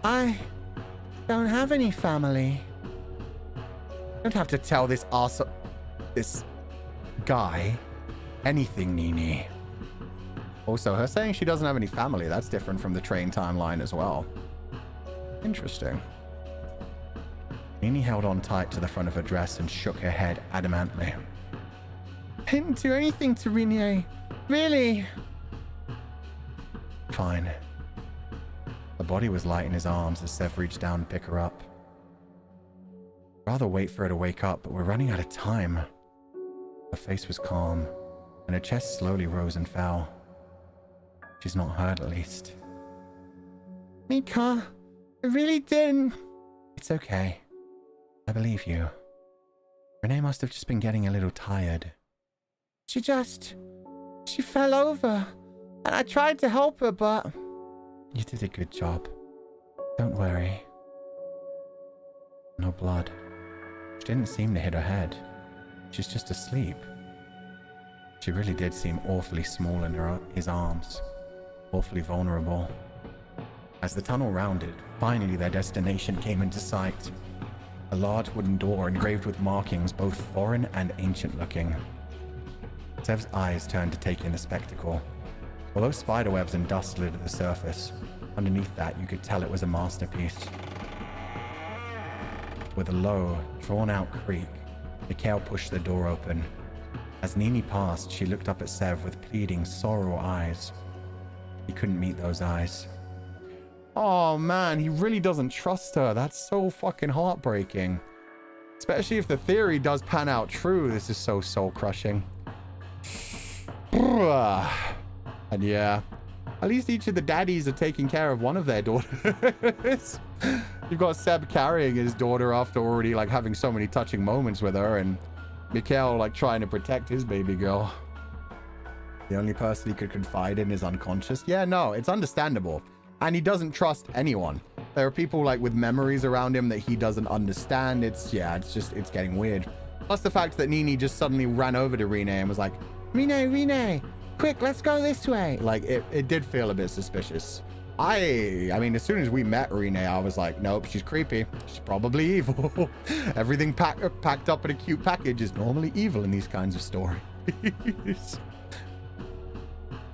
I don't have any family. You don't have to tell this guy anything, Nini. Also, her saying she doesn't have any family, that's different from the train timeline as well. Interesting. Nini held on tight to the front of her dress and shook her head adamantly. I didn't do anything to Rene. Really? Fine. The body was light in his arms as Sev reached down and picked her up. I'd rather wait for her to wake up, but we're running out of time. Her face was calm, and her chest slowly rose and fell. She's not hurt, at least. Mika, I really didn't. It's okay. I believe you. Renee must have just been getting a little tired. She fell over. And I tried to help her, but... You did a good job. Don't worry. No blood. She didn't seem to hit her head. She's just asleep. She really did seem awfully small in his arms. Awfully vulnerable. As the tunnel rounded, finally their destination came into sight. A large wooden door engraved with markings both foreign and ancient looking. Sev's eyes turned to take in the spectacle. Although spiderwebs and dust littered the surface, underneath that you could tell it was a masterpiece. With a low, drawn-out creak, Mikhail pushed the door open. As Nini passed, she looked up at Sev with pleading, sorrow eyes. He couldn't meet those eyes. Oh man, he really doesn't trust her. That's so fucking heartbreaking. Especially if the theory does pan out true. This is so soul-crushing. And yeah, at least each of the daddies are taking care of one of their daughters. You've got Seb carrying his daughter after already like having so many touching moments with her, and Mikhail like trying to protect his baby girl. The only person he could confide in is unconscious. Yeah, no, it's understandable. And he doesn't trust anyone. There are people like with memories around him that he doesn't understand. It's getting weird. Plus the fact that Nini just suddenly ran over to Rene and was like, Rene, quick, let's go this way. Like it did feel a bit suspicious. I mean, as soon as we met Rene, I was like, nope, she's creepy. She's probably evil. Everything packed up in a cute package is normally evil in these kinds of stories.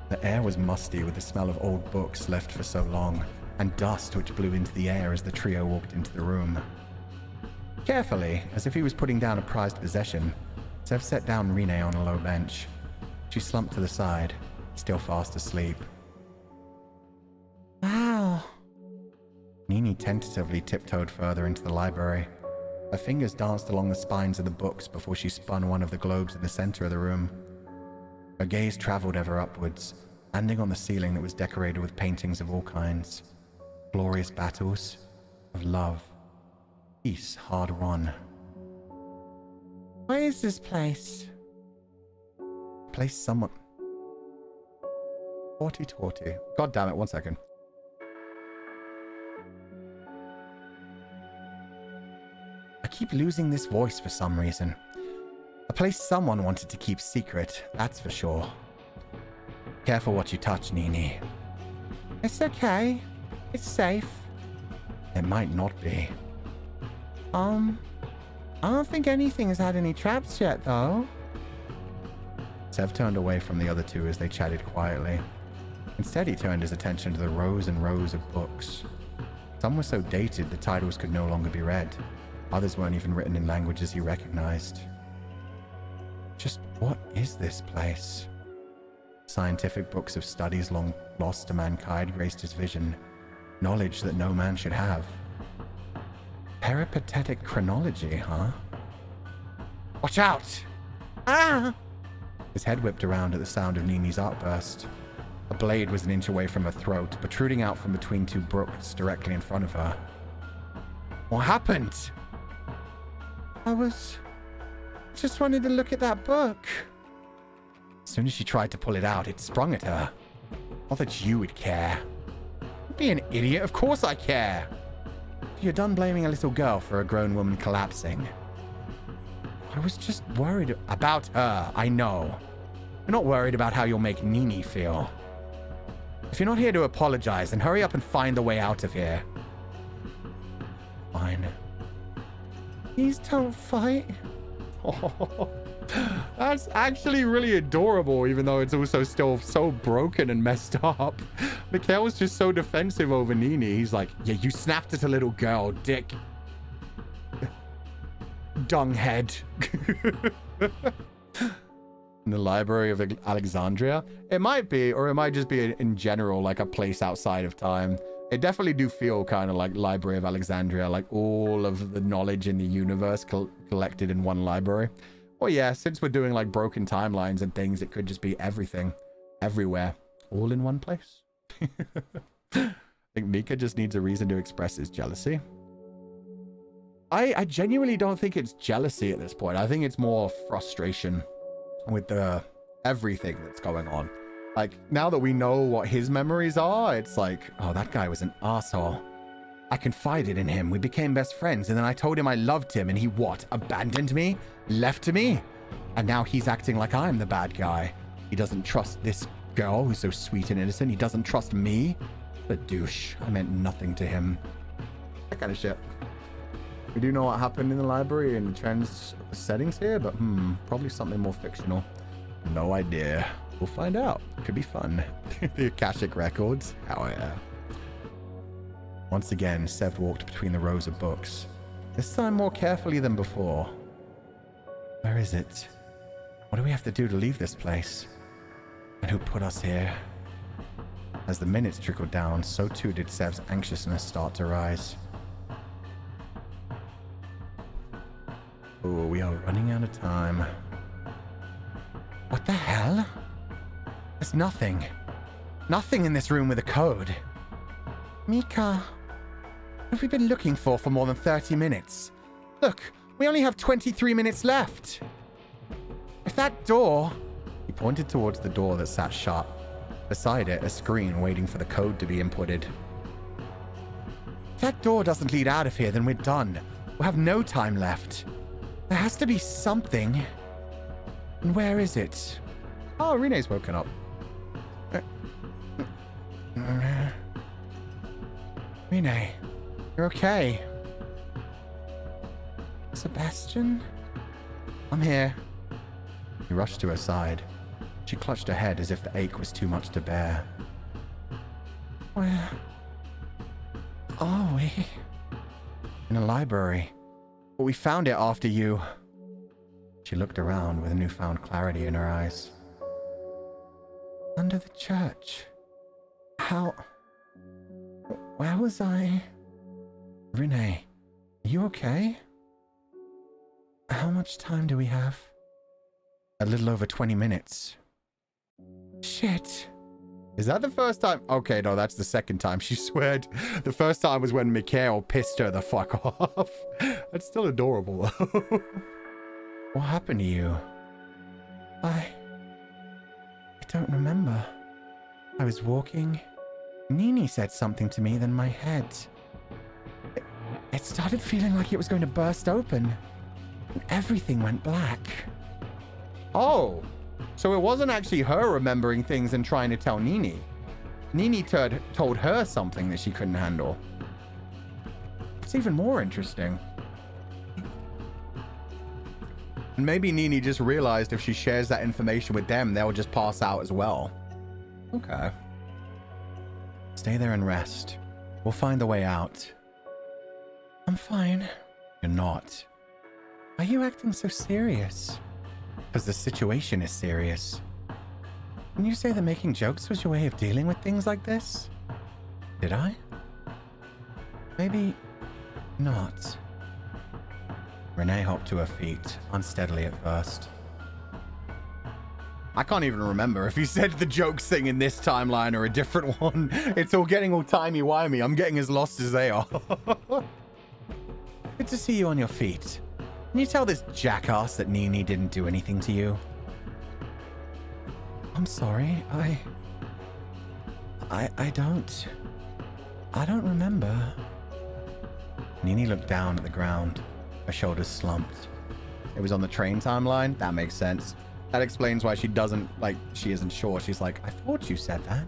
The air was musty with the smell of old books left for so long, and dust which blew into the air as the trio walked into the room. Carefully, as if he was putting down a prized possession, Sev set down Rene on a low bench. She slumped to the side, still fast asleep. Wow. Nini tentatively tiptoed further into the library. Her fingers danced along the spines of the books before she spun one of the globes in the center of the room. Her gaze traveled ever upwards, landing on the ceiling that was decorated with paintings of all kinds. Glorious battles of love. Peace hard won. Where is this place? Place someone... Torty. God damn it, 1 second. I keep losing this voice for some reason. A place someone wanted to keep secret, that's for sure. Careful what you touch, Nini. It's okay. It's safe. It might not be. I don't think anything has had any traps yet, though. Sev turned away from the other two as they chatted quietly. Instead, he turned his attention to the rows and rows of books. Some were so dated the titles could no longer be read. Others weren't even written in languages he recognized. Just what is this place? Scientific books of studies long lost to mankind graced his vision. Knowledge that no man should have. Peripatetic chronology, huh? Watch out! Ah! His head whipped around at the sound of Nini's outburst. A blade was an inch away from her throat, protruding out from between two brooks directly in front of her. What happened? Just wanted to look at that book. As soon as she tried to pull it out, it sprung at her. Not that you would care. Don't be an idiot, of course I care. You're done blaming a little girl for a grown woman collapsing. I was just worried about her, I know. You're not worried about how you'll make Nini feel. If you're not here to apologize, then hurry up and find the way out of here. Fine. Please don't fight. Oh, that's actually really adorable, even though it's also still so broken and messed up. Mikhail was just so defensive over Nini. He's like, yeah, you snapped at a little girl, dick. Dunghead. In the Library of Alexandria? It might be, or it might just be in general, like a place outside of time. It definitely do feel kind of like Library of Alexandria, like all of the knowledge in the universe collected in one library. Well, yeah, since we're doing like broken timelines and things, it could just be everything, everywhere. all in one place. I think Mika just needs a reason to express his jealousy. I genuinely don't think it's jealousy at this point. I think it's more frustration with the everything that's going on. Like, now that we know what his memories are, it's like, oh, that guy was an asshole. I confided in him. We became best friends, and then I told him I loved him, and he what? Abandoned me? Left me? And now he's acting like I'm the bad guy. He doesn't trust this girl who's so sweet and innocent. He doesn't trust me. What a douche. I meant nothing to him. That kind of shit. We do know what happened in the library and the trends of the settings here, but probably something more fictional. No idea. We'll find out. Could be fun. The Akashic Records. Hell yeah. Once again, Sev walked between the rows of books. This time more carefully than before. Where is it? What do we have to do to leave this place? And who put us here? As the minutes trickled down, so too did Sev's anxiousness start to rise. Oh, we are running out of time. What the hell? There's nothing. Nothing in this room with a code. Mika, what have we been looking for more than 30 minutes? Look, we only have 23 minutes left. If that door... He pointed towards the door that sat shut. Beside it, a screen waiting for the code to be inputted. If that door doesn't lead out of here, then we're done. We'll have no time left. There has to be something. And where is it? Oh, Renee's woken up. Renee, you're okay. Sebastian? I'm here. He rushed to her side. She clutched her head as if the ache was too much to bear. Where are we? In a library. But we found it after you. She looked around with newfound clarity in her eyes. Under the church. How... Where was I? Renee, are you okay? How much time do we have? A little over 20 minutes. Shit. Is that the first time? Okay, no, that's the second time. She sweared. The first time was when Mikhail pissed her the fuck off. That's still adorable, though. What happened to you? I don't remember. I was walking. Nini said something to me, then my head... It started feeling like it was going to burst open. And everything went black. Oh, so it wasn't actually her remembering things and trying to tell Nini. Nini told her something that she couldn't handle. It's even more interesting. And maybe Nini just realized if she shares that information with them, they'll just pass out as well. Okay. Stay there and rest. We'll find the way out. I'm fine. You're not. Why are you acting so serious? Because the situation is serious. Didn't you say that making jokes was your way of dealing with things like this? Did I? Maybe not. Renee hopped to her feet, unsteadily at first. I can't even remember if he said the jokes thing in this timeline or a different one. It's all getting all timey-wimey. I'm getting as lost as they are. Good to see you on your feet. Can you tell this jackass that Nini didn't do anything to you? I'm sorry. I don't remember. Nini looked down at the ground. Her shoulders slumped. It was on the train timeline? That makes sense. That explains why she doesn't, she isn't sure. She's like, I thought you said that.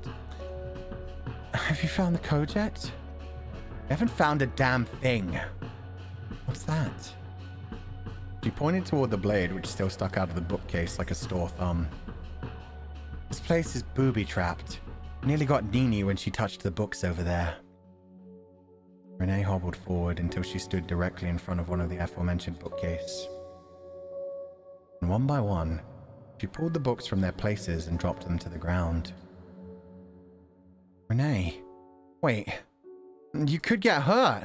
Have you found the code yet? I haven't found a damn thing. What's that? She pointed toward the blade, which still stuck out of the bookcase like a store thumb. This place is booby-trapped. Nearly got Nini when she touched the books over there. Renee hobbled forward until she stood directly in front of one of the aforementioned bookcases. And one by one, she pulled the books from their places and dropped them to the ground. Renee, wait. You could get hurt.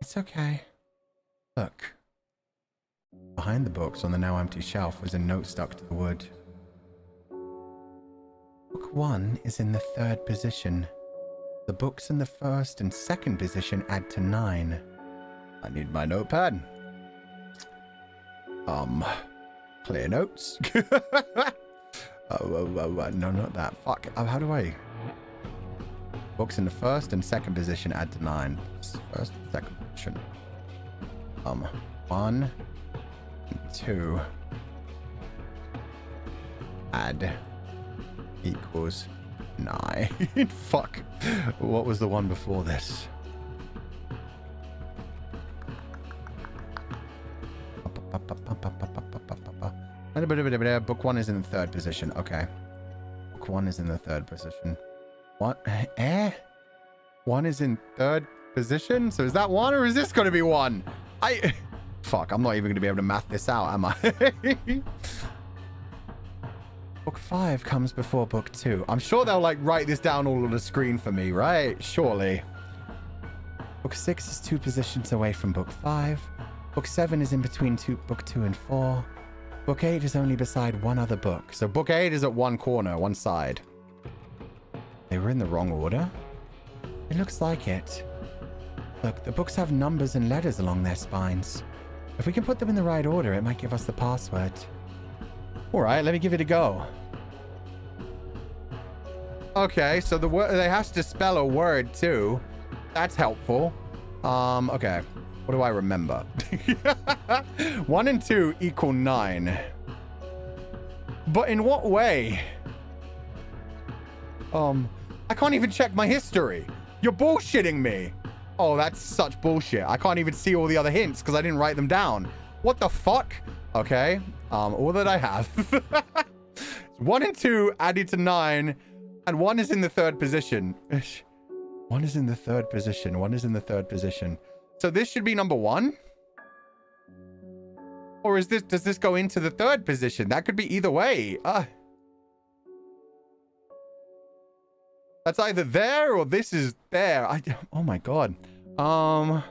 It's okay. Look. Behind the books on the now empty shelf was a note stuck to the wood. Book 1 is in the 3rd position. The books in the 1st and 2nd position add to 9. I need my notepad. Clear notes. No, not that. Fuck. How do I? Books in the 1st and 2nd position add to 9. 1st and 2nd position. 1 and 2 add equals 9. Fuck. What was the one before this? Book 1 is in the 3rd position. Okay. Book 1 is in the 3rd position. What? 1 is in 3rd position? So is that 1 or is this going to be 1? Fuck, I'm not even going to be able to math this out, am I? Book 5 comes before Book 2. I'm sure they'll like write this down all on the screen for me, right? Surely. Book 6 is 2 positions away from Book 5. Book 7 is in between Book 2 and 4. Book 8 is only beside one other book. So Book 8 is at one corner, one side. They were in the wrong order? It looks like it. Look, the books have numbers and letters along their spines. If we can put them in the right order, it might give us the password. All right, let me give it a go. Okay, so the word they have to spell a word too. That's helpful. Okay. What do I remember? 1 and 2 equal 9. But in what way? I can't even check my history. You're bullshitting me. Oh, that's such bullshit. I can't even see all the other hints because I didn't write them down. What the fuck? Okay. All that I have. 1 and 2 added to 9, and 1 is in the 3rd position. 1 is in the 3rd position. 1 is in the 3rd position. So this should be number 1? Or is this, does this go into the 3rd position? That could be either way. That's either there or this is there. Oh my god. 1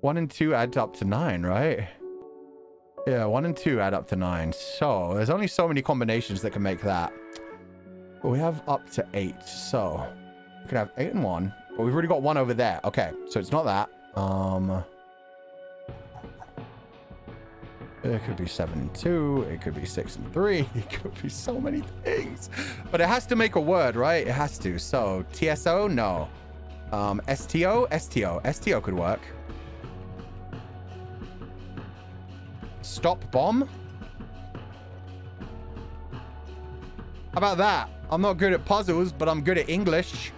and 2 add up to 9, right? Yeah, 1 and 2 add up to 9. So there's only so many combinations that can make that. But we have up to 8. So we could have 8 and 1. But we've already got 1 over there. Okay, so it's not that. It could be 7 and 2. It could be 6 and 3. It could be so many things. But it has to make a word, right? It has to. So TSO? No. STO? STO. STO could work. Stop bomb? How about that? I'm not good at puzzles, but I'm good at English.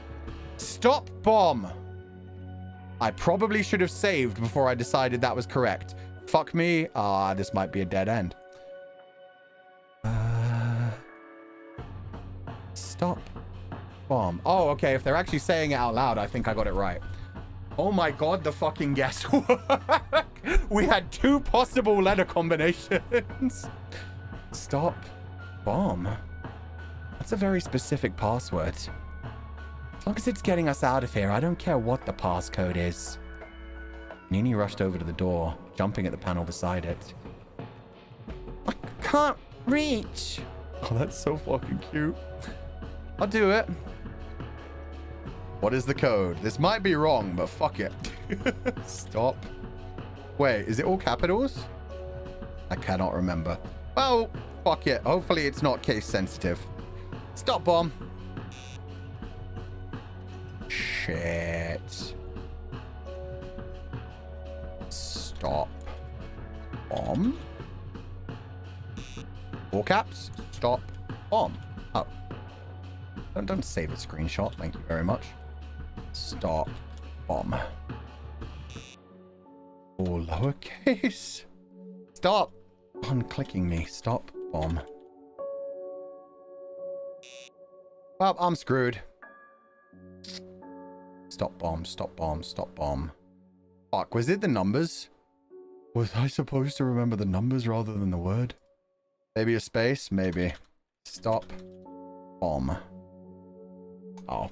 Stop bomb. I probably should have saved before I decided that was correct. Fuck me. This might be a dead end. Stop bomb. Oh, okay. If they're actually saying it out loud, I think I got it right. Oh my god, the fucking guesswork. We had 2 possible letter combinations. Stop bomb. That's a very specific password. As long as it's getting us out of here, I don't care what the passcode is. Nini rushed over to the door, jumping at the panel beside it. I can't reach. Oh, that's so fucking cute. I'll do it. What is the code? This might be wrong, but fuck it. Stop. Wait, is it all capitals? I cannot remember. Well, fuck it. Hopefully it's not case sensitive. Stop bomb. Shit. Stop bomb. All caps. Stop bomb. Oh. Don't save a screenshot. Thank you very much. Stop bomb. All lowercase. Stop unclicking me. Stop bomb. Well, I'm screwed. Stop bomb, stop bomb, stop bomb. Fuck, was it the numbers? Was I supposed to remember the numbers rather than the word? Maybe a space? Maybe. Stop bomb. Oh.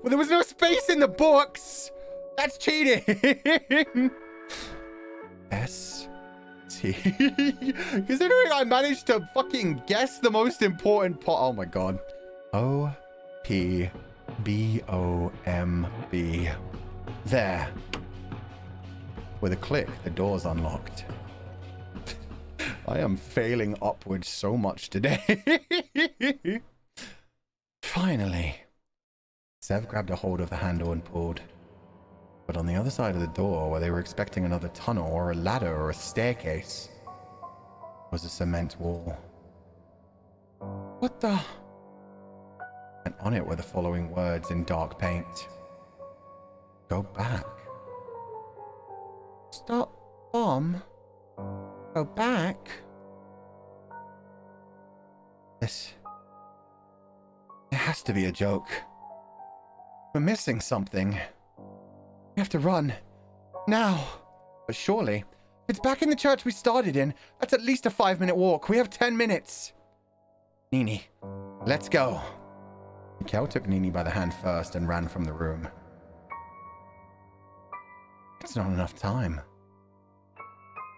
Well, there was no space in the books! That's cheating! STO. P. Considering I managed to fucking guess the most important part. Oh my god. O-P-B-O-M-B. There. With a click, the door's unlocked. I am failing upwards so much today. Finally. Sev grabbed a hold of the handle and pulled. But on the other side of the door, where they were expecting another tunnel or a ladder or a staircase, was a cement wall. What the? And on it were the following words in dark paint. Go back. Stop, bomb. Go back. This... It has to be a joke. We're missing something. We have to run. Now. But surely, if it's back in the church we started in, that's at least a 5-minute walk. We have 10 minutes. Nini, let's go. Mikhail took Nini by the hand first and ran from the room. It's not enough time.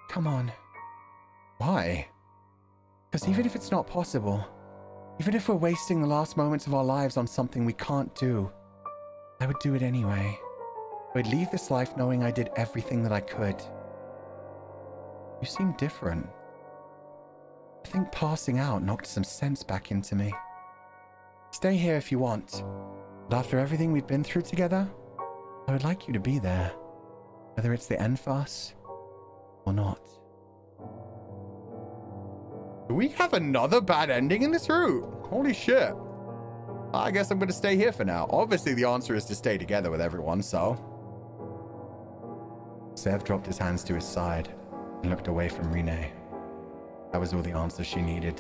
Come on. Why? Because even if it's not possible, even if we're wasting the last moments of our lives on something we can't do, I would do it anyway. I'd leave this life knowing I did everything that I could. You seem different. I think passing out knocked some sense back into me. Stay here if you want, but after everything we've been through together, I would like you to be there, whether it's the end for us or not. Do we have another bad ending in this route? Holy shit. I guess I'm going to stay here for now. Obviously, the answer is to stay together with everyone, so... Sev dropped his hands to his side and looked away from Rene. That was all the answer she needed.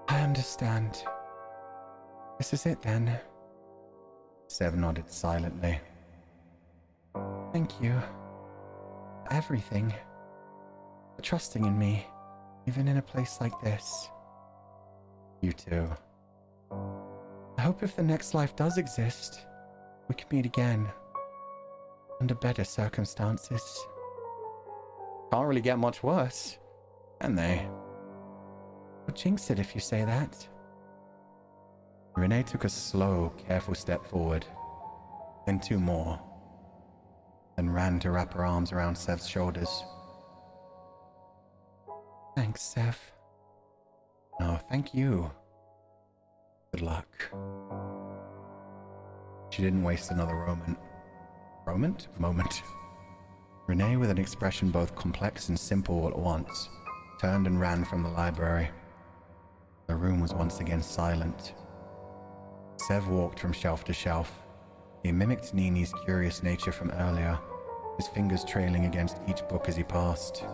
I understand. This is it then. Sev nodded silently. Thank you. For everything. For trusting in me, even in a place like this. You too. I hope if the next life does exist, we can meet again. Under better circumstances. Can't really get much worse, can they? I'll jinx it if you say that. Rene took a slow, careful step forward. Then 2 more. Then ran to wrap her arms around Sev's shoulders. Thanks, Sev. No, thank you. Good luck. She didn't waste another moment. Rene, with an expression both complex and simple all at once, turned and ran from the library. The room was once again silent. Sev walked from shelf to shelf. He mimicked Nini's curious nature from earlier, his fingers trailing against each book as he passed.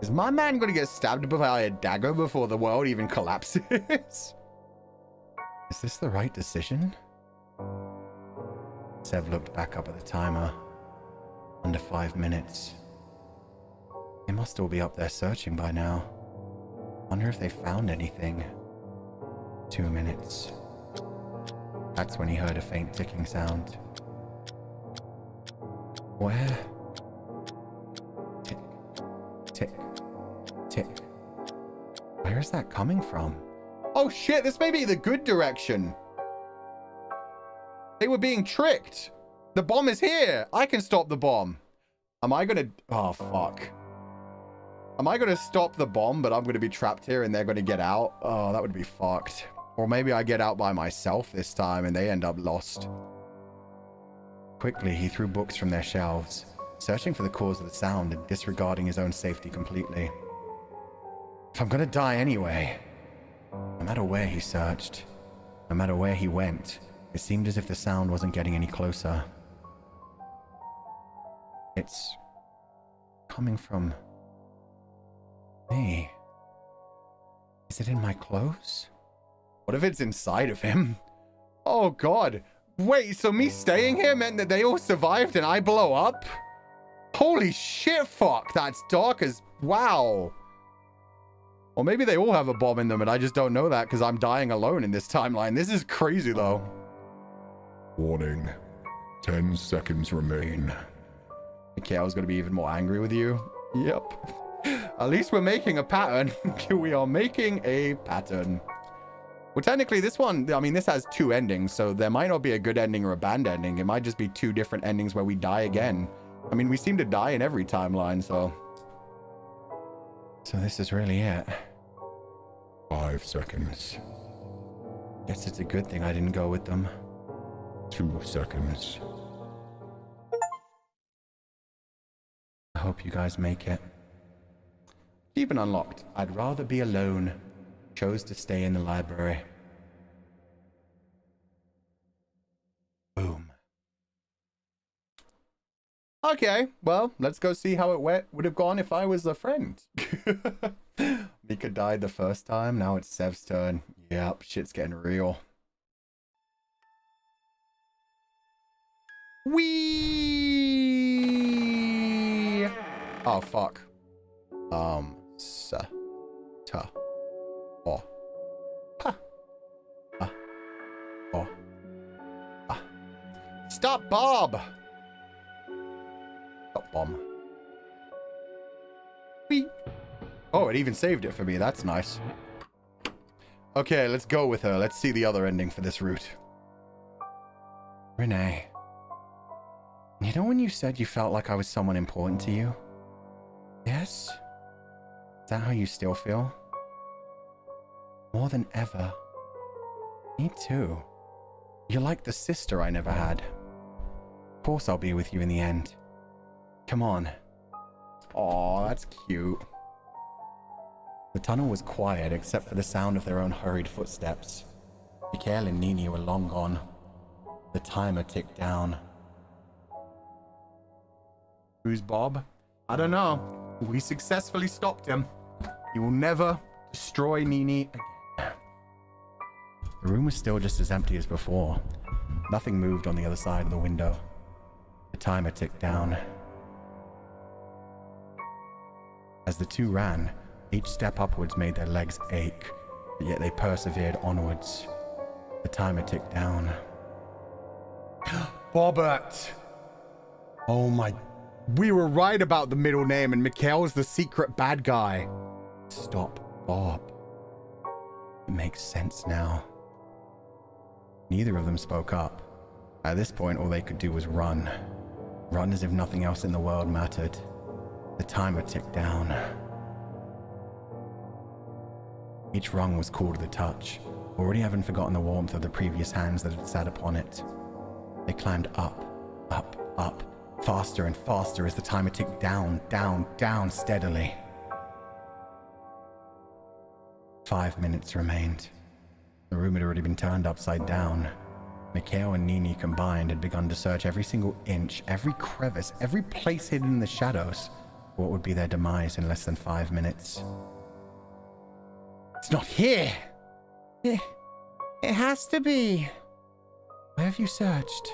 Is my man going to get stabbed by a dagger before the world even collapses? Is this the right decision? Sev looked back up at the timer. Under 5 minutes. They must all be up there searching by now. Wonder if they found anything. 2 minutes. That's when he heard a faint ticking sound. Where? Tick, tick, tick. Where is that coming from? Oh shit, this may be the good direction. They were being tricked. The bomb is here. I can stop the bomb. Am I gonna... Oh, fuck. Am I gonna stop the bomb, but I'm gonna be trapped here and they're gonna get out? Oh, that would be fucked. Or maybe I get out by myself this time and they end up lost. Quickly, he threw books from their shelves, searching for the cause of the sound and disregarding his own safety completely. If I'm gonna die anyway... No matter where he searched, no matter where he went, it seemed as if the sound wasn't getting any closer. It's coming from me. Is it in my clothes? What if it's inside of him? Oh god. Wait, so me staying here meant that they all survived and I blow up? Holy shit, fuck. That's dark as... Wow. Or maybe they all have a bomb in them and I just don't know that because I'm dying alone in this timeline. This is crazy though. Warning. 10 seconds remain. Mikhail's gonna be even more angry with you. Yep. At least we're making a pattern. We are making a pattern. Well, technically, this one, I mean, this has 2 endings, so there might not be a good ending or a bad ending. It might just be 2 different endings where we die again. I mean, we seem to die in every timeline, so... So this is really it. 5 seconds. Guess it's a good thing I didn't go with them. 2 seconds. I hope you guys make it. Even unlocked. I'd rather be alone. Chose to stay in the library. Boom. Okay, well, let's go see how it would have gone if I was a friend. Mika died the first time, now it's Sev's turn. Yep, shit's getting real. Wee! Oh, fuck. Sa. Ta. Oh. Ha. Ah. Oh. Ah. Stop, Bob! Stop, bomb. Wee. Oh, it even saved it for me. That's nice. Okay, let's go with her. Let's see the other ending for this route. Renee. You know when you said you felt like I was someone important to you? Yes? Is that how you still feel? More than ever. Me too. You're like the sister I never had. Of course I'll be with you in the end. Come on. Aw, that's cute. The tunnel was quiet except for the sound of their own hurried footsteps. Mikhail and Nini were long gone. The timer ticked down. Who's Bob? I don't know. We successfully stopped him. He will never destroy Nini again. The room was still just as empty as before. Nothing moved on the other side of the window. The timer ticked down. As the two ran, each step upwards made their legs ache, but yet they persevered onwards. The timer ticked down. Bobbert! Oh my... We were right about the middle name, and Mikhail's the secret bad guy. Stop, Bob. It makes sense now. Neither of them spoke up. At this point, all they could do was run. Run as if nothing else in the world mattered. The timer ticked down. Each rung was cool to the touch, already having forgotten the warmth of the previous hands that had sat upon it. They climbed up, up, up, faster and faster as the timer ticked down, down, down steadily. 5 minutes remained. The room had already been turned upside down. Mikhail and Nini combined had begun to search every single inch, every crevice, every place hidden in the shadows for what would be their demise in less than 5 minutes. It's not here! It has to be. Where have you searched?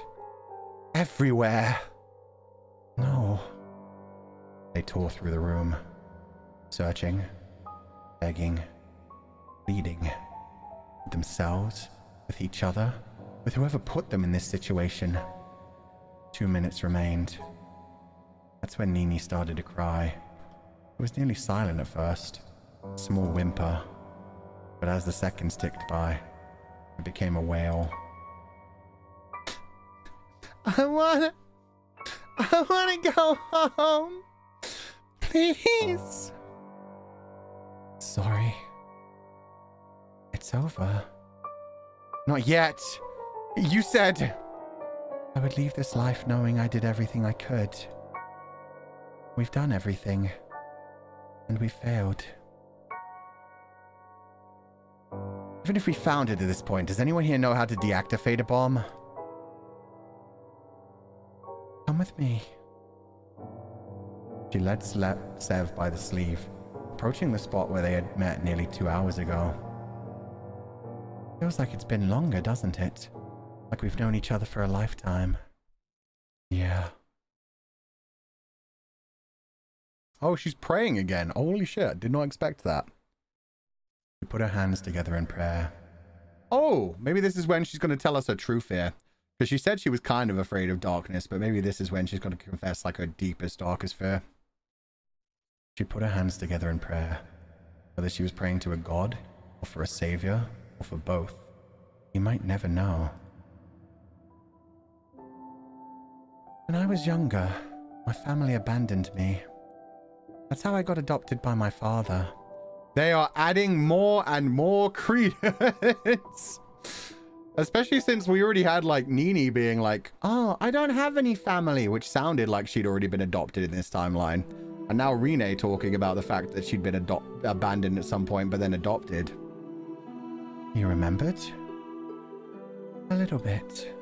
Everywhere. No. They tore through the room, searching, begging, pleading, with themselves, with each other, with whoever put them in this situation. 2 minutes remained. That's when Nini started to cry. It was nearly silent at first, a small whimper, but as the seconds ticked by, it became a wail. I wanna go home. Please. Sorry. It's over. Not yet. You said... I would leave this life knowing I did everything I could. We've done everything. And we failed. Even if we found it at this point, does anyone here know how to deactivate a bomb? Come with me. She led Sev by the sleeve, approaching the spot where they had met nearly 2 hours ago. Feels like it's been longer, doesn't it? Like we've known each other for a lifetime. Yeah. Oh, she's praying again. Holy shit, did not expect that. She put her hands together in prayer. Oh, maybe this is when she's going to tell us her true fear. Because she said she was kind of afraid of darkness, but maybe this is when she's got to confess like her deepest, darkest fear. She put her hands together in prayer, whether she was praying to a god, or for a savior, or for both. You might never know. When I was younger, my family abandoned me. That's how I got adopted by my father. They are adding more and more credence. Especially since we already had like Nini being like, oh, I don't have any family, which sounded like she'd already been adopted in this timeline. And now Rene talking about the fact that she'd been abandoned at some point, but then adopted. You remembered? A little bit.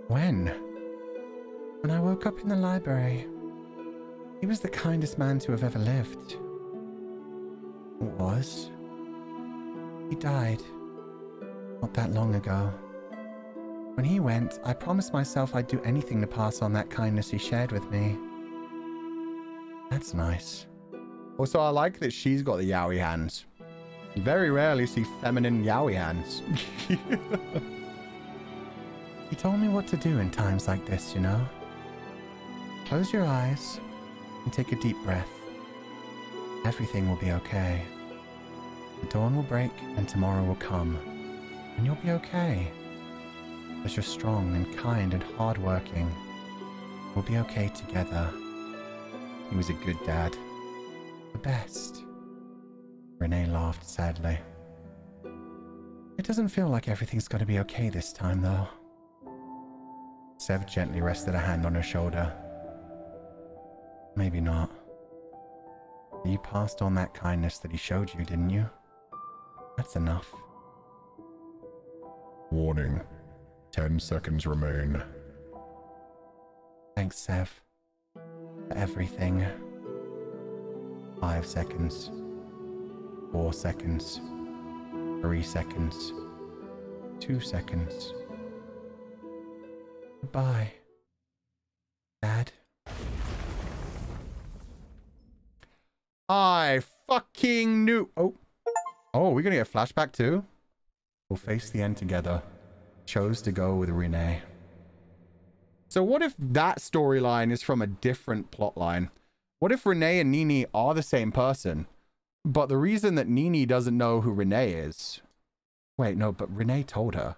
When? When I woke up in the library. He was the kindest man to have ever lived. Was. He died. Not that long ago. When he went, I promised myself I'd do anything to pass on that kindness he shared with me. That's nice. Also, I like that she's got the yaoi hands. You very rarely see feminine yaoi hands. He told me what to do in times like this, you know? Close your eyes and take a deep breath. Everything will be okay. The dawn will break and tomorrow will come. And you'll be okay. Because you're strong and kind and hardworking. We'll be okay together. He was a good dad. The best. Renee laughed sadly. It doesn't feel like everything's going to be okay this time, though. Sev gently rested a hand on her shoulder. Maybe not. You passed on that kindness that he showed you, didn't you? That's enough. Warning. 10 seconds remain. Thanks, Sev. For everything. 5 seconds. 4 seconds. 3 seconds. 2 seconds. Goodbye, Dad. I fucking knew. Oh, we're gonna get a flashback too. We'll face the end together. Chose to go with Renee. So what if that storyline is from a different plot line? What if Renee and Nini are the same person, but the reason that Nini doesn't know who Renee is... Wait, no, but Renee told her.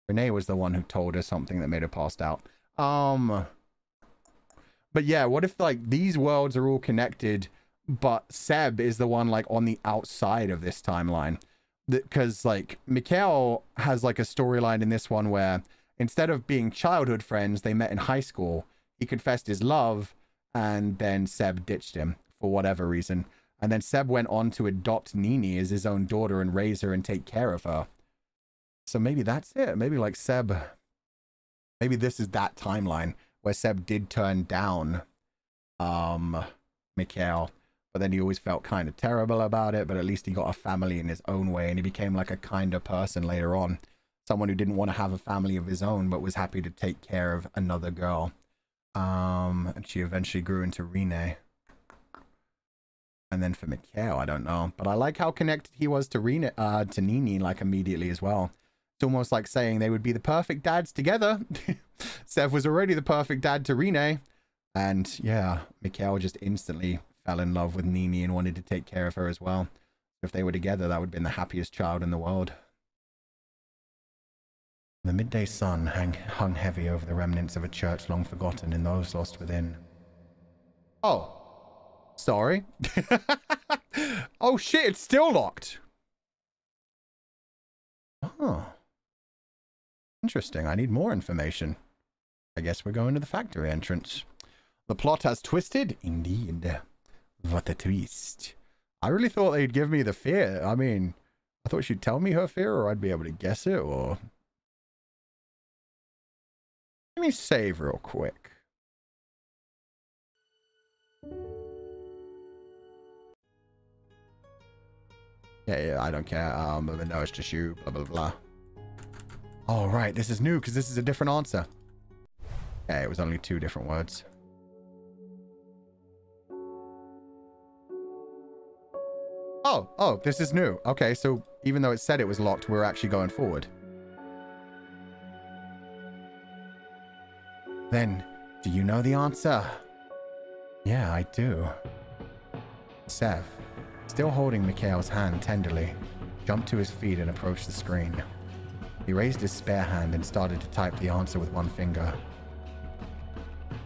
Renee was the one who told her something that made her passed out. But yeah, what if like these worlds are all connected, but Seb is the one like on the outside of this timeline? Because like Mikhail has like a storyline in this one where instead of being childhood friends, they met in high school. He confessed his love and then Seb ditched him for whatever reason. And then Seb went on to adopt Nini as his own daughter and raise her and take care of her. So maybe that's it. Maybe like Seb, maybe this is that timeline where Seb did turn down Mikhail. But then he always felt kind of terrible about it, but at least he got a family in his own way, and he became like a kinder person later on. Someone who didn't want to have a family of his own, but was happy to take care of another girl. And she eventually grew into Rene. And then for Mikhail, I don't know. But I like how connected he was to Rene, to Nini, like immediately as well. It's almost like saying they would be the perfect dads together. Sev was already the perfect dad to Rene. And yeah, Mikhail just instantly fell in love with Nini and wanted to take care of her as well. If they were together, that would have been the happiest child in the world. The midday sun hung heavy over the remnants of a church long forgotten and those lost within. Oh. Sorry. Oh shit, it's still locked. Oh. Interesting. I need more information. I guess we're going to the factory entrance. The plot has twisted? Indeed. What a twist. I really thought they'd give me the fear. I mean, I thought she'd tell me her fear or I'd be able to guess it, or... Let me save real quick. Yeah, I don't care. But no, it's just you, blah, blah, blah. Oh, right, this is new because this is a different answer. Yeah, it was only 2 different words. Oh, this is new. Okay, so even though it said it was locked, we're actually going forward. Then, do you know the answer? Yeah, I do. Sev, still holding Mikhail's hand tenderly, jumped to his feet and approached the screen. He raised his spare hand and started to type the answer with one finger.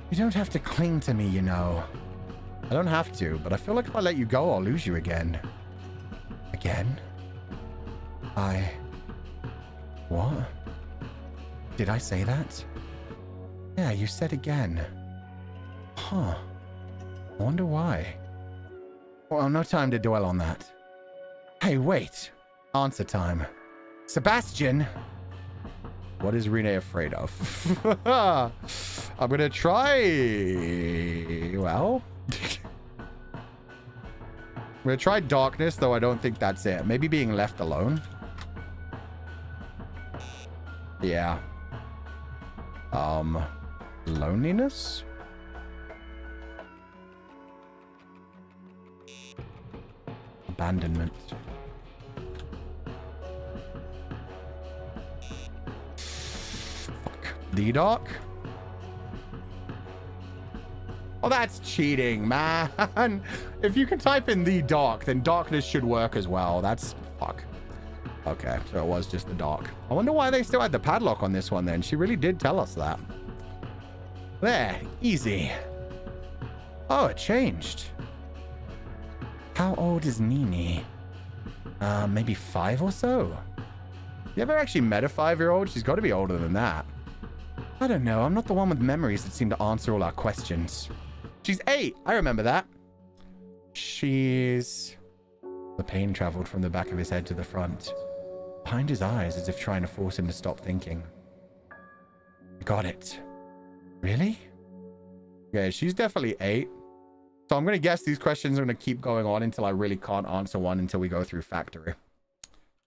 You don't have to cling to me, you know. I don't have to, but I feel like if I let you go, I'll lose you again. Again? What? Did I say that? Yeah, you said again. Huh. I wonder why. Well, no time to dwell on that. Hey, wait. Answer time. Sebastian! What is Rene afraid of? I'm gonna try... Well... I'm gonna try darkness, though I don't think that's it. Maybe being left alone. Yeah. Loneliness? Abandonment. Fuck. The dark? Oh, that's cheating, man. If you can type in the dark, then darkness should work as well. That's... Fuck. Okay, so it was just the dark. I wonder why they still had the padlock on this one then. She really did tell us that. There, easy. Oh, it changed. How old is Nini? Maybe 5 or so? You ever actually met a 5-year-old? She's got to be older than that. I don't know. I'm not the one with memories that seem to answer all our questions. She's 8. I remember that. She's... The pain traveled from the back of his head to the front. Behind his eyes, as if trying to force him to stop thinking. Got it. Really? Yeah, she's definitely 8. So I'm going to guess these questions are going to keep going on until I really can't answer one until we go through factory.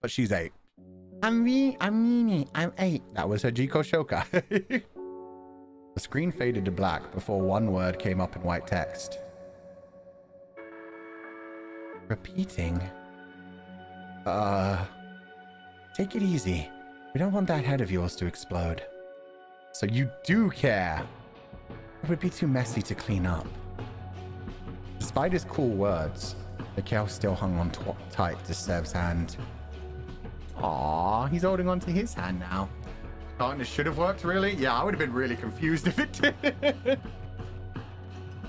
But she's 8. I'm Nini. I'm 8. That was Hajiko Shoka. The screen faded to black before one word came up in white text. Repeating. Take it easy. We don't want that head of yours to explode. So you do care. It would be too messy to clean up. Despite his cool words, Mikhail still hung on tight to Sev's hand. Aww, he's holding on to his hand now. Darkness should have worked, really? Yeah, I would have been really confused if it did.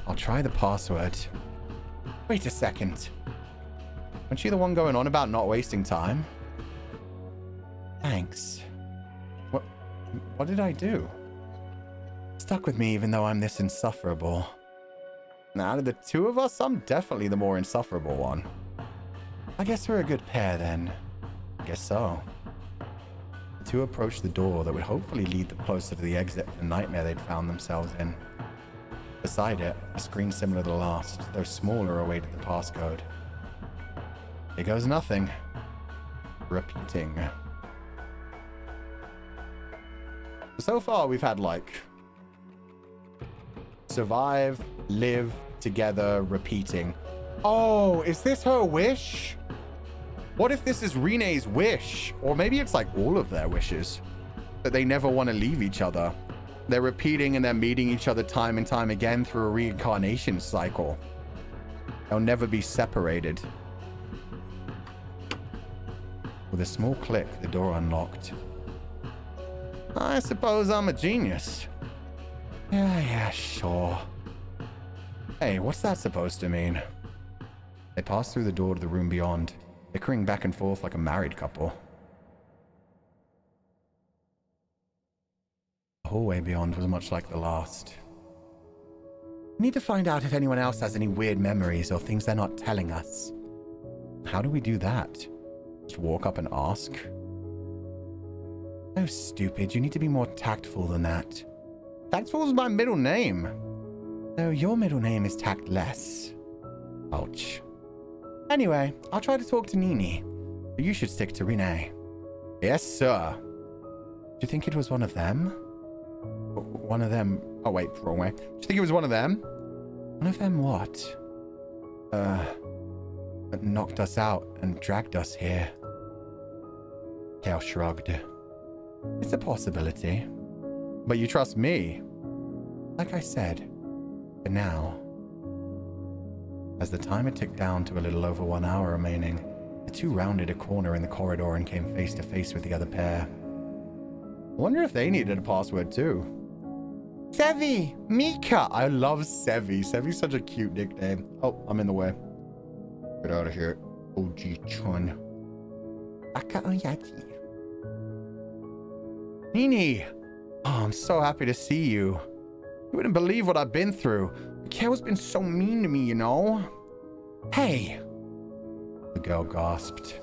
I'll try the password. Wait a second. Aren't you the one going on about not wasting time? Thanks. What did I do? Stuck with me even though I'm this insufferable. Now, out of the two of us, I'm definitely the more insufferable one. I guess we're a good pair then. I guess so. The two approached the door that would hopefully lead them closer to the exit of the nightmare they'd found themselves in. Beside it, a screen similar to the last, though smaller, awaited the passcode. Here goes nothing. Repeating. So far, we've had, like... survive, live, together, repeating. Oh, is this her wish? What if this is Rene's wish? Or maybe it's like all of their wishes. That they never want to leave each other. They're repeating and they're meeting each other time and time again through a reincarnation cycle. They'll never be separated. With a small click, the door unlocked. I suppose I'm a genius. Yeah, sure. Hey, what's that supposed to mean? They passed through the door to the room beyond, bickering back and forth like a married couple. The hallway beyond was much like the last. We need to find out if anyone else has any weird memories or things they're not telling us. How do we do that? Just walk up and ask? No, stupid. You need to be more tactful than that. Tactful is my middle name. No, your middle name is Tactless. Ouch. Anyway, I'll try to talk to Nini. But you should stick to Rene. Yes, sir. Do you think it was one of them? One of them... Oh, wait, wrong way. Do you think it was one of them? One of them what? That knocked us out and dragged us here. Kale shrugged. It's a possibility. But you trust me? Like I said, for now. As the timer ticked down to a little over 1 hour remaining, the two rounded a corner in the corridor and came face to face with the other pair. I wonder if they needed a password too. Sevi! Mika! I love Sevi. Sevi's such a cute nickname. Oh, I'm in the way. Get out of here. OG-chun. Aka Oyachi. Nini! Oh, I'm so happy to see you. You wouldn't believe what I've been through. Mikhail's been so mean to me, you know? Hey! The girl gasped.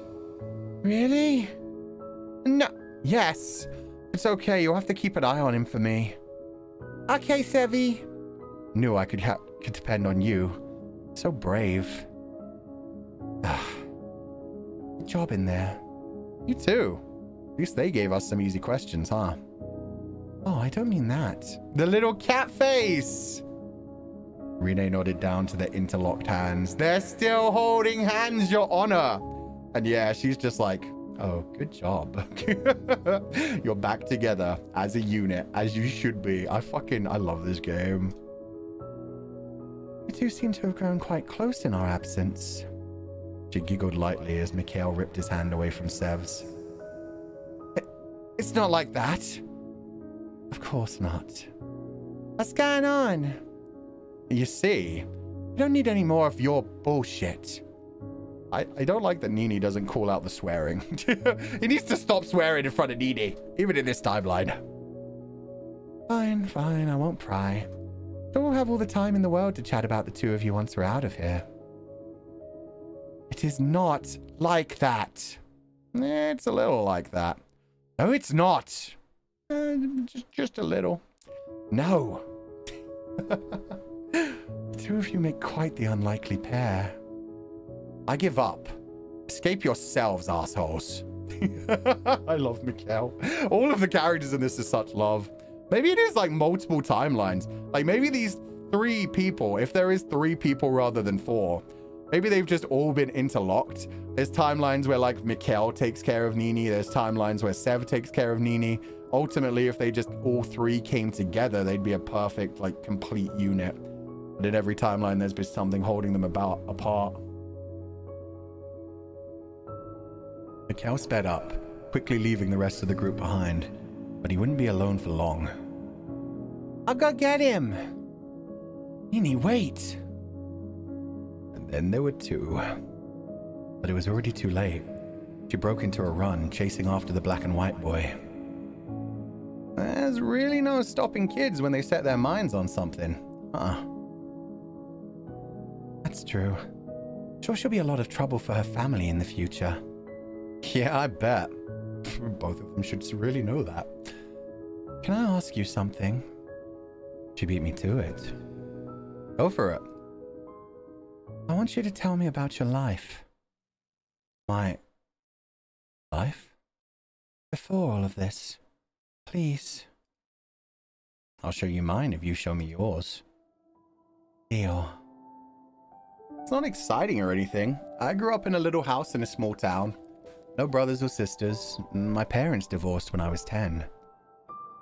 Really? No. Yes. It's okay. You'll have to keep an eye on him for me. Okay, Sevi. Knew I could depend on you. So brave. Good job in there. You too. At least they gave us some easy questions, huh? Oh, I don't mean that. The little cat face! Rene nodded down to their interlocked hands. They're still holding hands, Your Honor! And yeah, she's just like, oh, good job. You're back together as a unit, as you should be. I love this game. You two seem to have grown quite close in our absence. She giggled lightly as Mikhail ripped his hand away from Sev's. It's not like that. Of course not. What's going on? You see, we don't need any more of your bullshit. I don't like that Nini doesn't call out the swearing. He needs to stop swearing in front of Nini, even in this timeline. Fine, fine, I won't pry. But we'll have all the time in the world to chat about the two of you once we're out of here. It is not like that. It's a little like that. No, it's not. Just a little. No. The two of you make quite the unlikely pair. I give up. Escape yourselves, assholes. I love Mikhail. All of the characters in this is such love. Maybe it is like multiple timelines. Like maybe these 3 people, if there is 3 people rather than 4, maybe they've just all been interlocked. There's timelines where like Mikhail takes care of Nini. There's timelines where Sev takes care of Nini. Ultimately, if they just all 3 came together, they'd be a perfect, like, complete unit. But in every timeline, there's been something holding them apart. Mikhail sped up, quickly leaving the rest of the group behind. But he wouldn't be alone for long. I'll go get him! Nini, wait! And then there were 2. But it was already too late. She broke into a run, chasing after the black and white boy. There's really no stopping kids when they set their minds on something. That's true. Sure she'll be a lot of trouble for her family in the future. Yeah, I bet. Both of them should really know that. Can I ask you something? She beat me to it. Go for it. I want you to tell me about your life. My life? Before all of this. Please. I'll show you mine if you show me yours. Deal. It's not exciting or anything. I grew up in a little house in a small town. No brothers or sisters. My parents divorced when I was 10.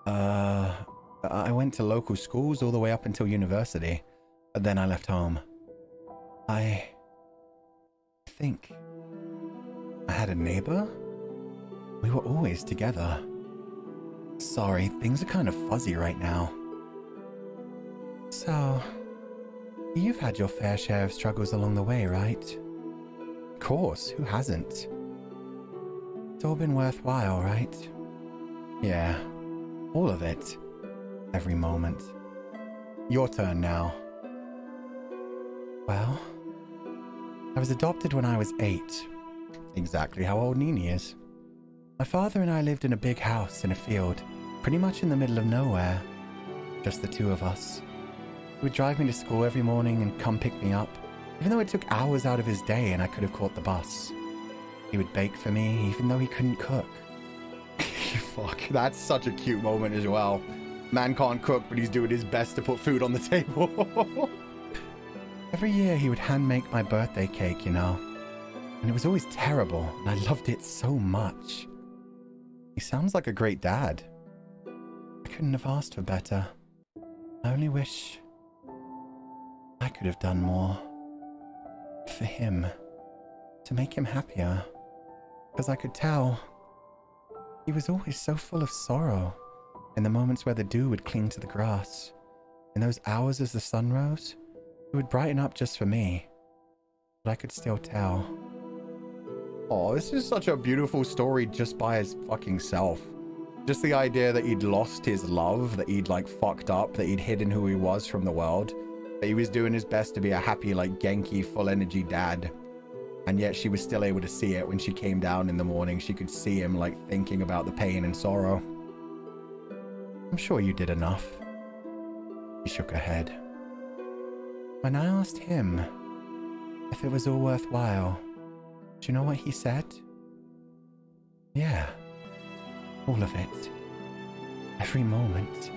I went to local schools all the way up until university. But then I left home. I think I had a neighbor. We were always together. Sorry, things are kind of fuzzy right now. So, you've had your fair share of struggles along the way, right? Of course, who hasn't? It's all been worthwhile, right? Yeah, all of it. Every moment. Your turn now. Well, I was adopted when I was 8. Exactly how old Nini is. My father and I lived in a big house in a field, pretty much in the middle of nowhere. Just the 2 of us. He would drive me to school every morning and come pick me up, even though it took hours out of his day and I could have caught the bus. He would bake for me, even though he couldn't cook. Fuck, that's such a cute moment as well. Man can't cook, but he's doing his best to put food on the table. Every year he would hand make my birthday cake, you know. And it was always terrible, and I loved it so much. He sounds like a great dad. I couldn't have asked for better. I only wish I could have done more for him, to make him happier, because I could tell he was always so full of sorrow in the moments where the dew would cling to the grass. In those hours as the sun rose, it would brighten up just for me, but I could still tell. Oh, this is such a beautiful story just by his fucking self. Just the idea that he'd lost his love, that he'd like fucked up, that he'd hidden who he was from the world, that he was doing his best to be a happy, like Genki, full energy dad. And yet she was still able to see it when she came down in the morning. She could see him like thinking about the pain and sorrow. I'm sure you did enough. She shook her head. When I asked him if it was all worthwhile, do you know what he said? Yeah. All of it. Every moment.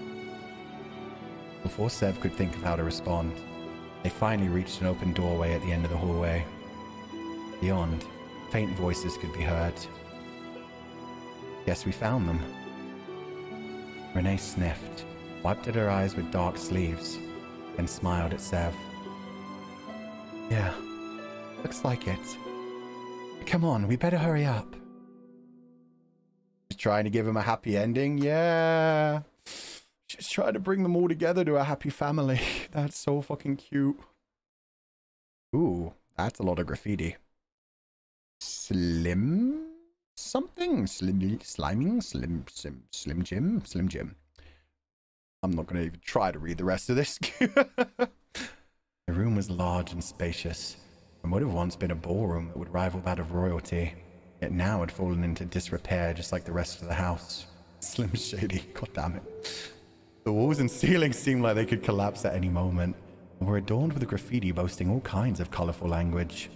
Before Sev could think of how to respond, they finally reached an open doorway at the end of the hallway. Beyond, faint voices could be heard. Guess we found them. Renee sniffed, wiped at her eyes with dark sleeves, and smiled at Sev. Yeah, looks like it. Come on, we better hurry up. She's trying to give him a happy ending? Yeah. She's trying to bring them all together to a happy family. That's so fucking cute. Ooh, that's a lot of graffiti. Slim something? Slim Jim. I'm not going to even try to read the rest of this. The room was large and spacious, and would have once been a ballroom that would rival that of royalty, yet now had fallen into disrepair just like the rest of the house. Slim Shady, god damn it. The walls and ceilings seemed like they could collapse at any moment, and were adorned with graffiti boasting all kinds of colourful language.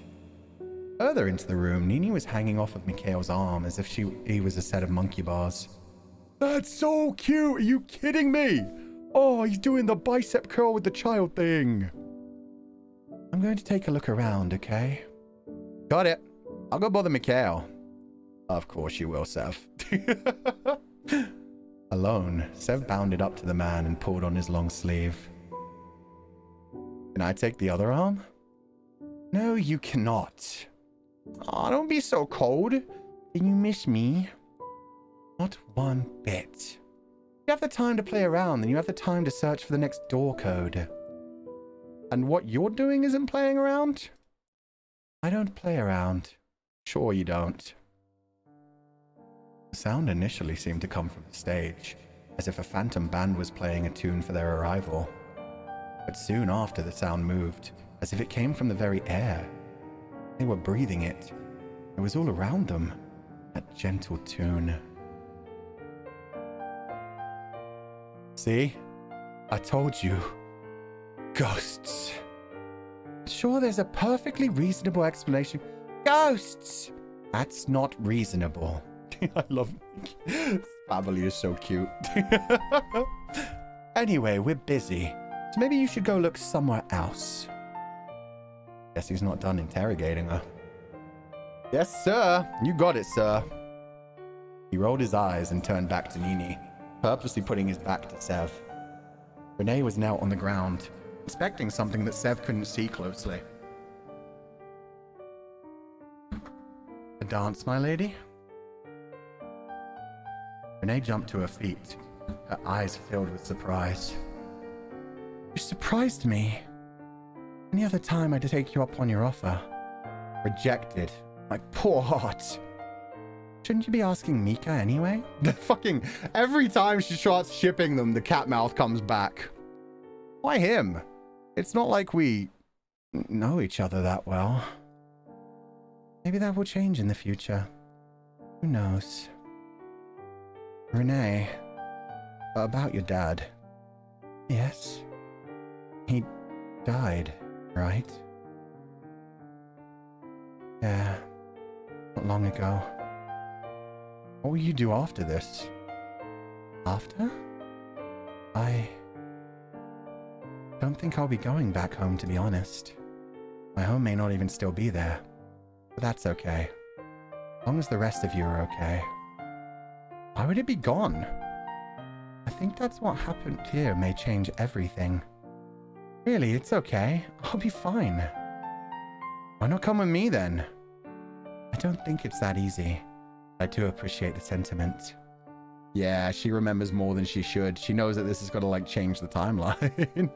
Further into the room, Nini was hanging off of Mikhail's arm as if he was a set of monkey bars. That's so cute! Are you kidding me? Oh, he's doing the bicep curl with the child thing. I'm going to take a look around, okay? Got it. I'll go bother Mikhail. Of course you will, Sev. Alone, Sev bounded up to the man and pulled on his long sleeve. Can I take the other arm? No, you cannot. Oh, don't be so cold. Do you miss me? Not one bit. You have the time to play around, and you have the time to search for the next door code. And what you're doing isn't playing around? I don't play around. Sure you don't. The sound initially seemed to come from the stage, as if a phantom band was playing a tune for their arrival. But soon after, the sound moved, as if it came from the very air. They were breathing it. It was all around them, that gentle tune. See? I told you. Ghosts. Sure, there's a perfectly reasonable explanation. Ghosts! That's not reasonable. I love it. Family is so cute. Anyway, we're busy, so maybe you should go look somewhere else. Guess he's not done interrogating her. Yes, sir. You got it, sir. He rolled his eyes and turned back to Nini, purposely putting his back to Sev. Renee was now on the ground, inspecting something that Sev couldn't see closely. A dance, my lady? Renee jumped to her feet, her eyes filled with surprise. You surprised me. Any other time I'd take you up on your offer. Rejected. My poor heart. Shouldn't you be asking Mika anyway? Fucking every time she starts shipping them, the cat mouth comes back. Why him? It's not like we know each other that well. Maybe that will change in the future. Who knows? Renee, about your dad. Yes? He died, right? Yeah, not long ago. What will you do after this? After? I don't think I'll be going back home, to be honest. My home may not even still be there, but that's okay. As long as the rest of you are okay. Why would it be gone? I think that's what happened here may change everything. Really, it's okay. I'll be fine. Why not come with me then? I don't think it's that easy. I do appreciate the sentiment. Yeah, she remembers more than she should. She knows that this is gonna like change the timeline.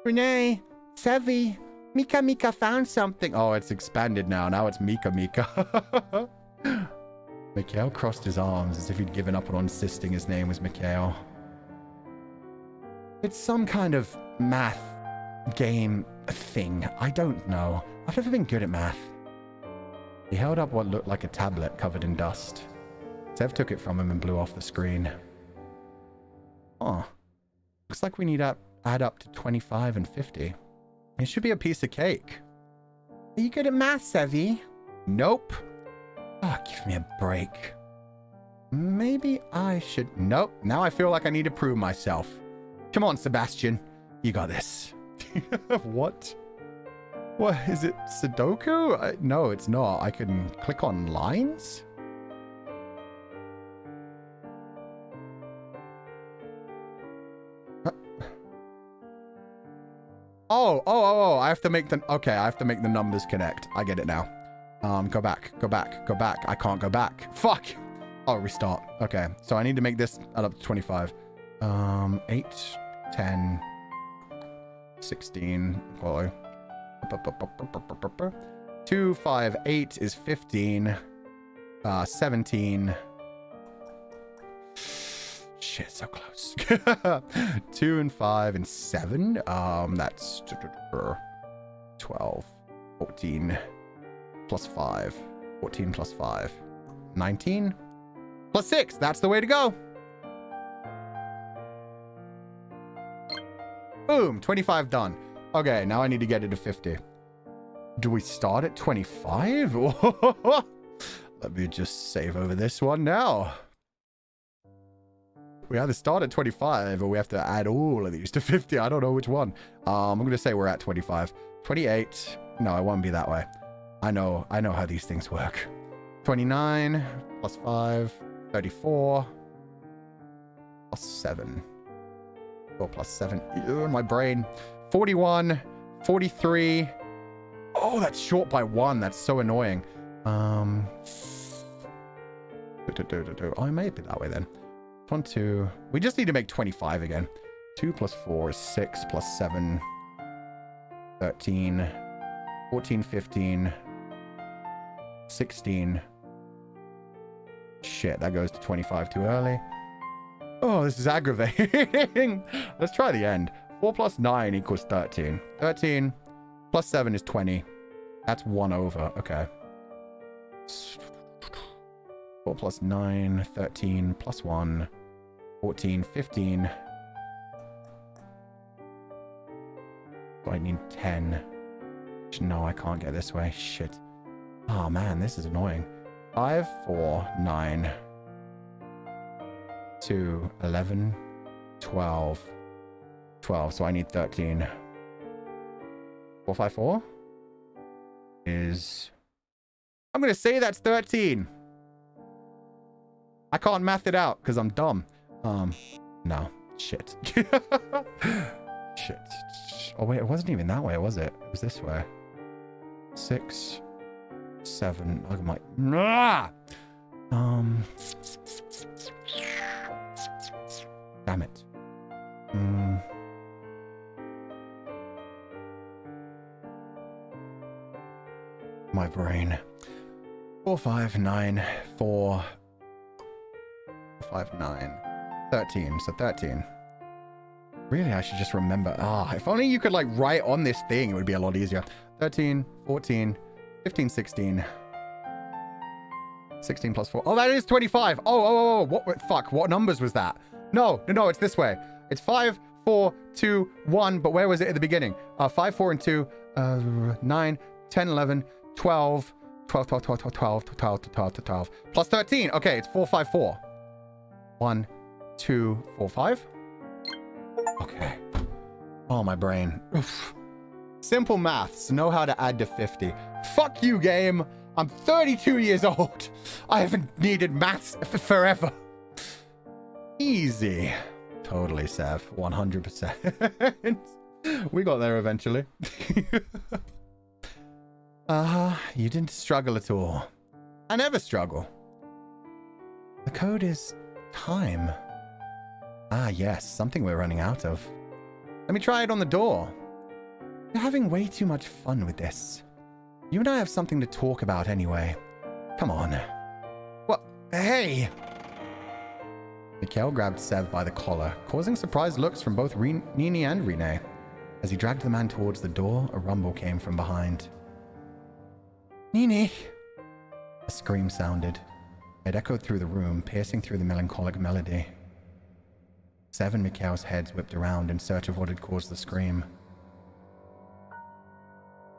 Renee, Sevi, Mika found something. Oh, it's expanded now. Now it's Mika. Mikhail crossed his arms as if he'd given up on insisting his name was Mikhail. It's some kind of math game thing. I don't know. I've never been good at math. He held up what looked like a tablet covered in dust. Sev took it from him and blew off the screen. Oh. Looks like we need to add up to 25 and 50. It should be a piece of cake. Are you good at math, Sevi? Nope. Oh, give me a break. Maybe I should... Nope. Now I feel like I need to prove myself. Come on, Sebastian. You got this. What? What? Is it Sudoku? No, it's not. I can click on lines? Oh, I have to make the... Okay, I have to make the numbers connect. I get it now. Go back. I can't go back. Fuck! Oh, restart. Okay, so I need to make this add up to 25. 8, 10, 16. Follow. 2, 5, 8 is 15. 17. Shit, so close. 2 and 5 and 7. That's 12. 14 plus 5. 14 plus 5. 19 plus 6. That's the way to go. Boom. 25 done. Okay, now I need to get it to 50. Do we start at 25? Let me just save over this one now. We either start at 25 or we have to add all of these to 50. I don't know which one. I'm going to say we're at 25. 28. No, it won't be that way. I know how these things work. 29 plus 5. 34 plus 7. 4 plus 7. Ew, my brain. 41. 43. Oh, that's short by 1. That's so annoying. Oh, it may be that way then. 1, 2. We just need to make 25 again. 2 plus 4 is 6 plus 7. 13. 14, 15. 16. Shit, that goes to 25 too early. Oh, this is aggravating. Let's try the end. 4 plus 9 equals 13. 13 plus 7 is 20. That's 1 over. Okay. 4 plus 9, 13 plus 1, 14, 15. So I need 10. No, I can't get this way. Shit. Oh, man, this is annoying. 5, 4, 9, 2, 11, 12, 12. So I need 13. 4, 5, 4 is... I'm going to say that's 13. I can't math it out because I'm dumb. No. Shit. Shit. Oh, wait, it wasn't even that way, was it? It was this way. 6, 7. I'm like, nah! Damn it. My brain. 4, 5, 9, 4, 5, 9, 13. So 13. Really, I should just remember. If only you could like write on this thing, it would be a lot easier. 13, 14, 15, 16. 16 plus 4. Oh, that is 25. Oh. What? Fuck. What numbers was that? No, it's this way. It's 5, 4, 2, 1. But where was it at the beginning? 5, 4, and 2. 9, 10, 11, 12. 12. Plus 13. Okay, it's 4, 5, 4. 1, 2, 4, 5. Okay. Oh, my brain. Oof. Simple maths. Know how to add to 50. Fuck you, game. I'm 32 years old. I haven't needed maths forever. Easy. Totally, Sev. 100%. We got there eventually. You didn't struggle at all. I never struggle. The code is time. Ah, yes, something we're running out of. Let me try it on the door. You're having way too much fun with this. You and I have something to talk about anyway. Come on. What? Hey! Mikhail grabbed Sev by the collar, causing surprised looks from both Nini and Rene. As he dragged the man towards the door, a rumble came from behind. Nini! A scream sounded. It echoed through the room, piercing through the melancholic melody. Sev and Mikhail's heads whipped around in search of what had caused the scream.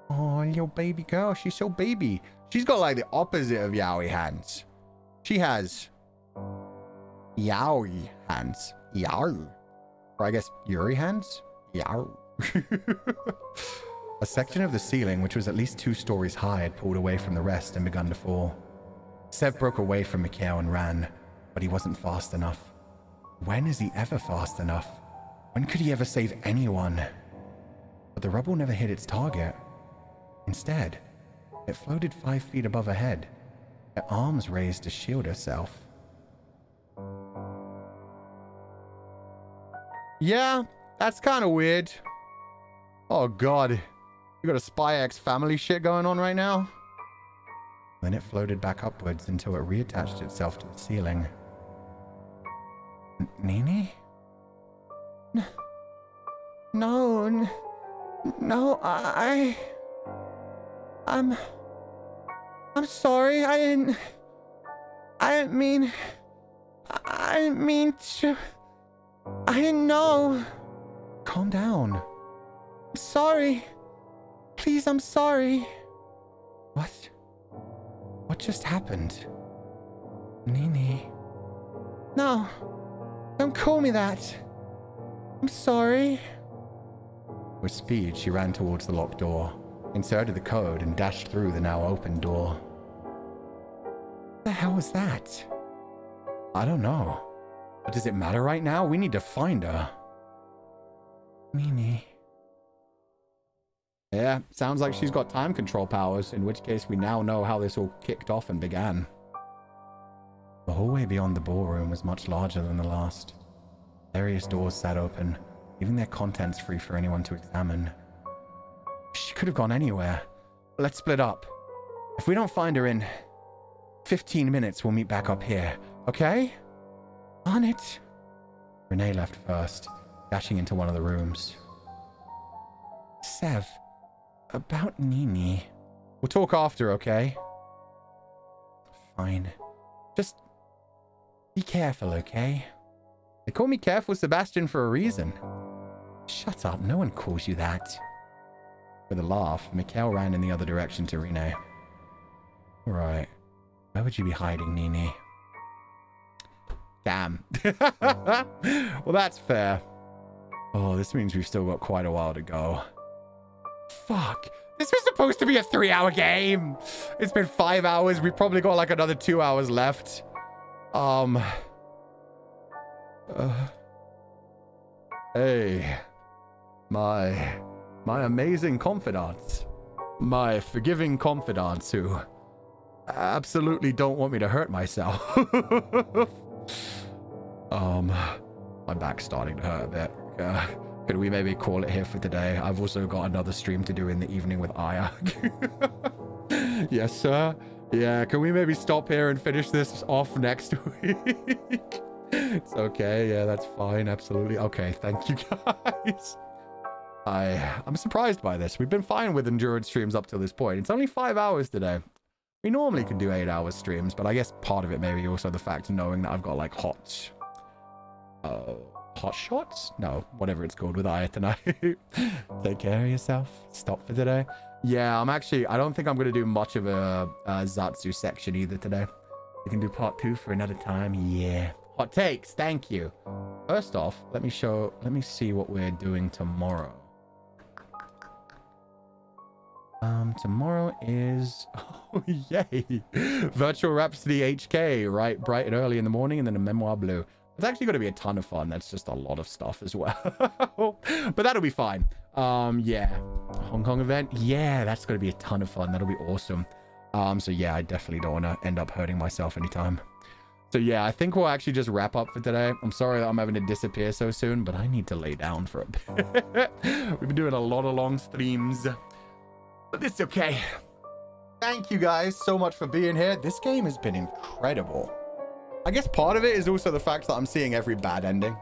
Oh, little baby girl. She's so baby. She's got like the opposite of Yaoi hands. She has Yaoi hands. Yaoi. Or I guess Yuri hands? Yaoi. A section of the ceiling, which was at least 2 stories high, had pulled away from the rest and begun to fall. Sev broke away from Mikhail and ran, but he wasn't fast enough. When is he ever fast enough? When could he ever save anyone? But the rubble never hit its target. Instead, it floated 5 feet above her head, her arms raised to shield herself. Yeah, that's kind of weird. Oh god, you got a Spy X family shit going on right now? Then it floated back upwards until it reattached itself to the ceiling. Nini? No, I'm sorry. I didn't mean to. I didn't know. Calm down. I'm sorry. Please, I'm sorry. What? What just happened? Nini. No. Don't call me that. I'm sorry. With speed, she ran towards the locked door, inserted the code, and dashed through the now open door. What the hell was that? I don't know. But does it matter right now? We need to find her. Nini. Yeah, sounds like she's got time control powers, in which case we now know how this all kicked off and began. The hallway beyond the ballroom was much larger than the last. Various doors sat open, leaving their contents free for anyone to examine. She could have gone anywhere. Let's split up. If we don't find her in 15 minutes, we'll meet back up here, okay? On it. Renee left first, dashing into one of the rooms. Sev, about Nini. We'll talk after, okay? Fine. Just be careful, okay? They call me Careful Sebastian for a reason. Shut up, no one calls you that. With a laugh, Mikhail ran in the other direction to Renee. Right. Where would you be hiding, Nini? Damn. Well, that's fair. Oh, this means we've still got quite a while to go. Fuck. This was supposed to be a 3-hour game. It's been 5 hours. We've probably got like another 2 hours left. Hey. My amazing confidants. My forgiving confidants who absolutely don't want me to hurt myself. My back's starting to hurt a bit. Could we maybe call it here for today? I've also got another stream to do in the evening with Aya. Yes, sir. Yeah, can we maybe stop here and finish this off next week? It's okay. Yeah, that's fine. Absolutely. Okay, thank you guys. I'm surprised by this. We've been fine with endurance streams up till this point. It's only 5 hours today. We normally can do 8-hour streams, but I guess part of it may be also the fact of knowing that I've got like hot shots? No, whatever it's called with Aya tonight. Take care of yourself. Stop for today. Yeah, I don't think I'm going to do much of a Zatsu section either today. We can do part 2 for another time. Yeah. Hot takes. Thank you. First off, let me see what we're doing tomorrow. Tomorrow is, oh yay, Virtual Rhapsody HK, right, bright and early in the morning, and then a Memoir Blue. It's actually going to be a ton of fun. That's just a lot of stuff as well. But that'll be fine. Yeah. Hong Kong event. Yeah, that's going to be a ton of fun. That'll be awesome. So yeah, I definitely don't want to end up hurting myself anytime. So yeah, I think we'll actually just wrap up for today. I'm sorry that I'm having to disappear so soon, but I need to lay down for a bit. We've been doing a lot of long streams, but it's okay. Thank you guys so much for being here. This game has been incredible. I guess part of it is also the fact that I'm seeing every bad ending.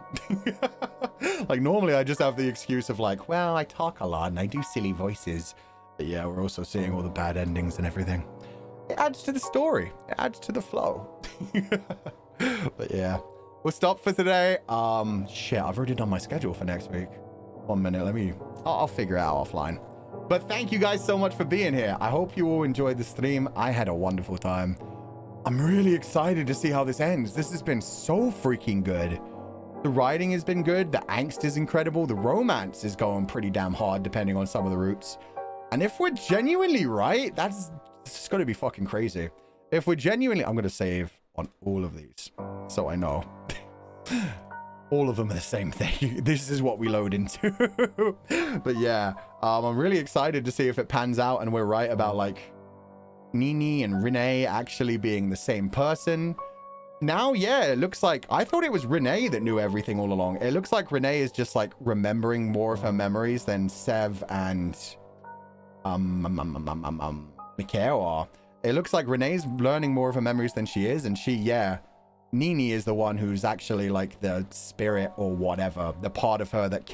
Like normally I just have the excuse of like, well, I talk a lot and I do silly voices. But yeah, we're also seeing all the bad endings and everything. It adds to the story. It adds to the flow. But yeah, we'll stop for today. Shit, I've already done my schedule for next week. 1 minute, I'll figure it out offline. But thank you guys so much for being here. I hope you all enjoyed the stream. I had a wonderful time. I'm really excited to see how this ends. This has been so freaking good. The writing has been good. The angst is incredible. The romance is going pretty damn hard depending on some of the routes. And if we're genuinely right, it's going to be fucking crazy. If we're genuinely, I'm going to save on all of these so I know. All of them are the same thing. This is what we load into. But yeah, I'm really excited to see if it pans out and we're right about like Nini and Renee actually being the same person. Now, yeah, it looks like I thought it was Renee that knew everything all along. It looks like Renee is just like remembering more of her memories than Sev and Mikhail are. It looks like Renee's learning more of her memories than she is, and Nini is the one who's actually like the spirit or whatever, the part of her that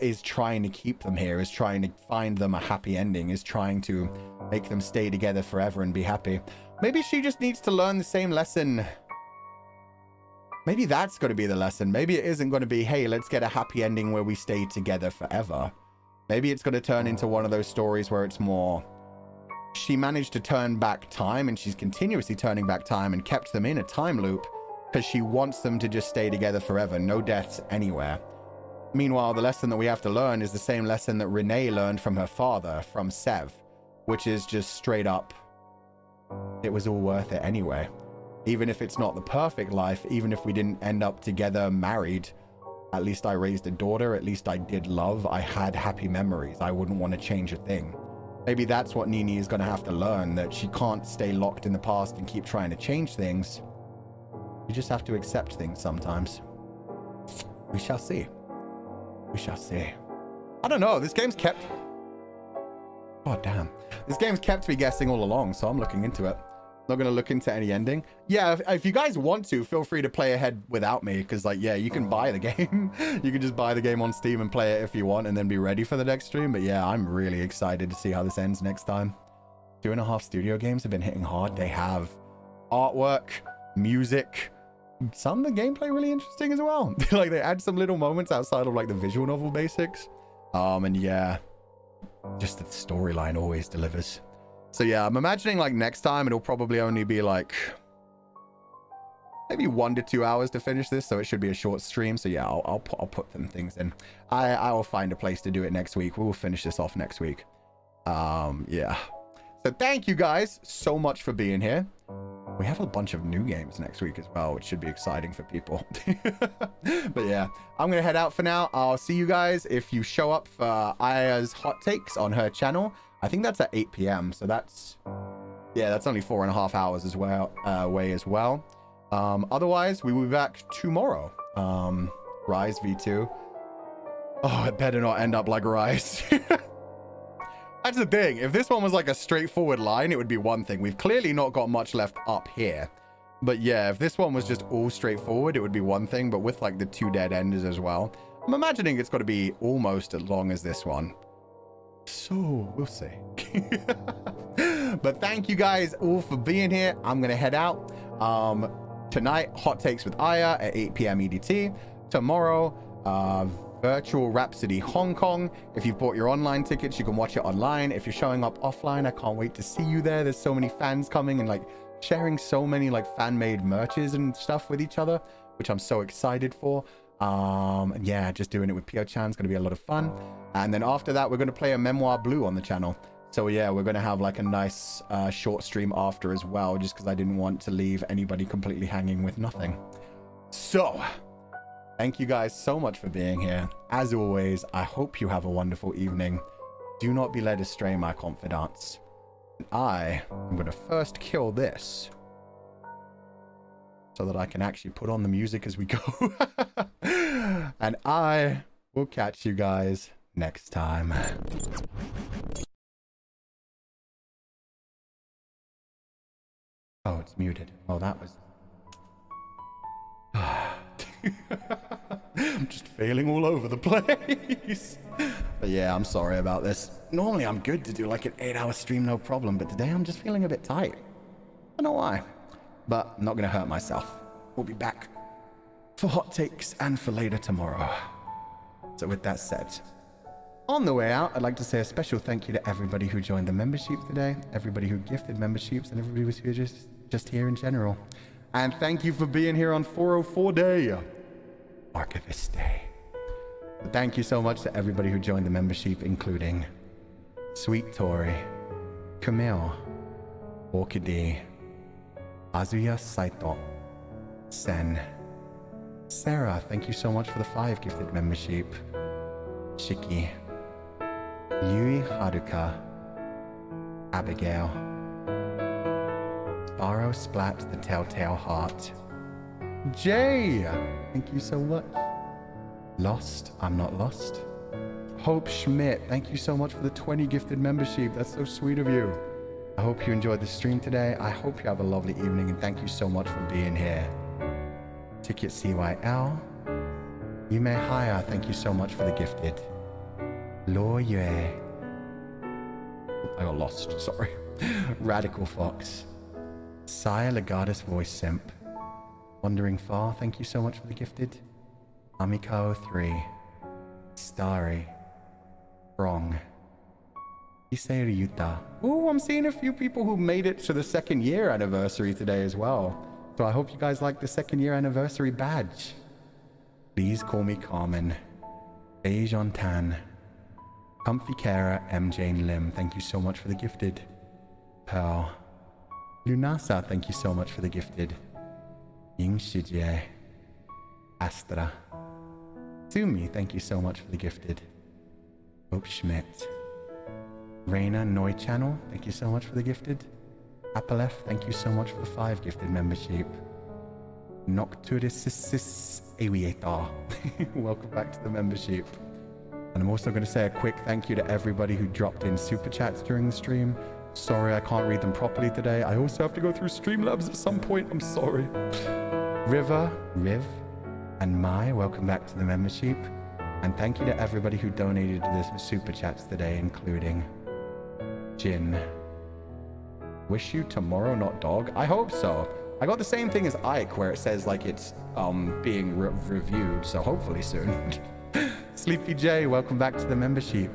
is trying to keep them here, is trying to find them a happy ending, is trying to make them stay together forever and be happy. Maybe she just needs to learn the same lesson. Maybe that's going to be the lesson. Maybe it isn't going to be, hey, let's get a happy ending where we stay together forever. Maybe it's going to turn into one of those stories where it's more, she managed to turn back time and she's continuously turning back time and kept them in a time loop because she wants them to just stay together forever. No deaths anywhere. Meanwhile, the lesson that we have to learn is the same lesson that Renee learned from her father, from Sev, which is just straight up, it was all worth it anyway. Even if it's not the perfect life, even if we didn't end up together married, at least I raised a daughter, at least I did love, I had happy memories, I wouldn't want to change a thing. Maybe that's what Nini is going to have to learn, that she can't stay locked in the past and keep trying to change things. You just have to accept things sometimes. We shall see. We shall see. I don't know, this game's kept... God damn. This game's kept me guessing all along, so I'm looking into it. Not going to look into any ending. Yeah, if you guys want to, feel free to play ahead without me, because, like, yeah, you can buy the game. You can just buy the game on Steam and play it if you want, and then be ready for the next stream. But yeah, I'm really excited to see how this ends next time. 2.5 studio games have been hitting hard. They have artwork, music, some of the gameplay really interesting as well. Like, they add some little moments outside of, like, the visual novel basics. And yeah, just the storyline always delivers. So yeah, I'm imagining like next time it'll probably only be like maybe 1 to 2 hours to finish this, so it should be a short stream. So yeah, I'll put them things in. I will find a place to do it next week. We will finish this off next week. Yeah. So thank you guys so much for being here. We have a bunch of new games next week as well, which should be exciting for people. But yeah, I'm gonna head out for now. I'll see you guys if you show up for Aya's hot takes on her channel. I think that's at 8 p.m. So that's, yeah, that's only 4.5 hours as well, away as well. Otherwise, we will be back tomorrow. Rise V2. Oh, it better not end up like Rise. That's the thing. If this one was like a straightforward line, it would be one thing. We've clearly not got much left up here. But yeah, if this one was just all straightforward, it would be one thing. But with like the 2 dead enders as well, I'm imagining it's got to be almost as long as this one. So we'll see. But thank you guys all for being here. I'm gonna head out. Tonight, hot takes with Aya at 8 p.m. EDT. Tomorrow, Virtual Rhapsody Hong Kong. If you've bought your online tickets, you can watch it online. If you're showing up offline, I can't wait to see you there. There's so many fans coming and like sharing so many like fan-made merches and stuff with each other, which I'm so excited for. And yeah, just doing it with Pio-chan is going to be a lot of fun. And then after that, we're going to play a Memoir Blue on the channel. So yeah, we're going to have like a nice short stream after as well, just because I didn't want to leave anybody completely hanging with nothing. So, thank you guys so much for being here. As always, I hope you have a wonderful evening. Do not be led astray, my confidants. I am going to first kill this so that I can actually put on the music as we go. And I will catch you guys next time. Oh, it's muted. Oh, that was... I'm just failing all over the place. But yeah, I'm sorry about this. Normally I'm good to do like an 8-hour stream, no problem. But today I'm just feeling a bit tight. I don't know why. But I'm not going to hurt myself. We'll be back for hot takes and for later tomorrow. So with that said, on the way out, I'd like to say a special thank you to everybody who joined the membership today, everybody who gifted memberships, and everybody who was just here in general. And thank you for being here on 404 Day, Archivist Day. But thank you so much to everybody who joined the membership, including Sweet Tori, Camille, Orchidee, Azuya Saito, Sen, Sarah, thank you so much for the 5 gifted membership, Shiki, Yui Haruka, Abigail, Sparrow Splat the Telltale Heart, Jay, thank you so much. Lost, I'm not lost. Hope Schmidt, thank you so much for the 20 gifted membership. That's so sweet of you. I hope you enjoyed the stream today. I hope you have a lovely evening, and thank you so much for being here. Ticket CYL, Yume Haya, thank you so much for the gifted. Lo Yue, I got lost, sorry. Radical Fox, Saya Legatus Voice Simp, Wandering Far, thank you so much for the gifted. Amiko 3, Starry, Wrong, Isei Yuta. Ooh, I'm seeing a few people who made it to the 2nd year anniversary today as well. So I hope you guys like the 2nd year anniversary badge. Please call me Carmen. Ajon Tan. Comfy Kara M. Jane Lim, thank you so much for the gifted. Pearl. Lunasa, thank you so much for the gifted. Ying Shijie. Astra. Sumi, thank you so much for the gifted. Hope Schmidt. Reina Noi Channel, thank you so much for the gifted. Apalef, thank you so much for the 5 gifted membership. Nocturisis Aviator, welcome back to the membership. And I'm also going to say a quick thank you to everybody who dropped in super chats during the stream. Sorry I can't read them properly today. I also have to go through Streamlabs at some point. I'm sorry. River, Riv, and Mai, welcome back to the membership. And thank you to everybody who donated to this super chats today, including Jin. Wish you tomorrow, not dog. I hope so. I got the same thing as Ike, where it says like it's being reviewed, so hopefully soon. Sleepy J, welcome back to the membership.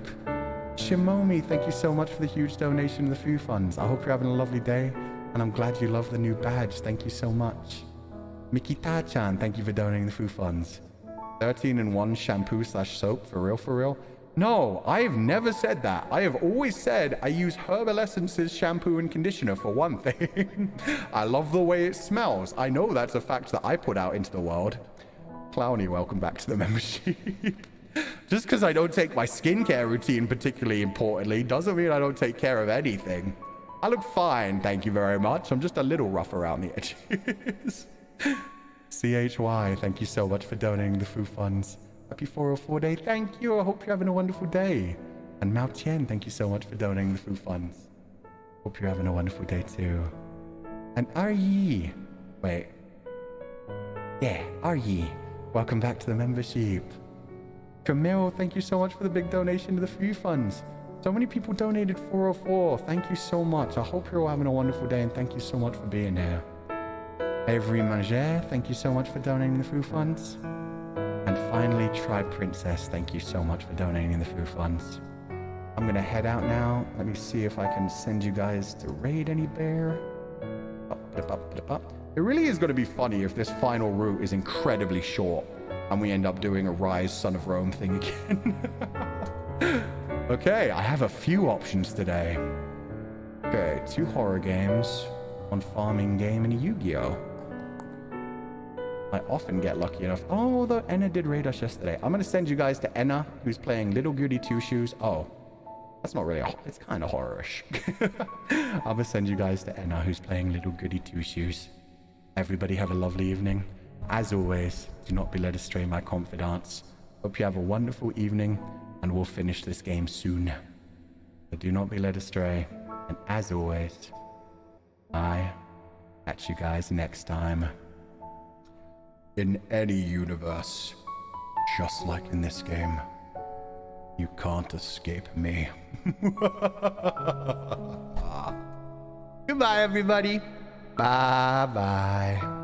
Shimomi, thank you so much for the huge donation to the food funds. I hope you're having a lovely day, and I'm glad you love the new badge. Thank you so much. Mikita-chan, thank you for donating the food funds. 13-in-1 shampoo / soap, for real? No, I've never said that. I have always said I use Herbal Essences shampoo and conditioner for one thing. I love the way it smells. I know that's a fact that I put out into the world. Clowny, welcome back to the membership. Just because I don't take my skincare routine particularly importantly doesn't mean I don't take care of anything. I look fine, thank you very much. I'm just a little rough around the edges. CHY, thank you so much for donating the food funds. Happy 404 Day, thank you. I hope you're having a wonderful day. And Mao Tian, thank you so much for donating the food funds. Hope you're having a wonderful day too. And Aryi, wait. Yeah, Aryi, welcome back to the membership. Camille, thank you so much for the big donation to the food funds. So many people donated 404. Thank you so much. I hope you're all having a wonderful day, and thank you so much for being here. Avery Manger, thank you so much for donating the food funds. And finally, Tribe Princess, thank you so much for donating the food funds. I'm gonna head out now. Let me see if I can send you guys to raid any bear. It really is gonna be funny if this final route is incredibly short and we end up doing a Rise Son of Rome thing again. Okay, I have a few options today. Okay, 2 horror games, 1 farming game, and a Yu-Gi-Oh! I often get lucky enough. Oh, although Enna did raid us yesterday. I'm going to send you guys to Enna, who's playing Little Goody Two Shoes. Oh, that's not really it's kind of horror-ish. I'm going to send you guys to Enna, who's playing Little Goody Two Shoes. Everybody have a lovely evening. As always, do not be led astray, my confidants. Hope you have a wonderful evening, and we'll finish this game soon. But do not be led astray. And as always, I catch you guys next time. In any universe, just like in this game, you can't escape me. Goodbye, everybody. Bye-bye.